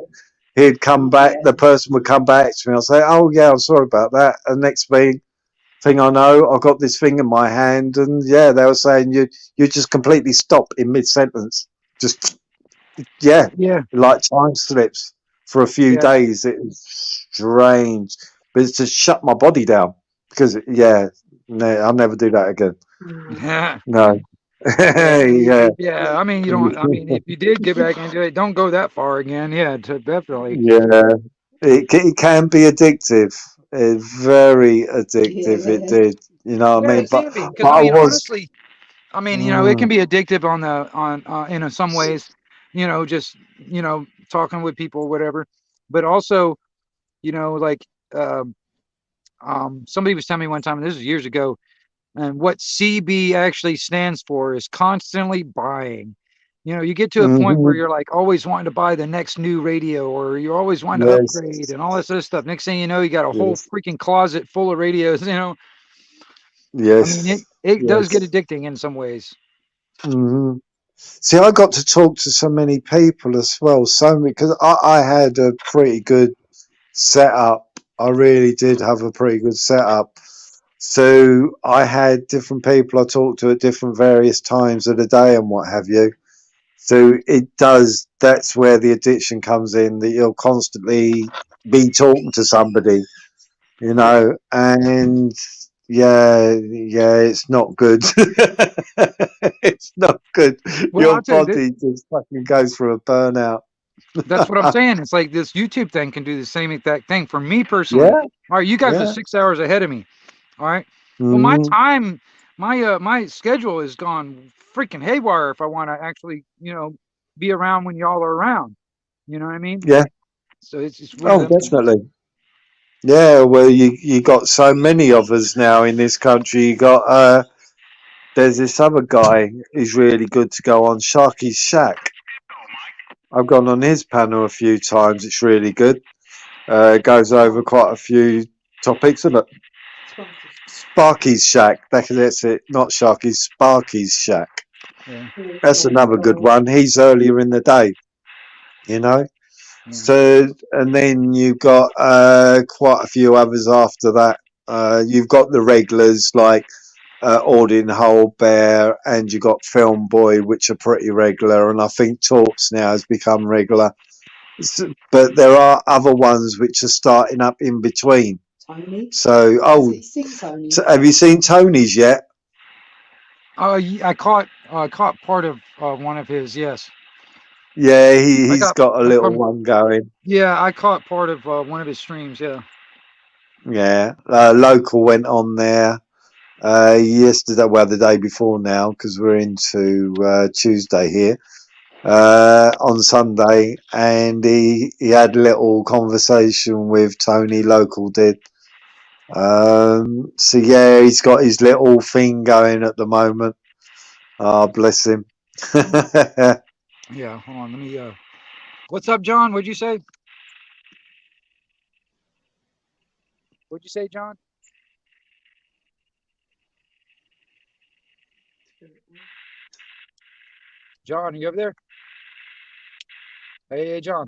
He'd come back, the person would come back to me. I'll say, oh, yeah, I'm sorry about that. And next thing I know, I got this thing in my hand, and yeah, they were saying you just completely stop in mid-sentence. Just, yeah, like time slips for a few days. It was strange. But it's just shut my body down because, yeah, no, I'll never do that again. Yeah. No. Yeah. Yeah. I mean, you don't. I mean, if you did get back into it, don't go that far again. Yeah, definitely. Yeah. It can be addictive. It's very addictive. It did. You know what I mean? It can be, because I mean, honestly, I mean, you know, it can be addictive in some ways. You know, just talking with people, or whatever. But also, you know, like somebody was telling me one time, and this was years ago. And what CB actually stands for is constantly buying. You know, you get to a point where you're like always wanting to buy the next new radio, or you're always wanting to upgrade and all this other stuff. Next thing you know, you got a whole freaking closet full of radios, you know. Yes. I mean, it does get addicting in some ways. See, I got to talk to so many people as well. Because I had a pretty good setup. I really did have a pretty good setup. So I had different people I talked to at different various times of the day and what have you. So that's where the addiction comes in, that you'll constantly be talking to somebody, you know, and yeah, it's not good. It's not good. Well, Your body just fucking goes through a burnout. That's what I'm saying. It's like this YouTube thing can do the same exact thing for me personally. Yeah. All right, you guys are 6 hours ahead of me. All right. Well, my time, my schedule is gone freaking haywire if I want to actually, you know, be around when y'all are around. You know what I mean? Yeah. So it's definitely. Yeah, well, you got so many of us now in this country. You got there's this other guy who's really good to go on, Sharky's Shack. I've gone on his panel a few times. It's really good. Goes over quite a few topics, isn't it? Sparky's Shack. That's it. Not Sharky's. Sparky's Shack. Yeah. That's another good one. He's earlier in the day, you know. Yeah. So, and then you've got quite a few others after that. You've got the regulars like Audin Holbear, and you've got Film Boy, which are pretty regular, and I think Talks now has become regular. But there are other ones which are starting up in between. Tony. So, have you seen Tony's yet? I caught part of one of his. Yes. Yeah, he's got a little one going. Yeah, I caught part of one of his streams. Yeah. Yeah, Local went on there yesterday, well, the day before now, because we're into Tuesday here. On Sunday, and he had a little conversation with Tony. Local did. So yeah, he's got his little thing going at the moment. Oh, bless him. Yeah, hold on, let me what's up, John? What'd you say? What'd you say, John? John, are you over there? Hey, John.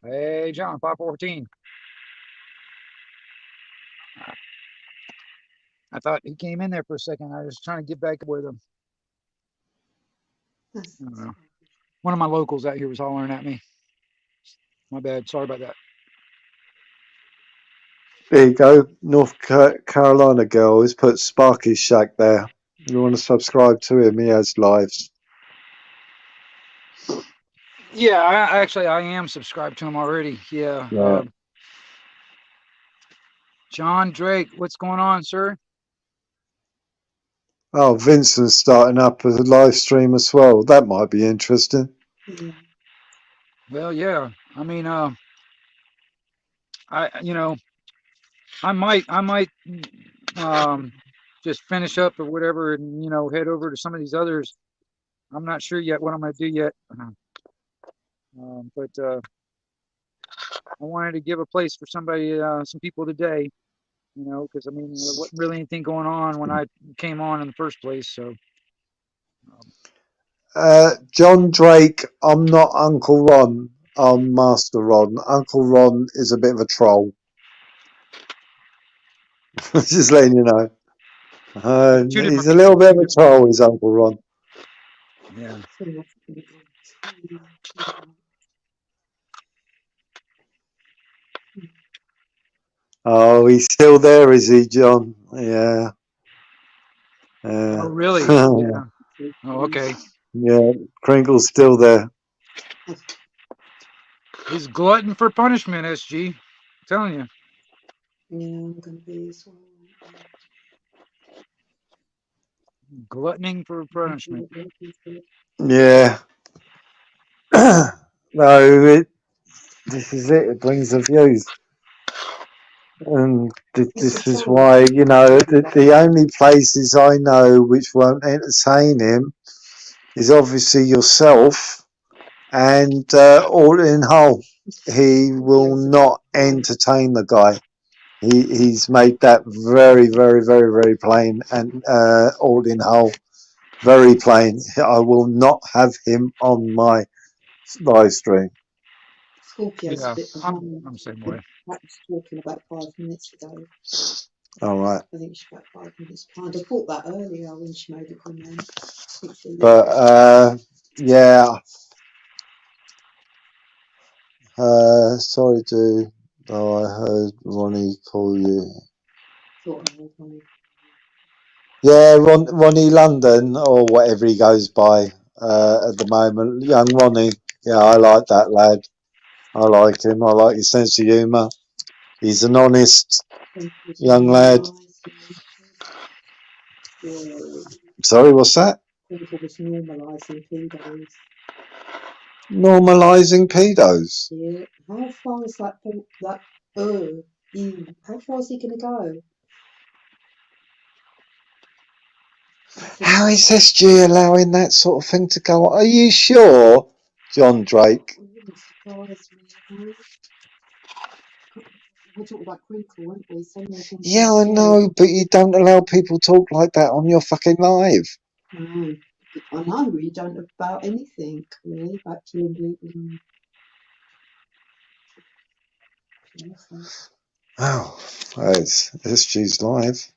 Hey, John, 514. I thought he came in there for a second. I was trying to get back with him. I don't know. One of my locals out here was hollering at me. My bad. Sorry about that. There you go. North Carolina girl has put Sparky's Shack there. You want to subscribe to him? He has lives. Yeah, I am subscribed to him already. Yeah. John Drake, what's going on, sir? Oh, Vincent's starting up a live stream as well. That might be interesting. Well, yeah. I mean, I might just finish up or whatever, and head over to some of these others. I'm not sure yet what I'm going to do yet. But I wanted to give a place for somebody, some people today, because I mean, there wasn't really anything going on when I came on in the first place. So, John Drake, I'm not Uncle Ron. I'm Master Ron. Uncle Ron is a bit of a troll. Just letting you know. He's a little bit of a troll, is Uncle Ron. Yeah. Oh, he's still there, is he, John? Yeah. Oh, really? Yeah. Oh, okay. Yeah, Crinkle's still there. He's glutton for punishment, SG. I'm telling you. Yeah, I'm gonna be as well. Gluttoning for punishment. Yeah. No, this is it. It brings the views. And this is why, the only places I know which won't entertain him is obviously yourself and Alton Hull. He will not entertain the guy. He's made that very, very, very, very plain. And Alton Hull, very plain. I will not have him on my live stream. Scorpio's Yeah, a bit behind. I'm the same way. That was talking about 5 minutes ago. All right. I think she's about 5 minutes behind. I thought that earlier when she made a comment. But yeah. Sorry to. Oh, I heard Ronnie call you. Yeah, Ronnie London or whatever he goes by at the moment. Young Ronnie. Yeah, I like that lad. I like him. I like his sense of humour. He's an honest young lad. Sorry, what's that? Normalising pedos. Yeah. How far is that Oh, ew. How far is he going to go? How is SG allowing that sort of thing to go on? Are you sure, John Drake? It wouldn't surprise me. No? We're talking about Crinkle, weren't we? So many things Yeah, I about know, but you don't allow people talk like that on your fucking live. No, I know you don't about anything really about killing people. Oh, it's SG's live.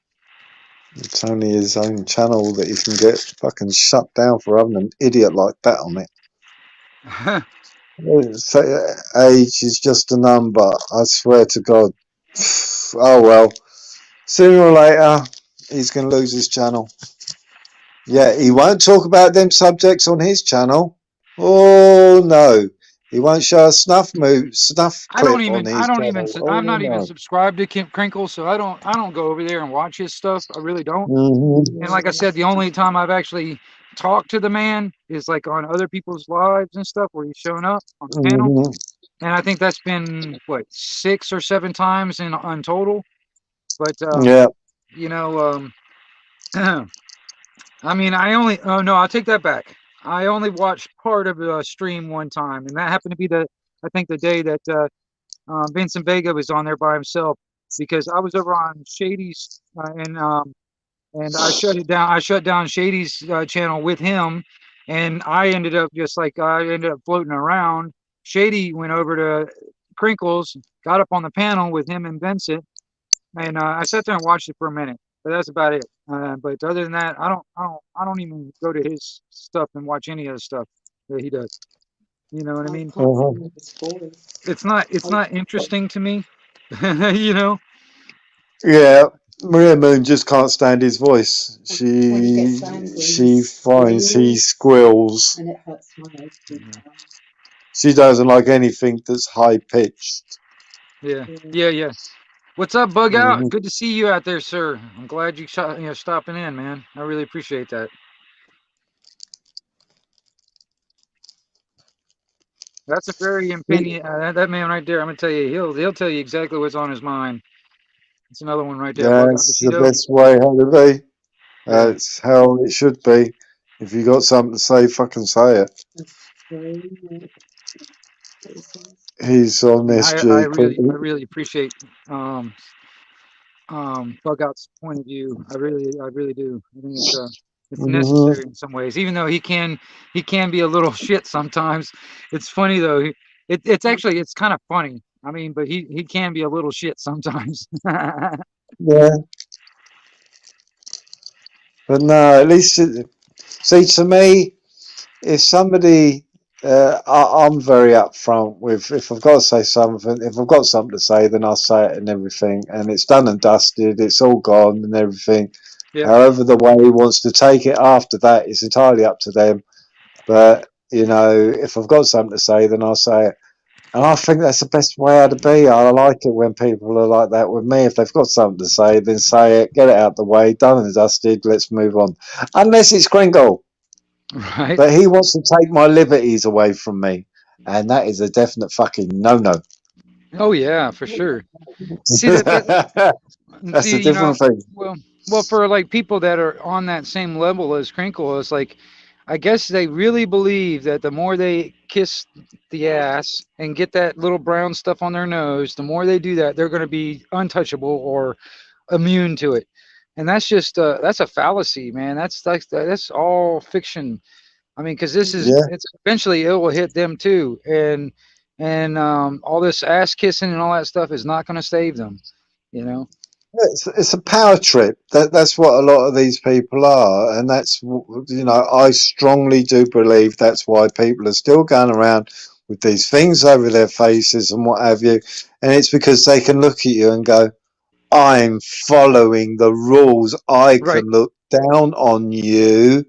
It's only his own channel that he can get fucking shut down for having an idiot like that on it. Age is just a number. I swear to God. Oh well. Sooner or later, he's going to lose his channel. Yeah, he won't talk about them subjects on his channel. Oh no, he won't show a snuff clip on his channel. I'm not Oh, even no. subscribed to Kim Crinkle, so I don't go over there and watch his stuff. I really don't. Mm-hmm. And like I said, the only time I've actually talked to the man is like on other people's lives and stuff where he's shown up on the panel. Mm-hmm. And I think that's been what 6 or 7 times in total. But Yeah. you know, I mean, I'll take that back. I only watched part of the stream one time, and that happened to be I think the day that Vincent Vega was on there by himself, because I was over on Shady's and I shut it down. I shut down Shady's channel with him, and I ended up floating around. Shady went over to Crinkles, got up on the panel with him and Vincent, and I sat there and watched it for a minute. But that's about it. But other than that, I don't even go to his stuff and watch any of the stuff that he does. You know what I mean? It's not interesting to me. You know? Yeah. Maria Moon just can't stand his voice. She finds he squeals. And it hurts my nose. She doesn't like anything that's high pitched. Yeah. What's up, Bug Out? Good to see you out there, sir. I'm glad you stopping in, man. I really appreciate that. That's a very opinion. That man right there, I'm gonna tell you, he'll tell you exactly what's on his mind. It's another one right there. That's the best way how to be. That's how it should be. If you got something to say, fucking say it. He's on SG. I really appreciate Bug Out's point of view. I really do. I think it's necessary in some ways, even though he can be a little shit sometimes. It's funny though. It's kind of funny. I mean, but he can be a little shit sometimes. Yeah. But no, at least see, to me, if somebody, I'm very upfront with, if I've got to say something, if I've got something to say, then I'll say it and everything, and it's done and dusted, it's all gone and everything. Yeah. However the way he wants to take it after that is entirely up to them. But, you know, if I've got something to say, then I'll say it. And I think that's the best way how to be. I like it when people are like that with me. If they've got something to say, then say it, get it out the way, done and dusted, let's move on. Unless it's Kringle. Right. But he wants to take my liberties away from me. And that is a definite fucking no-no. Oh, yeah, for sure. See, that's a different thing. Well, for like people that are on that same level as Crinkle, it's like, I guess they really believe that the more they kiss the ass and get that little brown stuff on their nose, the more they do that, they're going to be untouchable or immune to it. And that's just that's a fallacy, man. That's all fiction. I mean, because it's eventually it will hit them too, and all this ass kissing and all that stuff is not going to save them, you know. It's a power trip. That's what a lot of these people are, and that's, you know, I strongly do believe that's why people are still going around with these things over their faces and what have you. And it's because they can look at you and go, "I'm following the rules. I can look down on you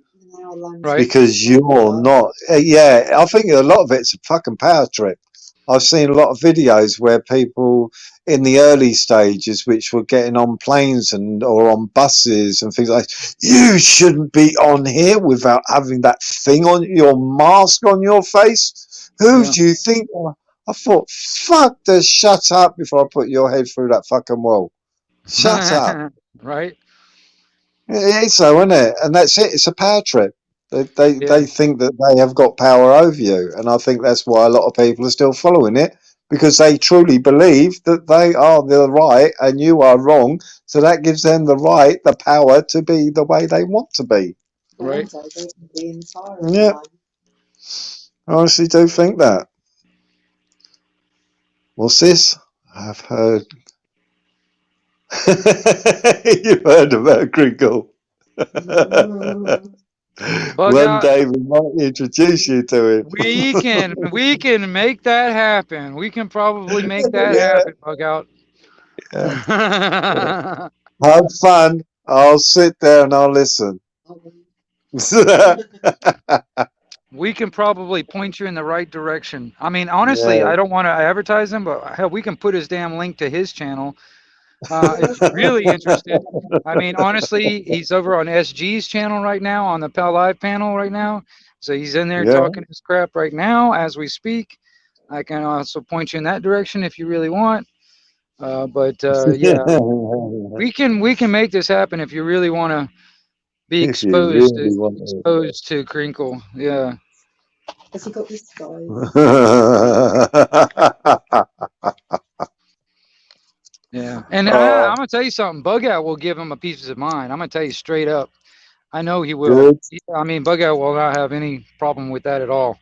because you're not." Yeah, I think a lot of it's a fucking power trip. I've seen a lot of videos where people in the early stages, which were getting on planes or on buses and things like, you shouldn't be on here without having that thing on, your mask on your face. Who do you think? I thought, fuck the shut up before I put your head through that fucking wall. Shut up. Right? It is so, isn't it? And that's it. It's a power trip. They Yeah. think that they have got power over you, and I think that's why a lot of people are still following it, because they truly believe that they are the right and you are wrong. So that gives them the right, the power to be the way they want to be. One Right. day they can be in Siren Yeah. time. I honestly do think that. What's this? I've heard. You've heard about Crinkle. Bug One out. day we might introduce you to him. We can make that happen. We can probably make that Yeah. happen, Bug out. Yeah. Have fun. I'll sit there and I'll listen. We can probably point you in the right direction. I mean, honestly, Yeah. I don't want to advertise him, but hell, we can put his damn link to his channel. If you're really interested. I mean, honestly, he's over on SG's channel right now, on the Pal Live panel right now. So he's in there Yeah. talking his crap right now as we speak. I can also point you in that direction if you really want. But yeah, we can make this happen if you really want to be If you really want to. exposed to Crinkle. Yeah. Has he got this guy? Yeah. And Oh. I'm gonna tell you something. Bug Out will give him a piece of mind. I'm gonna tell you straight up. I know he will. Good. I mean, Bug Out will not have any problem with that at all.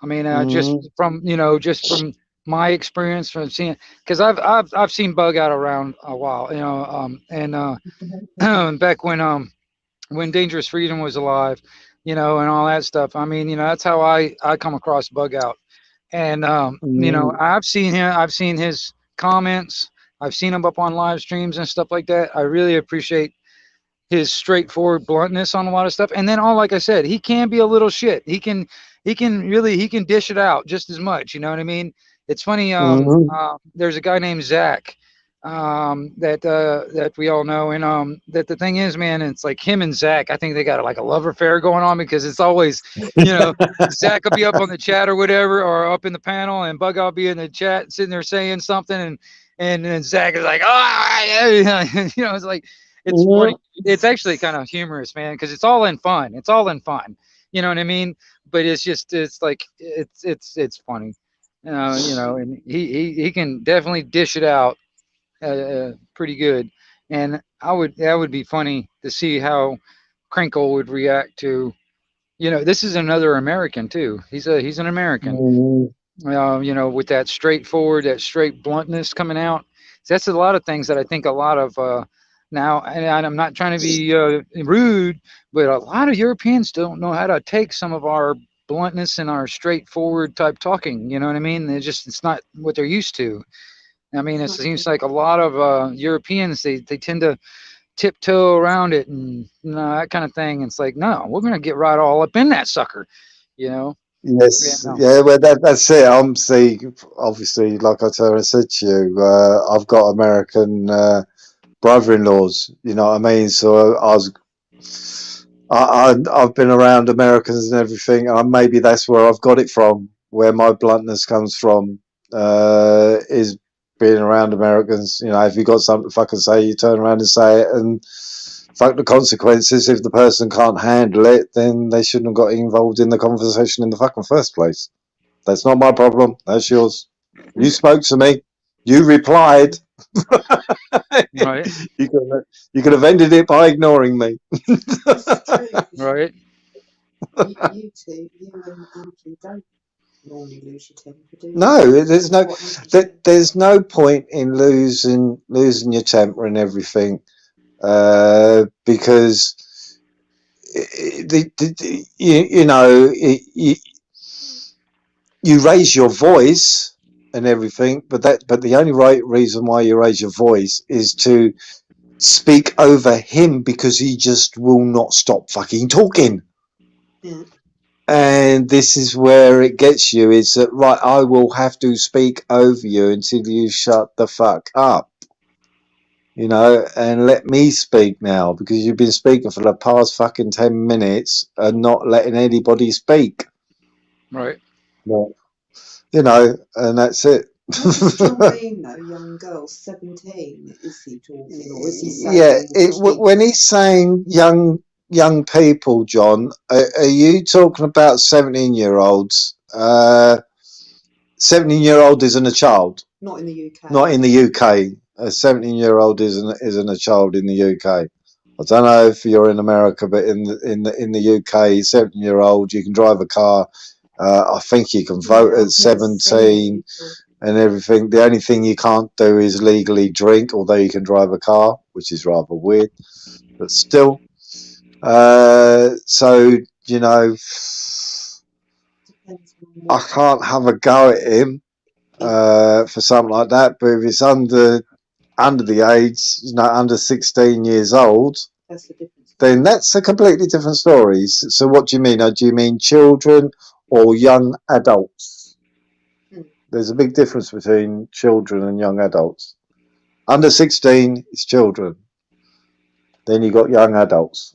I mean, just Mhm. from just from my experience from seeing, because I've seen Bug Out around a while, and back when Dangerous Freedom was alive, and all that stuff. I mean, that's how I come across Bug Out, and Mhm. I've seen his comments, I've seen him up on live streams and stuff like that. I really appreciate his straightforward bluntness on a lot of stuff. And then like I said, he can be a little shit. He can dish it out just as much. You know what I mean? It's funny. Mhm. There's a guy named Zach that we all know, and that the thing is, man, it's like him and Zach. I think they got like a love affair going on, because it's always, Zach will be up on the chat or whatever, or up in the panel, and Bug will be in the chat sitting there saying something, and then Zach is like, it's like. It's funny. It's actually kind of humorous, man, because it's all in fun. It's all in fun. You know what I mean? But it's like it's funny, and he can definitely dish it out pretty good. And that would be funny to see how Crinkle would react to. This is another American too. He's an American. Mhm. With that straight bluntness coming out. That's a lot of things that I think a lot of now, and I'm not trying to be rude, but a lot of Europeans don't know how to take some of our bluntness and our straightforward type talking. You know what I mean? It's not what they're used to. I mean, it seems like a lot of Europeans, they tend to tiptoe around it and that kind of thing. It's like, no, we're gonna get right all up in that sucker. Yeah, Yes. no. Yeah. Well, that's it. Obviously, like I said to you, I've got American brother-in-laws. You know what I mean? So I've been around Americans and everything, and maybe that's where I've got it from. Where my bluntness comes from is being around Americans. If you got something to fucking say, you turn around and say it, and fuck the consequences. If the person can't handle it, then they shouldn't have got involved in the conversation in the fucking first place. That's not my problem. That's yours. You spoke to me. You replied. Right. You could have ended it by ignoring me. Right. You two, you and Andrew don't normally lose your temper, do you? No, there's no point in losing your temper and everything, because you raise your voice and everything, but the only right reason why you raise your voice is to speak over him, because he just will not stop fucking talking. Yeah. And this is where it gets you, is that, right, I will have to speak over you until you shut the fuck up, and let me speak now, because you've been speaking for the past fucking 10 minutes and not letting anybody speak. Right. Well, you know, and that's it. What does John mean though, young girls? 17, is he talking, or is he saying? Yeah, when he's saying young people, John, are you talking about 17-year-olds? 17-year-old isn't a child. Not in the UK. Not in the UK. A 17-year-old isn't a child in the UK. I don't know if you're in America, but in the UK, 17-year-old, you can drive a car. I think you can vote at 17 and everything. The only thing you can't do is legally drink, although you can drive a car, which is rather weird, but still. So, you know, I can't have a go at him for something like that, but if it's under the age, you know, under 16 years old, then that's a completely different story. So what do you mean? Do you mean children or young adults? There's a big difference between children and young adults. Under 16 is children. Then you got young adults.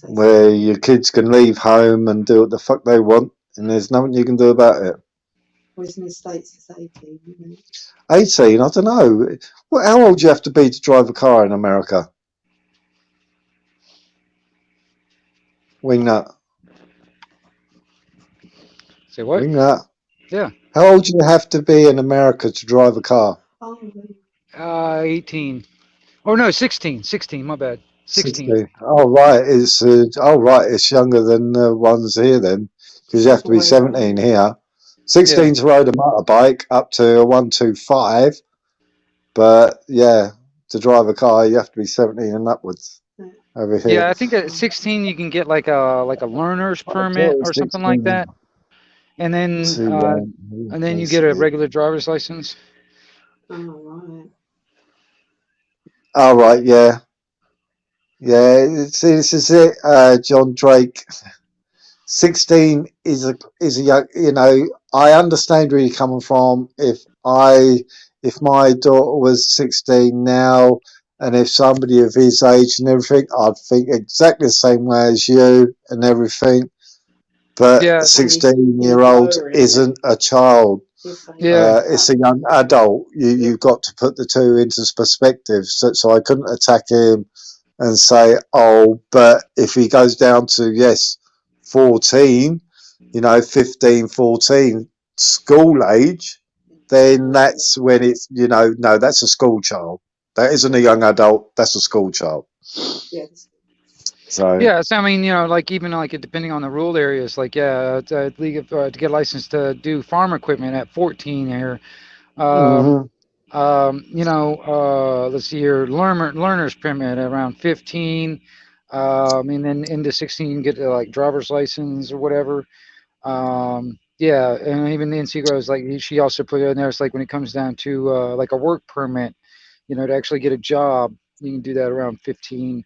Where your kids can leave home and do what the fuck they want, and there's nothing you can do about it. Whereas in the States it's 18, isn't it? 18, I don't know. How old do you have to be to drive a car in America? Wingnut. Say what? Wingnut. Yeah. How old do you have to be in America to drive a car? 18. Oh no, 16. 16. My bad. 16. Oh right, it's younger than the ones here then, because you have to be 17 here. 16 to ride a motorbike up to a 125, but yeah, to drive a car you have to be 17 and upwards over here. Yeah, I think at 16 you can get like a learner's permit or something like that, and then you get a regular driver's license. Oh right, yeah. See, this is it, John Drake. 16 is a young, you know, I understand where you're coming from. If my daughter was 16 now, and if somebody of his age and everything, I'd think exactly the same way as you and everything. But a 16-year-old isn't a child. It's a young adult. You've got to put the two into perspective. So I couldn't attack him and say, oh, but if he goes down to, 14, you know, 15, 14, school age, then that's when it's, you know, no, that's a school child. That isn't a young adult. That's a school child. Yes. So I mean, you know, like even like depending on the rural areas, like to get licensed to do farm equipment at 14 here. You know, let's see here, learner's permit around 15. And then into 16 you can get like driver's license or whatever. Yeah, and even Nancy goes like she also put in there. It's like when it comes down to like a work permit, you know, to actually get a job, you can do that around 15.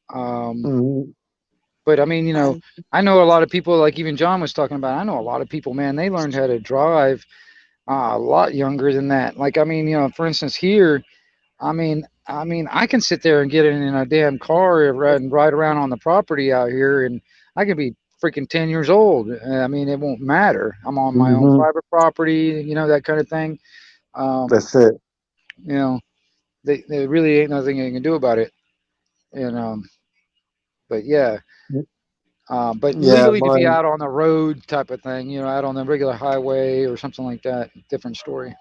But I mean, you know, I know a lot of people, like even John was talking about. I know a lot of people, man, they learned how to drive a lot younger than that. Like, I mean, you know, for instance, here, I mean, I can sit there and get in a damn car and ride around on the property out here, and I could be freaking 10 years old. I mean, it won't matter. I'm on my own private property, you know, that kind of thing. That's it. You know, there really ain't nothing you can do about it. And but yeah. But legally to be out on the road type of thing, you know, out on the regular highway or something like that, different story.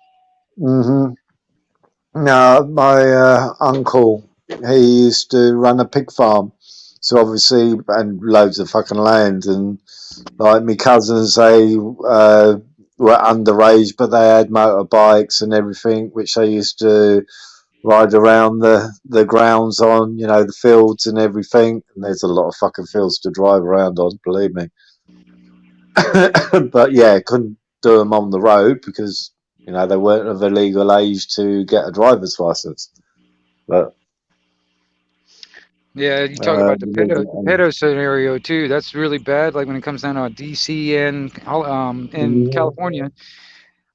No, my uncle, he used to run a pig farm, so obviously, and loads of fucking land, and like my cousins, they were underage, but they had motorbikes and everything, which they used to ride around the grounds on, you know, the fields and everything. And there's a lot of fucking fields to drive around on, believe me. But yeah, couldn't do them on the road because, you know, they weren't of a legal age to get a driver's license. But yeah, you talk about the pedo scenario too. That's really bad. Like when it comes down to DC and in California,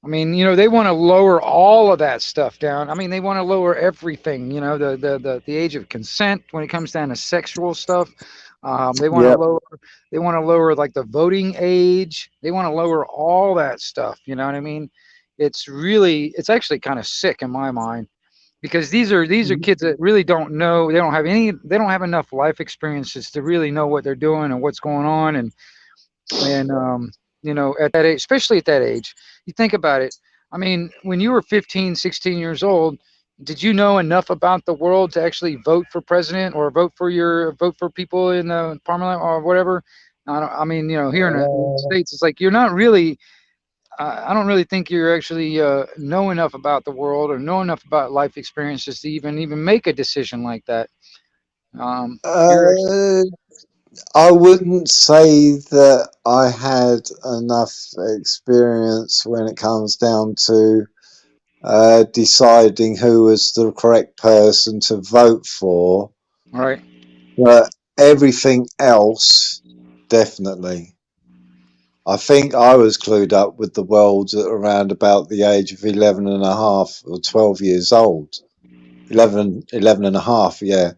I mean, they want to lower all of that stuff down. I mean, they want to lower everything. The age of consent when it comes down to sexual stuff. They want to Yeah. lower. They want to lower like the voting age. They want to lower all that stuff. You know what I mean? It's actually kind of sick in my mind because these are kids that really don't know. They don't have any. They don't have enough life experiences to really know what they're doing and what's going on. And at that age, especially at that age, you think about it. I mean, when you were 15, 16 years old, did you know enough about the world to actually vote for president or vote for people in the parliament or whatever? I mean, here in the States, it's like you're not really. I don't really think you're actually know enough about the world or know enough about life experiences to even make a decision like that. You're Uh, I wouldn't say that I had enough experience when it comes down to deciding who was the correct person to vote for, all right. but everything else, definitely. I think I was clued up with the world at around about the age of 11 and a half or 12 years old. 11 and a half, yeah.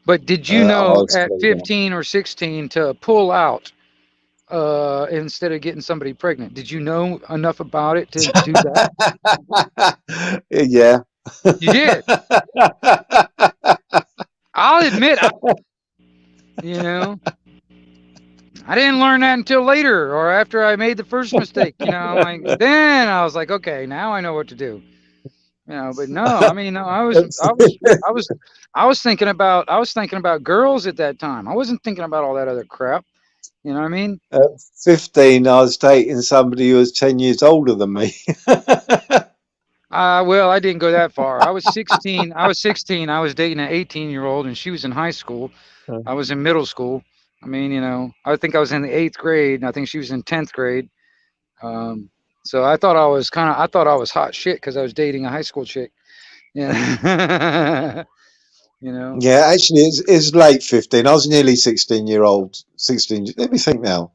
But did you I know was at clued up. 15 or 16 to pull out instead of getting somebody pregnant? Did you know enough about it to do that? Yeah. You did. I'll admit, I didn't learn that until later or after I made the first mistake. Then I was like, okay, now I know what to do. But no, I mean, no, I was thinking about girls at that time. I wasn't thinking about all that other crap. You know what I mean? At 15, I was dating somebody who was 10 years older than me. Well, I didn't go that far. I was 16. I was dating an 18-year-old, and she was in high school. I was in middle school. I mean, I think I was in the 8th grade, and I think she was in 10th grade. So I thought I was hot shit because I was dating a high school chick. Yeah. Yeah, actually, it's late 15. I was nearly 16-year-old. 16. Let me think now.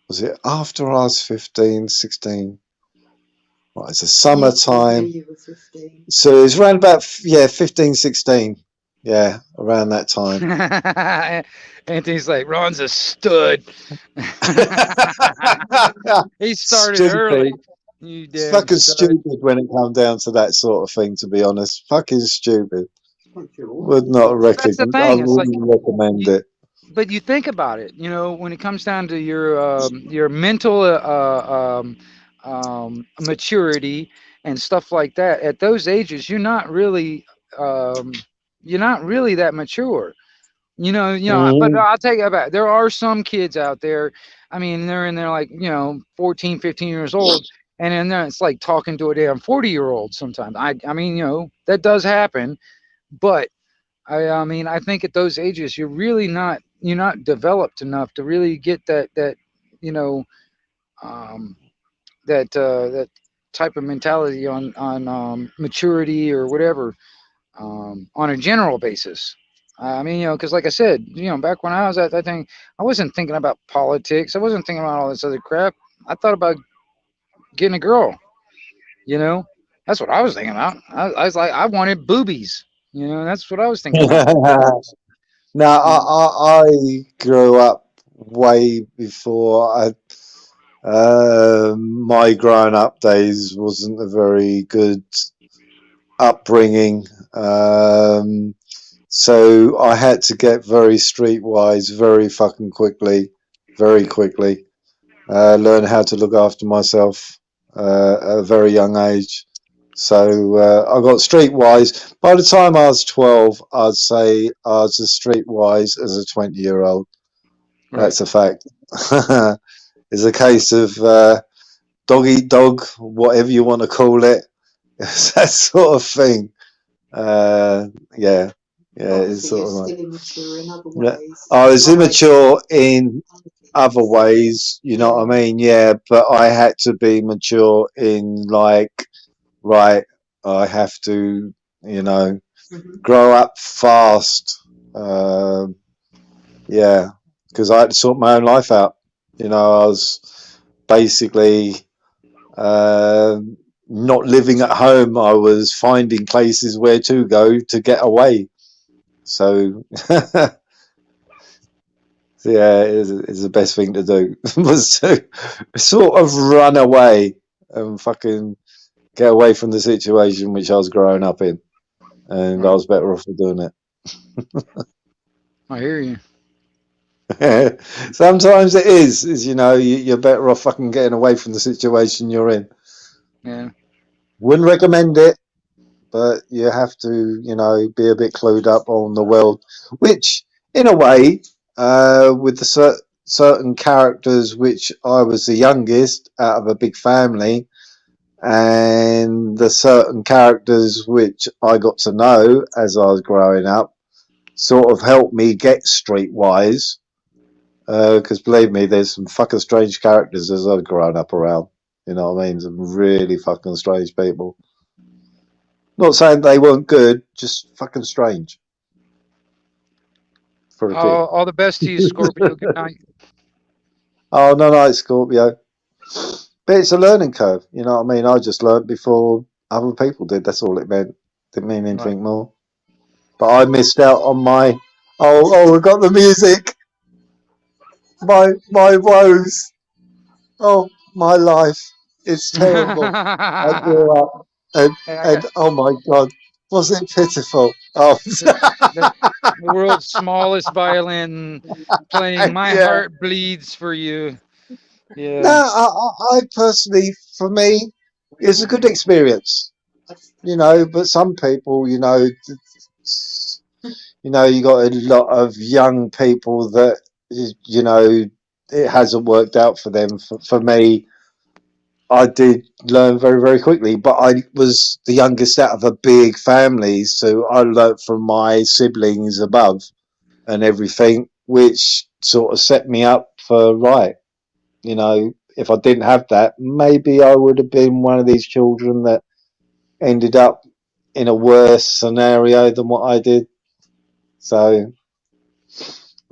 Was it after I was 15, 16? What, it's a summertime. You were 15. So it's around about, 15, 16. Yeah, around that time. Anthony's like, Ron's a stud. He started Stupid. early. You It's damn fucking stud. stupid when it comes down to that sort of thing, to be honest. Fucking stupid. Would not That's the recommend. I thing. It's like wouldn't recommend it. but you think about it, when it comes down to your mental maturity and stuff like that. At those ages, you're not really that mature. But I'll tell you about. There are some kids out there. I mean, they're in there like 14, 15 years old, and then it's like talking to a damn 40-year-old sometimes. I mean, that does happen, but I mean, I think at those ages, you're not developed enough to really get that that type of mentality on maturity or whatever on a general basis. I mean, because like I said, back when I was at that thing, I wasn't thinking about politics. I wasn't thinking about all this other crap. I thought about getting a girl. That's what I was thinking about. I was like, I wanted boobies. That's what I was thinking about. Now, I grew up way before my growing up days wasn't a very good upbringing. So I had to get very streetwise very fucking quickly, very quickly. Learn how to look after myself at a very young age. So I got streetwise. By the time I was 12, I'd say I was as streetwise as a 20-year-old. Right. That's a fact. It's a case of dog eat dog, whatever you want to call it. It's that sort of thing. Yeah. It's Obviously, sort of you're like, still immature in other yeah. ways. I was immature in other ways, you know what I mean? Yeah, but I had to be mature in like, right, I have to, grow up fast. Yeah, because I had to sort my own life out. I was basically not living at home, I was finding places where to go to get away. So, yeah, it's the best thing to do was to sort of run away and fucking get away from the situation which I was growing up in, and I was better off for doing it. I hear you. Sometimes it is you know, you're better off fucking getting away from the situation you're in. Yeah. Wouldn't recommend it, but you have to, you know, be a bit clued up on the world, which in a way, with the certain characters, which I was the youngest out of a big family, and the certain characters which I got to know as I was growing up, sort of helped me get streetwise. Because believe me, there's some fucking strange characters as I've grown up around. You know what I mean? Some really fucking strange people. Not saying they weren't good, just fucking strange. For a kid. All the best to you, Scorpio. Good night. Oh, no, Scorpio. But it's a learning curve. You know what I mean? I just learned before other people did. That's all it meant. Didn't mean anything more. But I missed out on my. Oh, we got the music. My woes. Oh, my life. It's terrible. I grew up and oh my God, was it pitiful? Oh, the world's smallest violin playing "My yeah. Heart Bleeds for You." Yeah. No, I personally, for me, it's a good experience. You know, but some people, you know, you got a lot of young people that, you know, it hasn't worked out for them. For me, I did learn very, very quickly, but I was the youngest out of a big family, so I learnt from my siblings above and everything, which sort of set me up for right. You know, if I didn't have that, maybe I would have been one of these children that ended up in a worse scenario than what I did. So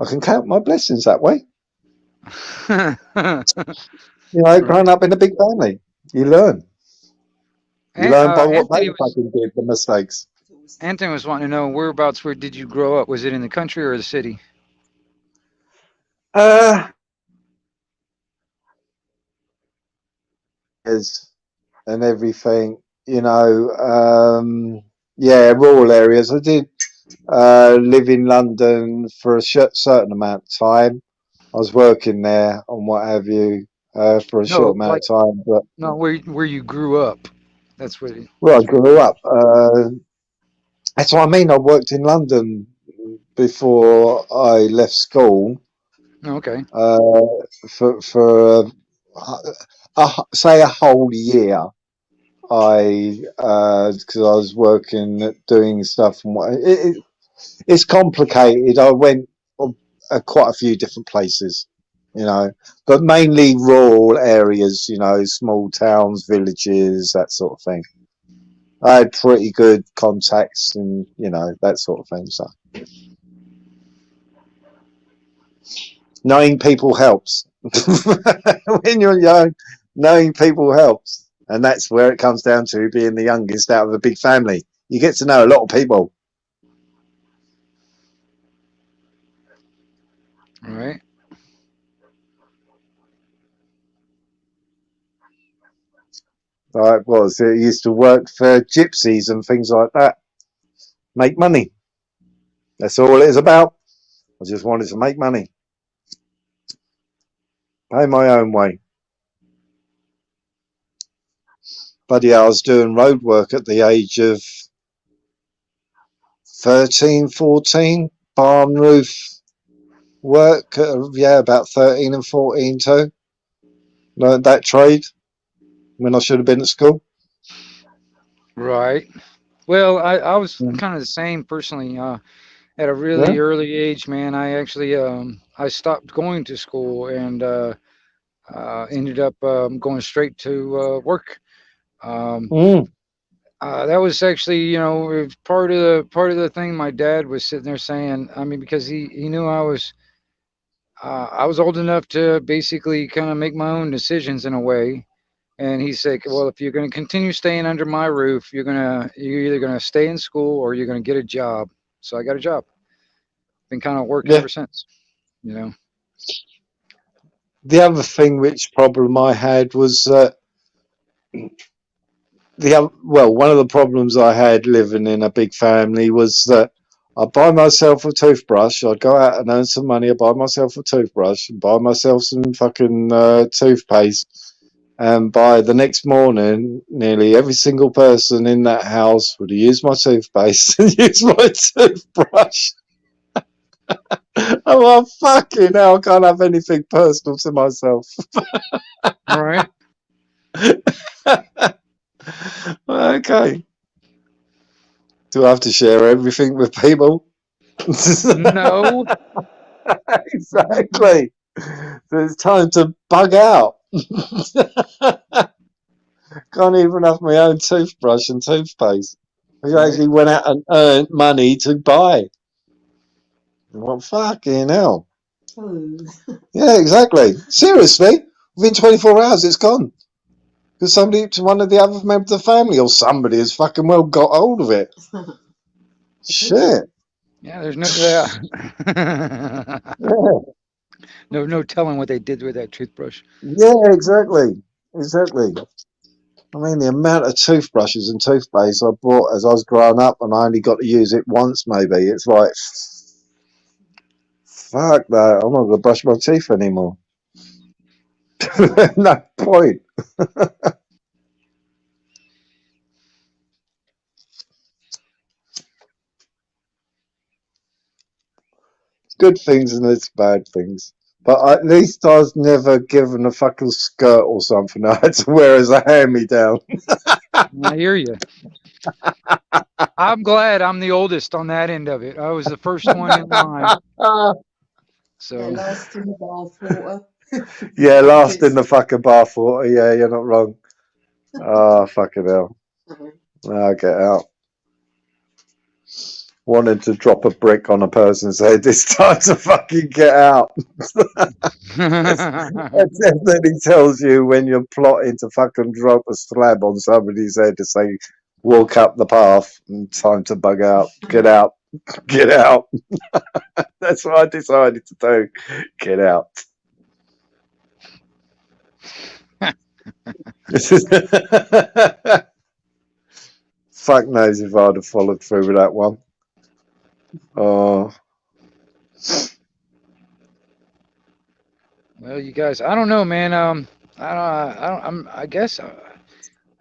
I can count my blessings that way. You know, growing up in a big family, you learn. You learn by what they fucking did, the mistakes. Anthony was wanting to know whereabouts. Where did you grow up? Was it in the country or the city? And everything, you know, yeah, rural areas. I did live in London for a certain amount of time. I was working there and what have you for a short amount of time. But no, where you grew up. That's where. Well, I grew up. That's what I mean. I worked in London before I left school. Okay. For say a whole year, because I was working doing stuff. And it's complicated. I went quite a few different places, you know, but mainly rural areas. You know, small towns, villages, that sort of thing. I had pretty good contacts and, you know, that sort of thing. So knowing people helps. When you're young, knowing people helps. And that's where it comes down to being the youngest out of a big family. You get to know a lot of people. All right. Like was it used to work for gypsies and things like that. Make money. That's all it is about. I just wanted to make money. Pay my own way. But yeah, I was doing road work at the age of 13, 14. Barn roof work. Yeah, about 13 and 14 too. Learned that trade when I should have been at school. Right. Well, I was kind of the same personally. At a really early age, man, I actually I stopped going to school and ended up going straight to work. That was actually, you know, part of the thing. My dad was sitting there saying, I mean, because he knew I was old enough to basically kind of make my own decisions in a way. And he said, well, if you're going to continue staying under my roof, you're either going to stay in school or you're going to get a job. So I got a job. Been kind of working Yeah. ever since, you know. The other thing, which problem I had was one of the problems I had living in a big family was that I'd buy myself a toothbrush. I'd go out and earn some money. I'd buy myself a toothbrush and buy myself some fucking toothpaste. And by the next morning, nearly every single person in that house would have used my toothpaste and used my toothbrush. Oh, well, fucking hell, I can't have anything personal to myself. All right. Okay. Do I have to share everything with people? No. Exactly. So it's time to bug out. Can't even have my own toothbrush and toothpaste. I actually went out and earned money to buy. Well, fucking hell. Oh. Yeah, exactly. Seriously, within 24 hours, it's gone. Because one of the other members of the family or somebody has fucking well got hold of it. Shit. Yeah, there's no Yeah. no telling what they did with that toothbrush. Yeah, exactly. Exactly. I mean, the amount of toothbrushes and toothpaste I bought as I was growing up, and I only got to use it once, maybe. It's like, fuck that. I'm not going to brush my teeth anymore. No point. Good things and it's bad things. But at least I was never given a fucking skirt or something I had to wear as a hand-me-down. I hear you. I'm glad I'm the oldest on that end of it. I was the first one in line. So last in the bathwater. Yeah, last in the fucking bathwater. Yeah, you're not wrong. Oh, fucking hell. I'll get out. Wanted to drop a brick on a person's head. It's time to fucking get out. That definitely tells you when you're plotting to fucking drop a slab on somebody's head to say, walk up the path and time to bug out. Get out. Get out. That's what I decided to do. Get out. Fuck knows if I'd have followed through with that one. Oh. Well, you guys, I don't know, man. I guess I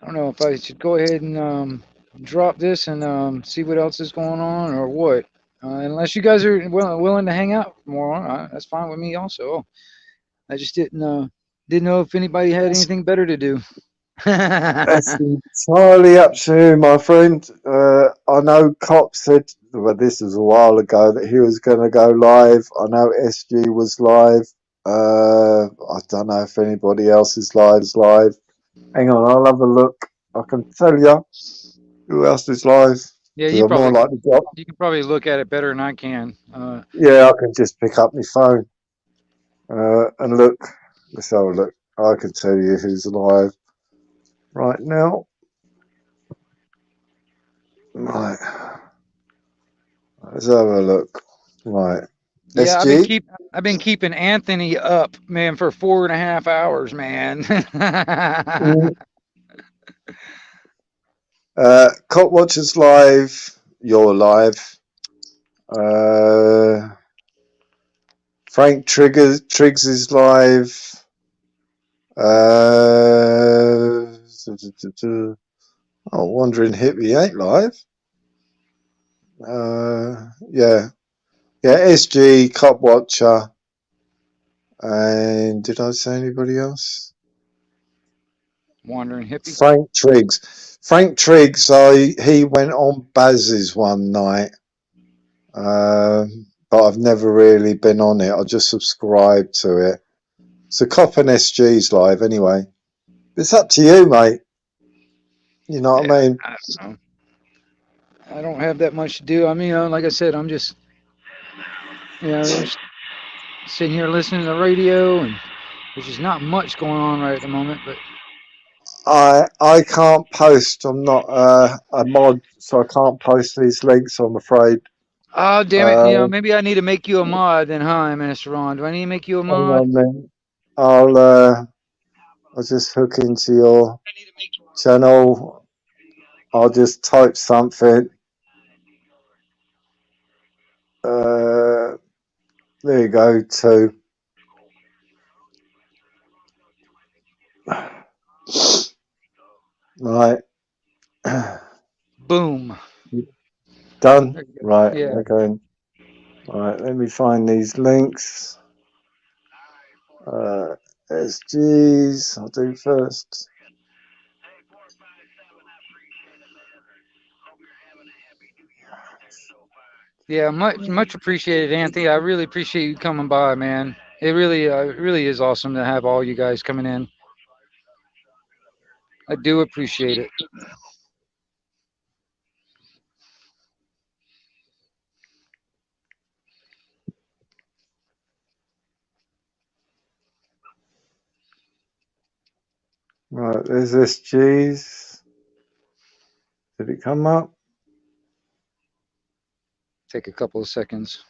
don't know if I should go ahead and drop this and see what else is going on or what. Unless you guys are willing to hang out more, that's fine with me also. I just didn't know if anybody had anything better to do. That's entirely up to you, my friend. I know Cop said, well, this was a while ago, that he was going to go live. I know SG was live. I don't know if anybody else is live. Hang on, I'll have a look. I can tell you who else is live. Yeah, you can probably look at it better than I can. Yeah, I can just pick up my phone and look. Let's have a look. I can tell you who's live right now. Right. Let's have a look. Right. Yeah, SG? I've been keeping Anthony up, man, for 4.5 hours, man. Cop Watchers live. You're live. Frank Triggs is live. Wandering Hippie ain't live. Yeah, SG, Cop Watcher, and did I say anybody else? Wandering Hippie. Frank Triggs. He went on Baz's one night, but I've never really been on it. I just subscribed to it. So Cop and SG's live anyway. It's up to you, mate. You know what I mean? I don't know. I don't have that much to do. I mean, like I said, I'm just, just sitting here listening to the radio, and there's just not much going on right at the moment. But I can't post. I'm not a mod, so I can't post these links, I'm afraid. Oh, damn it. You know, maybe I need to make you a mod then, huh, Minister Ron? Do I need to make you a Hang mod? on then. I'll just hook into your channel. I'll just type something. There you go, 2. Right. Boom. Done? There you go. Right, Yeah. okay. Right, let me find these links. SGs, I'll do first. Yeah, much appreciated, Anthony. I really appreciate you coming by, man. It really is awesome to have all you guys coming in. I do appreciate it. Right, there's SGs. Did it come up? Take a couple of seconds.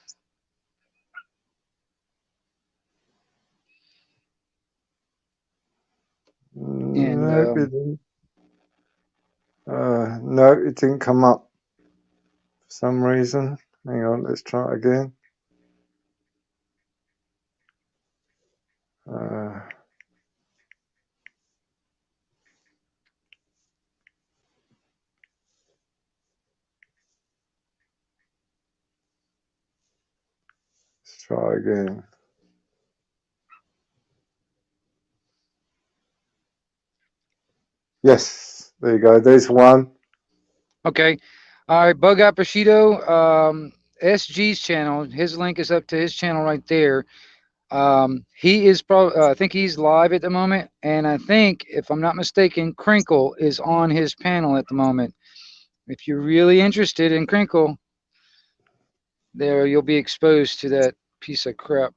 And No, it didn't. No, it didn't come up for some reason. Hang on, let's try it again. Let's try again. Yes, there you go. There's one. okay. All right, Bug Out Bushido, SG's channel. His link is up to his channel right there. He is probably, I think he's live at the moment, and I think, if I'm not mistaken, Crinkle is on his panel at the moment. If you're really interested in Crinkle, there you'll be exposed to that piece of crap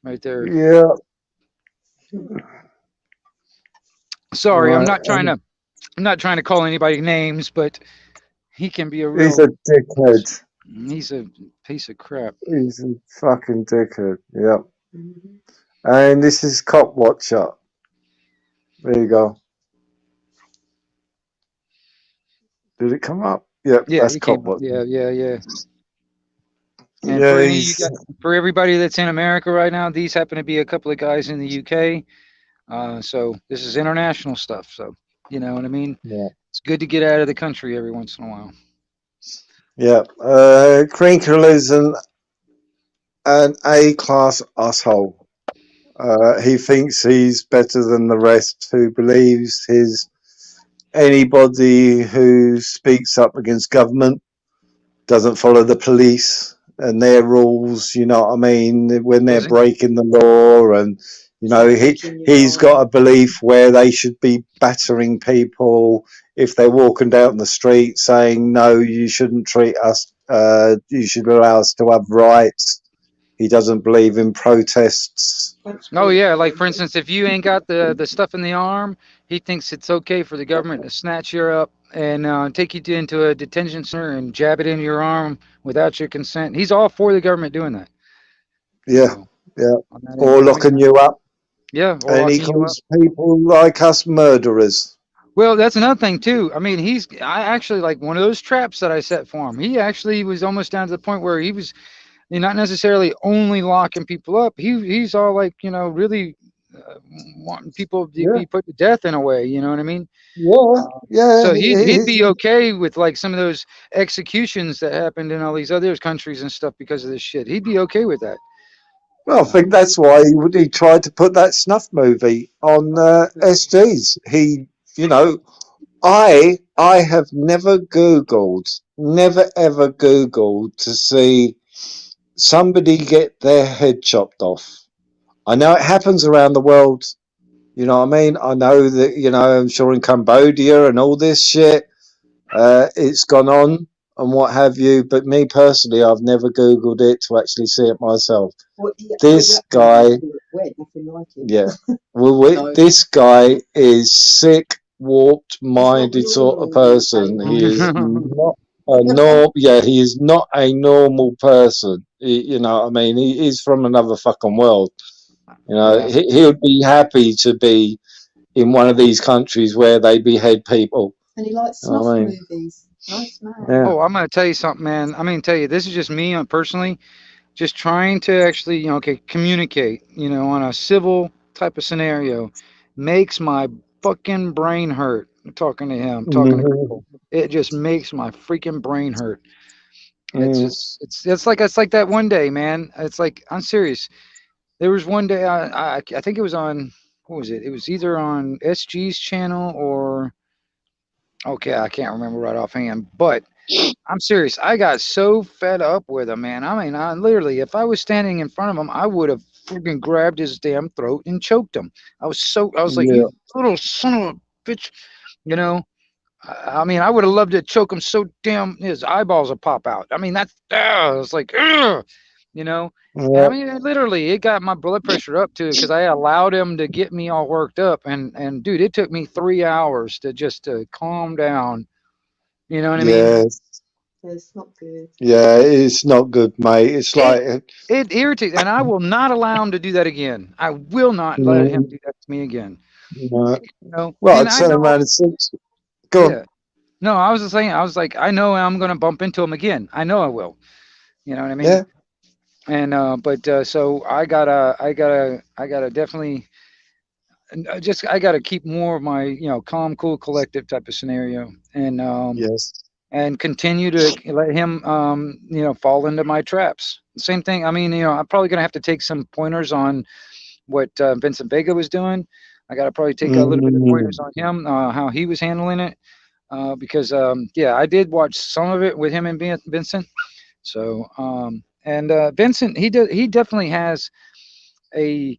right there. Yeah. Sorry, Right, I'm not trying to call anybody names, but he can be a real. He's a dickhead. He's a piece of crap. He's a fucking dickhead. Yep. And this is Cop Watcher. There you go. Did it come up? Yep, Yeah, that's he Cop came. Watcher. Yeah. And Yeah, for any of you guys, for everybody that's in America right now, these happen to be a couple of guys in the UK. So this is international stuff. So you know what I mean? Yeah. It's good to get out of the country every once in a while. Yeah. Crinkle is an A-class asshole. He thinks he's better than the rest, who believes anybody who speaks up against government doesn't follow the police and their rules, you know what I mean, when they're breaking the law. And you know, he's got a belief where they should be battering people if they're walking down the street, saying no, you shouldn't treat us, you should allow us to have rights. He doesn't believe in protests. Oh yeah, like for instance, if you ain't got the stuff in the arm, he thinks it's okay for the government to snatch you up and take you into a detention center and jab it into your arm without your consent. He's all for the government doing that. Yeah, So, yeah. on that Or end, locking you up. Yeah, or And he locking you up. calls people like us murderers. Well, that's another thing too. I mean, I actually, like, one of those traps that I set for him. He actually was almost down to the point where he was not necessarily only locking people up. He's all like, you know, really wanting people to be put to death in a way. You know what I mean? Yeah. So he'd be okay with like some of those executions that happened in all these other countries and stuff because of this shit. He'd be okay with that. Well, I think that's why he tried to put that snuff movie on SGs. He, you know, I have never ever Googled to see somebody get their head chopped off. I know it happens around the world. You know what I mean? I know that, you know, I'm sure in Cambodia and all this shit, it's gone on and what have you. But me personally, I've never Googled it to actually see it myself. Well, yeah, This guy, we're nothing like it. yeah. Well, this guy is sick, warped-minded sort of person. He is not he is not a normal person. You know what I mean? He is from another fucking world. You know, Yeah. he would be happy to be in one of these countries where they behead people. And he likes You know snuff what I mean? movies. Nice man. Yeah. Oh, I'm gonna tell you something, man. I mean, tell you, this is just me personally, just trying to actually, communicate, on a civil type of scenario, makes my fucking brain hurt. Talking to him, talking to Mhm. Crinkle, it just makes my freaking brain hurt. It's Mm. just, it's like that one day, man. It's like, I'm serious. There was one day I think it was on, what was it? It was either on SG's channel or, okay, I can't remember right offhand, but I'm serious. I got so fed up with him, man. I mean, I literally, if I was standing in front of him, I would have freaking grabbed his damn throat and choked him. I was like, Yeah. you little son of a bitch, you know. I mean, I would have loved to choke him so damn his eyeballs would pop out. I mean, that's, it's like, ugh, you know. And I Yeah. mean, literally, it got my blood pressure up too because I allowed him to get me all worked up. And dude, it took me 3 hours to calm down. You know what I mean? Yeah. It's not good. Yeah. It's not good, mate. It's like It irritates, and I will not allow him to do that again. I will not let him do that to me again. no. You know, Well, and I I turn know, around and say, go on. yeah. No, I was just saying, I was like, I know I'm gonna bump into him again. I know I will. You know what I mean? Yeah. And but so I gotta definitely, I gotta keep more of my calm, cool, collective type of scenario, Yes. and continue to let him fall into my traps. Same thing. I mean, I'm probably gonna have to take some pointers on what Vincent Vega was doing. I got to probably take a little bit of pointers on him, how he was handling it, because I did watch some of it with him and Vincent. So and Vincent, he definitely has a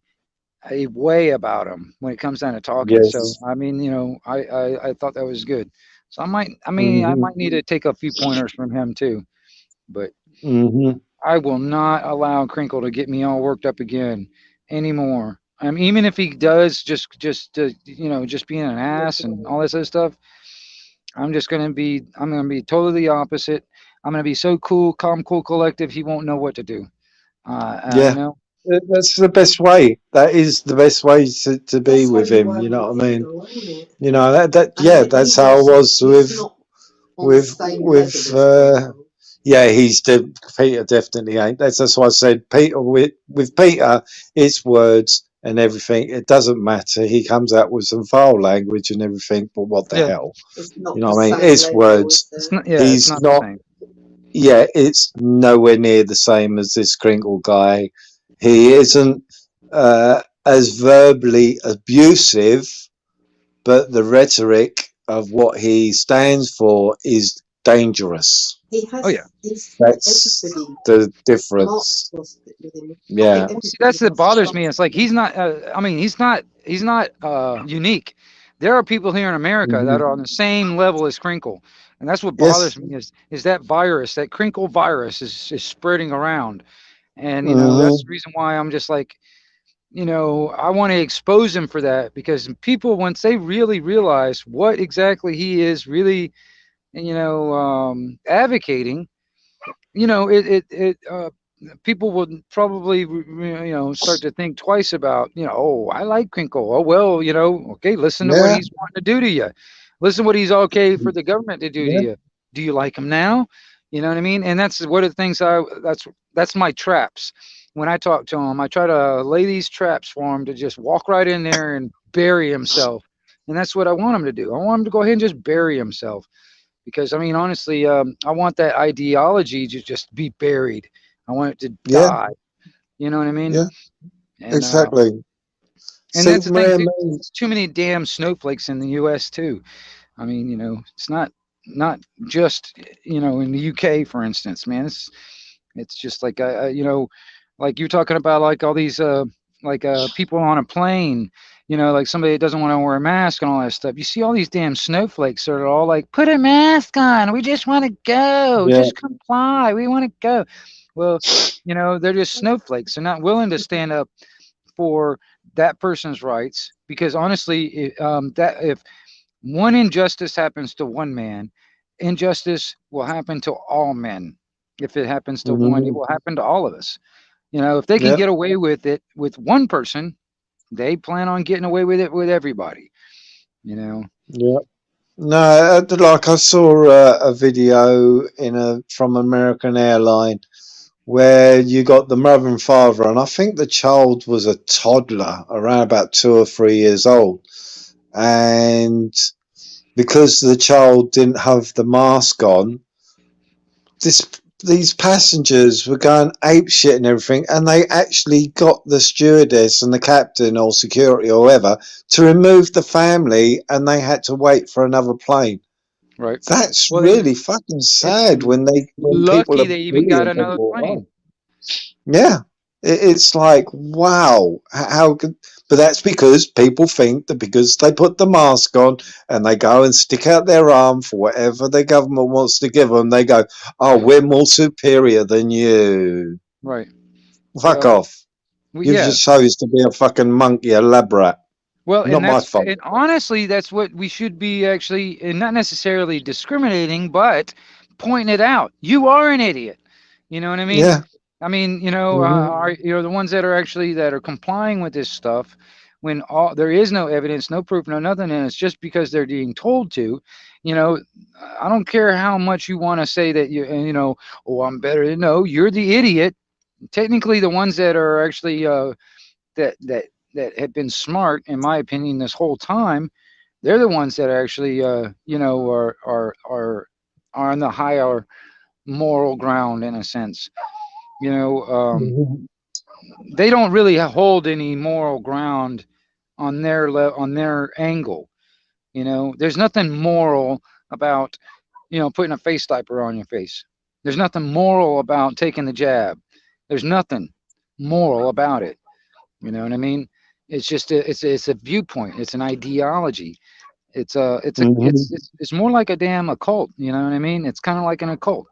way about him when it comes down to talking. So Yes. I mean, I thought that was good. So I might Mhm. need to take a few pointers from him too. But Mhm. I will not allow Crinkle to get me all worked up again anymore. I mean, even if he does just being an ass and all this other stuff, I'm gonna be totally the opposite. I'm gonna be so cool, calm, cool, collective. He won't know what to do. Yeah. That's the best way. That is the best way to be That's how with you him. work You know with what I mean? people, isn't it? You know that And yeah. he That's how I doesn't. was He's not on the same level as people. yeah. Peter definitely ain't. That's why I said Peter with Peter. It's words and everything. It doesn't matter. He comes out with some foul language and everything. But what the Yeah, hell? It's not You the know what I mean? same It's level, words. is it's it? not. Yeah, it's He's not the not. same. Yeah, it's nowhere near the same as this Crinkle guy. He isn't as verbally abusive, but the rhetoric of what he stands for is dangerous. He has. Oh yeah. That's Everybody. the Mark's difference. lost it with him. I Yeah. think Well, see, everybody that's that wants to bothers trust me. It's like he's not. I mean, he's not unique. There are people here in America that are on the same level as Crinkle, and that's what bothers Yes. me is that virus, that Crinkle virus, is spreading around, and that's the Hmm. reason why I'm just like, I want to expose him for that because people, once they really realize what exactly he is really, advocating, people would probably start to think twice about, oh, I like Crinkle, oh well, okay, listen to what Yeah. he's wanting to do to you, listen what he's okay for the government to do to Yeah. you. Do you like him now? You know what I mean? And that's one of the things that's my traps. When I talk to him, I try to lay these traps for him to just walk right in there and bury himself. And that's what I want him to do. I want him to go ahead and just bury himself because I mean, honestly, I want that ideology to just be buried. I want it to Yeah. die. You know what I mean? Yeah. And Exactly. and See, that's the thing too. man, There's too many damn snowflakes in the U.S. too. I mean, it's not just in the UK, for instance, man. It's just like like you're talking about like all these people on a plane. Like somebody that doesn't want to wear a mask and all that stuff. You see all these damn snowflakes that are all like, put a mask on. We just want to go. Yeah. Just comply. We want to go. Well, they're just snowflakes. They're not willing to stand up for that person's rights because honestly, that if one injustice happens to one man, injustice will happen to all men. If it happens to one, it Mhm. will happen to all of us. You know, if they can Yeah, get away with it with one person, they plan on getting away with it with everybody. You know, yeah. No, like I saw a video from American Airline where you got the mother and father, and I think the child was a toddler, around about 2 or 3 years old, and because the child didn't have the mask on, these passengers were going ape shit and everything, and they actually got the stewardess and the captain or security or whoever to remove the family, and they had to wait for another plane. right? That's Well, really fucking it's sad when people lucky are they even got bullying another people. plane. Yeah, it's like, wow, how could? But that's because people think that because they put the mask on and they go and stick out their arm for whatever the government wants to give them, they go, "Oh, we're more superior than you." Right. Fuck Well, off! You've yeah. just chose to be a fucking monkey, a lab rat. Well, Not my fault. and honestly, that's what we should be actually, and not necessarily discriminating, but pointing it out. You are an idiot. You know what I mean? Yeah. I mean, Mhm. the ones that are actually that are complying with this stuff, when all there is no evidence, no proof, no nothing, and it's just because they're being told to. You know, I don't care how much you want to say that oh, I'm better. No, you're the idiot. Technically, the ones that are actually that that that have been smart, in my opinion, this whole time, they're the ones that actually, are on the higher moral ground in a sense. You know, Mhm. they don't really hold any moral ground on on their angle. You know, there's nothing moral about putting a face diaper on your face. There's nothing moral about taking the jab. There's nothing moral about it. You know what I mean? It's just it's a viewpoint. It's an ideology. Mhm. It's more like a damn occult. You know what I mean? It's kind of like an occult.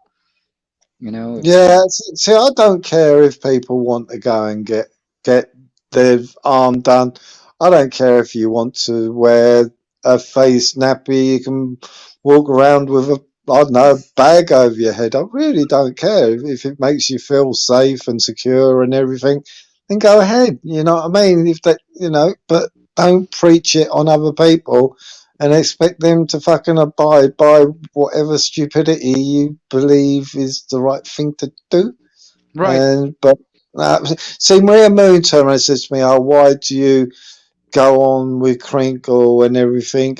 You know, Yeah, see, I don't care if people want to go and get their arm done. I don't care if you want to wear a face nappy. You can walk around with I don't know, a bag over your head. I really don't care if it makes you feel safe and secure and everything. Then go ahead. You know what I mean? If that, but don't preach it on other people and expect them to fucking abide by whatever stupidity you believe is the right thing to do. right? But see, Maria Moon turned around and says to me, "Oh, why do you go on with Crinkle and everything?"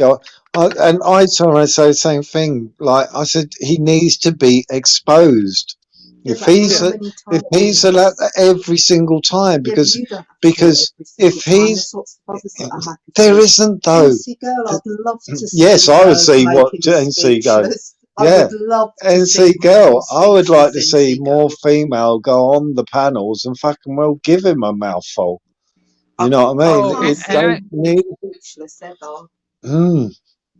And I turn around and say the same thing. Like I said, he needs to be exposed. Yeah, If but he's how many allowed times? every single time, Yeah, but because you don't have to do it every single if time. he's There's lots of others that are happy there to. isn't though. NC Girl, I'd love to Yes, see I would her see make what him NC go. speechless. I Yeah, would love to see NC him Girl. I would like to speechless, see NC more Girl. female go on the panels and fucking well give him a mouthful. You know what I mean? Oh, can't It see don't him need. speechless ever.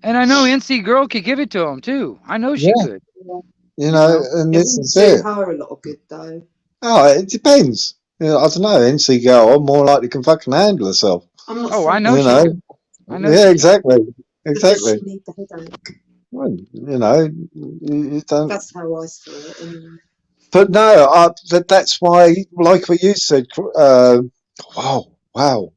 and I know NC Girl could give it to him too. I know she Yeah, could. Yeah. You know, and It this wouldn't is do it. her a lot of good though. Oh, it depends. I don't know. NC Girl more likely can fucking handle herself. I'm not oh, I saying know You she know? could. I know Yeah, she could. exactly. but does Exactly. she need the headache? Well, you don't. That's how I saw it anyway. But no, that's why, like what you said. Wow,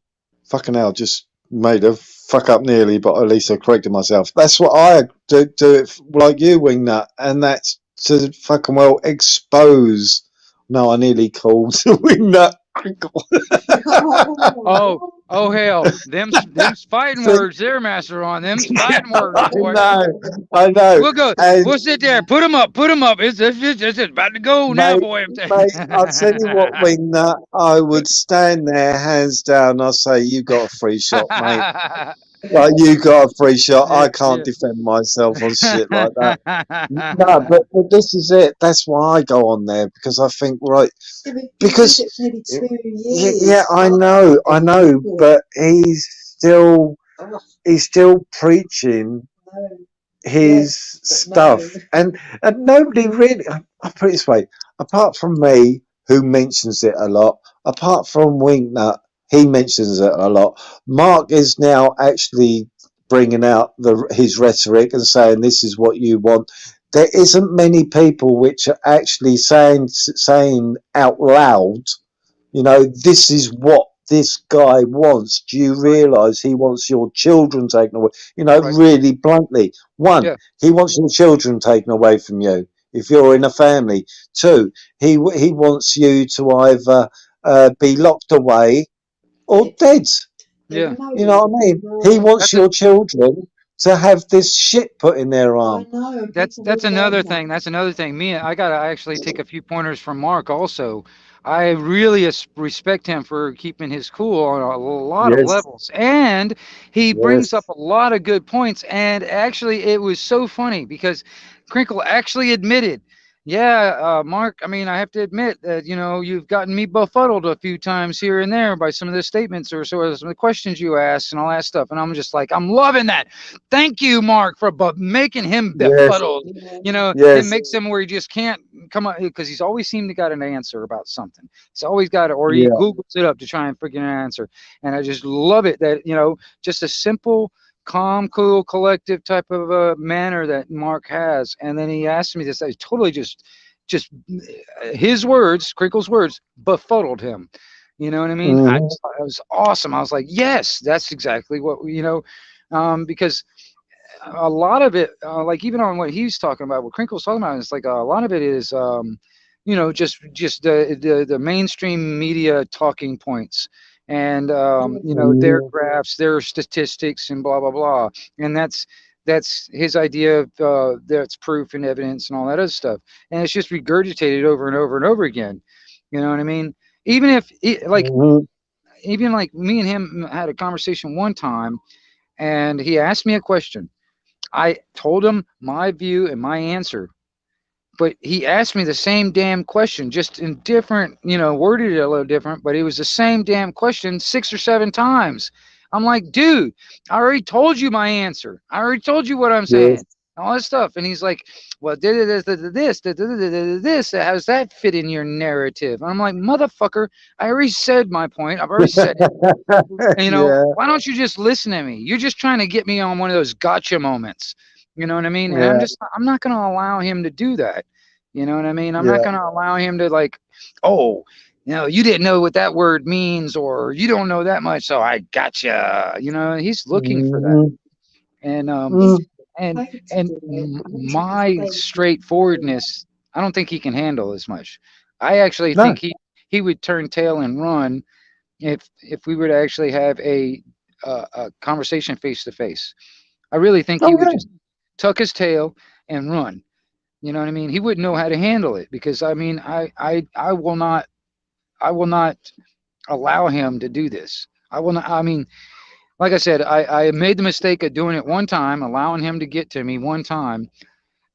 fucking hell, just made a fuck up nearly, but at least I corrected myself. That's what I do it like you, Wingnut, and that's to fucking well expose. No, I nearly called Wingnut Crinkle. Oh hell, them's fighting See, words there, Master Ron. Them's fighting words, boy. I know, We'll go. and We'll sit there. Put him up. Put him up. It's about to go now, mate, boy. I'll tell you what, Wingnut, I would stand there, hands down. I'll say, "You got a free shot, mate. Like you got a free shot. I can't defend myself on shit like that." No, but this is it. That's why I go on there, because I think, right, Yeah, but you because did it for nearly 2 yeah, years. I know, but he's still preaching No. his Yes, but stuff, and nobody really. I put it this way: apart from me, who mentions it a lot, apart from Wingnut, he mentions it a lot. Mark is now actually bringing out his rhetoric and saying this is what you want. There isn't many people which are actually saying out loud, you know, this is what this guy wants. Do you realise he wants your children taken away? You know, Right. really bluntly. One, Yeah. he wants your children taken away from you if you're in a family. Two, he wants you to either be locked away or dead. Yeah. You know what I mean? He wants your children to have this shit put in their arm. I know. And That's people will another blame thing. That's another thing. I gotta actually take a few pointers from Mark also. I really respect him for keeping his cool on a lot of Yes, levels, and he brings up yes, a lot of good points. And actually, it was so funny because Crinkle actually admitted, yeah, Mark. I mean, I have to admit that you've gotten me befuddled a few times here and there by some of the statements or some of the questions you asked and all that stuff. And I'm just like, I'm loving that. Thank you, Mark, for making him yes, befuddled. Yeah. It yes. makes him where he just can't come up because he's always seemed to got an answer about something. He's always got it, or he Yeah. Googles it up to try and figure an answer. And I just love it that just a simple, calm, cool, collective type of manner that Mark has. And then he asked me this. I totally just his words, Crinkle's words, befuddled him. You know what I mean? I Mhm. just thought it was awesome. I was like, yes, that's exactly what because a lot of it, like even on what he's talking about, what Crinkle's talking about, it's like a lot of it is, just the mainstream media talking points, and their Mhm. graphs, their statistics, and blah blah blah, and that's his idea of that's proof and evidence and all that other stuff, and it's just regurgitated over and over and over again. You know what I mean? Even if Mhm. even like me and him had a conversation one time, and he asked me a question. I told him my view and my answer, but he asked me the same damn question, just in different, worded it a little different, but it was the same damn question 6 or 7 times. I'm like, dude, I already told you my answer. I already told you what I'm saying. Yes. All this stuff. And he's like, well, this, how does that fit in your narrative? And I'm like, motherfucker, I already said my point. I've already said it. And, Yeah. why don't you just listen to me? You're just trying to get me on one of those gotcha moments. You know what I mean? And Yeah. I'm not going to allow him to do that. You know what I mean? I'm not Yeah. going to allow him to oh, you didn't know what that word means, or you don't know that much. So I gotcha. He's looking for that. Mhm. And, He's Mm. and, paid to and do it. But what you my say, straightforwardness, I don't think he can handle as much. I actually No. think he would turn tail and run if we were to actually have a conversation face to face. I really think he Oh would yeah. just tuck his tail and run. You know what I mean? He wouldn't know how to handle it because I mean I will not allow him to do this. I will not. I mean, like I said, I made the mistake of doing it one time, allowing him to get to me one time,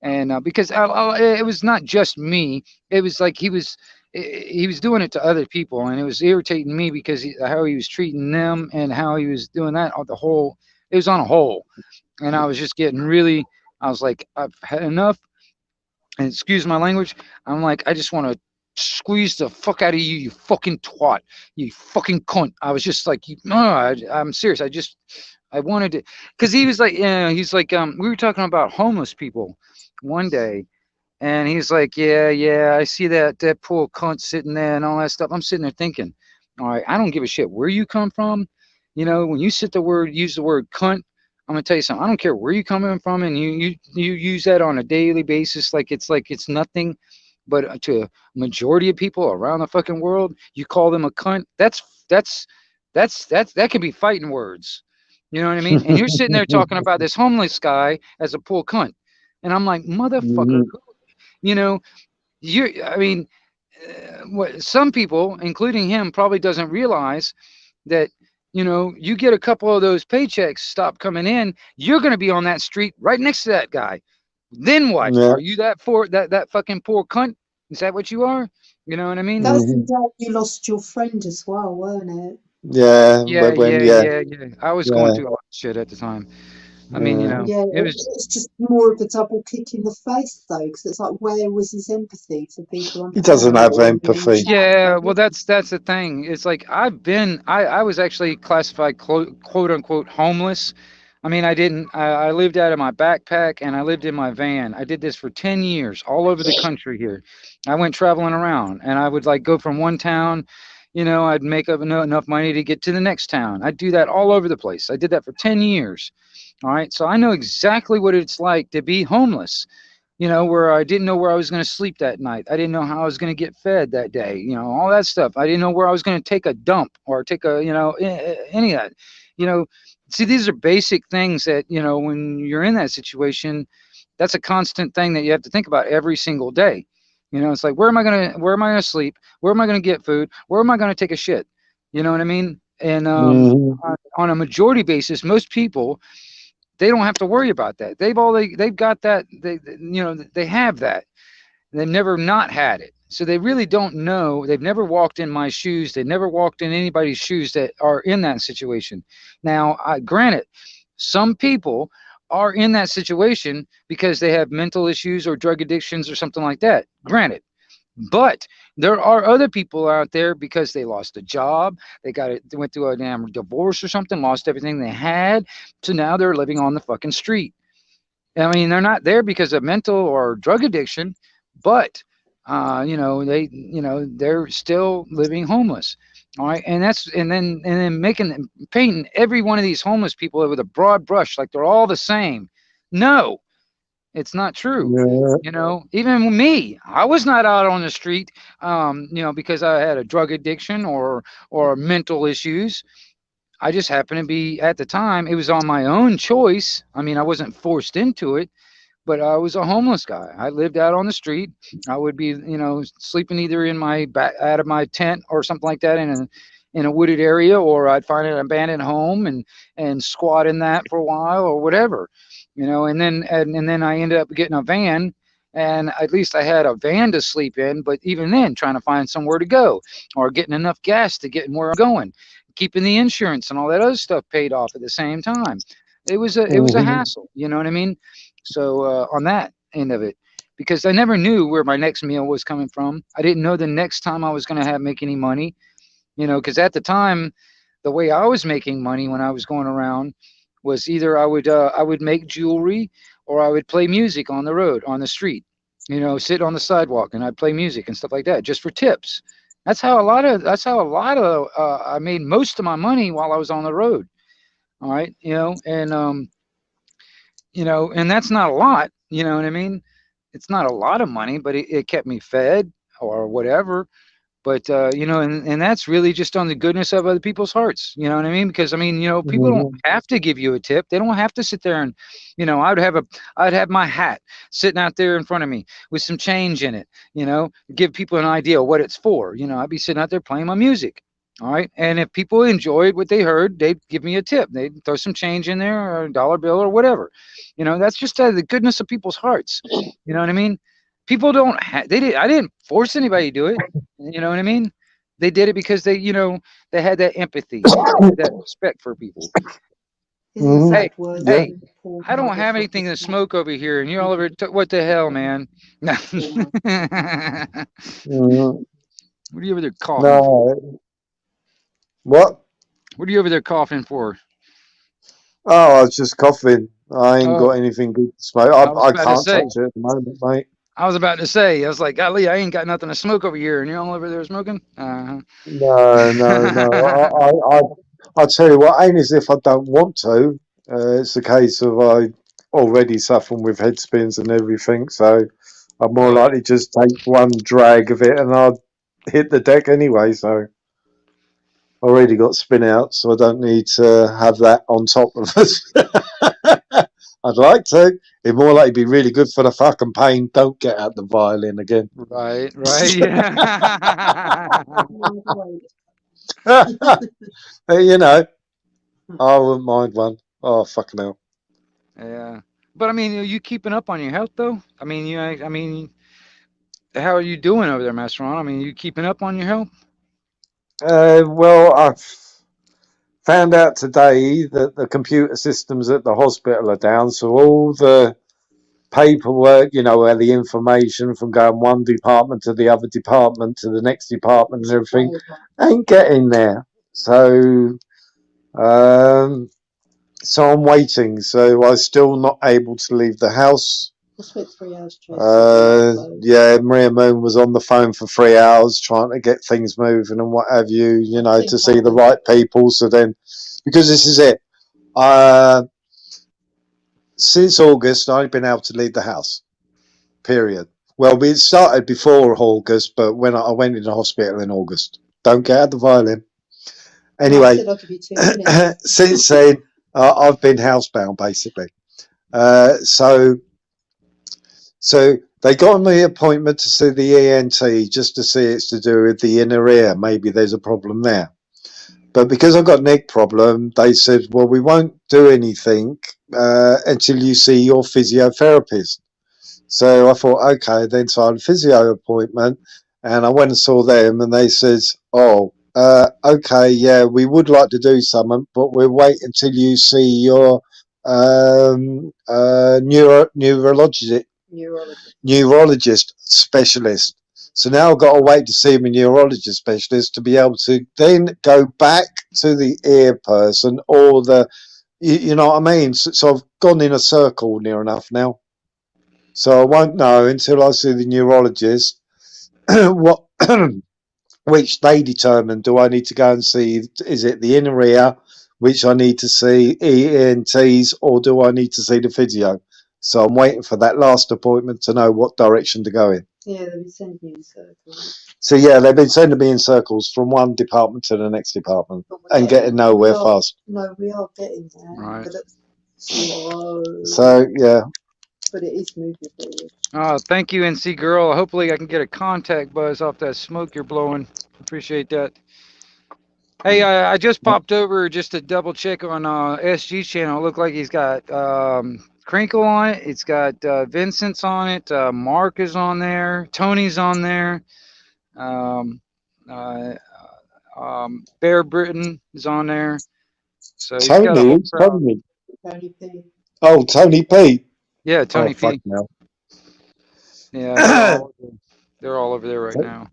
and because it was not just me. It was like he was doing it to other people, and it was irritating me because how he was treating them and how he was doing that on the whole. It was on a whole, and I was just getting really. I was like, I've had enough, and excuse my language. I'm like, I just want to squeeze the fuck out of you, you fucking twat, you fucking cunt. I was just like, no, I'm serious. I wanted to, because he was like, he's like, we were talking about homeless people one day, and he's like, yeah, I see that poor cunt sitting there and all that stuff. I'm sitting there thinking, all right, I don't give a shit where you come from. When you use the word cunt, I'm gonna tell you something. I don't care where you coming from, and you use that on a daily basis, like it's nothing. But to a majority of people around the fucking world, you call them a cunt. That can be fighting words. You know what I mean? And you're sitting there talking about this homeless guy as a poor cunt, and I'm like, motherfucker, Mhm. you know, I mean, what some people, including him, probably doesn't realize that you get a couple of those paychecks stop coming in, you're going to be on that street right next to that guy. Then what? Yeah. Are you that fucking poor cunt? Is that what you are? You know what I mean? that was the Mhm. day you lost your friend as well, weren't it? Yeah. Yeah, When yeah, yeah. yeah, yeah. I was going Yeah. through a lot of shit at the time. I mean, Yeah. Yeah, it was. it's just more of a double kick in the face, though, because it's like, where was his empathy for people on He doesn't camera have or in empathy. chat? Yeah, There well, wasn't. that's the thing. It's like I was actually classified quote unquote homeless I mean, I didn't. I lived out of my backpack and I lived in my van. I did this for 10 years, all over the country here. I went traveling around, and I would like go from one town. I'd make up enough money to get to the next town. I'd do that all over the place. I did that for 10 years. All right, so I know exactly what it's like to be homeless. Where I didn't know where I was going to sleep that night. I didn't know how I was going to get fed that day. All that stuff. I didn't know where I was going to take a dump or take any of that. You know, See, these are basic things that, when you're in that situation, that's a constant thing that you have to think about every single day. It's like, where am I gonna sleep? Where am I gonna get food? Where am I gonna take a shit? You know what I mean? And Mhm. on a majority basis, most people, they don't have to worry about that. They've got that. They have that. They've never not had it. So they really don't know. They've never walked in my shoes. They've never walked in anybody's shoes that are in that situation. Now, granted, some people are in that situation because they have mental issues or drug addictions or something like that. Granted. But there are other people out there because they lost a job, they went through a damn divorce or something, lost everything they had, so now they're living on the fucking street. I mean, they're not there because of mental or drug addiction, but they're still living homeless. All right, and then painting every one of these homeless people with a broad brush, like they're all the same. No, it's not true. Yeah. Even me, I was not out on the street, because I had a drug addiction or mental issues. I just happened to be at the time. It was on my own choice. I mean, I wasn't forced into it, but I was a homeless guy. I lived out on the street. I would be, sleeping either in my back out of my tent or something like that in a wooded area, or I'd find an abandoned home and squat in that for a while or whatever, and then I ended up getting a van. And at least I had a van to sleep in, but even then, trying to find somewhere to go or getting enough gas to get where I'm going, keeping the insurance and all that other stuff paid off at the same time. It was a Mhm. hassle, you know what I mean? So on that end of it, because I never knew where my next meal was coming from. I didn't know the next time I was going to make any money, because at the time, the way I was making money when I was going around was either I would make jewelry or I would play music on the road, on the street, sit on the sidewalk and I'd play music and stuff like that just for tips. That's how a lot of I made most of my money while I was on the road. All right, and that's not a lot, you know what I mean? It's not a lot of money, but it kept me fed or whatever. But and that's really just on the goodness of other people's hearts, you know what I mean? Because I mean, people don't Mhm. have to give you a tip. They don't have to sit there and, I'd have my hat sitting out there in front of me with some change in it, give people an idea of what it's for. I'd be sitting out there playing my music. All right. And if people enjoyed what they heard, they'd give me a tip. They'd throw some change in there or a dollar bill or whatever. That's just out of the goodness of people's hearts. You know what I mean? People don't I didn't force anybody to do it. You know what I mean? They did it because they had that empathy, that respect for people. His Mhm. Hey, exact words Yeah. were, hey, "You poor I don't have anything to motherfuckers, man." smoke over here, and you're all over. What the hell, man? No. Mhm. What are you over there coughing for? No. What? What are you over there coughing for? Oh, I was just coughing. I ain't got Oh, anything good to smoke. I was I about to can't say. touch it at the moment, mate. I was about to say. I was like, golly, I ain't got nothing to smoke over here, and you're all over there smoking. Uh-huh. No, no, no. I tell you what, ain't as if I don't want to. It's a case of I already suffering with head spins and everything, so I'm more Oh, likely just take one drag of it and I'll hit the deck anyway. So I already got spin out, so I don't need to have that on top of us. I'd like to. It'd more likely be really good for the fucking pain. Don't get out the violin again. right, yeah. Mind wait. You know, I wouldn't mind one. Oh, fucking hell. Yeah. But I mean, are you keeping up on your health though? I mean, how are you doing over there, Master Ron? I mean, you keeping up on your health? Well, I've found out today that the computer systems at the hospital are down, so all the paperwork, where the information from going one department to the other department to the next department and everything Over. ain't getting there. So, um, So I'm waiting. So I'm still not able to leave the house. I spent 3 hours Yeah, Maria Moon was on the phone for 3 hours trying to get things moving and what have you, you know, to see the right people. So then, because this is it, since August, I've been able to leave the house, period. Well, it started before August, but when I went into hospital in August. Don't get out the violin. Anyway, since then, I've been housebound, basically. So they got me an appointment to see the ENT just to see it's to do with the inner ear. Maybe there's a problem there. But because I've got a neck problem, they said, well, we won't do anything until you see your physiotherapist. So I thought, okay, then so I had a physio appointment and I went and saw them and they said, oh, okay, yeah, we would like to do something, but we'll wait until you see your neurologist specialist. So now I've got to wait to see my neurologist specialist to be able to then go back to the ear person or the, you know what I mean? So I've gone in a circle near enough now. So I won't know until I see the neurologist what which they determine. Do I need to go and see, is it the inner ear, which I need to see ENTs, or do I need to see the physio? So I'm waiting for that last appointment to know what direction to go in. Yeah, they've been sending you in circles. So yeah, they've been sending me in circles from one department to the next department and getting nowhere fast. No, we are getting there. Right. But it's slow. So yeah. But it is moving forward. Oh, thank you, NC Girl. Hopefully I can get a contact buzz off that smoke you're blowing. Appreciate that. Hey, I just popped over just to double check on SG's channel. It looked like he's got Crinkle on it. It's got Vincent's on it. Mark is on there. Tony's on there. Bear Britain is on there. So he's got a whole crowd. Tony P. Oh, Tony P. Yeah, Tony P. Now. Yeah, they're all over there right now.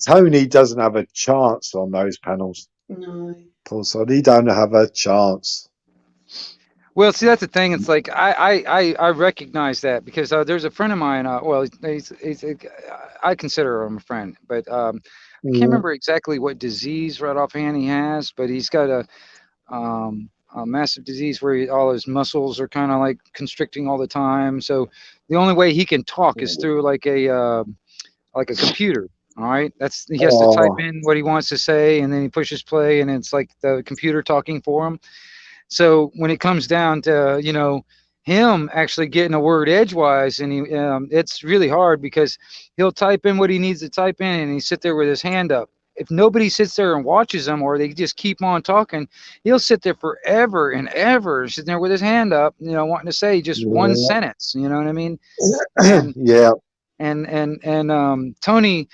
Tony doesn't have a chance on those panels. No. Poor son, he don't have a chance. Well, see, that's the thing. It's like I recognize that because there's a friend of mine. Well, I consider him a friend, but I can't remember exactly what disease right offhand he has. But he's got a massive disease where all his muscles are kind of like constricting all the time. So the only way he can talk is through like a computer. All right, he has to type in what he wants to say, and then he pushes play, and it's like the computer talking for him. So when it comes down to him actually getting a word edgewise, and it's really hard because he'll type in what he needs to type in, and he sit there with his hand up. If nobody sits there and watches him, or they just keep on talking, he'll sit there forever and ever, sitting there with his hand up, wanting to say just one sentence. You know what I mean? And, yeah. And Tony.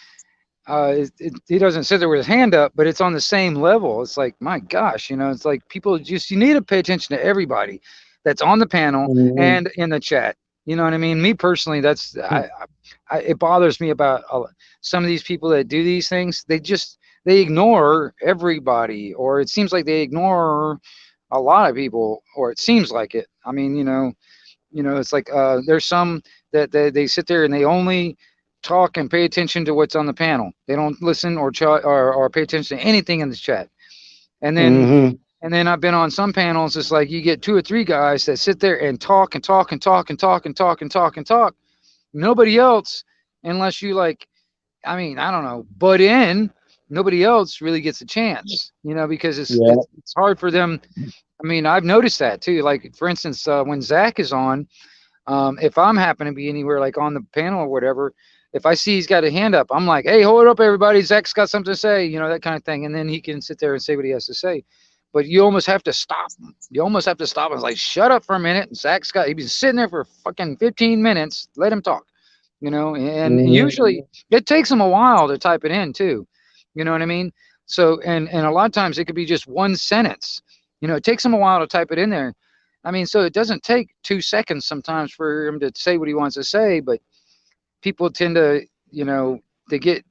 He doesn't sit there with his hand up, but it's on the same level. It's like, my gosh, it's like people you need to pay attention to everybody that's on the panel and in the chat. You know what I mean? Me personally, it bothers me about some of these people that do these things. They ignore everybody, or it seems like they ignore a lot of people, or it seems like it. I mean, it's like there's some that they sit there and they only talk and pay attention to what's on the panel. They don't listen or pay attention to anything in the chat. And then and then I've been on some panels. It's like you get 2 or 3 guys that sit there and talk and talk and talk and talk and talk and talk and talk. Nobody else, unless you I don't know, butt in. Nobody else really gets a chance, because it's hard for them. I mean, I've noticed that too. Like for instance, when Zach is on, if I'm happen to be anywhere like on the panel or whatever. If I see he's got a hand up, I'm like, hey, hold up, everybody. Zach's got something to say, that kind of thing. And then he can sit there and say what he has to say. But you almost have to stop him. You almost have to stop him. It's like, shut up for a minute. Zach's he's been sitting there for fucking 15 minutes. Let him talk, and usually it takes him a while to type it in too. You know what I mean? So, and a lot of times it could be just one sentence. It takes him a while to type it in there. I mean, so it doesn't take 2 seconds sometimes for him to say what he wants to say, but people tend to, they get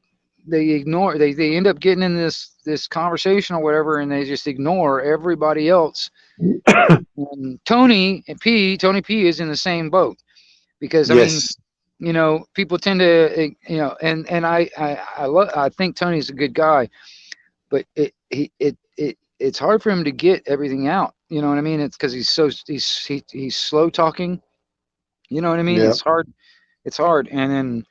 ignore, they end up getting in this conversation or whatever, and they just ignore everybody else. And Tony P is in the same boat, because I mean, Yes. you know, people tend to, you know, and I think Tony's a good guy, but it's hard for him to get everything out. You know what I mean? It's because he's slow talking. You know what I mean? Yeah. It's hard. It's hard. And then,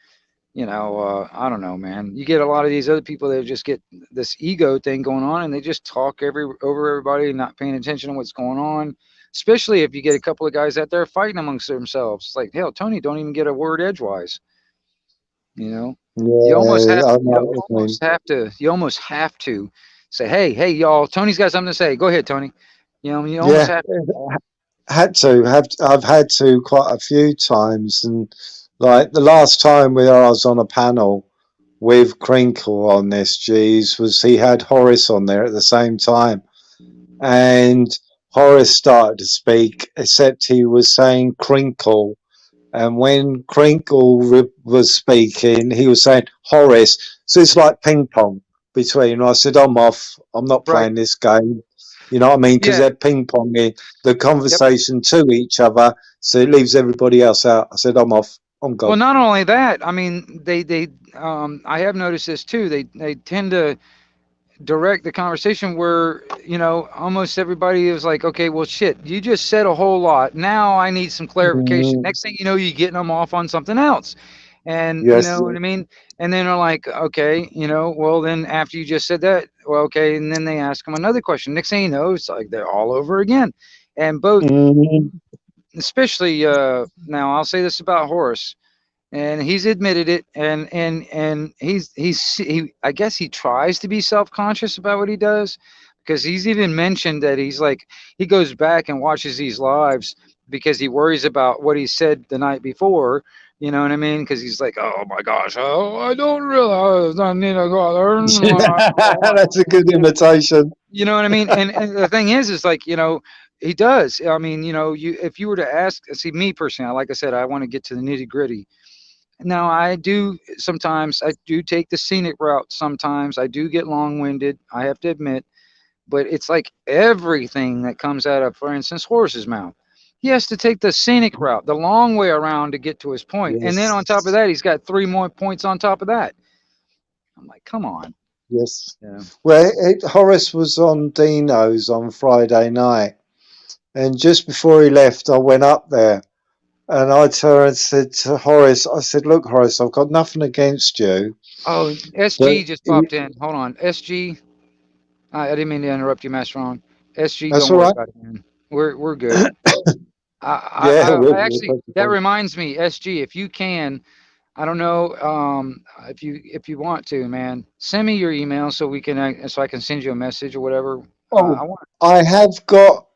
you know, I don't know, man. You get a lot of these other people that just get this ego thing going on, and they just talk over everybody, not paying attention to what's going on. Especially if you get a couple of guys out there fighting amongst themselves. It's like, hell, Tony don't even get a word edgewise. You know, you almost Yeah, have I to, know what you mean. you almost have to say, hey, y'all, Tony's got something to say. Go ahead, Tony. You know, you almost Yeah, have to. I've had to quite a few times, and like the last time I was on a panel with Crinkle on SGs was he had Horace on there at the same time, and Horace started to speak, except he was saying Crinkle, and when Crinkle was speaking, he was saying Horace. So it's like ping pong between. I said, I'm off. I'm not Right. playing this game. You know what I mean? Because Yeah. they're ping ponging the Yep. conversation to each other, so it leaves everybody else out. I said, I'm off. I'm Well, gone. not only that, I mean, I have noticed this too. They tend to direct the conversation where, you know, almost everybody is like, okay, well, shit, you just said a whole lot. Now I need some clarification. Next thing you know, you're getting them off on something else. And you Yes. know what I mean? And then they're like, okay, you know, well, then after you just said that, well, okay. And then they ask them another question. Next thing you know, it's like they're all over again. And both, Mhm. especially now, I'll say this about Horace, and he's admitted it, and he I guess he tries to be self-conscious about what he does, because he's even mentioned that he's like, he goes back and watches these lives because he worries about what he said the night before. You know what I mean? Because he's like, oh my gosh, oh, I don't realize I need to go there. That's a good imitation. You know what I mean? And the thing is like, you know, he does. I mean, you know, if you were to ask, see, me personally, like I said, I want to get to the nitty gritty. Now, I do take the scenic route sometimes. I do get long-winded, I have to admit, but it's like everything that comes out of, for instance, Horace's mouth. He has to take the scenic route, the long way around to get to his point. And then on top of Yes. that, he's got 3 more points on top of that. I'm like, come on. Yes. Yeah. Well, Horace was on Dino's on Friday night, and just before he left, I went up there. And I turned and said to Horace, I said, look, Horace, I've got nothing against you. Oh, But SG just popped in. Hold on. SG, I didn't mean to interrupt you, Master Ron. SG, that's don't all worry right. about it, man. We're good. Yeah, I actually, that reminds me, SG, if you can, I don't know, if you want to, man, send me your email so we can, so I can send you a message or whatever. Oh, I have got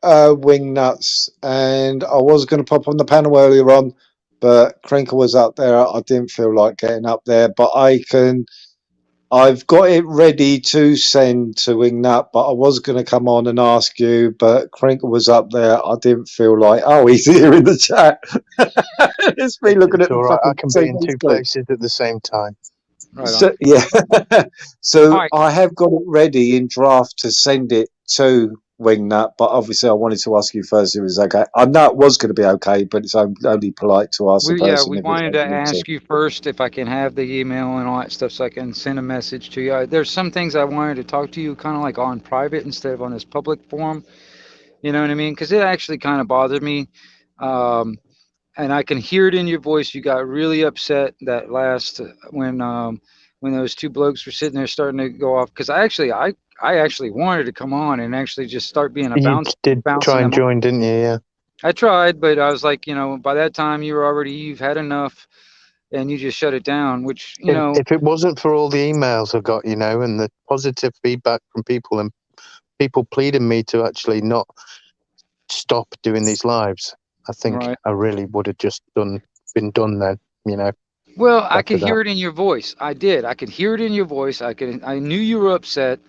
wing nuts, and I was going to pop on the panel earlier on, but Crinkle was up there. I didn't feel like getting up there, but I've got it ready to send to Wingnut, but I was going to come on and ask you, but Crinkle was up there. I didn't feel like, oh, he's here in the chat. It's me looking It's at all the right. I fucking can be in TV two screen. places at the same time. Right So, on. yeah. So All right. I have got it ready in draft to send it to Wingnut, but obviously I wanted to ask you first if it was okay. I know it was going to be okay, but it's only polite to ask the person We if it's wanted to okay. ask you first if I can have the email and all that stuff so I can send a message to you. There's some things I wanted to talk to you kind of like on private instead of on this public forum. You know what I mean? Because it actually kind of bothered me. And I can hear it in your voice. You got really upset that last when those 2 blokes were sitting there starting to go off. Because I actually wanted to come on and actually just start being a You did bouncing try and them off. join, didn't you? Yeah. I tried, but I was like, you know, by that time you've had enough, and you just shut it down. Which, you know, If it wasn't for all the emails I got, you know, and the positive feedback from people and people pleading me to actually not stop doing these lives, I think right. I really would have just been done then, you know. Well, I after could that. hear it in your voice. I did. I could hear it in your voice. I knew you were upset,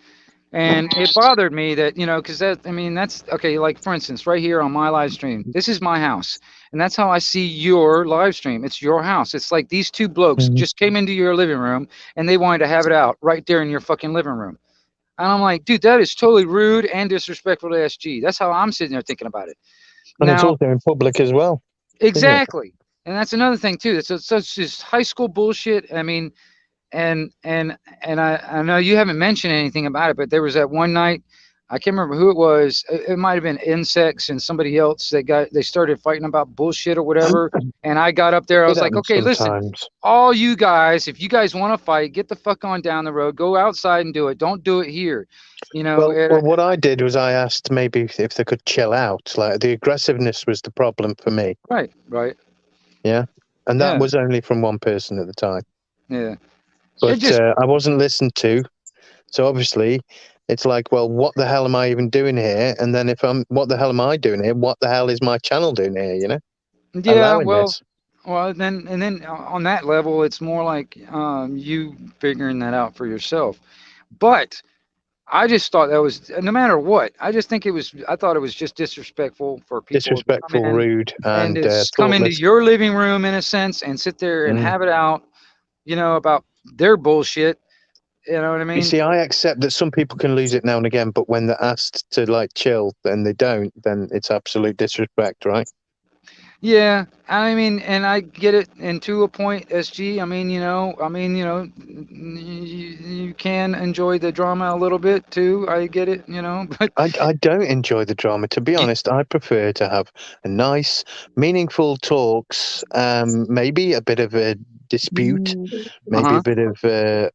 And it bothered me that, you know, because that, I mean, that's okay. Like, for instance, right here on my live stream, this is my house. And that's how I see your live stream. It's your house. It's like these two blokes Mhm. just came into your living room and they wanted to have it out right there in your fucking living room. And I'm like, dude, that is totally rude and disrespectful to SG. That's how I'm sitting there thinking about it. And it's Now, also in public as well, isn't it? exactly. And that's another thing too. It's such just high school bullshit. I mean, and I know you haven't mentioned anything about it, but there was that one night, I can't remember who it was. It might have been Insects and somebody else. They started fighting about bullshit or whatever. And I got up there. I It was like, happens okay, listen, sometimes. all you guys, if you guys want to fight, get the fuck on down the road. Go outside and do it. Don't do it here. You know, Well, what I did was I asked maybe if they could chill out. Like the aggressiveness was the problem for me. right. Yeah, and that Yeah. was only from one person at the time. Yeah. But just- I wasn't listened to, so obviously it's like, well, what the hell am I even doing here? And then if what the hell am I doing here? What the hell is my channel doing here? You know? Yeah. Allowing Well, this. well, then on that level, it's more like you figuring that out for yourself. But I just thought that was, no matter what, I just think I thought it was just disrespectful for people to come Disrespectful, in rude, and and just come into thoughtless. your living room in a sense and sit there and Mm. have it out, you know, about their bullshit. You know what I mean? You see, I accept that some people can lose it now and again, but when they're asked to like chill, then they don't. Then it's absolute disrespect, right? Yeah, I mean, and I get it, and to a point, SG. I mean, you can enjoy the drama a little bit too. I get it, you know, but I don't enjoy the drama. To be honest, I prefer to have a nice, meaningful talks. Maybe a bit of a dispute, maybe a bit of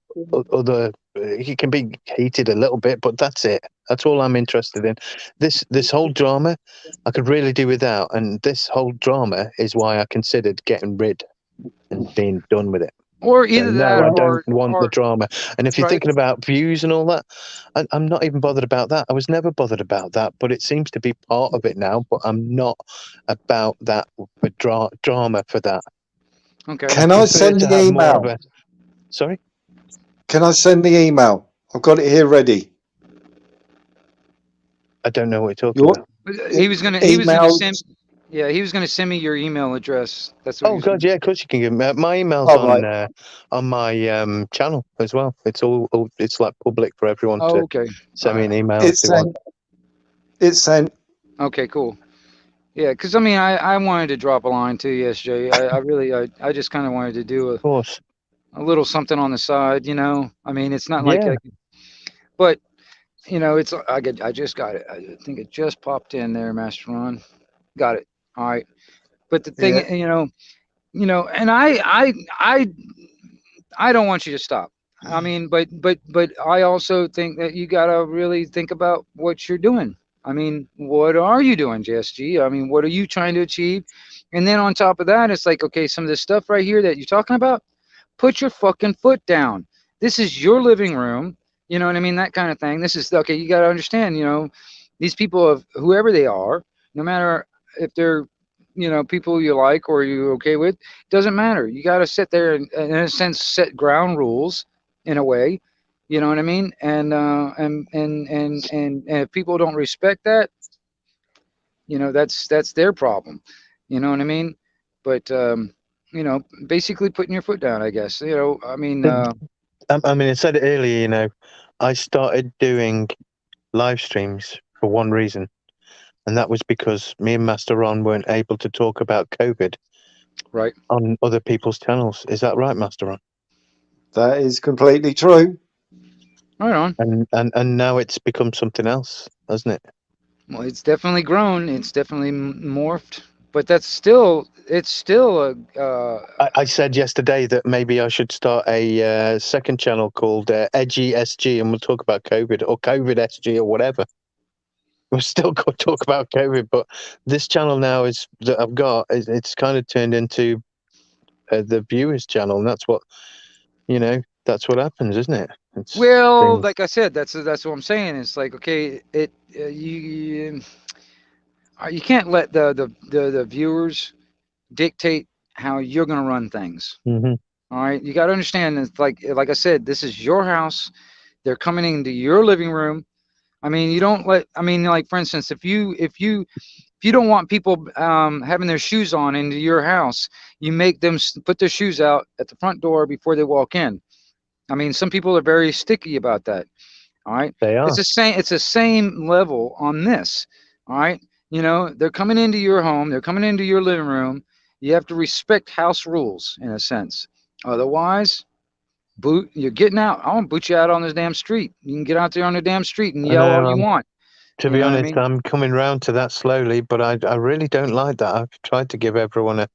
other. It can be heated a little bit, but that's it. That's all I'm interested in. This whole drama, I could really do without, and this whole drama is why I considered getting rid and being done with it. or So, either no, that I or don't want the drama. And if you're right. thinking about views and all that, I'm not even bothered about that. I was never bothered about that, but it seems to be part of it now. But I'm not about that for drama for that. Okay. Can I send to the have more of email? Sorry? Can I send the email? I've got it here ready. I don't know what you're talking about. He was gonna send. Yeah, he was gonna send me your email address. That's what. Oh God, yeah, of course you can give me. My email's on my channel as well. It's all it's like public for everyone to okay. send me an email. It's if they want. sent. It's sent. Okay, cool. Yeah, because I mean, I wanted to drop a line to you, SJ. I just kind of wanted to do Of course. a little something on the side, you know. I mean, it's not like, Yeah. but you know, it's I just got it. I think it just popped in there, Master Ron. Got it. All right. But the thing, Yeah. you know, and I don't want you to stop. I mean, but I also think that you gotta really think about what you're doing. I mean, what are you doing, JSG? I mean, what are you trying to achieve? And then on top of that, it's like, okay, some of this stuff right here that you're talking about, put your fucking foot down. This is your living room. You know what I mean? That kind of thing. This is okay. You got to understand, you know, these people of whoever they are, no matter if they're, you know, people you like or you okay with, doesn't matter. You got to sit there and, in a sense, set ground rules in a way. You know what I mean? And if people don't respect that, you know, that's their problem. You know what I mean? But you know, basically putting your foot down, I guess. You know, I mean, I mean, I said it earlier. You know, I started doing live streams for one reason, and that was because me and Master Ron weren't able to talk about COVID right on other people's channels. Is that right, Master Ron? That is completely true. Right on. And now it's become something else, hasn't it? Well, it's definitely grown. It's definitely morphed. But it's still a. I said yesterday that maybe I should start a second channel called Edgy SG, and we'll talk about COVID or COVID SG or whatever. We'll still go talk about COVID, but this channel now that I've got, it's kind of turned into the viewers channel, and that's what, you know, that's what happens, isn't it? Well, like I said, that's what I'm saying. It's like, okay, you can't let the viewers dictate how you're going to run things. Mm-hmm. All right, you got to understand. It's like I said, this is your house. They're coming into your living room. I mean, you don't let. I mean, like for instance, if you don't want people having their shoes on into your house, you make them put their shoes out at the front door before they walk in. I mean, some people are very sticky about that. All right. They are. It's the same level on this. All right. You know, they're coming into your home, they're coming into your living room. You have to respect house rules in a sense. Otherwise, you're getting out. I want to boot you out on this damn street. You can get out there on the damn street and yell all you want. To be honest, I'm coming round to that slowly, but I really don't like that. I've tried to give everyone a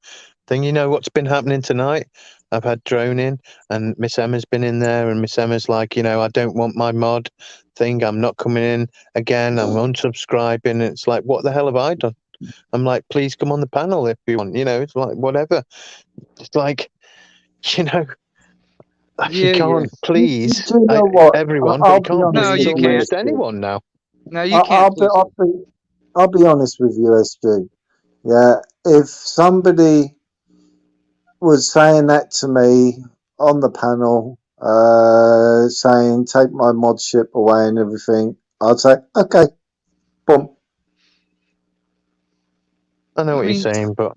thing. You know what's been happening tonight? I've had Drone in, and Miss Emma's been in there, and Miss Emma's like, you know, I don't want my mod thing. I'm not coming in again. I'm unsubscribing. It's like, what the hell have I done? I'm like, please come on the panel if you want. You know, it's like, whatever. It's like, you know, you can't please Do you know what? everyone, but you can't No, please you almost can't. anyone now. No, you can't. I'll be honest with you, SG. Yeah, if somebody was saying that to me on the panel, saying take my mod ship away and everything, I'd say okay, boom. I know what you're saying, but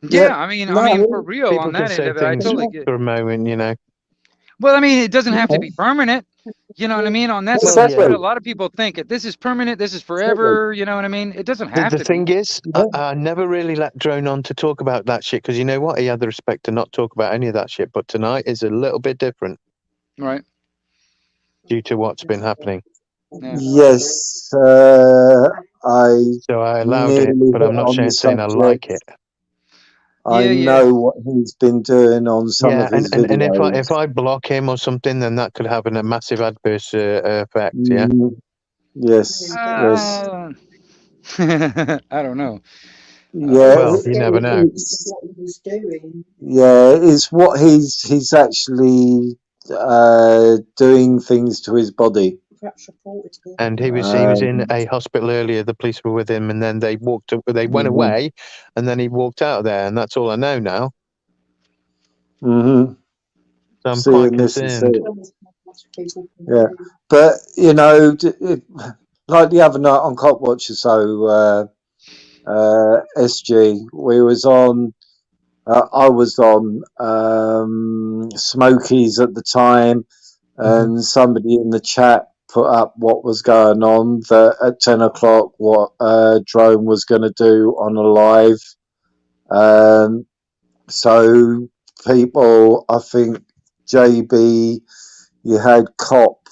yeah, I mean, for real, people on that can say end of it, I things totally get. for a moment, you know. Well, I mean, it doesn't have to be permanent. You know what I mean? On that side, that's what a lot of people think. This is permanent. This is forever. You know what I mean? It doesn't have to. The thing is, I never really let Drone on to talk about that shit because you know what? He had the respect to not talk about any of that shit. But tonight is a little bit different, right? Due to what's been happening. Yeah. Yes, So I allowed it, but I'm not saying I like it. I know what he's been doing on some of his videos. And if I block him or something, then that could have a massive adverse effect. Yeah. Yes. Yes. I don't know. Yeah. Well, you never know. What he was doing. Yeah, it's what he's actually doing things to his body. And he was in a hospital earlier. The police were with him, and then they went away, and then he walked out of there, and that's all I know now. Mm-hmm. So I'm quite concerned. Yeah, but you know, like the other night on Cop Watcher, so SG, we was on. I was on Smokies at the time, and somebody in the chat put up what was going on, that at 10 o'clock what Drone was going to do on a live. So people, I think JB, you had Cop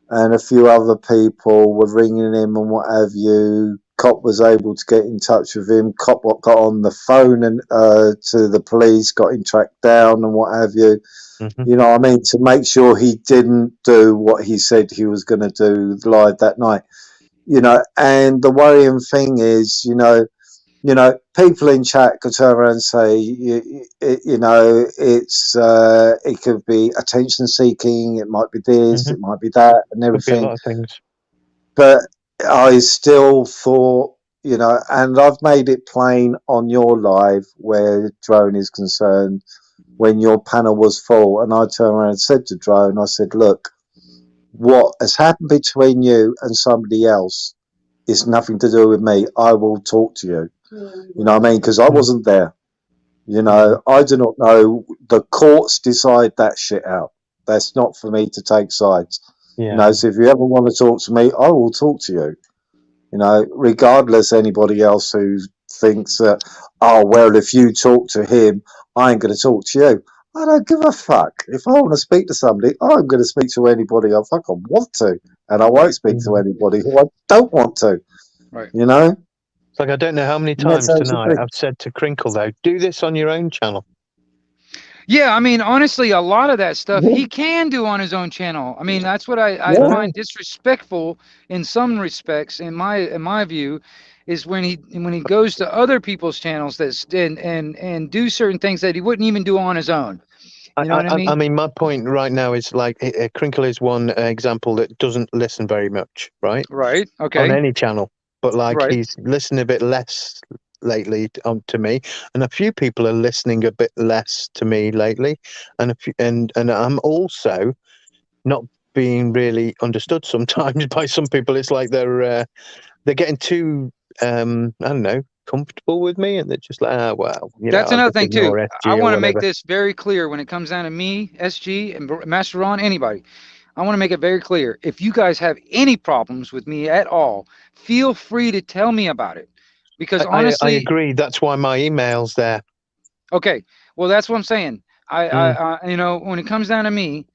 and a few other people were ringing him and what have you. Cop was able to get in touch with him. Cop got on the phone and to the police, got him tracked down and what have you. You know what I mean? To make sure he didn't do what he said he was going to do live that night. You know, and the worrying thing is, you know, people in chat could turn around and say, you know, it's it could be attention seeking. It might be this, it might be that, and everything. Could be a lot of things. But I still thought, you know, and I've made it plain on your live where Drone is concerned, when your panel was full, and I turned around and said to Drone, I said, look, what has happened between you and somebody else is nothing to do with me. I will talk to you. You know what I mean? Because I wasn't there. You know, I do not know. The courts decide that shit out. That's not for me to take sides. Yeah. You know, so if you ever want to talk to me, I will talk to you. You know, regardless anybody else who thinks that, oh, well, if you talk to him, I ain't going to talk to you. I don't give a fuck. If I want to speak to somebody, I'm going to speak to anybody I fucking want to. And I won't speak to anybody who I don't want to. Right. You know? It's like, I don't know how many times tonight I've said to Crinkle, though, do this on your own channel. Yeah, I mean, honestly, a lot of that stuff he can do on his own channel. I mean, that's what I find disrespectful in some respects, in my view, is when he goes to other people's channels and do certain things that he wouldn't even do on his own. You know what I mean? I mean, my point right now is like Crinkle is one example that doesn't listen very much, right? Right. Okay. On any channel, but like he's listening a bit less lately to me, and a few people are listening a bit less to me lately, and and I'm also not being really understood sometimes by some people. It's like they're getting too I don't know, comfortable with me, and they're just like, well, That's I'll another just thing too. ignore I SG or want to make whatever. this very clear when it comes down to me, SG, and Master Ron, anybody. I want to make it very clear. If you guys have any problems with me at all, feel free to tell me about it. Because I honestly, agree. That's why my email's there. okay, well, that's what I'm saying. I when it comes down to me,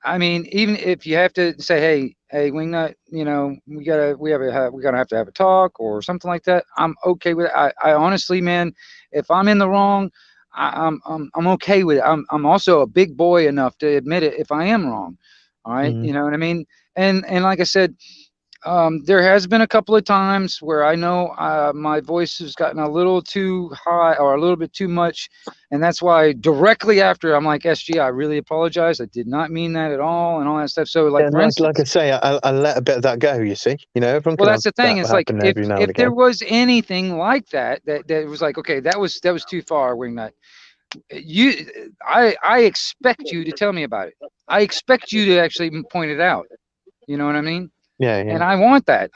I mean, even if you have to say, hey, Wingnut, we gotta have to have a talk or something like that, I'm okay with it. I honestly, man, if I'm in the wrong, I'm okay with it. I'm also a big boy enough to admit it if I am wrong. All right, you know what I mean? And like I said, there has been a couple of times where I know my voice has gotten a little too high or a little bit too much, and that's why directly after I'm like, SG, I really apologize. I did not mean that at all, and all that stuff. So, like, Yeah, for instance, like I say, I let a bit of that go. You see, everyone well, can that's have the thing. that It's like happen every now and if there again. was anything like that was like, okay, that was too far, Wingnut. I expect you to tell me about it. I expect you to actually point it out. You know what I mean? Yeah. And I want that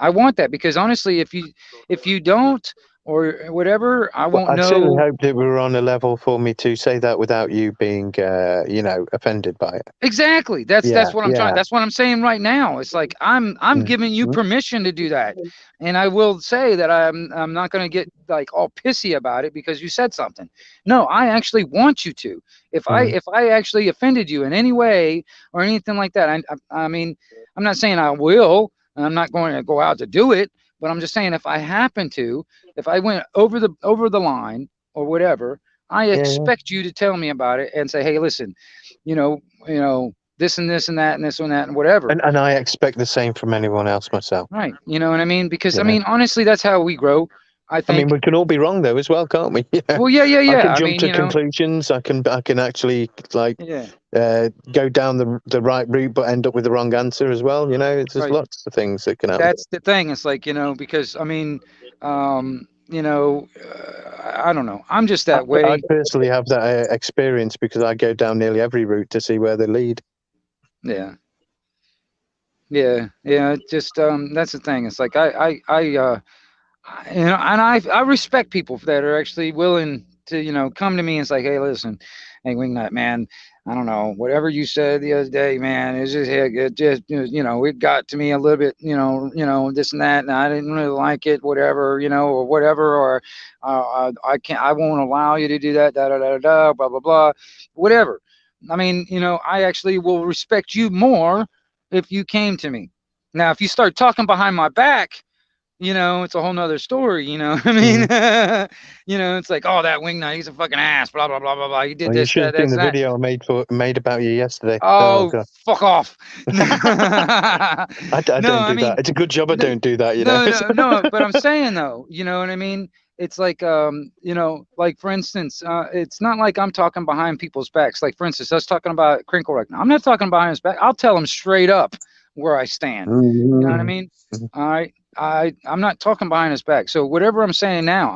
because honestly, if you don't or whatever, I won't I'd certainly know. hope that we were on a level for me to say that without you being, offended by it. Exactly. That's what I'm trying. Yeah. That's what I'm saying right now. It's like I'm giving you permission to do that, and I will say that I'm not going to get like all pissy about it because you said something. No, I actually want you to. If I actually offended you in any way or anything like that, I mean, I'm not saying I will. And I'm not going to go out to do it, but I'm just saying if I happen to, if I went over the line or whatever, I expect you to tell me about it and say, hey, listen, this and this and that and this and that and whatever. And I expect the same from anyone else myself. Right. You know what I mean? Because I mean, honestly, that's how we grow. I think. I mean, we can all be wrong though, as well, can't we? Well, yeah. I can jump to conclusions. I can actually go down the right route, but end up with the wrong answer as well. There's lots of things that can happen. That's the thing. It's like because I mean, I don't know. I'm just that way. I personally have that experience because I go down nearly every route to see where they lead. Yeah. Just that's the thing. It's like and I respect people that are actually willing to come to me and say, hey, listen, hey, Wingnut, man, I don't know, whatever you said the other day, man, it got to me a little bit, this and that, and I didn't really like it, whatever, or I won't allow you to do that, blah blah blah, whatever. I mean, I actually will respect you more if you came to me. Now, if you start talking behind my back, it's a whole nother story, I mean, it's like, oh, that Wingnut, he's a fucking ass, blah, blah, blah, blah, blah. You did this, you should have seen the that. video I made about you yesterday. Oh, fuck off. I don't do that. It's a good job I don't do that, No, but I'm saying, though, you know what I mean? It's like, like, for instance, it's not like I'm talking behind people's backs. Like, for instance, us talking about Crinkle right now. I'm not talking behind his back. I'll tell him straight up where I stand. You know what I mean? All right. I'm not talking behind his back. So whatever I'm saying now,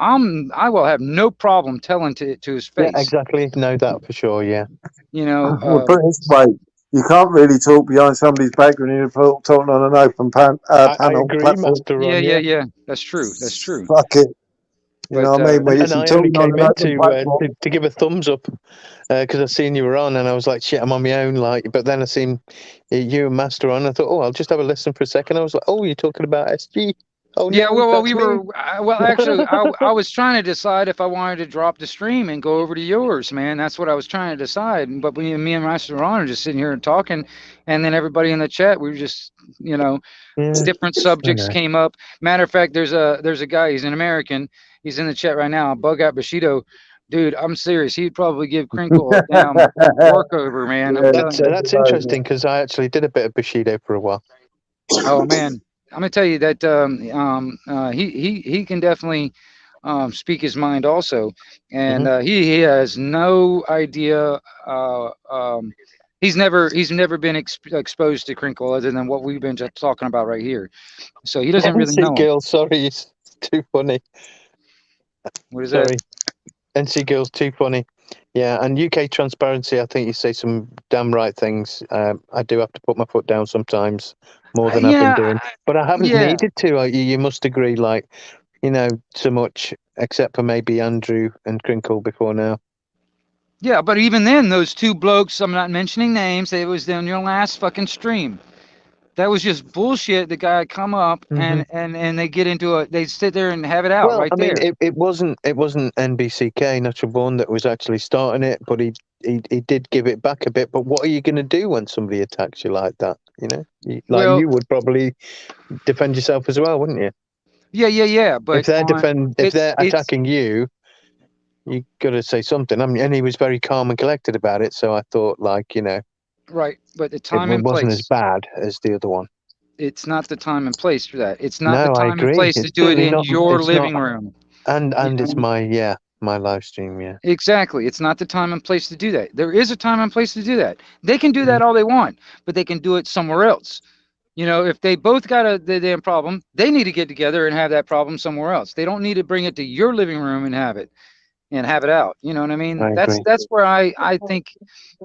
I will have no problem telling to his face. Yeah, exactly. Know that for sure. Yeah. Well, put it this way, you can't really talk behind somebody's back when you're talking on an open panel. I agree, Master Ron. Yeah. That's true. Fuck it. You know what I mean? And I only came in to give a thumbs up because I seen you were on, and I was like, shit, I'm on my own. But then I seen you and Master on. I thought, oh, I'll just have a listen for a second. I was like, oh, you're talking about SG. Oh, yeah. No, well, we were. Well, actually, I was trying to decide if I wanted to drop the stream and go over to yours, man. That's what I was trying to decide. But me and Master Ron are just sitting here and talking, and then everybody in the chat, we were just, different subjects came up. Matter of fact, there's a guy. He's an American. He's in the chat right now. Bug out Bushido. Dude, I'm serious. He'd probably give Crinkle a damn workover, man. That's interesting because I actually did a bit of Bushido for a while. Oh man, I'm gonna tell you that he can definitely speak his mind also, and he has no idea. He's never been exposed to Crinkle other than what we've been just talking about right here. So he doesn't really know. NC Girl, sorry, it's too funny. What is Sorry. that? NC Girl's too funny. Yeah, and UK transparency, I think you say some damn right things. I do have to put my foot down sometimes, more than I've been doing. But I haven't needed to. You must agree, like, so much, except for maybe Andrew and Crinkle before now. Yeah, but even then, those two blokes, I'm not mentioning names, it was on your last fucking stream. That was just bullshit. The guy come up and they get into they sit there and have it out Well, right I mean, there. it wasn't NBCK Natural Born that was actually starting it, but he did give it back a bit. But what are you going to do when somebody attacks you like that? You would probably defend yourself as well, wouldn't you? Yeah. But if they're attacking you, you got to say something. I mean, and he was very calm and collected about it. So I thought, right. But the time and it wasn't place as bad as the other one. It's not the time and place for that. It's not the I time agree. and place to do it in your living room. And it's my live stream. Yeah. Exactly. It's not the time and place to do that. There is a time and place to do that. They can do that all they want, but they can do it somewhere else. If they both got the damn problem, they need to get together and have that problem somewhere else. They don't need to bring it to your living room and have it out. You know what I mean? That's where I think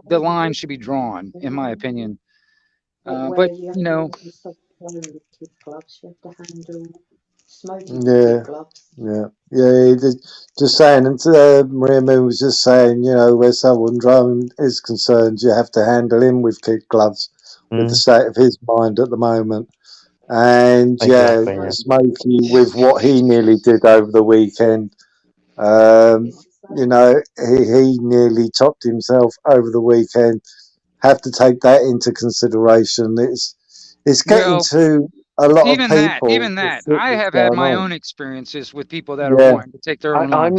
the line should be drawn, in my opinion. But just saying, and Maria Moon was just saying, where someone driving is concerned, you have to handle him with kid gloves, with the state of his mind at the moment. And Smokey, with what he nearly did over the weekend, he nearly topped himself over the weekend. Have to take that into consideration. It's getting to a lot of people. Even that. I have had my own experiences with people that are wanting to take their own life.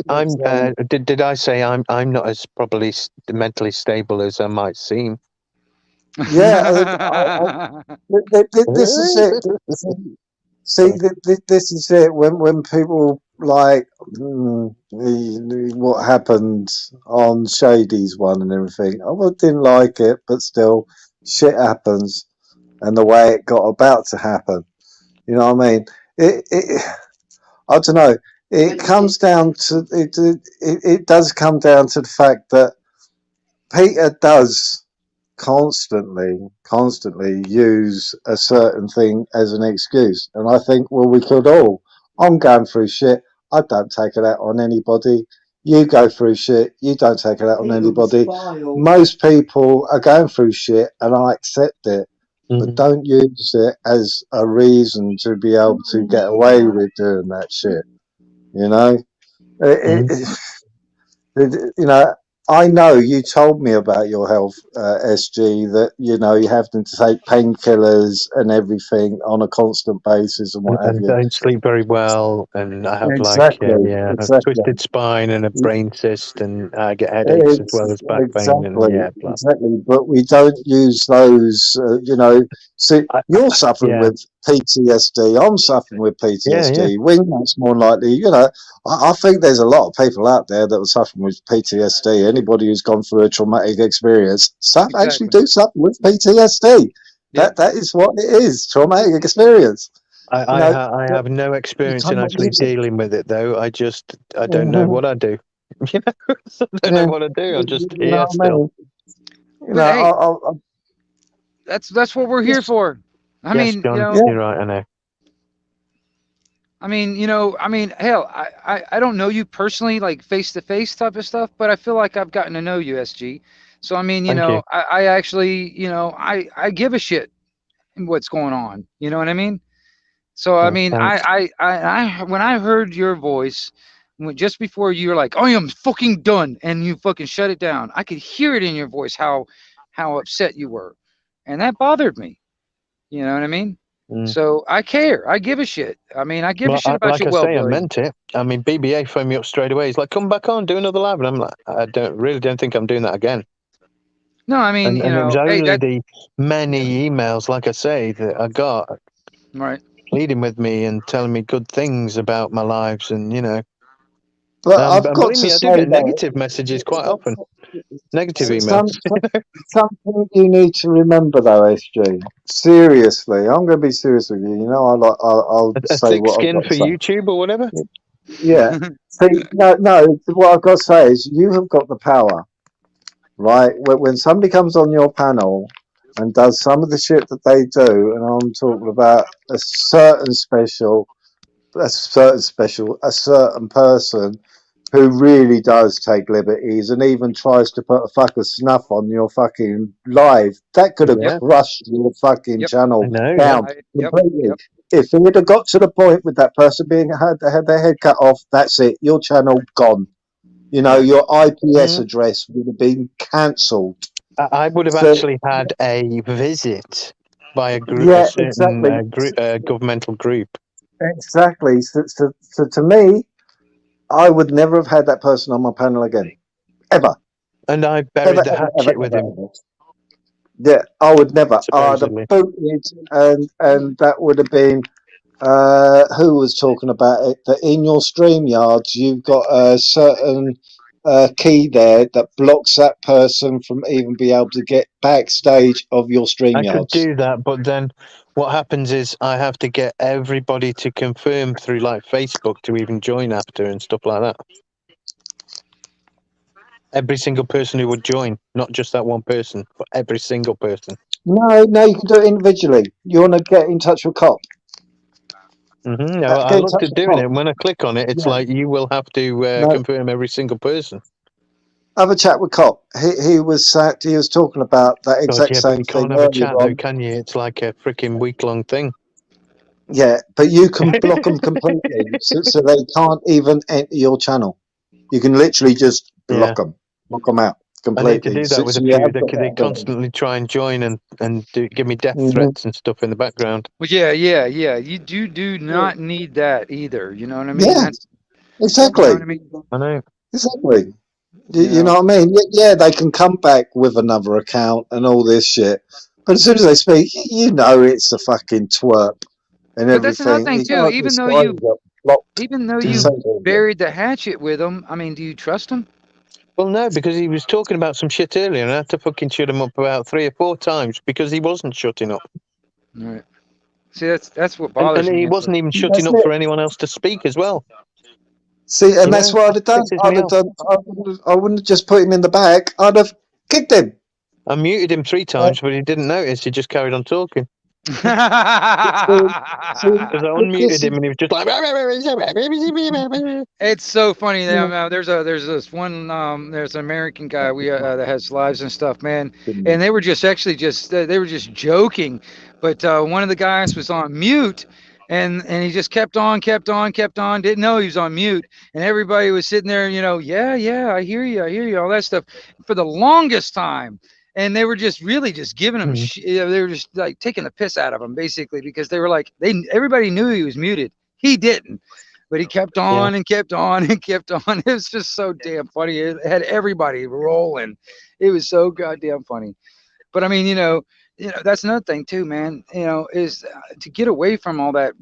Did I say I'm not as probably mentally stable as I might seem? Yeah, this is it. See, this is it. When people what happened on Shady's one and everything, I didn't like it, but still, shit happens, and the way it got about to happen. You know what I mean? I don't know. It comes down to it does come down to the fact that Peter does constantly use a certain thing as an excuse, and I think, well, we could all. I'm going through shit. I don't take it out on anybody. You go through shit. You don't take it out on anybody. Most people are going through shit, and I accept it. But don't use it as a reason to be able to get away with doing that shit. I know you told me about your health, SG, that you're having to take painkillers and everything on a constant basis and what have you. I don't sleep very well, and I have a twisted spine and a brain cyst, and I get headaches as well as back pain. Exactly, but we don't use those. See, you're suffering with PTSD. I'm suffering with PTSD. Wingman's more likely. I think there's a lot of people out there that are suffering with PTSD. Anybody who's gone through a traumatic experience, actually do suffer with PTSD. That is what it is, traumatic experience. I have no experience in actually dealing with it, though. I don't know what I do. I don't know what I do. I'm just here still. That's what we're here for. I mean, John, you're right. I know. I mean, hell, I don't know you personally, like face to face type of stuff, but I feel like I've gotten to know you, SG. So I mean, I actually, I give a shit what's going on. You know what I mean? So I mean, I when I heard your voice, just before you were like, "Oh, I'm fucking done," and you fucking shut it down, I could hear it in your voice how upset you were, and that bothered me. You know what I mean? So I care. I give a shit. I mean, I give a shit about your well-being. I meant it. I mean, BBA phoned me up straight away. He's like, "Come back on, do another live," and I'm like, "I don't think I'm doing that again." No, I mean, and it was only the many emails, like I say, that I got, pleading with me and telling me good things about my lives, and But I've got to I do get negative messages quite often. Negative emails. Something you need to remember, though, SG. Seriously, I'm going to be serious with you. I'll say thick what skin I've got for to say. YouTube or whatever. Yeah. See, no. What I've got to say is, you have got the power, right? When somebody comes on your panel and does some of the shit that they do, and I'm talking about a certain person who really does take liberties and even tries to put a fuck of snuff on your fucking live, that could have Yeah, crushed your fucking Yep. I channel know. Yeah, down Yep. completely. Yep. If it had got to the point with that person being had their head cut off, that's it. Your channel gone. You know, Yeah. your IPS Mm. address would have been cancelled. I would have So actually had a visit by a yeah, certain exactly, governmental group. exactly. So to me, I would never have had that person on my panel again, ever, And I ever, buried the ever, ever, hatchet with ever, him, ever. Yeah, I would never. I'd have supposedly. booted, and that would have been. Who was talking about it? That in your StreamYards, you've got a certain key there that blocks that person from even be able to get backstage of your I could StreamYards. do that, but then what happens is I have to get everybody to confirm through like Facebook to even join after and stuff like that. Every single person who would join, not just that one person, but every single person. No, you can do it individually. You want to get in touch with COP. No, I Get in looked touch at with doing COP. it. When I click on it, it's Yeah. like you will have to No, confirm every single person. have a chat with COP. He was talking about that God, exact yeah, but same you thing can't have a earlier chat though, on. can you? It's like a freaking week-long thing. Yeah, but you can block them completely, so they can't even enter your channel. You can literally just Yeah, block them out I need to completely. do that with So a you few. have got They that ability. constantly try and join and give me death Mhm. threats and stuff in the background. Well, yeah. You do not need that either. You know what I mean? Yeah, That's you know exactly, what I mean. I know. exactly. You You know know. what I mean? Yeah, they can come back with another account and all this shit, but as soon as they speak, you know it's a fucking twerp and But that's another everything. thing You too. can't just get blocked to Mm. say anything. Buried the hatchet with him, I mean, do you trust him? Well, no, because he was talking about some shit earlier, and I had to fucking shut him up about 3 or 4 times because he wasn't shutting up, All right. See, that's what and bothers me. he It's like, wasn't even That's shutting up it. for anyone else to speak as well. See, and You that's know, what I'd have done. pisses me off. I wouldn't have just put him in the bag. I'd have kicked him. I muted him 3 times, but he didn't notice. He just carried on talking See, because I unmuted this him, and he was just like. it's so funny. There's this one there's an American guy that has lives and stuff, man, and they were just they were just joking, but one of the guys was on mute. And he just kept on, didn't know he was on mute. And everybody was sitting there, yeah, I hear you, all that stuff for the longest time. And they were just really just giving him, they were just like taking the piss out of him, basically, because they were like, everybody knew he was muted. He didn't, but he kept on and kept on and kept on. It was just so damn funny. It had everybody rolling. It was so goddamn funny. But I mean, that's another thing too, man. Is to get away from all that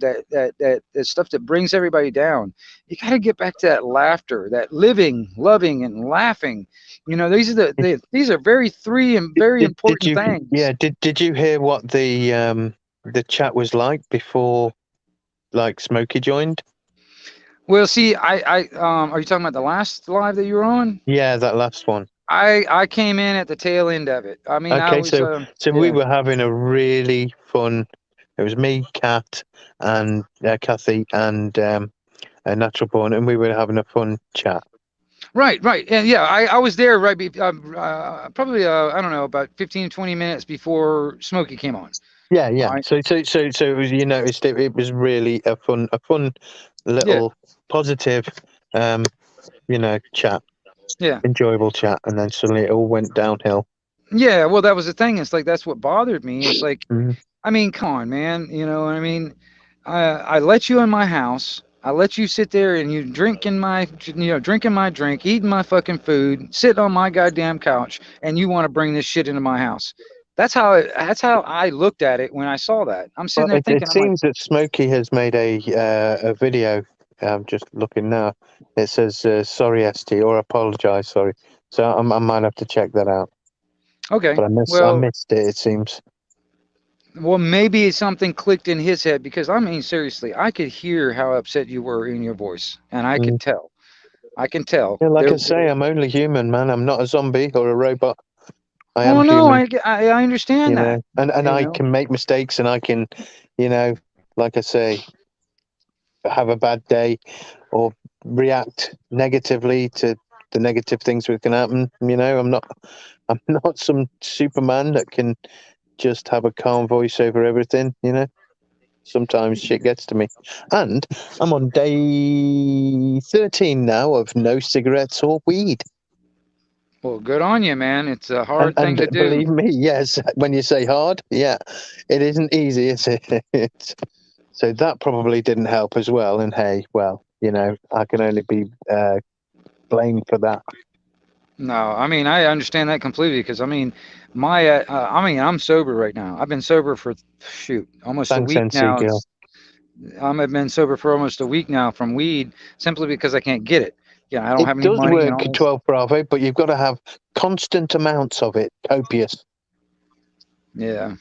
stuff that brings everybody down. You got to get back to that laughter, that living, loving, and laughing. These are these are very important things. Yeah, did you hear what the chat was like before, like, Smokey joined? Well, see, are you talking about the last live that you were on? Yeah, that last one. I came in at the tail end of it. I mean, I Okay, was so we were having a really fun. It was me, Kat, and Kathy, and Natural Born, and we were having a fun chat. Right, and yeah, I was there probably I don't know, about 15-20 minutes before Smokey came on. Yeah. Right. So it was, you noticed it was really a fun little positive, chat. Yeah. Enjoyable chat, and then suddenly it all went downhill. Yeah, well, that was the thing. It's like that's what bothered me. It's like, I mean, come on, man. I mean, I let you in my house. I let you sit there and you drinking my drink, eating my fucking food, sitting on my goddamn couch, and you want to bring this shit into my house. That's how I looked at it when I saw that. I'm sitting there thinking, it seems that Smokey has made a video. I'm just looking now. It says sorry, ST, or apologize, sorry. So I might have to check that out. Okay. But I missed it. It seems. Well, maybe something clicked in his head because I mean, seriously, I could hear how upset you were in your voice, and I could Mm. tell. I can tell. Yeah, like There. I say, I'm only human, man. I'm not a zombie or a robot. I am Oh no, human, I understand you that. know, and You I know. can make mistakes, and I can, you know, like I say, have a bad day or react negatively to the negative things that can happen. You know, I'm not some Superman that can just have a calm voice over everything. You know, sometimes shit gets to me, and I'm on day 13 now of no cigarettes or weed. Well, good on you, man. It's a And hard thing to do. believe me, yes, when you say hard, yeah, it isn't easy, is it? So that probably didn't help as well. And hey, well, you know, I can only be blamed for that. No, I mean I understand that completely because I mean I'm sober right now. I've been sober for almost a Thanks, week NC now. girl. I've been sober for almost a week now from weed simply because I can't get it. Yeah, I don't It have any does money and work all at this. 12 Bravo, but you've got to have constant amounts of it, copious. Yeah.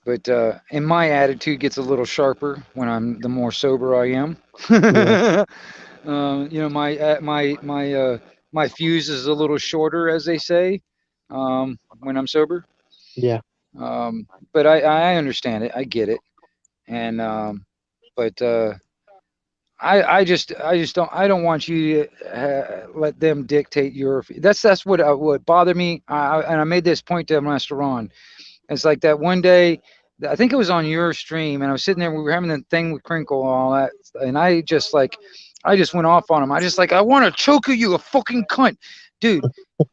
But and my attitude gets a little sharper when the more sober I am. Yeah. You know, my fuse is a little shorter, as they say, when I'm sober. Yeah. But I understand it. I get it. And but I don't want you to let them dictate your. That's what bothered me. And I made this point to Master Ron. It's like that one day. I think it was on your stream, and I was sitting there. We were having the thing with Crinkle and all that, and I just went off on him. I want to choke you, a fucking cunt, dude.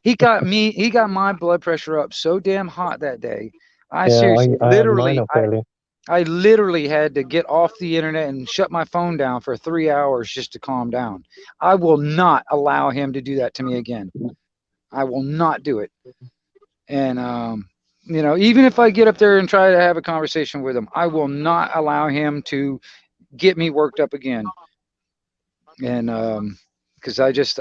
He got my blood pressure up so damn hot that day. I Yeah, seriously, I had mine up earlier. I literally had to get off the internet and shut my phone down for 3 hours just to calm down. I will not allow him to do that to me again. I will not do it. And you know, even if I get up there and try to have a conversation with him, I will not allow him to get me worked up again. And because I don't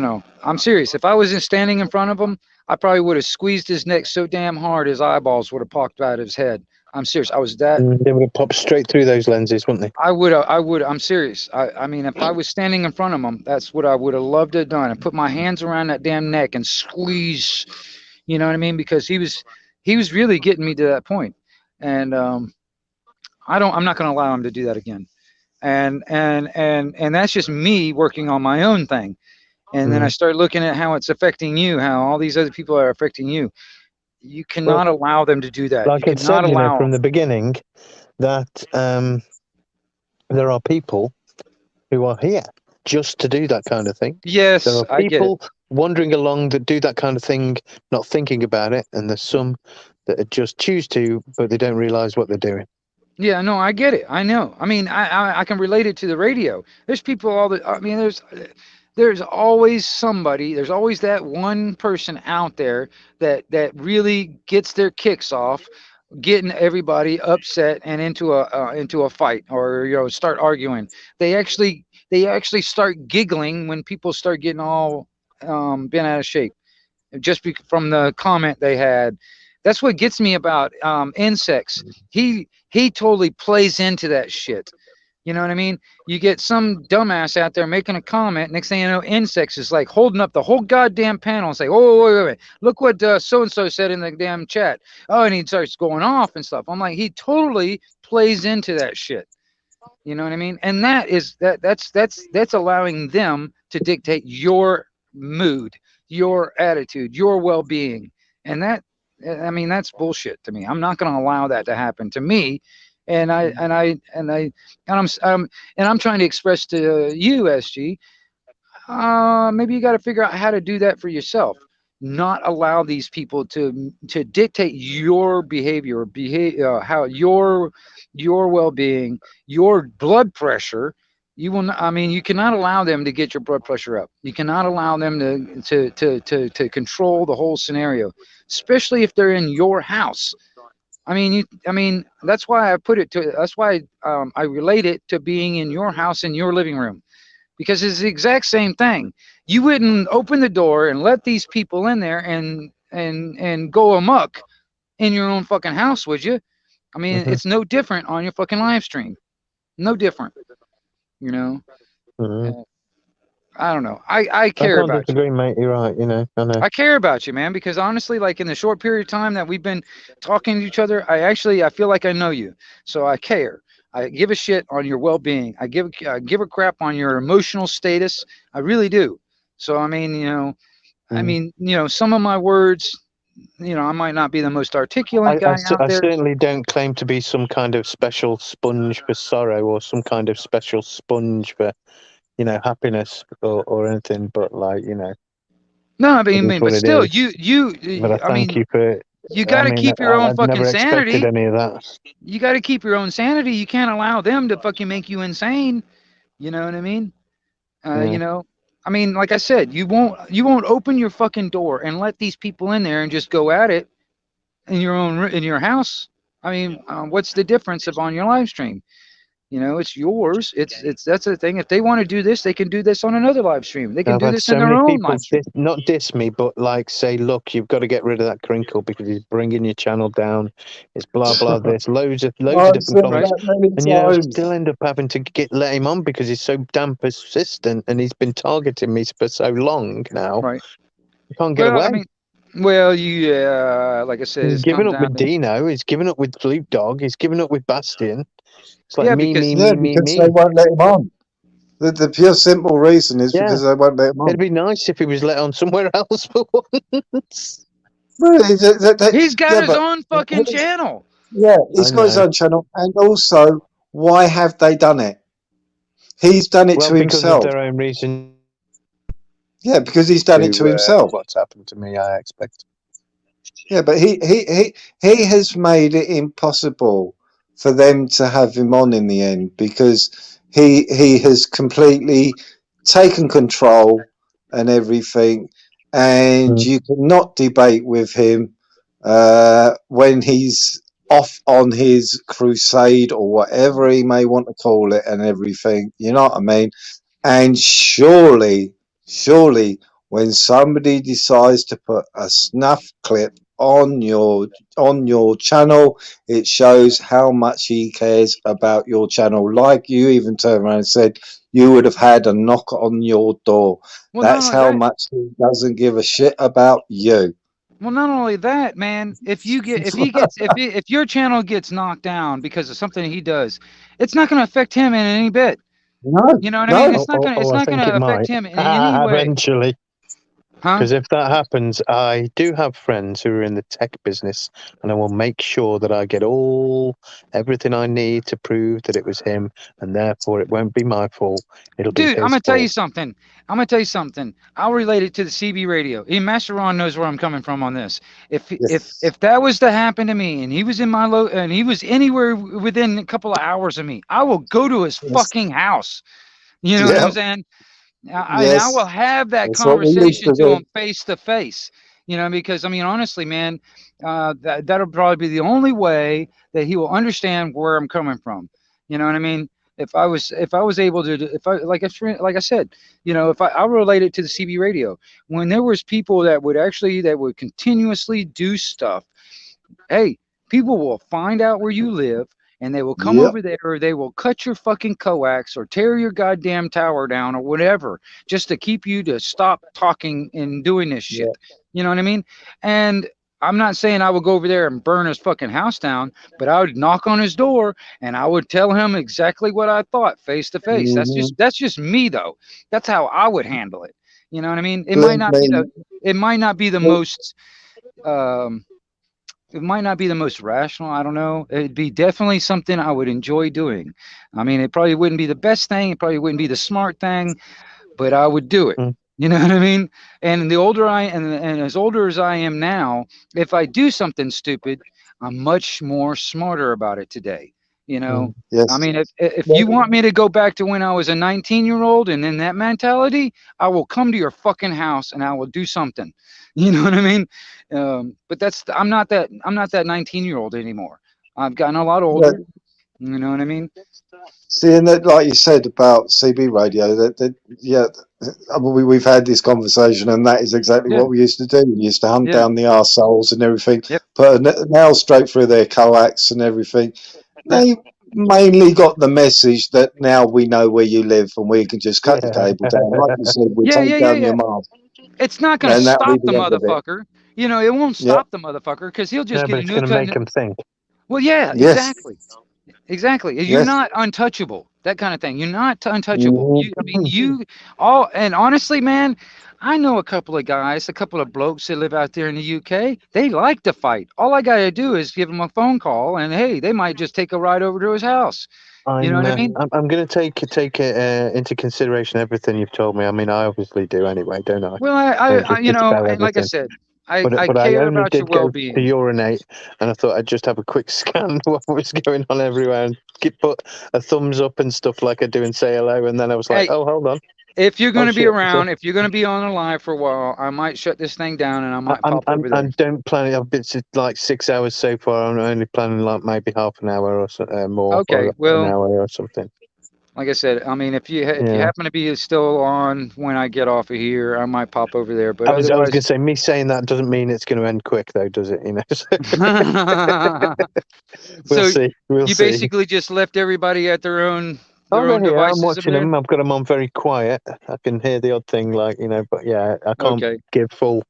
know. I'm serious. If I was standing in front of him, I probably would have squeezed his neck so damn hard his eyeballs would have popped out of his head. I'm serious. I was that. They would have popped straight through those lenses, wouldn't they? I would. I'm serious. I mean, if I was standing in front of him, that's what I would have loved to have done. And put my hands around that damn neck and squeeze. You know what I mean? Because he was really getting me to that point. And I'm not going to allow him to do that again. And that's just me working on my own thing. And then I start looking at how it's affecting you, how all these other people are affecting you. You cannot allow them to do that. Like I said, you know, from the beginning, that there are people who are here just to do that kind of thing. Yes, there are I get it. people wandering along that do that kind of thing, not thinking about it, and there's some that just choose to, but they don't realize what they're doing. Yeah, no, I get it. I know. I mean, I can relate it to the radio. There's people there's always somebody, there's always that one person out there that really gets their kicks off getting everybody upset and into a fight, or you know, start arguing. They actually start giggling when people start getting all bent out of shape just from the comment they had. That's what gets me about insects. He totally plays into that shit. You know what I mean? You get some dumbass out there making a comment. Next thing you know, insects is like holding up the whole goddamn panel and say, "Oh, wait. Look what so and so said in the damn chat." Oh, and he starts going off and stuff. I'm like, he totally plays into that shit. You know what I mean? And that's allowing them to dictate your mood, your attitude, your well-being, and that's bullshit to me. I'm not going to allow that to happen to me. And I'm trying to express to you, SG, maybe you got to figure out how to do that for yourself. Not allow these people to dictate your behavior, how your well-being, your blood pressure. You will not, I mean, you cannot allow them to get your blood pressure up. You cannot allow them to control the whole scenario, especially if they're in your house. I mean, that's why I put it to. That's why I relate it to being in your house in your living room, because it's the exact same thing. You wouldn't open the door and let these people in there and and go amok in your own fucking house, would you? I mean, it's no different on your fucking live stream. No different. You know. I don't know. I care can't about you. disagree, mate. You're right. You know, I know. I care about you, man, because honestly, like in the short period of time that we've been talking to each other, I feel like I know you. So I care. I give a shit on your well-being. I give a crap on your emotional status. I really do. So I mean, some of my words, I might not be the most articulate guy out I there. certainly don't claim to be some kind of special sponge for sorrow or some kind of special sponge for, happiness or anything. But no, I mean, but still, but I thank you for. You got to keep your own fucking never sanity. Expected any of that. You got to keep your own sanity. You can't allow them to fucking make you insane. You know what I mean? I mean, like I said, you won't open your fucking door and let these people in there and just go at it in your house. I mean, what's the difference of on your live stream? It's yours. That's the thing. If they want to do this, they can do this on another live stream. They can do this in their own live stream. Not diss me, but say, look, you've got to get rid of that crinkle because he's bringing your channel down. It's blah blah. There's loads of different comments, and I still end up having to let him on because he's so damn persistent, and he's been targeting me for so long now. Right. You can't get away. I mean, like I said, he's given up with Dino. He's given up with Blue Dog. He's given up with Bastion. It's like because me. They won't let him on. The pure simple reason is because they won't let him on. It'd be nice if he was let on somewhere else for once. He's got his own fucking channel. Yeah, he's got his own channel. And also, why have they done it? He's done it to himself. Because of their own reason. Yeah, because he's done it to himself. What's happened to me, I expect. Yeah, but he has made it impossible for them to have him on in the end because he has completely taken control and everything, and you cannot debate with him when he's off on his crusade or whatever he may want to call it and everything. You know what I mean? And surely, when somebody decides to put a snuff clip on your channel, it shows how much he cares about your channel. Like you even turned around and said you would have had a knock on your door. That's how much he doesn't give a shit about you. Well, not only that, man. If your channel gets knocked down because of something he does, it's not going to affect him in any bit. No, you know what I mean. It's not going to affect him in any way. Eventually. Because if that happens, I do have friends who are in the tech business, and I will make sure that I get everything I need to prove that it was him, and therefore it won't be my fault. It'll be his I'm gonna fault. tell you something. I'll relate it to the CB radio. Master Ron knows where I'm coming from on this. If that was to happen to me, and he was in my and he was anywhere within a couple of hours of me, I will go to his fucking house. You know what I'm saying? I will have that conversation to him face to face, because I mean, honestly, man, that'll probably be the only way that he will understand where I'm coming from. You know what I mean? If I was able to, like I said, if I relate it to the CB radio, when there was people that would continuously do stuff, hey, people will find out where you live. And they will come over there, or they will cut your fucking coax or tear your goddamn tower down or whatever, just to keep you to stop talking and doing this shit. You know what I mean? And I'm not saying I would go over there and burn his fucking house down, but I would knock on his door and I would tell him exactly what I thought face to face. That's just me though. That's how I would handle it. You know what I mean? It might not be the most it might not be the most rational. I don't know. It'd be definitely something I would enjoy doing. I mean, it probably wouldn't be the best thing. It probably wouldn't be the smart thing, but I would do it. You know what I mean? And the older and as older as I am now, if I do something stupid, I'm much more smarter about it today. I mean, if you want me to go back to when I was a 19-year-old and in that mentality, I will come to your fucking house and I will do something. You know what I mean? But I'm not that 19-year-old anymore. I've gotten a lot older. You know what I mean? See, and that, like you said about CB radio, we've had this conversation, and that is exactly Yeah. what we used to do. We used to hunt Yeah. down the arseholes and everything, Yep. put a nail straight through their coax and everything. They mainly got the message that now we know where you live and we can just cut your cable down. Like you said, we Yeah, take yeah, down yeah. your mast, It's not going to and that'll be stop the the end of it. motherfucker. You know, it won't Yeah. stop the motherfucker because he'll just No, get but a it's new going to cut. make him think. Well, yeah, Yes. exactly. Exactly. You're Yes. not untouchable. That kind of thing. You're not untouchable. Mhm. You all, and honestly, man, I know a couple of guys, a couple of blokes that live out there in the UK. They like to fight. All I got to do is give them a phone call, and hey, they might just take a ride over to his house. You know what I mean? I'm going to take into consideration everything you've told me. I mean, I obviously do anyway, don't I? Well, Just you know, about and like I everything. said, I But I care only about your did go to well-being. urinate, and I thought I'd just have a quick scan of what was going on everywhere and put a thumbs up and stuff like I do and say hello. And then I was like, Hey, oh, hold on. if you're going to be shit. around, if you're going to be on the live for a while, I might shut this thing down and I might pop over there. I don't plan it. I've been like 6 hours so far. I'm only planning like maybe half an hour or so, more. Okay, or well, an hour or something. Like I said, I mean, if you happen to be still on when I get off of here, I might pop over there. But I was otherwise, going to say, me saying that doesn't mean it's going to end quick, though, does it? You know. We'll see. We'll you see. basically just left everybody at their own. Oh, Their own they're here. devices I'm over watching there? them. I've got them on very quiet. I can hear the odd thing, like, you know, but yeah, I can't Okay. give full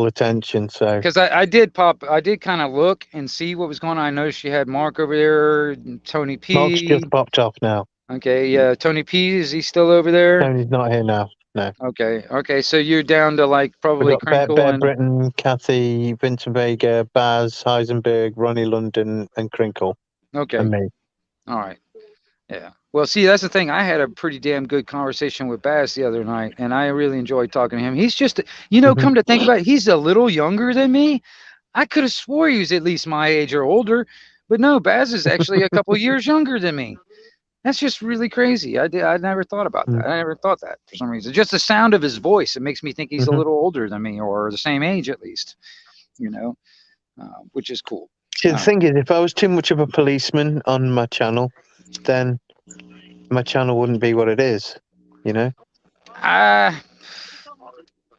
attention. So Because I did kind of look and see what was going on. I noticed you had Mark over there, and Tony P. Mark's just popped off now. Okay, yeah, Tony P. Is he still over there? Tony's not here now. No. Okay. So you're down to like We've probably got Bear Crinkle and Britton, Kathy, Vincent Vega, Baz, Heisenberg, Ronnie London, and Crinkle, okay. and me. All right. Yeah. Well, see, that's the thing. I had a pretty damn good conversation with Baz the other night, and I really enjoyed talking to him. He's just, come to think about it, he's a little younger than me. I could have swore he was at least my age or older, but no, Baz is actually a couple years younger than me. That's just really crazy. I never thought about that. I never thought that for some reason. Just the sound of his voice, it makes me think he's a little older than me, or the same age at least. Which is cool. See, the thing is, if I was too much of a policeman on my channel, then my channel wouldn't be what it is, you know?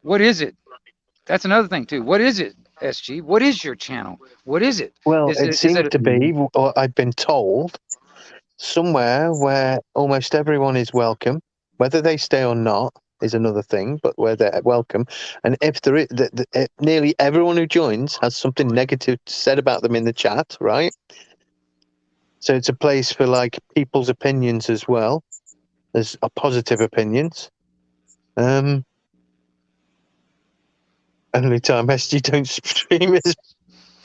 What is it? That's another thing, too. What is it, SG? What is your channel? What is it? Well, it seems to be, or I've been told, somewhere where almost everyone is welcome. Whether they stay or not is another thing, but where they're welcome. And if there is, nearly everyone who joins has something negative said about them in the chat, right? So it's a place for like people's opinions as well. There's positive opinions. Only time SG don't stream is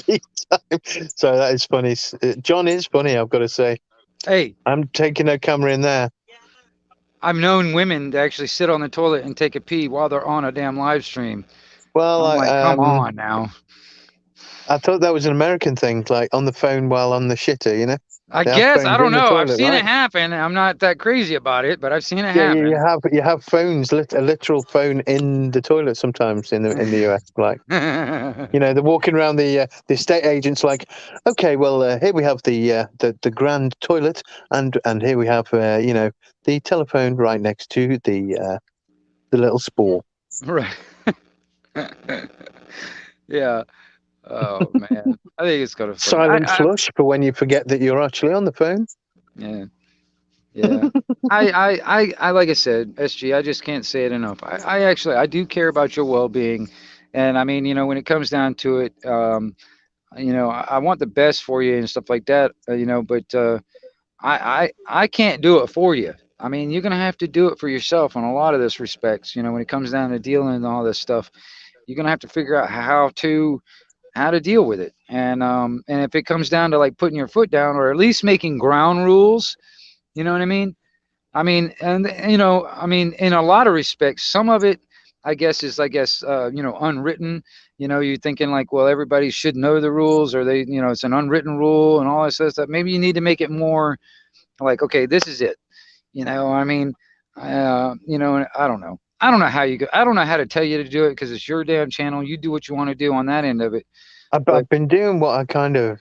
peak time. So that is funny. John is funny, I've got to say. Hey, I'm taking no camera in there. I've known women to actually sit on the toilet and take a pee while they're on a damn live stream. Well, I'm like, come on now. I thought that was an American thing, like on the phone while on the shitter, you know? I guess, I don't know. I've seen it happen. I'm not that crazy about it, but I've seen it happen. You have phones, a literal phone in the toilet sometimes in the US. Like, they're walking around the estate agents like, okay, well, here we have the grand toilet, and here we have the telephone right next to the little spool. Right. Yeah. Oh man, I think it's kind of silent flush for when you forget that you're actually on the phone. Yeah. I like I said, SG, I just can't say it enough. I do care about your well-being, and I mean, when it comes down to it, I want the best for you and stuff like that, but I can't do it for you. I mean, you're gonna have to do it for yourself on a lot of this respects. When it comes down to dealing and all this stuff, you're gonna have to figure out how to deal with it. And if it comes down to like putting your foot down or at least making ground rules, you know what I mean? In a lot of respects, some of it, I guess, is unwritten. You're thinking like, well, everybody should know the rules, or it's an unwritten rule and all that stuff. Maybe you need to make it more like, okay, this is it. I don't know. I don't know how you go. I don't know how to tell you to do it because it's your damn channel. You do what you want to do on that end of it. I've been doing what I kind of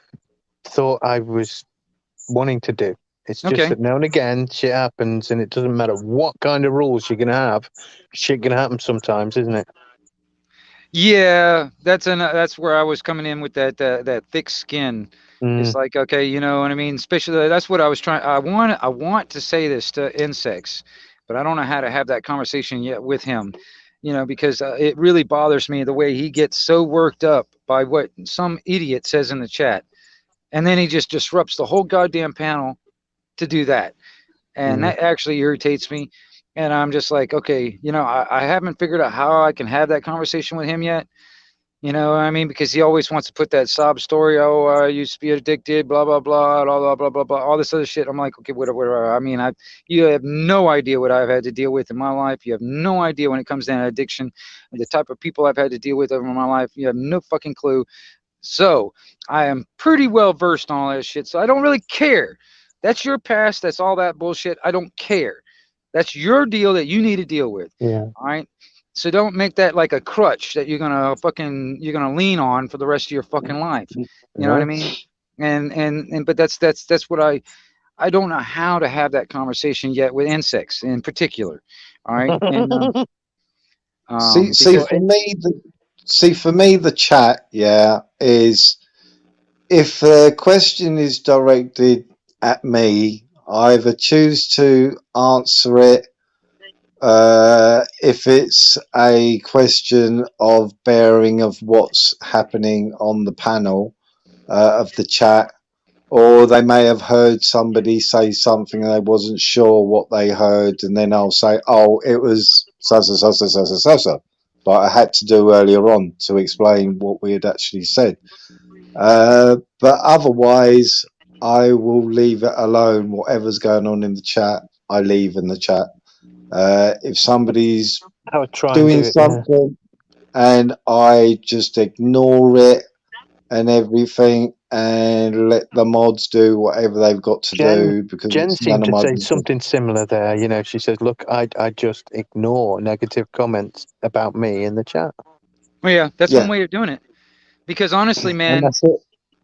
thought I was wanting to do. It's just Okay. that now and again shit happens, and it doesn't matter what kind of rules you're gonna have. Shit gonna happen sometimes, isn't it? Yeah, that's where I was coming in with that thick skin. It's like, okay, you know what I mean? Especially that's what I was trying. I want to say this to insects, but I don't know how to have that conversation yet with him. You know, because it really bothers me the way he gets so worked up by what some idiot says in the chat, and then he just disrupts the whole goddamn panel to do that, and that actually irritates me. And I'm just like, okay, you know, I haven't figured out how I can have that conversation with him yet. You know what I mean? Because he always wants to put that sob story. Oh, I used to be addicted, blah, blah, blah, blah, blah, blah, blah, blah, all this other shit. I'm like, okay, whatever. I mean, you have no idea what I've had to deal with in my life. You have no idea when it comes to addiction and the type of people I've had to deal with over my life. You have no fucking clue. So I am pretty well versed on all that shit. So I don't really care. That's your past. That's all that bullshit. I don't care. That's your deal that you need to deal with. Yeah. All right. So don't make that like a crutch that you're gonna lean on for the rest of your fucking life. You know what I mean? And but that's what I don't know how to have that conversation yet with insects in particular. All right. And, for me, the chat, is if the question is directed at me, I either choose to answer it. If it's a question of bearing of what's happening on the panel of the chat, or they may have heard somebody say something and they wasn't sure what they heard, and then I'll say, oh, it was so, like I had to do earlier on to explain what we had actually said. But otherwise, I will leave it alone. Whatever's going on in the chat, I leave in the chat. If somebody's doing something and I just ignore it and everything and let the mods do whatever they've got to do, because Jen seemed to say something similar there. You know, she says, look, I just ignore negative comments about me in the chat. Well, yeah, that's one way of doing it. Because honestly, man,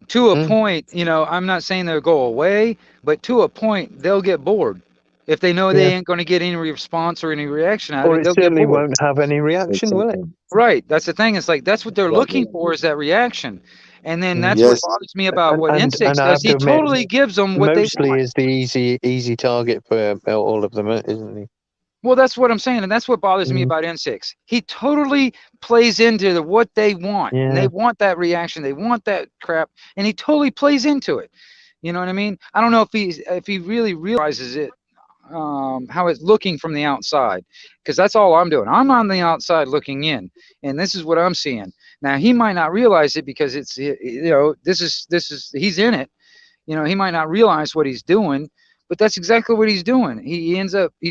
to a point, you know, I'm not saying they'll go away, but to a point, they'll get bored. If they know they ain't going to get any response or any reaction out of it, they'll get bored. Or it certainly won't have any reaction, will it? Right. That's the thing. It's like, that's what they're looking for, is that reaction. And then that's what bothers me about what Insects does. He totally gives them what they want. Mostly is the easy target for all of them, isn't he? Well, that's what I'm saying, and that's what bothers me about Insects. He totally plays into what they want. And they want that reaction. They want that crap, and he totally plays into it. You know what I mean? I don't know if he really realizes it, how it's looking from the outside, because that's all I'm doing. I'm on the outside looking in, and this is what I'm seeing. Now he might not realize it because it's, you know, this is he's in it. You know, he might not realize what he's doing, but that's exactly what he's doing. He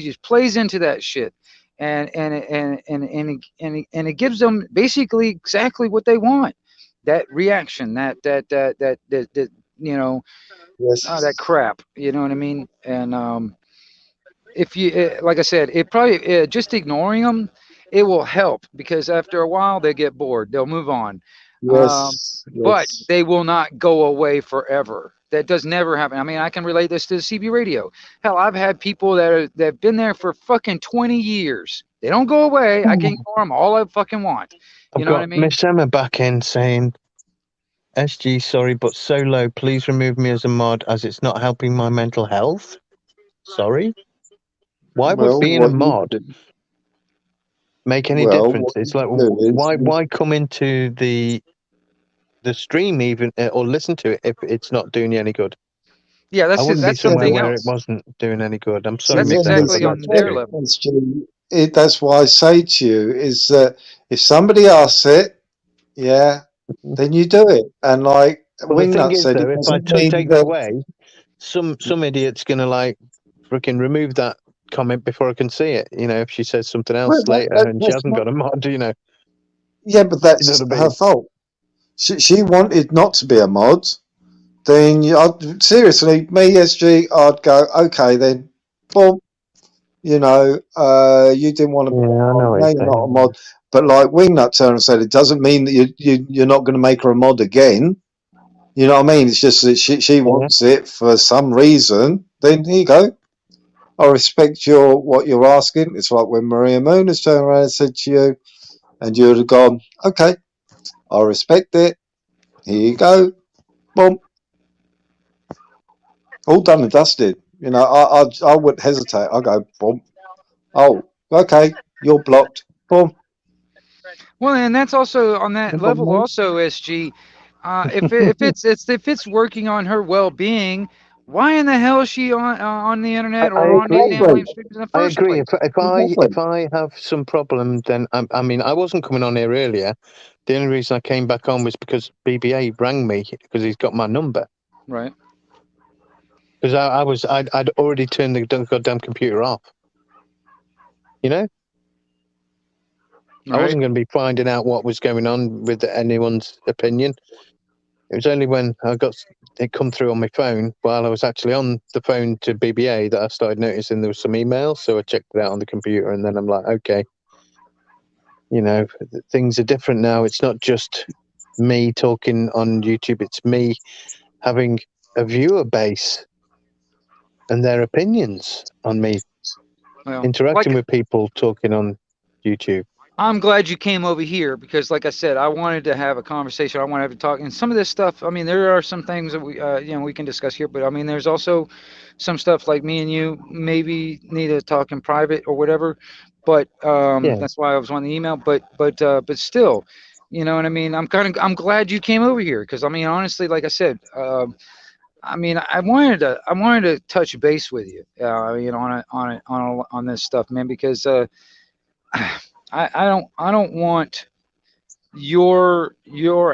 just plays into that shit, and it gives them basically exactly what they want. That reaction, that you know, that crap. You know what I mean? And if you, like I said, it probably just ignoring them, it will help, because after a while they get bored. They'll move on. But they will not go away forever. That does never happen. I mean, I can relate this to the CB radio. Hell, I've had people that have been there for fucking 20 years. They don't go away. I can ignore them all I fucking want. You know what I mean? Miss Emma back in saying, SG, sorry, but so low. Please remove me as a mod, as it's not helping my mental health. Sorry? Why would being a mod make any difference? It's like, why come into the stream even, or listen to it if it's not doing you any good? Yeah, that's something where else. It wasn't doing any good. I'm sorry. That's exactly on their level. That's why I say to you is that if somebody asks it, then you do it. And like Wingnut said, if I take that away, some idiot's gonna like freaking remove that comment before I can see it. You know, if she says something else later and she hasn't got a mod, you know. Yeah, but that's her fault. She wanted not to be a mod. Then seriously, me, SG, I'd go, okay, then, boom. You know, you didn't want to be not a mod. But like Wingnut turned and said, it doesn't mean that you're not going to make her a mod again. You know what I mean? It's just that she wants it for some reason. Then here you go. I respect what you're asking. It's like when Maria Moon has turned around and said to you, and you'd have gone, okay, I respect it. Here you go. Boom. All done and dusted. You know, I wouldn't hesitate. I go, boom. Oh, okay, you're blocked. Boom. Well, and that's also on that level. Also, SG, if it's working on her well-being, why in the hell is she on the internet or on these damn live streams in the I first agree. place? If I have some problem, then I mean, I wasn't coming on here earlier. The only reason I came back on was because BBA rang me because he's got my number. Right. Because I'd already turned the goddamn computer off. You know. Right. I wasn't going to be finding out what was going on with anyone's opinion. It was only when it come through on my phone while I was actually on the phone to BBA that I started noticing there was some emails. So I checked it out on the computer, and then I'm like, okay, you know, things are different now. It's not just me talking on YouTube. It's me having a viewer base and their opinions on me, interacting with people talking on YouTube. I'm glad you came over here because, like I said, I wanted to have a conversation. I want to have a talk, and some of this stuff. I mean, there are some things that we can discuss here, but I mean, there's also some stuff like me and you maybe need to talk in private or whatever. But that's why I was on the email. But still, you know what I mean. I'm glad you came over here because I mean, honestly, like I said, I mean, I wanted to touch base with you, you know, on this stuff, man, because. I don't want your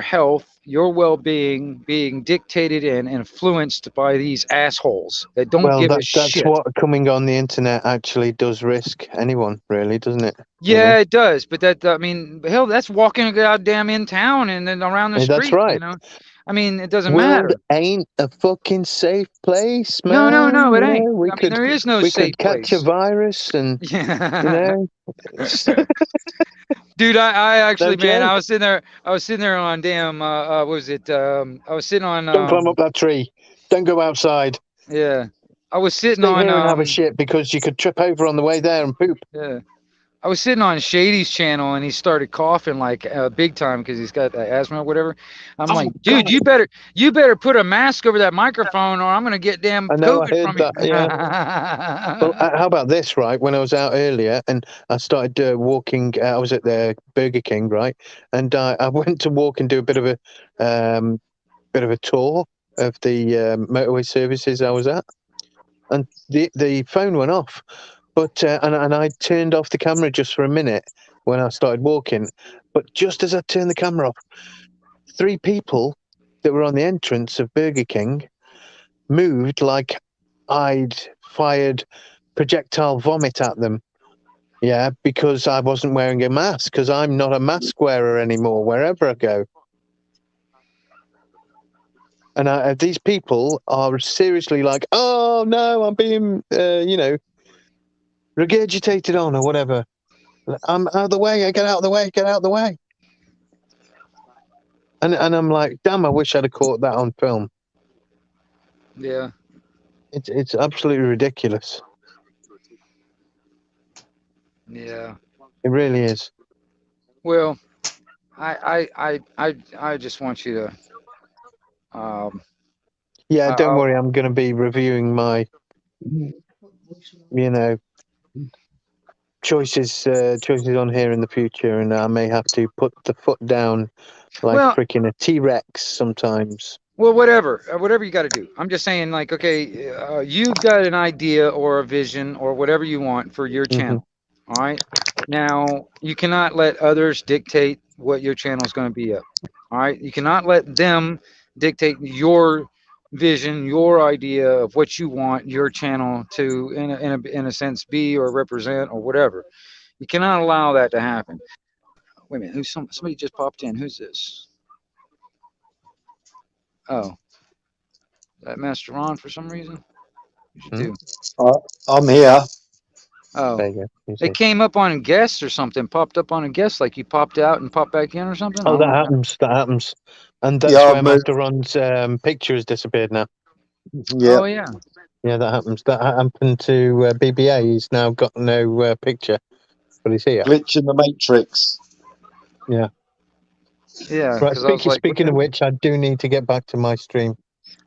health, your well-being being dictated and influenced by these assholes that don't give a shit. That's what coming on the internet actually does risk anyone, really, doesn't it? Yeah, it does. But I mean, hell, that's walking goddamn in town and then around the street. That's right. You know, I mean, it doesn't World matter. Ain't a fucking safe place, man. No, it ain't. I mean, there is no safe place. We could catch a virus and, you know. Dude, I actually, man, I was sitting there on damn, what was it? I was sitting on. Don't climb up that tree. Don't go outside. Yeah, I was sitting Stay on. here and have a shit because you could trip over on the way there and poop. Yeah, I was sitting on Shady's channel and he started coughing like big time because he's got asthma or whatever. I'm like, dude, you better put a mask over that microphone or I'm gonna get damn COVID from you. Yeah. Well, how about this, right? When I was out earlier and I started walking, I was at the Burger King, right? And I went to walk and do a bit of a tour of the motorway services I was at, and the phone went off. But and I turned off the camera just for a minute when I started walking. But just as I turned the camera off, 3 people that were on the entrance of Burger King moved like I'd fired projectile vomit at them. Yeah, because I wasn't wearing a mask, because I'm not a mask wearer anymore wherever I go. And these people are seriously like, oh no, I'm being, regurgitated on or whatever. I'm out of the way. Get out of the way. Get out of the way. And I'm like, damn, I wish I'd have caught that on film. Yeah. It's absolutely ridiculous. Yeah. It really is. Well, I just want you to. Yeah, don't worry. I'm going to be reviewing my, choices on here in the future, and I may have to put the foot down like freaking a T-Rex sometimes. Well, whatever you got to do. I'm just saying, like, okay, you've got an idea or a vision or whatever you want for your channel. All right. Now, you cannot let others dictate what your channel is going to be up. All right. You cannot let them dictate your vision, your idea of what you want your channel to, in a sense, be or represent or whatever. You cannot allow that to happen. Wait a minute. Somebody just popped in. Who's this? Oh, that Master Ron for some reason? I'm here. Oh, There you go. You see. it came up on a guest or something. Popped up on a guest, like you popped out and popped back in or something. Oh, I that don't know. happens. That happens. And that's Yeah, where I've moved. Master Ron's picture has disappeared now. Yeah. Oh yeah. Yeah, that happens. That happened to BBA. He's now got no picture, but he's here. Glitch in the Matrix. Yeah. Right. Because I was like, what Speaking the of hell? which, I do need to get back to my stream.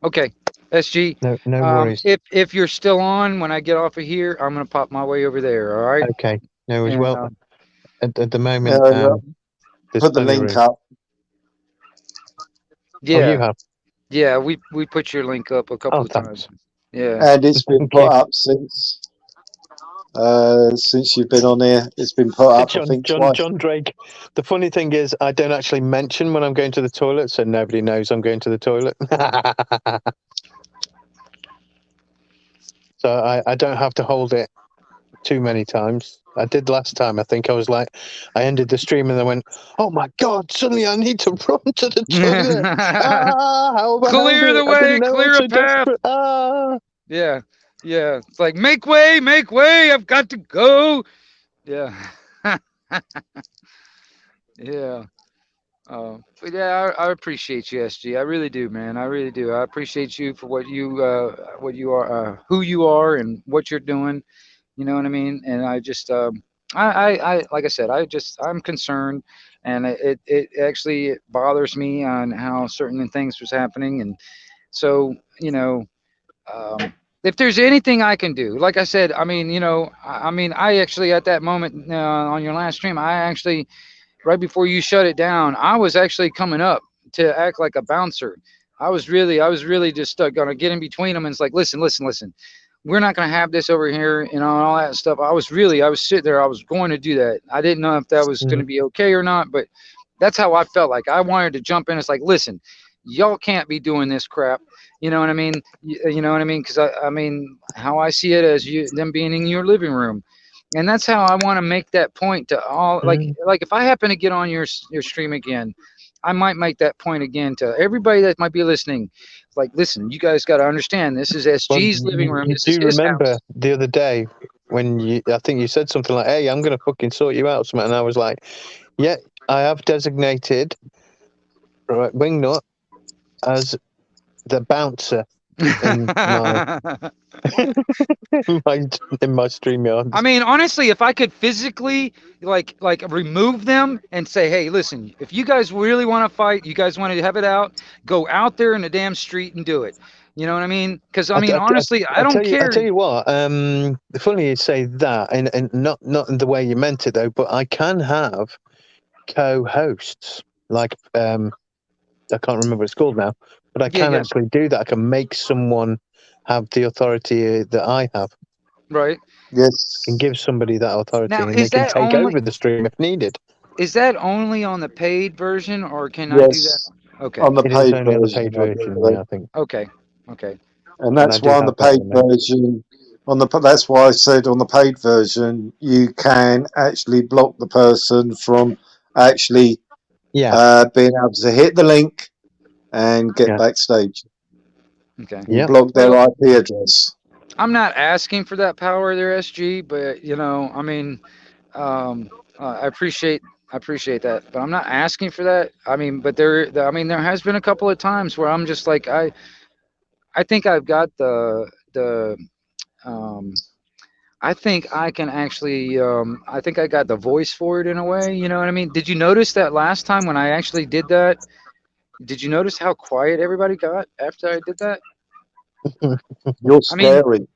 Okay, SG. No worries. If you're still on when I get off of here, I'm gonna pop my way over there. All right. Okay. No worries. And, Well, at the moment, there's Put the plenty of link room. up. yeah. Oh, you have. Yeah, we put your link up a couple Oh, of thanks. times. Yeah. And it's been Thank put you. up since you've been on here. It's been put up, I think, twice. John Drake. The funny thing is, I don't actually mention when I'm going to the toilet, so nobody knows I'm going to the toilet. So I don't have to hold it too many times. I did last time. I think I was like, I ended the stream and I went, "Oh my god! Suddenly I need to run to the toilet. How have I held Clear it? the I way, didn't know clear I'm a so path. desperate. Yeah. It's like make way, I've got to go. Yeah. Yeah. But yeah, I appreciate you, SG. I really do, man. I really do. I appreciate you for what you are, who you are, and what you're doing. You know what I mean? And I just, I like I said, I'm concerned, and it actually bothers me on how certain things was happening, and so if there's anything I can do, like I said, I mean, I actually at that moment on your last stream, I actually right before you shut it down, I was actually coming up to act like a bouncer. I was really just gonna get in between them and it's like, listen. We're not gonna have this over here, and all that stuff. I was sitting there. I was going to do that. I didn't know if that was gonna be okay or not, but that's how I felt. Like I wanted to jump in. It's like, listen, y'all can't be doing this crap. You know what I mean? You know what I mean? Because I mean, how I see it as them being in your living room. And that's how I want to make that point to all. Like if I happen to get on your stream again, I might make that point again to everybody that might be listening. Like, listen, you guys got to understand, this is SG's living room. You This is do his remember house. the other day when I think you said something like, "Hey, I'm going to fucking sort you out," or something, and I was like, "Yeah, I have designated Wingnut as the bouncer in my StreamYard." I mean, honestly, if I could physically like remove them and say, hey, listen, if you guys really want to fight, you guys want to have it out, go out there in the damn street and do it. You know what I mean? Because I mean, honestly, I don't care. I tell you what. Funny you say that, and not in the way you meant it though. But I can have co-hosts like I can't remember what it's called now, but I can actually do that. I can make someone have the authority that I have. Right. Yes. Can give somebody that authority, now, and they can take over the stream if needed. Is that only on the paid version, or can I do that? Okay. On the It paid is only version. on the paid version, yeah, I think. Okay. And that's why on the paid version, that's why I said on the paid version, you can actually block the person from actually being able to hit the link and get backstage. Okay. You block their IP address. I'm not asking for that power there, SG, but I mean, I appreciate that, but I'm not asking for that. I mean, but there has been a couple of times where I'm just like, I think I've got I think I can actually, I think I got the voice for it in a way, you know what I mean? Did you notice that last time when I actually did that? Did you notice how quiet everybody got after I did that? You're scary. I mean,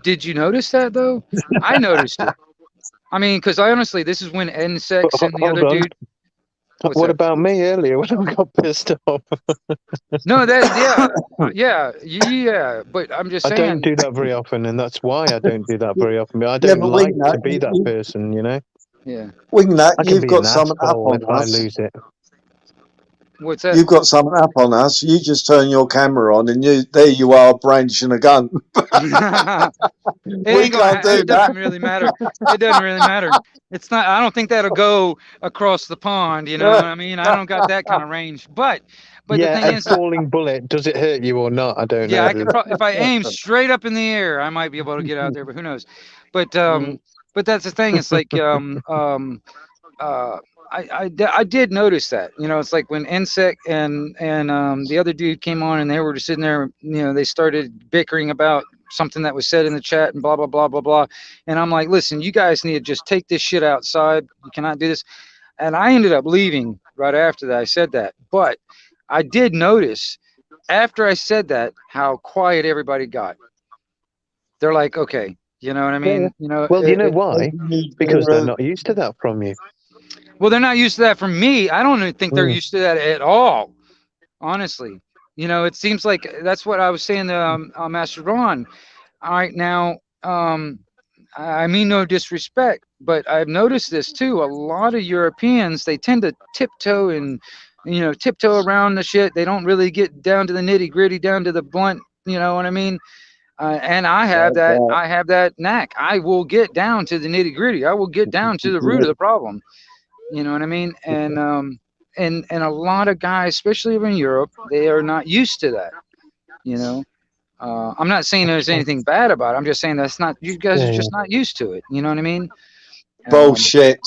did you notice that though? I noticed it. I mean, because I honestly, this is when NSEX and the other dude. What about me earlier when I got pissed off? No, yeah. But I'm just saying. I don't do that very often, and that's why I don't do that very often. I don't like to be that person, you know. Yeah. Wingnut, you've got something up on if us. I lose it. What's that? You've got something up on us. You just turn your camera on, and there you are brandishing a gun. It doesn't really matter. It doesn't really matter. It's not. I don't think that'll go across the pond. You know what I mean? I don't got that kind of range. But the thing is, falling bullet. Does it hurt you or not? I don't know. Yeah, I could. If I aim straight up in the air, I might be able to get out there. But who knows? But But that's the thing. It's like I did notice that. You know, it's like when Insect and the other dude came on and they were just sitting there. You know, they started bickering about something that was said in the chat and blah blah blah blah blah. And I'm like, listen, you guys need to just take this shit outside. You cannot do this. And I ended up leaving right after that. I said that, but I did notice after I said that how quiet everybody got. They're like, okay, you know what I mean? You know, Well, you know why? Because they're not used to that from you. well, they're not used to that from me. I don't even think they're used to that at all. Honestly, you know, it seems like that's what I was saying to Master Ron. All right, now, I mean no disrespect, but I've noticed this too. A lot of Europeans, they tend to tiptoe and, you know, tiptoe around the shit. They don't really get down to the nitty gritty, down to the blunt. You know what I mean? And I have that. I have that knack. I will get down to the nitty gritty. I will get down to the root of the problem. You know what I mean? And a lot of guys, especially over in Europe, they are not used to that. You know, I'm not saying there's anything bad about it. I'm just saying that's not. You guys are just not used to it. You know what I mean? Bullshit.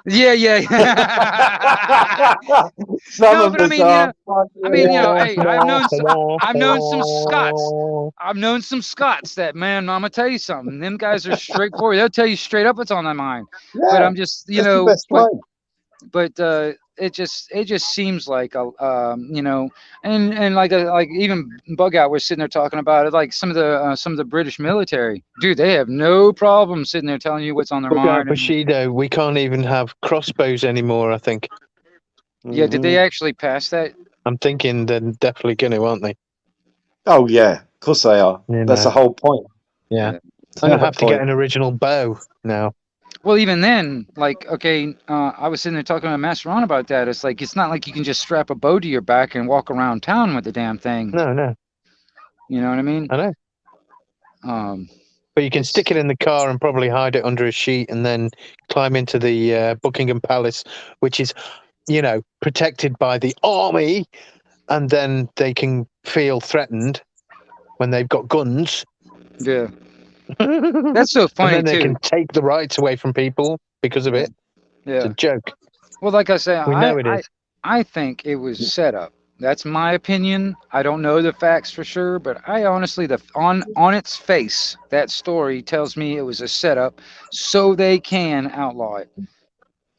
Yeah. Some No, of but I us mean, are. you know, hey, I've known some Scots. I've known some Scots that, man, I'm gonna tell you something. Them guys are straightforward. They'll tell you straight up what's on their mind. But I'm just, you that's the know, best way. but it just seems like you know, and like even Bug Out was sitting there talking about it, like some of the British military, dude, they have no problem sitting there telling you what's on their mind. Bushido, we can't even have crossbows anymore, I think. Yeah, did they actually pass that? I'm thinking they're definitely going to, aren't they? Oh yeah, of course they are. That's the whole point. Yeah. I'm going to have to get an original bow now. Well, even then, like, okay, I was sitting there talking to Master Ron about that. It's like, it's not like you can just strap a bow to your back and walk around town with the damn thing. No. You know what I mean? I know. But you can stick it in the car and probably hide it under a sheet and then climb into the Buckingham Palace, which is, you know, protected by the army, and then they can feel threatened when they've got guns. Yeah. That's so funny, and then they too. can take the rights away from people because of it. Yeah. It's a joke. Well, like I say, We know it is. I think it was set up. That's my opinion. I don't know the facts for sure, but I honestly, on its face, that story tells me it was a setup so they can outlaw it.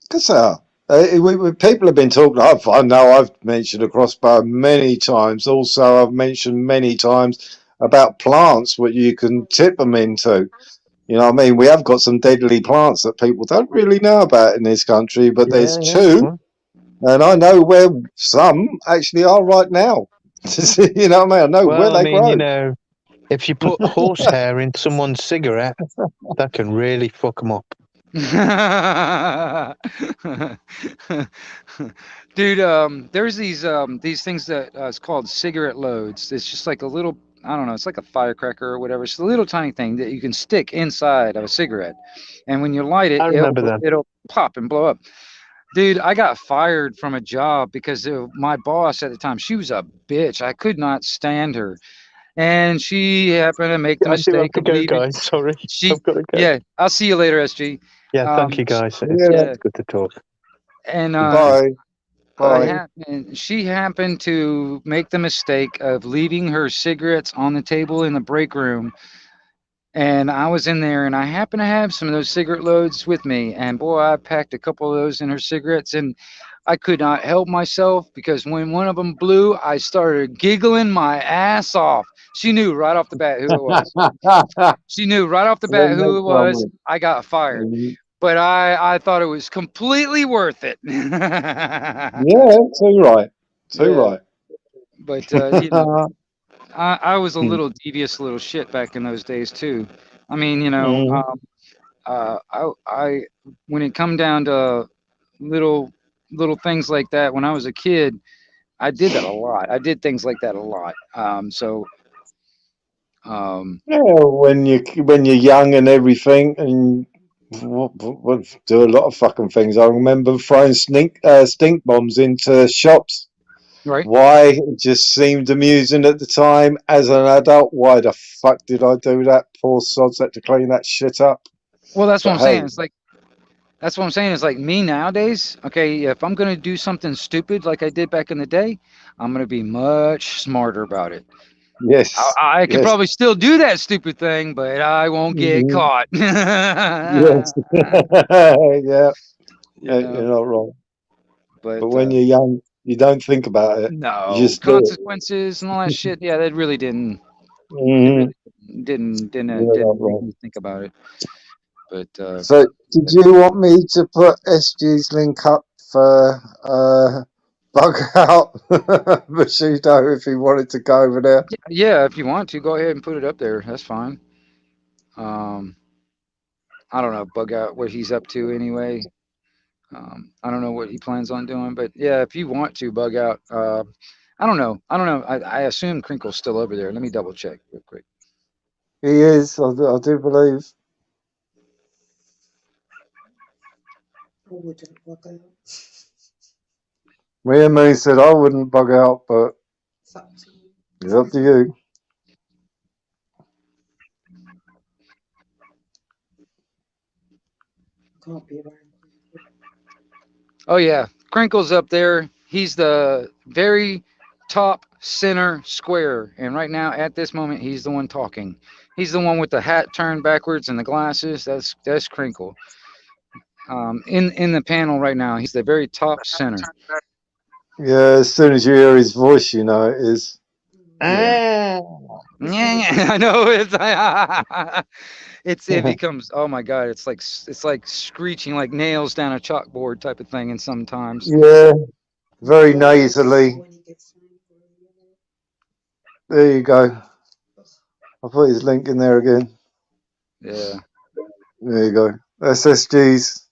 Because people have been talking. I know I've mentioned a crossbow many times. Also, I've mentioned many times about plants what you can tip them into. You know what I mean? We have got some deadly plants that people don't really know about in this country, but there's two, and I know where some actually are right now. You know what I mean? I know where they grow. You know, if you put horsehair in someone's cigarette, that can really fuck them up. Dude, there's these things that it's called cigarette loads. It's just like a little, I don't know, it's like a firecracker or whatever. It's a little tiny thing that you can stick inside of a cigarette, and when you light it, it'll pop and blow up. Dude, I got fired from a job because my boss at the time, she was a bitch. I could not stand her. And she happened to make the mistake of leaving. Guys. Sorry. I've got to go. Yeah, I'll see you later, SG. Yeah, thank you, guys. It's good to talk. And Bye. And she happened to make the mistake of leaving her cigarettes on the table in the break room. And I was in there, and I happened to have some of those cigarette loads with me. And boy, I packed a couple of those in her cigarettes, and I could not help myself because when one of them blew, I started giggling my ass off. She knew right off the bat who it was. She knew right off the bat who it was. I got fired. But I thought it was completely worth it. Yeah, too right. Too right. But, you know, I was a little devious little shit back in those days, too. I mean, you know, I when it come down to little things like that, when I was a kid, I did that a lot. I did things like that a lot. Yeah, when you're young and everything, and do a lot of fucking things. I remember throwing stink bombs into shops. Right. Why? It just seemed amusing at the time. As an adult, why the fuck did I do that? Poor sods had to clean that shit up. Well, that's what But I'm saying. hey, It's like that's what I'm saying. It's like me nowadays. Okay, if I'm gonna do something stupid like I did back in the day, I'm gonna be much smarter about it. yes, I could yes, probably still do that stupid thing, but I won't get mhm, caught. yes, yeah, You you're know, not wrong. but But when you're young, you don't think about it. You no just do consequences and all that shit. Yeah, that really didn't. it. It Hmm. really You're not didn't make wrong. me think about it. But So, did you want me to put SG's link up for Bug Out Bushido if he wanted to go over there? yeah, if you want to, go ahead and put it up there. That's fine. Um, I don't know, bug out what he's up to anyway. I don't know what he plans on doing, but yeah, if you want to bug out, I don't know. I don't know. I assume Crinkle's still over there. Let me double check real quick. He is, I do believe. I wouldn't bug out. Me and me said I wouldn't bug out, but It's up to you. it's up to you. Can't be around. Oh yeah, Crinkle's up there. He's the very top center square, and right now at this moment, he's the one talking. He's the one with the hat turned backwards and the glasses. That's Crinkle. In the panel right now, he's the very top center. Yeah, as soon as you hear his voice, you know it is. Yeah. Yeah, I know it becomes, oh my god, it's like screeching like nails down a chalkboard type of thing, and sometimes Yeah, very nasally. There you go. I'll put his link in there again. yeah. There you go. That's SG's.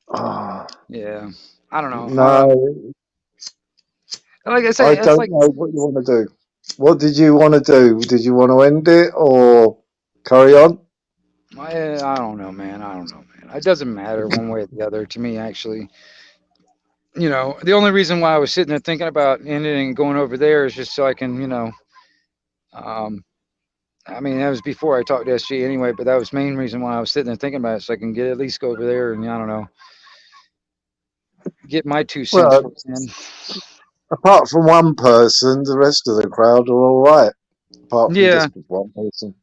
Oh, Yeah, I don't know. no, Like I I say, it's don't like know what you want to do. What did you want to do? Did you want to end it or carry on? I don't know, man. I don't know, man. It doesn't matter one way or the other to me, actually. You know, the only reason why I was sitting there thinking about ending and going over there is just so I can, um, I mean, that was before I talked to SG anyway, but that was the main reason why I was sitting there thinking about it, so I can get at least go over there and I don't know, get my 2 cents Well, worth in. apart from one person, the rest of the crowd are all right. Apart from Yeah. just one person.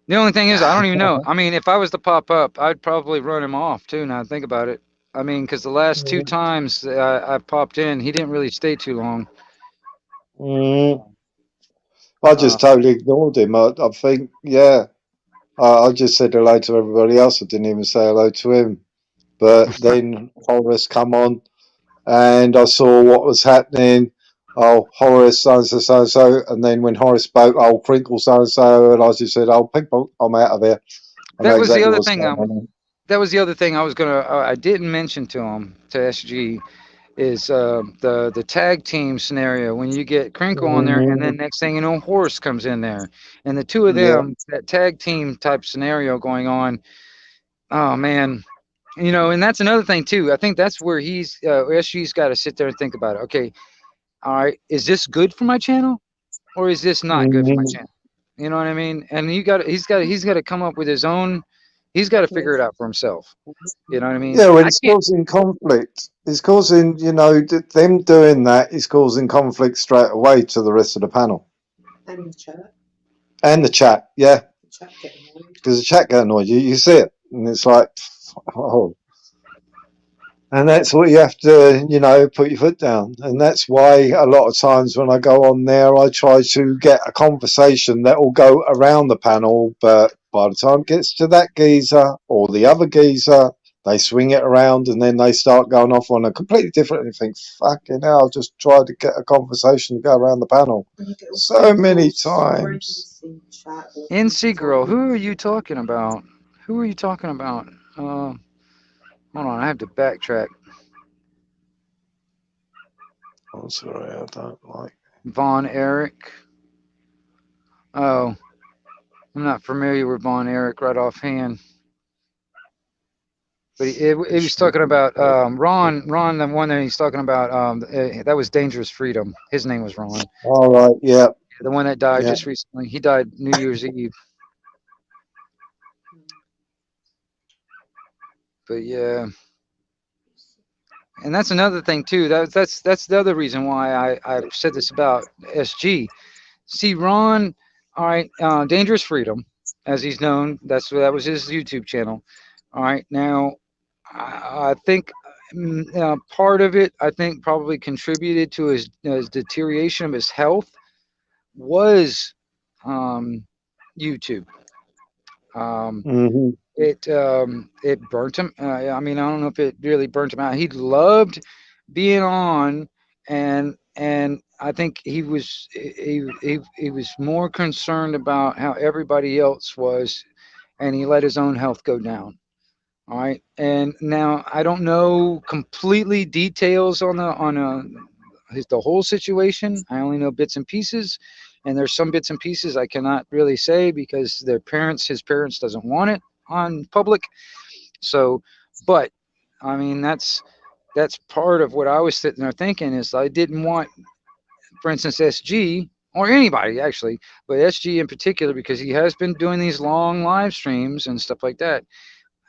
The only thing is, I don't even know. I mean, if I was to pop up, I'd probably run him off too. Now I think about it. I mean, because the last 2 times I popped in, he didn't really stay too long. I just totally ignored him. I think, yeah. I just said hello to everybody else. I didn't even say hello to him. But then Horace come on, and I saw what was happening. Oh, Horace, so, and then when Horace spoke, oh, Crinkle, so, and I just said, oh, people, I'm out of here. I know That was the exactly other what's thing. going on. That was the other thing I was gonna. I didn't mention to him, to SG, is the tag team scenario when you get Crinkle on there, and then next thing you know, Horace comes in there, and the two of Yeah. them, that tag team type scenario going on. Oh man, and that's another thing too. I think that's where SG's got to sit there and think about it. Okay, all right, is this good for my channel, or is this not good for my channel? You know what I mean? And he's got to come up with his own. He's got to figure it out for himself. You know what I mean? Yeah, well, I it's can't. causing conflict. It's causing, them doing that is causing conflict straight away to the rest of the panel. And the chat. And the chat, yeah. The chat get annoyed. Because the chat get annoyed. You see it. And it's like, oh. And that's what you have to, put your foot down. And that's why a lot of times when I go on there, I try to get a conversation that will go around the panel. But by the time it gets to that geezer or the other geezer, they swing it around and then they start going off on a completely different, and you think, fucking hell, just try to get a conversation to go around the panel. So many times. NC girl, who are you talking about? Who are you talking about? Hold on, I have to backtrack. I'm sorry, I don't like. Von Erich. Oh, I'm not familiar with Von Erich right offhand. But he was talking about Ron, the one that he's talking about. That was Dangerous Freedom. His name was Ron. All right, yeah. The one that died just recently. He died New Year's Eve. But yeah, and that's another thing too. That's the other reason why I said this about SG. See, Ron, all right, Dangerous Freedom, as he's known. That was his YouTube channel. All right, now I think part of it, I think, probably contributed to his deterioration of his health was YouTube. Mm-hmm. It burnt him. I mean, I don't know if it really burnt him out. He loved being on, and I think he was more concerned about how everybody else was, and he let his own health go down. All right, and now I don't know completely details on the whole situation. I only know bits and pieces, and there's some bits and pieces I cannot really say because his parents doesn't want it on public. So, but I mean that's part of what I was sitting there thinking is I didn't want, for instance, SG or anybody actually, but SG in particular, because he has been doing these long live streams and stuff like that.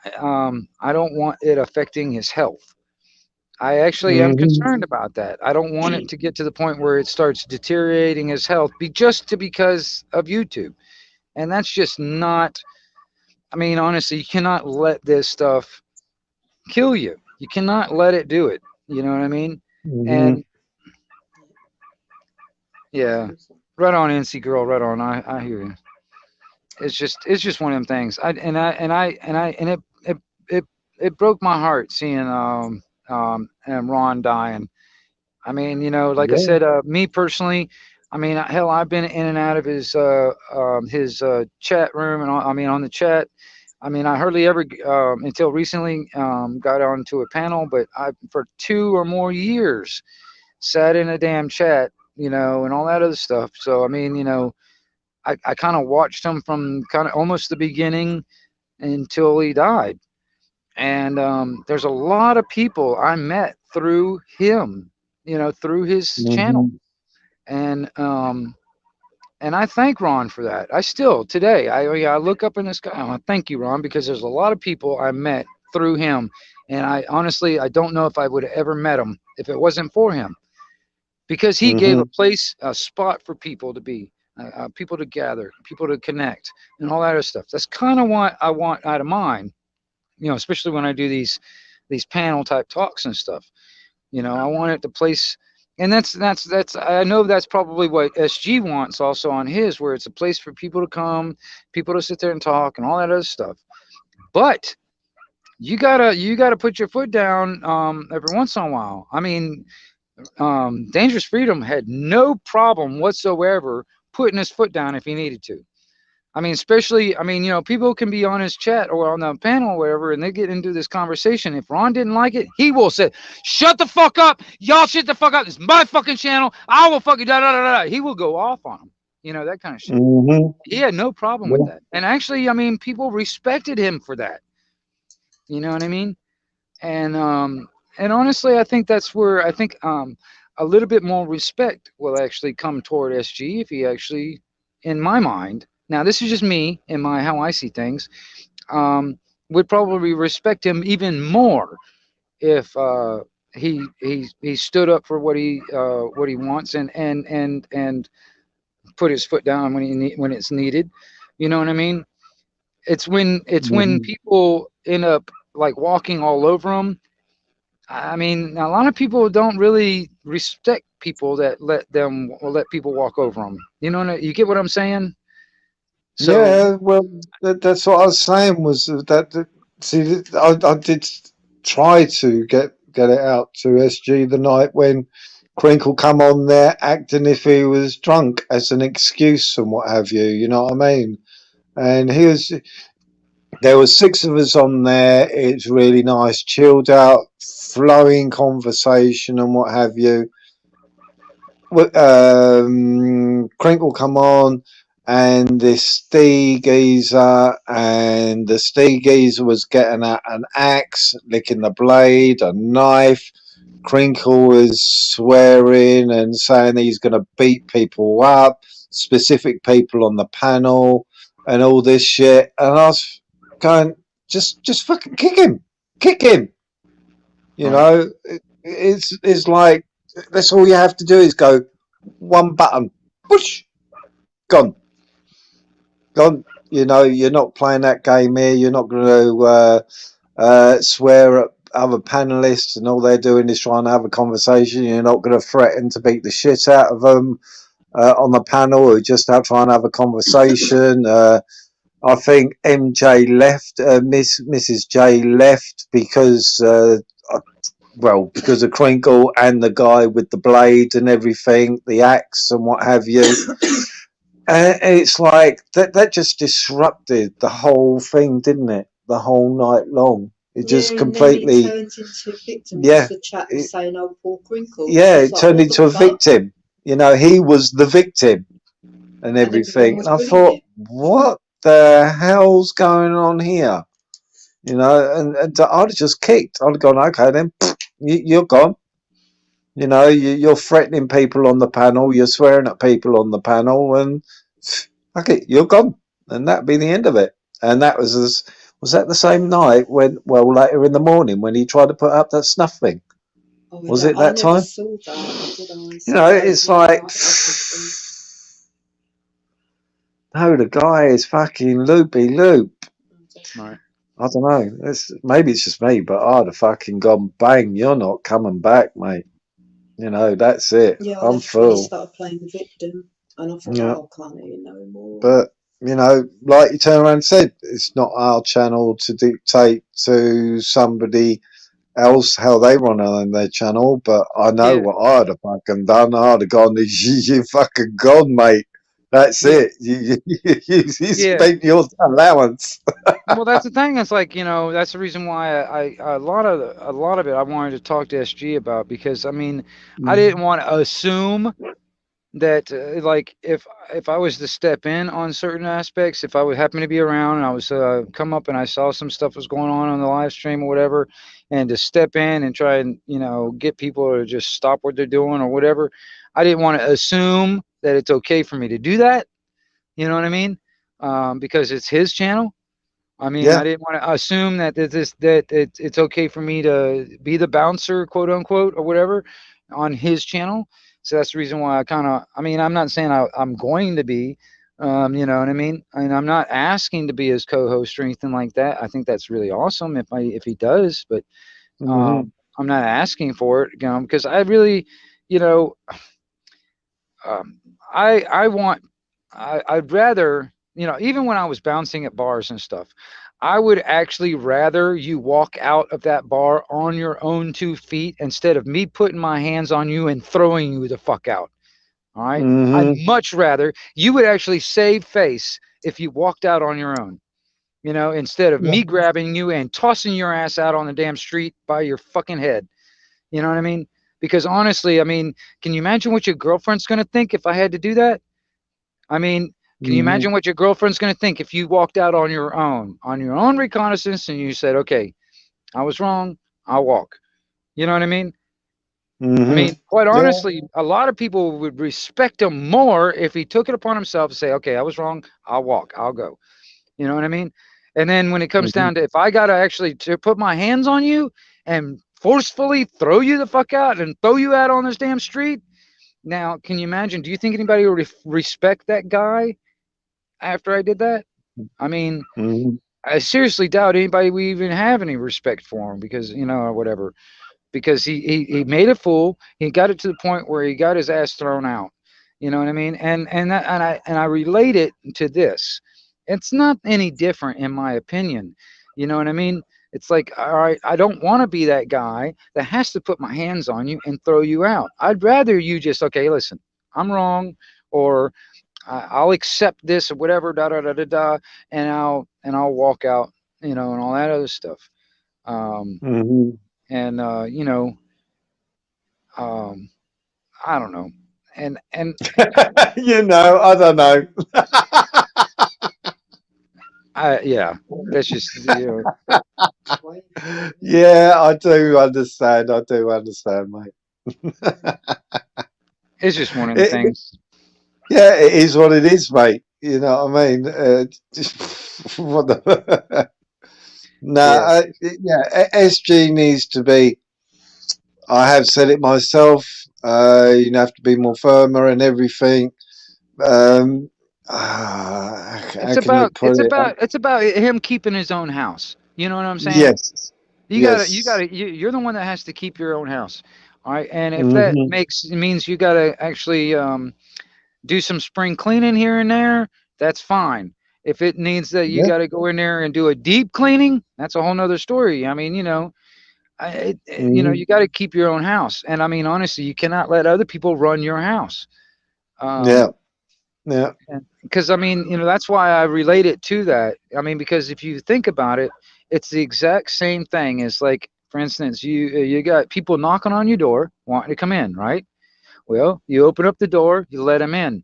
I don't want it affecting his health. I actually am concerned about that. I don't want it to get to the point where it starts deteriorating his health because of YouTube. And that's just not, I mean, honestly, you cannot let this stuff kill you. You cannot let it do it. You know what I mean? And yeah, right on, NC girl, right on. I hear you. It's just one of them things. It broke my heart seeing and Ron dying. I mean, you know, like I said, me personally, I mean, hell, I've been in and out of his chat room, and I mean on the chat. I mean, I hardly ever until recently got onto a panel, but I for 2 or more years sat in a damn chat, you know, and all that other stuff. So I mean, you know, I kind of watched him from kind of almost the beginning until he died. And there's a lot of people I met through him, you know, through his channel. And I thank Ron for that. I still today I look up in the sky. I thank you, Ron, because there's a lot of people I met through him, and I honestly I don't know if I would have ever met him if it wasn't for him, because he gave a spot for people to be, people to gather, people to connect, and all that other stuff. That's kind of what I want out of mine. You know, especially when I do these panel type talks and stuff. You know, I want it to place, and that's I know that's probably what SG wants also on his, where it's a place for people to come, people to sit there and talk and all that other stuff. But you gotta put your foot down every once in a while. I mean, Dangerous Freedom had no problem whatsoever putting his foot down if he needed to. I mean, especially, I mean, you know, people can be on his chat or on the panel or whatever, and they get into this conversation. If Ron didn't like it, he will say, shut the fuck up. Y'all shut the fuck up. It's my fucking channel. I will fucking da-da-da-da. He will go off on them. You know, that kind of shit. He had no problem with that. And actually, I mean, people respected him for that. You know what I mean? And honestly, I think that's where I think a little bit more respect will actually come toward SG if he actually, in my mind, now this is just me and how I see things, would probably respect him even more if he stood up for what he wants and put his foot down when it's needed. You know what I mean? It's when people end up like walking all over him. I mean, a lot of people don't really respect people that let people walk over them. You know, you get what I'm saying? So, yeah, well, that's what I was saying was that. See, I did try to get it out to SG the night when Crinkle come on there acting if he was drunk as an excuse and what have you. You know what I mean? And there was 6 of us on there. It's really nice, chilled out, flowing conversation and what have you. Crinkle come on. And this Steve geezer, and the Steve geezer was getting out an axe, licking the blade, a knife. Crinkle was swearing and saying he's going to beat people up, specific people on the panel, and all this shit. And I was going, just fucking kick him. kick him. You know, it's like that's all you have to do is go one button, push, gone. You know, you're not playing that game here. You're not going to swear at other panelists, and all they're doing is trying to have a conversation. You're not going to threaten to beat the shit out of them on the panel, or just out trying to have a conversation. I think MJ left, Mrs. J left because because of Crinkle and the guy with the blade and everything, the axe and what have you. And it's like that just disrupted the whole thing, didn't it? The whole night long. It just completely. And then it turned into a victim. Yeah. The chat was saying, "Oh, poor Crinkle." Yeah, it Like, turned what into the a fuck? victim. You know, he was the victim and everything. And I thought, what the hell's going on here? You know, and I'd have just kicked. I'd have gone, okay, then you're gone. You know, you're threatening people on the panel. You're swearing at people on the panel, and okay, you're gone. And that'd be the end of it. And that was that the same night when, later in the morning when he tried to put up that snuff thing? Oh, Was it that I never time? saw that, did I? You know, it's like, no, the guy is fucking loopy loop. Right. I don't know. Maybe it's just me, but I'd have fucking gone bang. You're not coming back, mate. You know, that's it. Yeah, I'm that's when he full. started playing the victim, and I thought, Yeah. oh, I can't hear no more. But you know, like you turned around and said, it's not our channel to dictate to somebody else how they want to own their channel. But I know what I'd have fucking done. I'd have gone, you fucking gone, mate. That's it. You spent your allowance. Well, that's the thing. It's like, you know, that's the reason why a lot of it I wanted to talk to SG about, because I mean, I didn't want to assume that like if I was to step in on certain aspects, if I would happen to be around and I was come up and I saw some stuff was going on the live stream or whatever, and to step in and try and, you know, get people to just stop what they're doing or whatever, I didn't want to assume that it's okay for me to do that. You know what I mean? Because it's his channel. I mean, I didn't want to assume that it's okay for me to be the bouncer, quote unquote, or whatever, on his channel. So that's the reason why I mean, I'm not saying I'm going to be, you know what I mean? I mean, I'm not asking to be his co-host or anything like that. I think that's really awesome if he does, but I'm not asking for it, you know, because I really, you know, I'd rather, you know, even when I was bouncing at bars and stuff, I would actually rather you walk out of that bar on your own 2 feet instead of me putting my hands on you and throwing you the fuck out. All right. I'd much rather you would actually save face if you walked out on your own, you know, instead of me grabbing you and tossing your ass out on the damn street by your fucking head. You know what I mean? Because honestly, I mean, can you imagine what your girlfriend's going to think if I had to do that? I mean, can you imagine what your girlfriend's going to think if you walked out on your own reconnaissance and you said, okay, I was wrong, I'll walk. You know what I mean? I mean, quite honestly, a lot of people would respect him more if he took it upon himself to say, okay, I was wrong, I'll walk, I'll go. You know what I mean? And then when it comes down to, if I got to actually put my hands on you and forcefully throw you the fuck out and throw you out on this damn street, now, can you imagine, do you think anybody would respect that guy after I did that? I mean, I seriously doubt anybody would even have any respect for him, because, you know, or whatever, because he made a fool. He got it to the point where he got his ass thrown out. You know what I mean? And I relate it to this. It's not any different, in my opinion. You know what I mean? It's like, all right, I don't want to be that guy that has to put my hands on you and throw you out. I'd rather you just, okay, listen, I'm wrong, or I'll accept this or whatever, and I'll walk out, you know, and all that other stuff. And you know, I don't know, and you know, I don't know. Yeah, that's just, you know. Yeah, I do understand. I do understand, mate. It's just one of the things. Yeah, it is what it is, mate. You know what I mean? No, Yeah. SG needs to be. I have said it myself. You have to be more firmer and everything. How can you put it? It's about him keeping his own house. You know what I'm saying? Yes, yes. You're the one that has to keep your own house. All right. And if that Hmm. means you got to actually do some spring cleaning here and there, that's fine. If it needs that you Yeah. got to go in there and do a deep cleaning, that's a whole nother story. I mean, Hmm. you got to keep your own house. And I mean, honestly, you cannot let other people run your house. Yeah. Yeah. Because I mean, that's why I relate it to that. I mean, because if you think about it, it's the exact same thing as, like, for instance, you got people knocking on your door wanting to come in, right? Well, you open up the door, you let them in.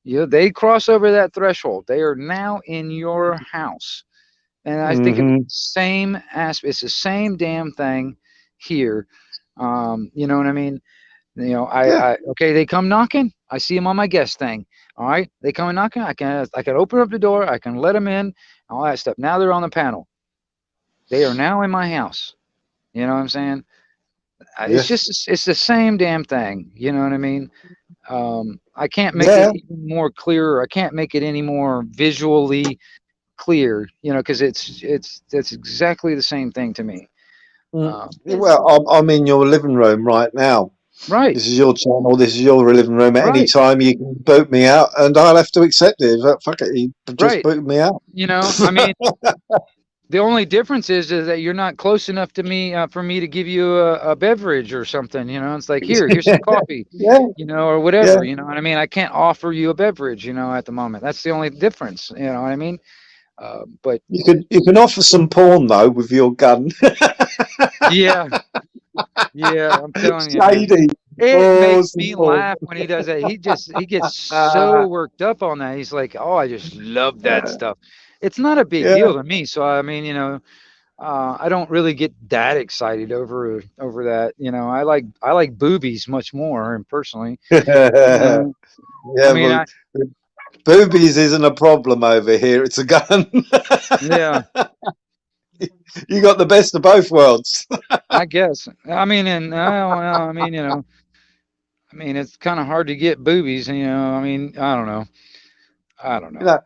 They cross over that threshold. They are now in your house. And I think it's the Hmm. same aspect. It's the same damn thing here. You know what I mean? Yeah. Okay, they come knocking. I see them on my guest thing. All right, they come knocking. I can open up the door. I can let them in. All that stuff. Now they're on the panel. They are now in my house. You know what I'm saying? Yeah. It's the same damn thing. You know what I mean? I can't make it Yeah. even more clear. I can't make it any more visually clear. Because it's exactly the same thing to me. Um, Well, I'm in your living room right now. right, This is your channel. This is your living room. At any right, time, you can boot me out, and I'll have to accept it. Fuck it, you just right. boot me out. I mean, the only difference is that you're not close enough to me for me to give you a beverage or something. It's like, here's some coffee, Yeah, or yeah. whatever. You know what I mean? I can't offer you a beverage, at the moment. That's the only difference. You know what I mean? But You can offer some porn though with your gun. yeah, yeah, I'm telling you, man. Shady. It Oh, makes some me porn. laugh when he does that. He gets so worked up on that. He's like, "Oh, I just love that stuff." It's not a big Yeah. deal to me. So I mean, I don't really get that excited over that. I like boobies much more, and personally, you Yeah, know, I mean, well, boobies isn't a problem over here. It's a gun. yeah, You got the best of both worlds. I guess. I mean, and well, I mean, it's kind of hard to get boobies. I mean, I don't know. I don't know.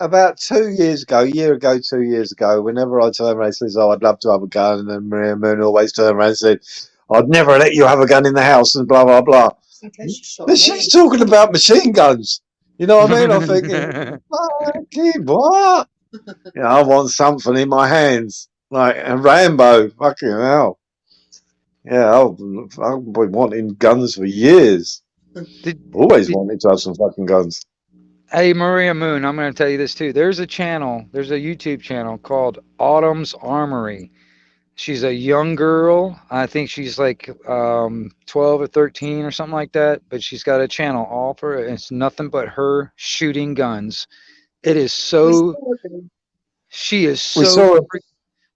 About 2 years ago, a year ago, 2 years ago, whenever I turned around and says, "Oh, I'd love to have a gun," and Maria Moon always turned around and said, "I'd never let you have a gun in the house," and blah blah blah. In case you shot But she's talking about machine guns. You know what I mean? I'm thinking, fucking what? I want something in my hands, like a Rambo. Fucking hell. Yeah, I've been wanting guns for years. Did, Always did, wanted to have some fucking guns. hey, Maria Moon, I'm going to tell you this too. There's a YouTube channel called Autumn's Armory. She's a young girl. I think she's like 12 or 13 or something like that. But she's got a channel all for it. It's nothing but her shooting guns. It is We so. saw them. She is We so. saw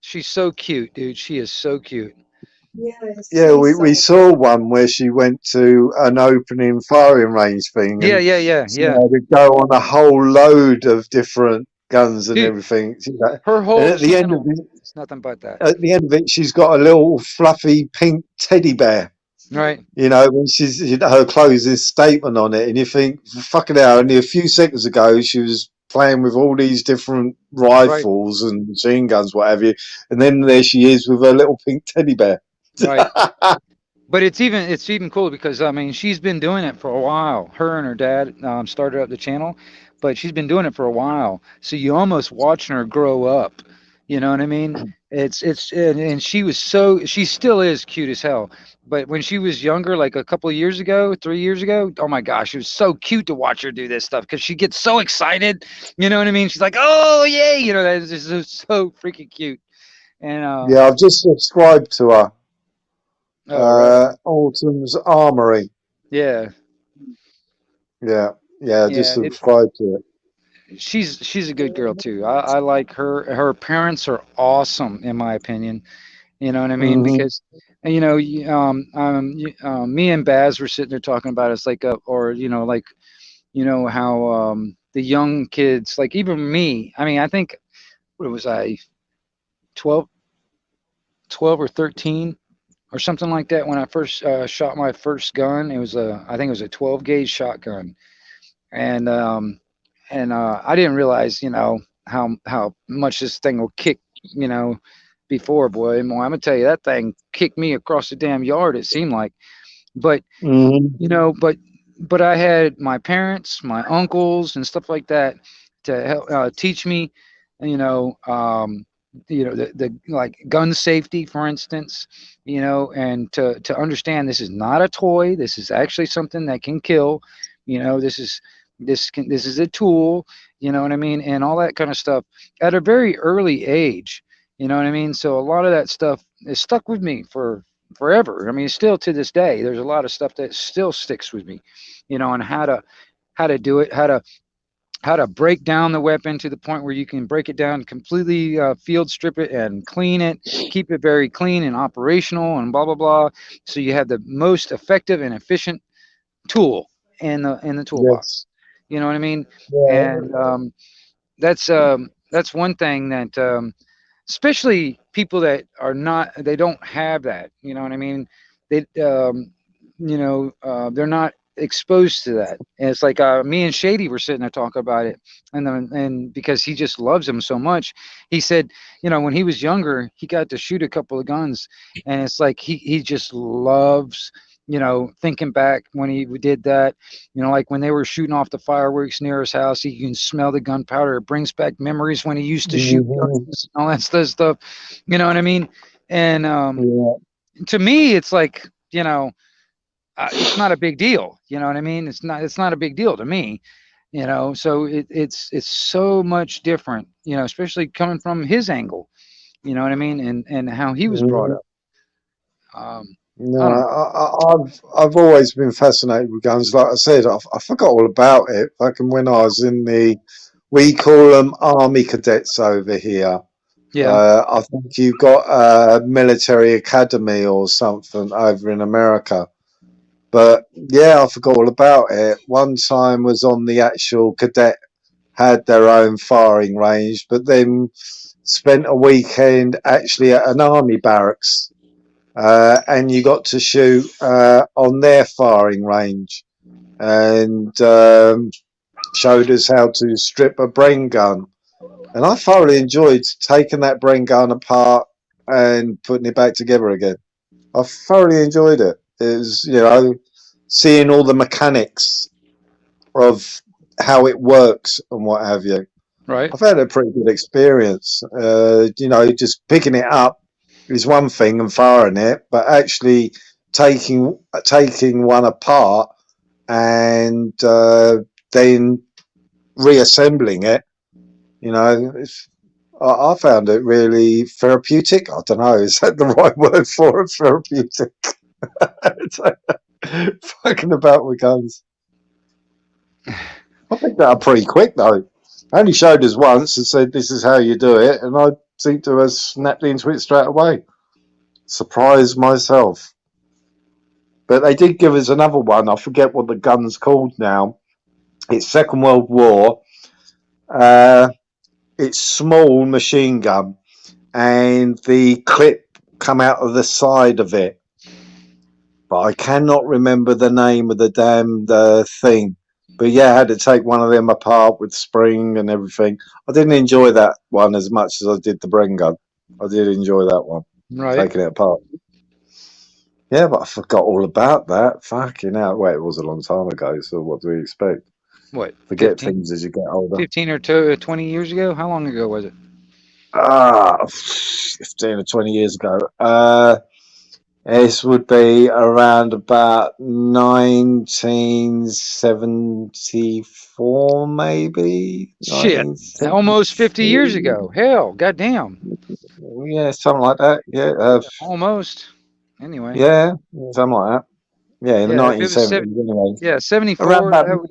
She's so cute, dude. She is so cute. Yes, Yeah, we we saw saw one where she went to an opening firing range thing, Yeah, and yeah, yeah, she yeah, had to go on a whole load of different guns and dude. everything. Her And whole at the end of channel it, is nothing but that. she's got a little fluffy pink teddy bear. Right, When her closing statement on it, and you think, fucking hell, only a few seconds ago she was playing with all these different right, rifles and machine guns, what have you, and then there she is with her little pink teddy bear. right. But it's even cool because I mean she's been doing it for a while. Her and her dad started up the channel, but she's been doing it for a while. So you almost watching her grow up. You know what I mean? And she still is cute as hell. But when she was younger, like a couple of years ago, 3 years ago, oh my gosh, it was so cute to watch her do this stuff because she gets so excited. You know what I mean? She's like, oh yay, that is just so freaking cute. And Yeah, I've just subscribed to her. oh right, Autumn's Armory. yeah, Yeah, yeah, just yeah. subscribed to it. She's a good girl too. I like her. Her parents are awesome, in my opinion. You know what I mean? Hmm. Because me and Baz were sitting there talking about it's like or like how the young kids, like even me. I mean, I think what was I 12, 12 or 13 or something like that when I first shot my first gun. It was I think it was a 12 gauge shotgun, and I didn't realize, how much this thing will kick, before, boy. I'm gonna tell you, that thing kicked me across the damn yard. It seemed like, but Mhm. but I had my parents, my uncles, and stuff like that to help teach me, you know, um, the like gun safety, for instance, and to understand this is not a toy. This is actually something that can kill. This is a tool. You know what I mean, and all that kind of stuff at a very early age. You know what I mean. So a lot of that stuff is stuck with me for forever. I mean, still to this day, there's a lot of stuff that still sticks with me, on how to do it, how to break down the weapon to the point where you can break it down completely, field strip it and clean it, keep it very clean and operational, and blah blah blah. So you have the most effective and efficient tool in the toolbox. Yes. You know what I mean? Yeah. And that's one thing that, especially people that they don't have that. You know what I mean? They they're not exposed to that. And it's like, me and Shady were sitting there talking about it, and because he just loves them so much, he said, when he was younger, he got to shoot a couple of guns, and it's like he just loves, thinking back when he did that, like when they were shooting off the fireworks near his house, he can smell the gunpowder. It brings back memories when he used to shoot Mhm. guns and all that stuff. You know what I mean? And Yeah. to me, it's like, it's not a big deal. You know what I mean? It's not a big deal to me. So it's so much different. Especially coming from his angle. You know what I mean? And how he was brought Mhm. up. No, I don't know. I've always been fascinated with guns. Like I said, I forgot all about it. Fucking when I was in we call them army cadets over here. Yeah. I think you've got a military academy or something over in America. But yeah, I forgot all about it. One time was on the actual cadet had their own firing range, but then spent a weekend actually at an army barracks, and you got to shoot on their firing range, and showed us how to strip a Bren gun. And I thoroughly enjoyed taking that Bren gun apart and putting it back together again. I thoroughly enjoyed it. It was, seeing all the mechanics of how it works and what have you. Right. I've had a pretty good experience. Just picking it up is one thing and firing it, but actually taking one apart and then reassembling it. I found it really therapeutic. I don't know, is that the right word for it? Therapeutic. Fucking about with guns. I picked that up pretty quick though. I only showed us once and said this is how you do it, and I seem to have snapped into it straight away. Surprised myself. But they did give us another one. I forget what the gun's called now. It's Second World War. It's small machine gun, and the clip come out of the side of it. But I cannot remember the name of the damned thing. But yeah, I had to take one of them apart with spring and everything. I didn't enjoy that one as much as I did the Bren gun. I did enjoy that one, Right. taking it apart. Yeah, but I forgot all about that. Fucking hell. Wait, it was a long time ago, so what do we expect? What? Forget 15, things as you get older. 15 or 20 years ago? How long ago was it? 15 or 20 years ago. This would be around about 1974, maybe. Shit. Almost 50 years ago. Hell, goddamn. Yeah, something like that. Yeah. Almost. Anyway. Yeah, something like that. Yeah, in the Yeah, if it was 1970s anyway. Yeah, 74. Around about,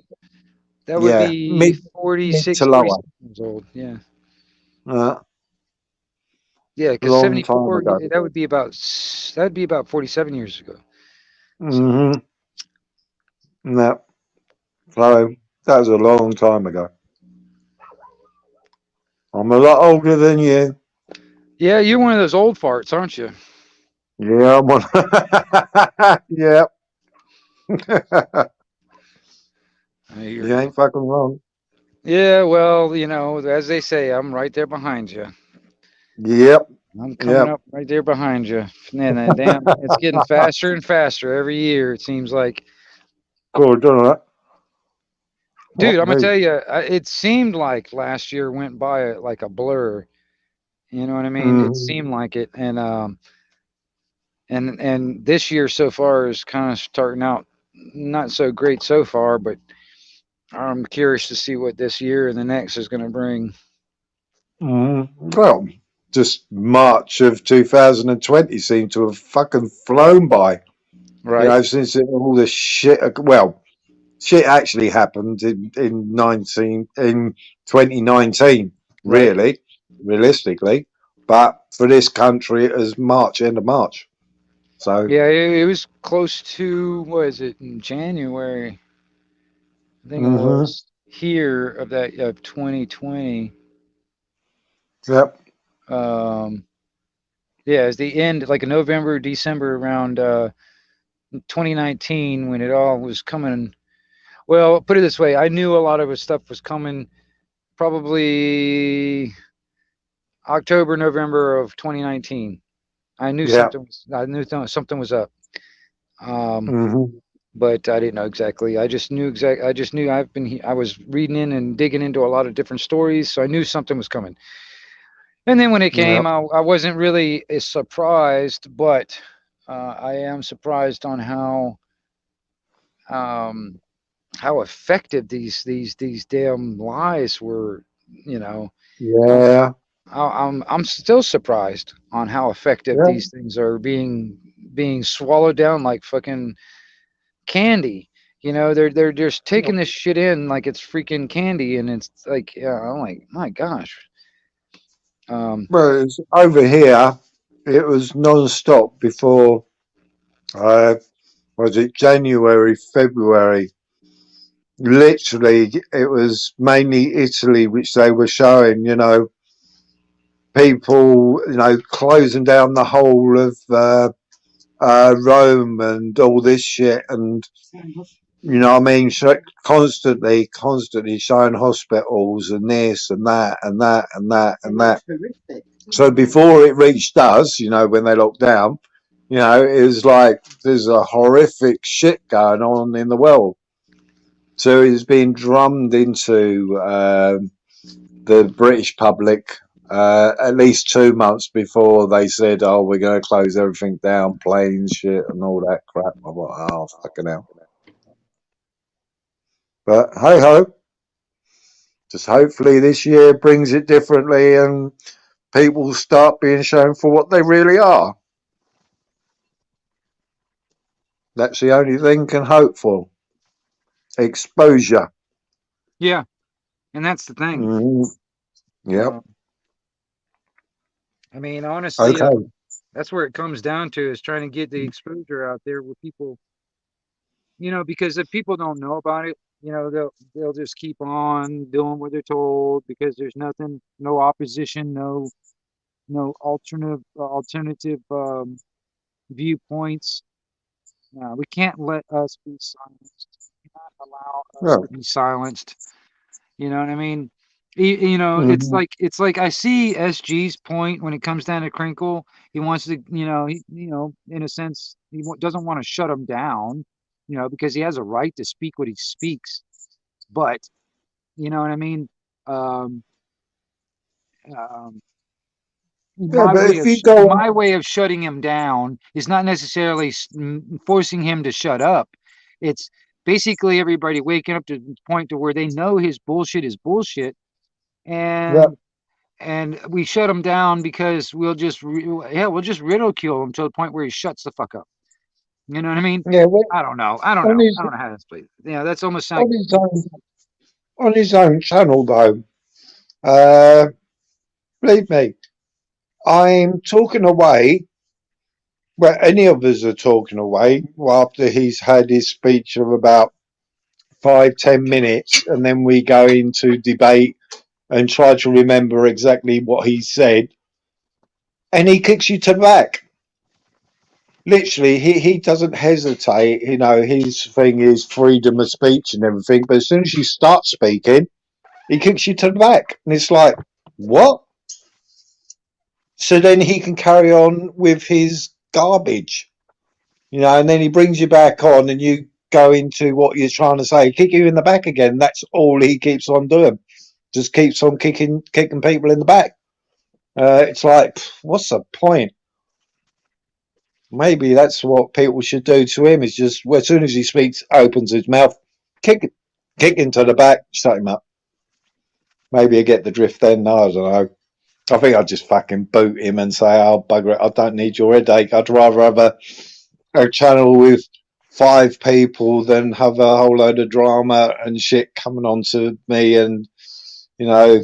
That would yeah, be mid 46, to lower. 47 years old. Yeah. Yeah, because Long 74. time ago. That would be about 47 years ago. Mm-hmm. No. So that was a long time ago. I'm a lot older than you. Yeah, you're one of those old farts, aren't you? Yeah, I'm on. Yeah. I hear You you. ain't fucking wrong. Yeah, well, as they say, I'm right there behind you. Yep. I'm coming Yep. up right there behind you. And then, damn, it's getting faster and faster every year, it seems like. Good, all right. Dude, What I'm gonna me? tell you, it seemed like last year went by like a blur. You know what I mean? It Mm-hmm. seemed like it, and this year so far is kind of starting out not so great so far, but I'm curious to see what this year and the next is gonna bring. Well, just March of 2020 seemed to have fucking flown by. You Right? know, since all this shit. Well, shit actually happened in 2019. Right. Really, realistically, but for this country, it was March, end of March. So, Yeah, it was close to, what is it, in January? I think it hmm was here of 2020. yep, Um, yeah, it's the end, like in November, December, around 2019, when it all was coming. Well, put it this way, I knew a lot of the stuff was coming probably October, November of 2019. I knew yeah, something was up. Um, hmm but I didn't know exactly. I just knew I was reading in and digging into a lot of different stories, so I knew something was coming. And then when it came, yep, I wasn't really as surprised, but I am surprised on um, how effective these damn lies were. You know, I'm yeah, I'm still surprised on how effective yeah. these things are being swallowed down like fucking candy. They're just taking this shit in like it's freaking candy, and it's like, yeah, I'm like, my gosh. Um, Well, it's over here. It was non-stop before. Was it January, February? Literally, it was mainly Italy, which they were showing. People, closing down the whole of Rome and all this shit, and what I mean, constantly showing hospitals and this and that and that and that and that. So before it reached us, when they locked down, it was like there's a horrific shit going on in the world. So it's been drummed into the British public at least 2 months before they said, "Oh, we're going to close everything down, planes, shit, and all that crap." I'm like, "Oh, fucking hell!" But hey ho, just hopefully this year brings it differently, and people start being shown for what they really are. That's the only thing can hope for. Exposure. yeah, and that's the thing. Yep. Uh, I mean, honestly, Okay. that's where it comes down to, is trying to get the exposure out there with people. Because if people don't know about it, they'll just keep on doing what they're told, because there's nothing, no opposition, no alternative viewpoints. We can't let us be silenced. We cannot allow us to Well, be silenced. You know what I mean? mhm. It's like I see SG's point when it comes down to Crinkle. He wants to, in a sense, doesn't want to shut him down, because he has a right to speak what he speaks. But you know what I mean? Um, um, Yeah, but if you go my way of shutting him down is not necessarily forcing him to shut up. It's basically everybody waking up to the point to where they know his bullshit is bullshit, yeah, and we shut him down because we'll just ridicule him to the point where he shuts the fuck up. You know what I mean? yeah, well, I don't know. I don't on know. his I don't know how to explain it. Yeah, that's almost like, on his own on his own channel though. Uh, Believe me, I'm talking away. Well, any of us are talking away after he's had his speech of about 5-10 minutes, and then we go into debate and try to remember exactly what he said. and he kicks you to the back. Literally, he doesn't hesitate. You know, his thing is freedom of speech and everything. But as soon as you start speaking, he kicks you to the back, and it's like, what? So then he can carry on with his garbage, you know, and then he brings you back on, and you go into what you're trying to say, kick you in the back again. That's all he keeps on doing. Just keeps on kicking people in the back. It's like, what's the point? Maybe that's what people should do to him. Is just as soon as he speaks, opens his mouth, kick into the back, shut him up. Maybe I get the drift then. No, I don't know. I think I'd just fucking boot him and say, "Oh, bugger it, I don't need your headache. I'd rather have a channel with 5 people than have a whole load of drama and shit coming on to me." And, you know,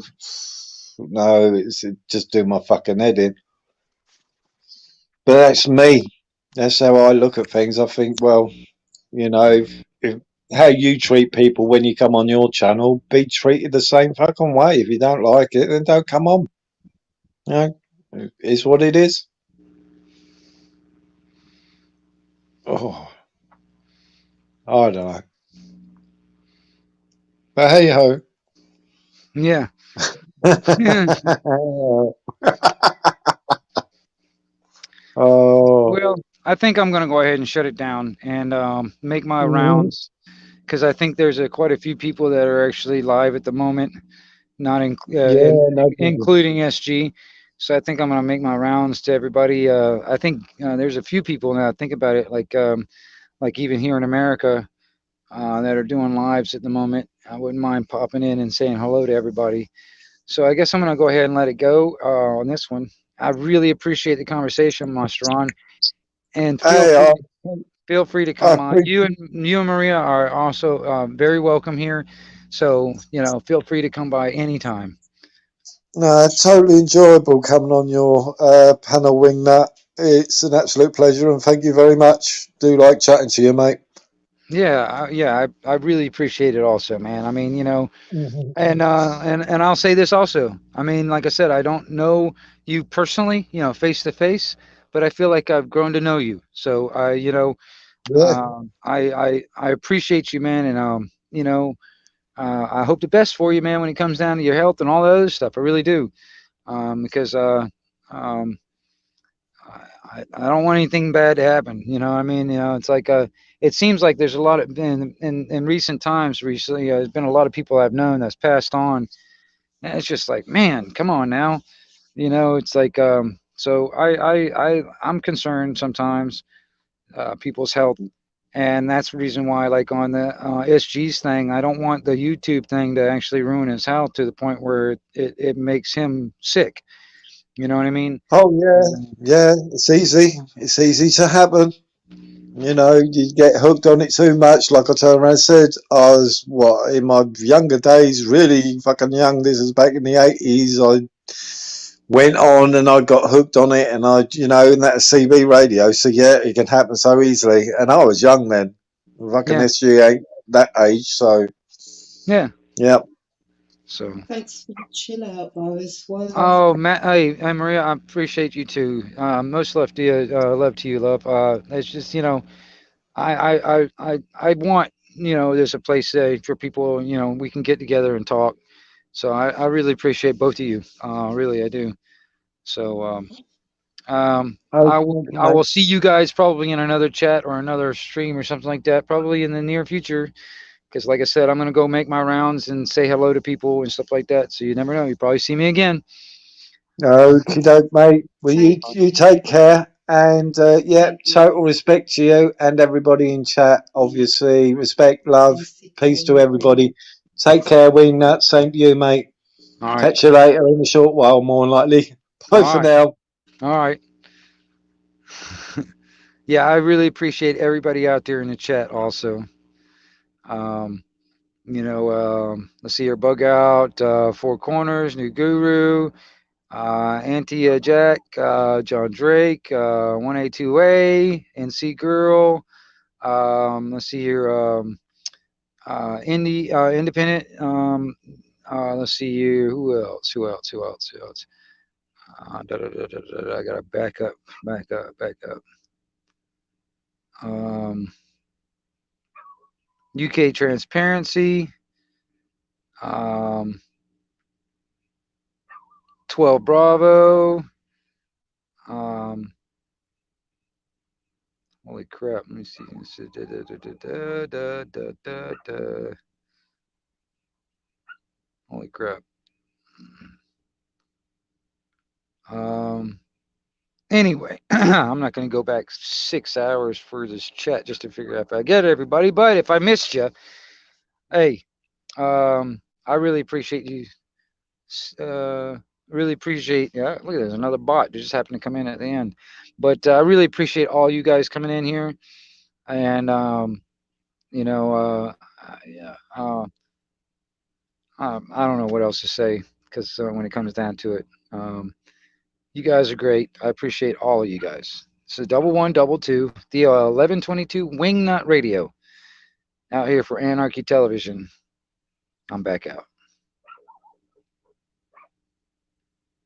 no, it's just do my fucking head in. But that's me. That's how I look at things. I think, well, you know, if how you treat people when you come on your channel, be treated the same fucking way. If you don't like it, then don't come on. You know, it's what it is. Oh, I don't know. But hey ho. Yeah. Oh. Well, I think I'm going to go ahead and shut it down and make my rounds, because I think there's quite a few people that are actually live at the moment, not including SG. So I think I'm going to make my rounds to everybody. I think there's a few people now. Think about it, like even here in America, that are doing lives at the moment. I wouldn't mind popping in and saying hello to everybody. So I guess I'm going to go ahead and let it go on this one. I really appreciate the conversation, Master Ron, and feel free to come on. You and Maria are also very welcome here. So, you know, feel free to come by anytime. No, totally enjoyable coming on your panel, Wingnut. It's an absolute pleasure, and thank you very much. Do like chatting to you, mate. Yeah, I really appreciate it also, man. I mean, you know, and I'll say this also. I mean, like I said, I don't know you personally, you know, face to face, but I feel like I've grown to know you. So I, you know, I appreciate you, man, and you know, I hope the best for you, man, when it comes down to your health and all the other stuff. I really do, because I don't want anything bad to happen. You know, I mean, you know, it's like it seems like there's a lot of in recent times. Recently, there's been a lot of people I've known that's passed on, and it's just like, man, come on now. You know, it's like so I'm concerned sometimes people's health, and that's the reason why, like on the SG's thing, I don't want the YouTube thing to actually ruin his health to the point where it makes him sick. You know what I mean? Oh yeah. It's easy. It's easy to happen. You know, you get hooked on it too much. Like I turned around and said, I was in my younger days, really fucking young. This is back in the 80s. I went on and I got hooked on it, and you know, and that's CB radio. So yeah, it can happen so easily. And I was young then. Fucking SG ain't that age, so yeah. So thanks for the chill out though as well. Oh, Matt, hey, Maria, I appreciate you too. Most love to you, love. It's just, you know, I want, you know, there's a place for people, you know, we can get together and talk. So I really appreciate both of you. Really, I do. So I will see you guys probably in another chat or another stream or something like that, probably in the near future. Because, like I said, I'm going to go make my rounds and say hello to people and stuff like that. So you never know. You probably see me again. Okie doke, mate. Well, you take care. And, yeah, total respect to you and everybody in chat, obviously. Respect, love, peace to everybody. Take care, Wingnut. Same to you, mate. All right. Catch you later in a short while, more than likely. Bye for now. All right. Yeah, I really appreciate everybody out there in the chat also. You know, let's see here, Bug Out, Four Corners, New Guru, Auntie Jack, John Drake, 1A2A, NC Girl. Let's see here, Independent. Let's see here, who else? I gotta back up. UK Transparency. 12 Bravo. Holy crap! Let me see. Holy crap. Anyway, I'm not going to go back 6 hours for this chat just to figure out if I get it, everybody. But if I missed you, hey, I really appreciate you. Really appreciate. Yeah, look at there's another bot that just happened to come in at the end. But I really appreciate all you guys coming in here, and you know, yeah. I don't know what else to say because when it comes down to it, you guys are great. I appreciate all of you guys. So 1122, the 1122 Wingnut Radio, out here for Anarchy Television. I'm back out.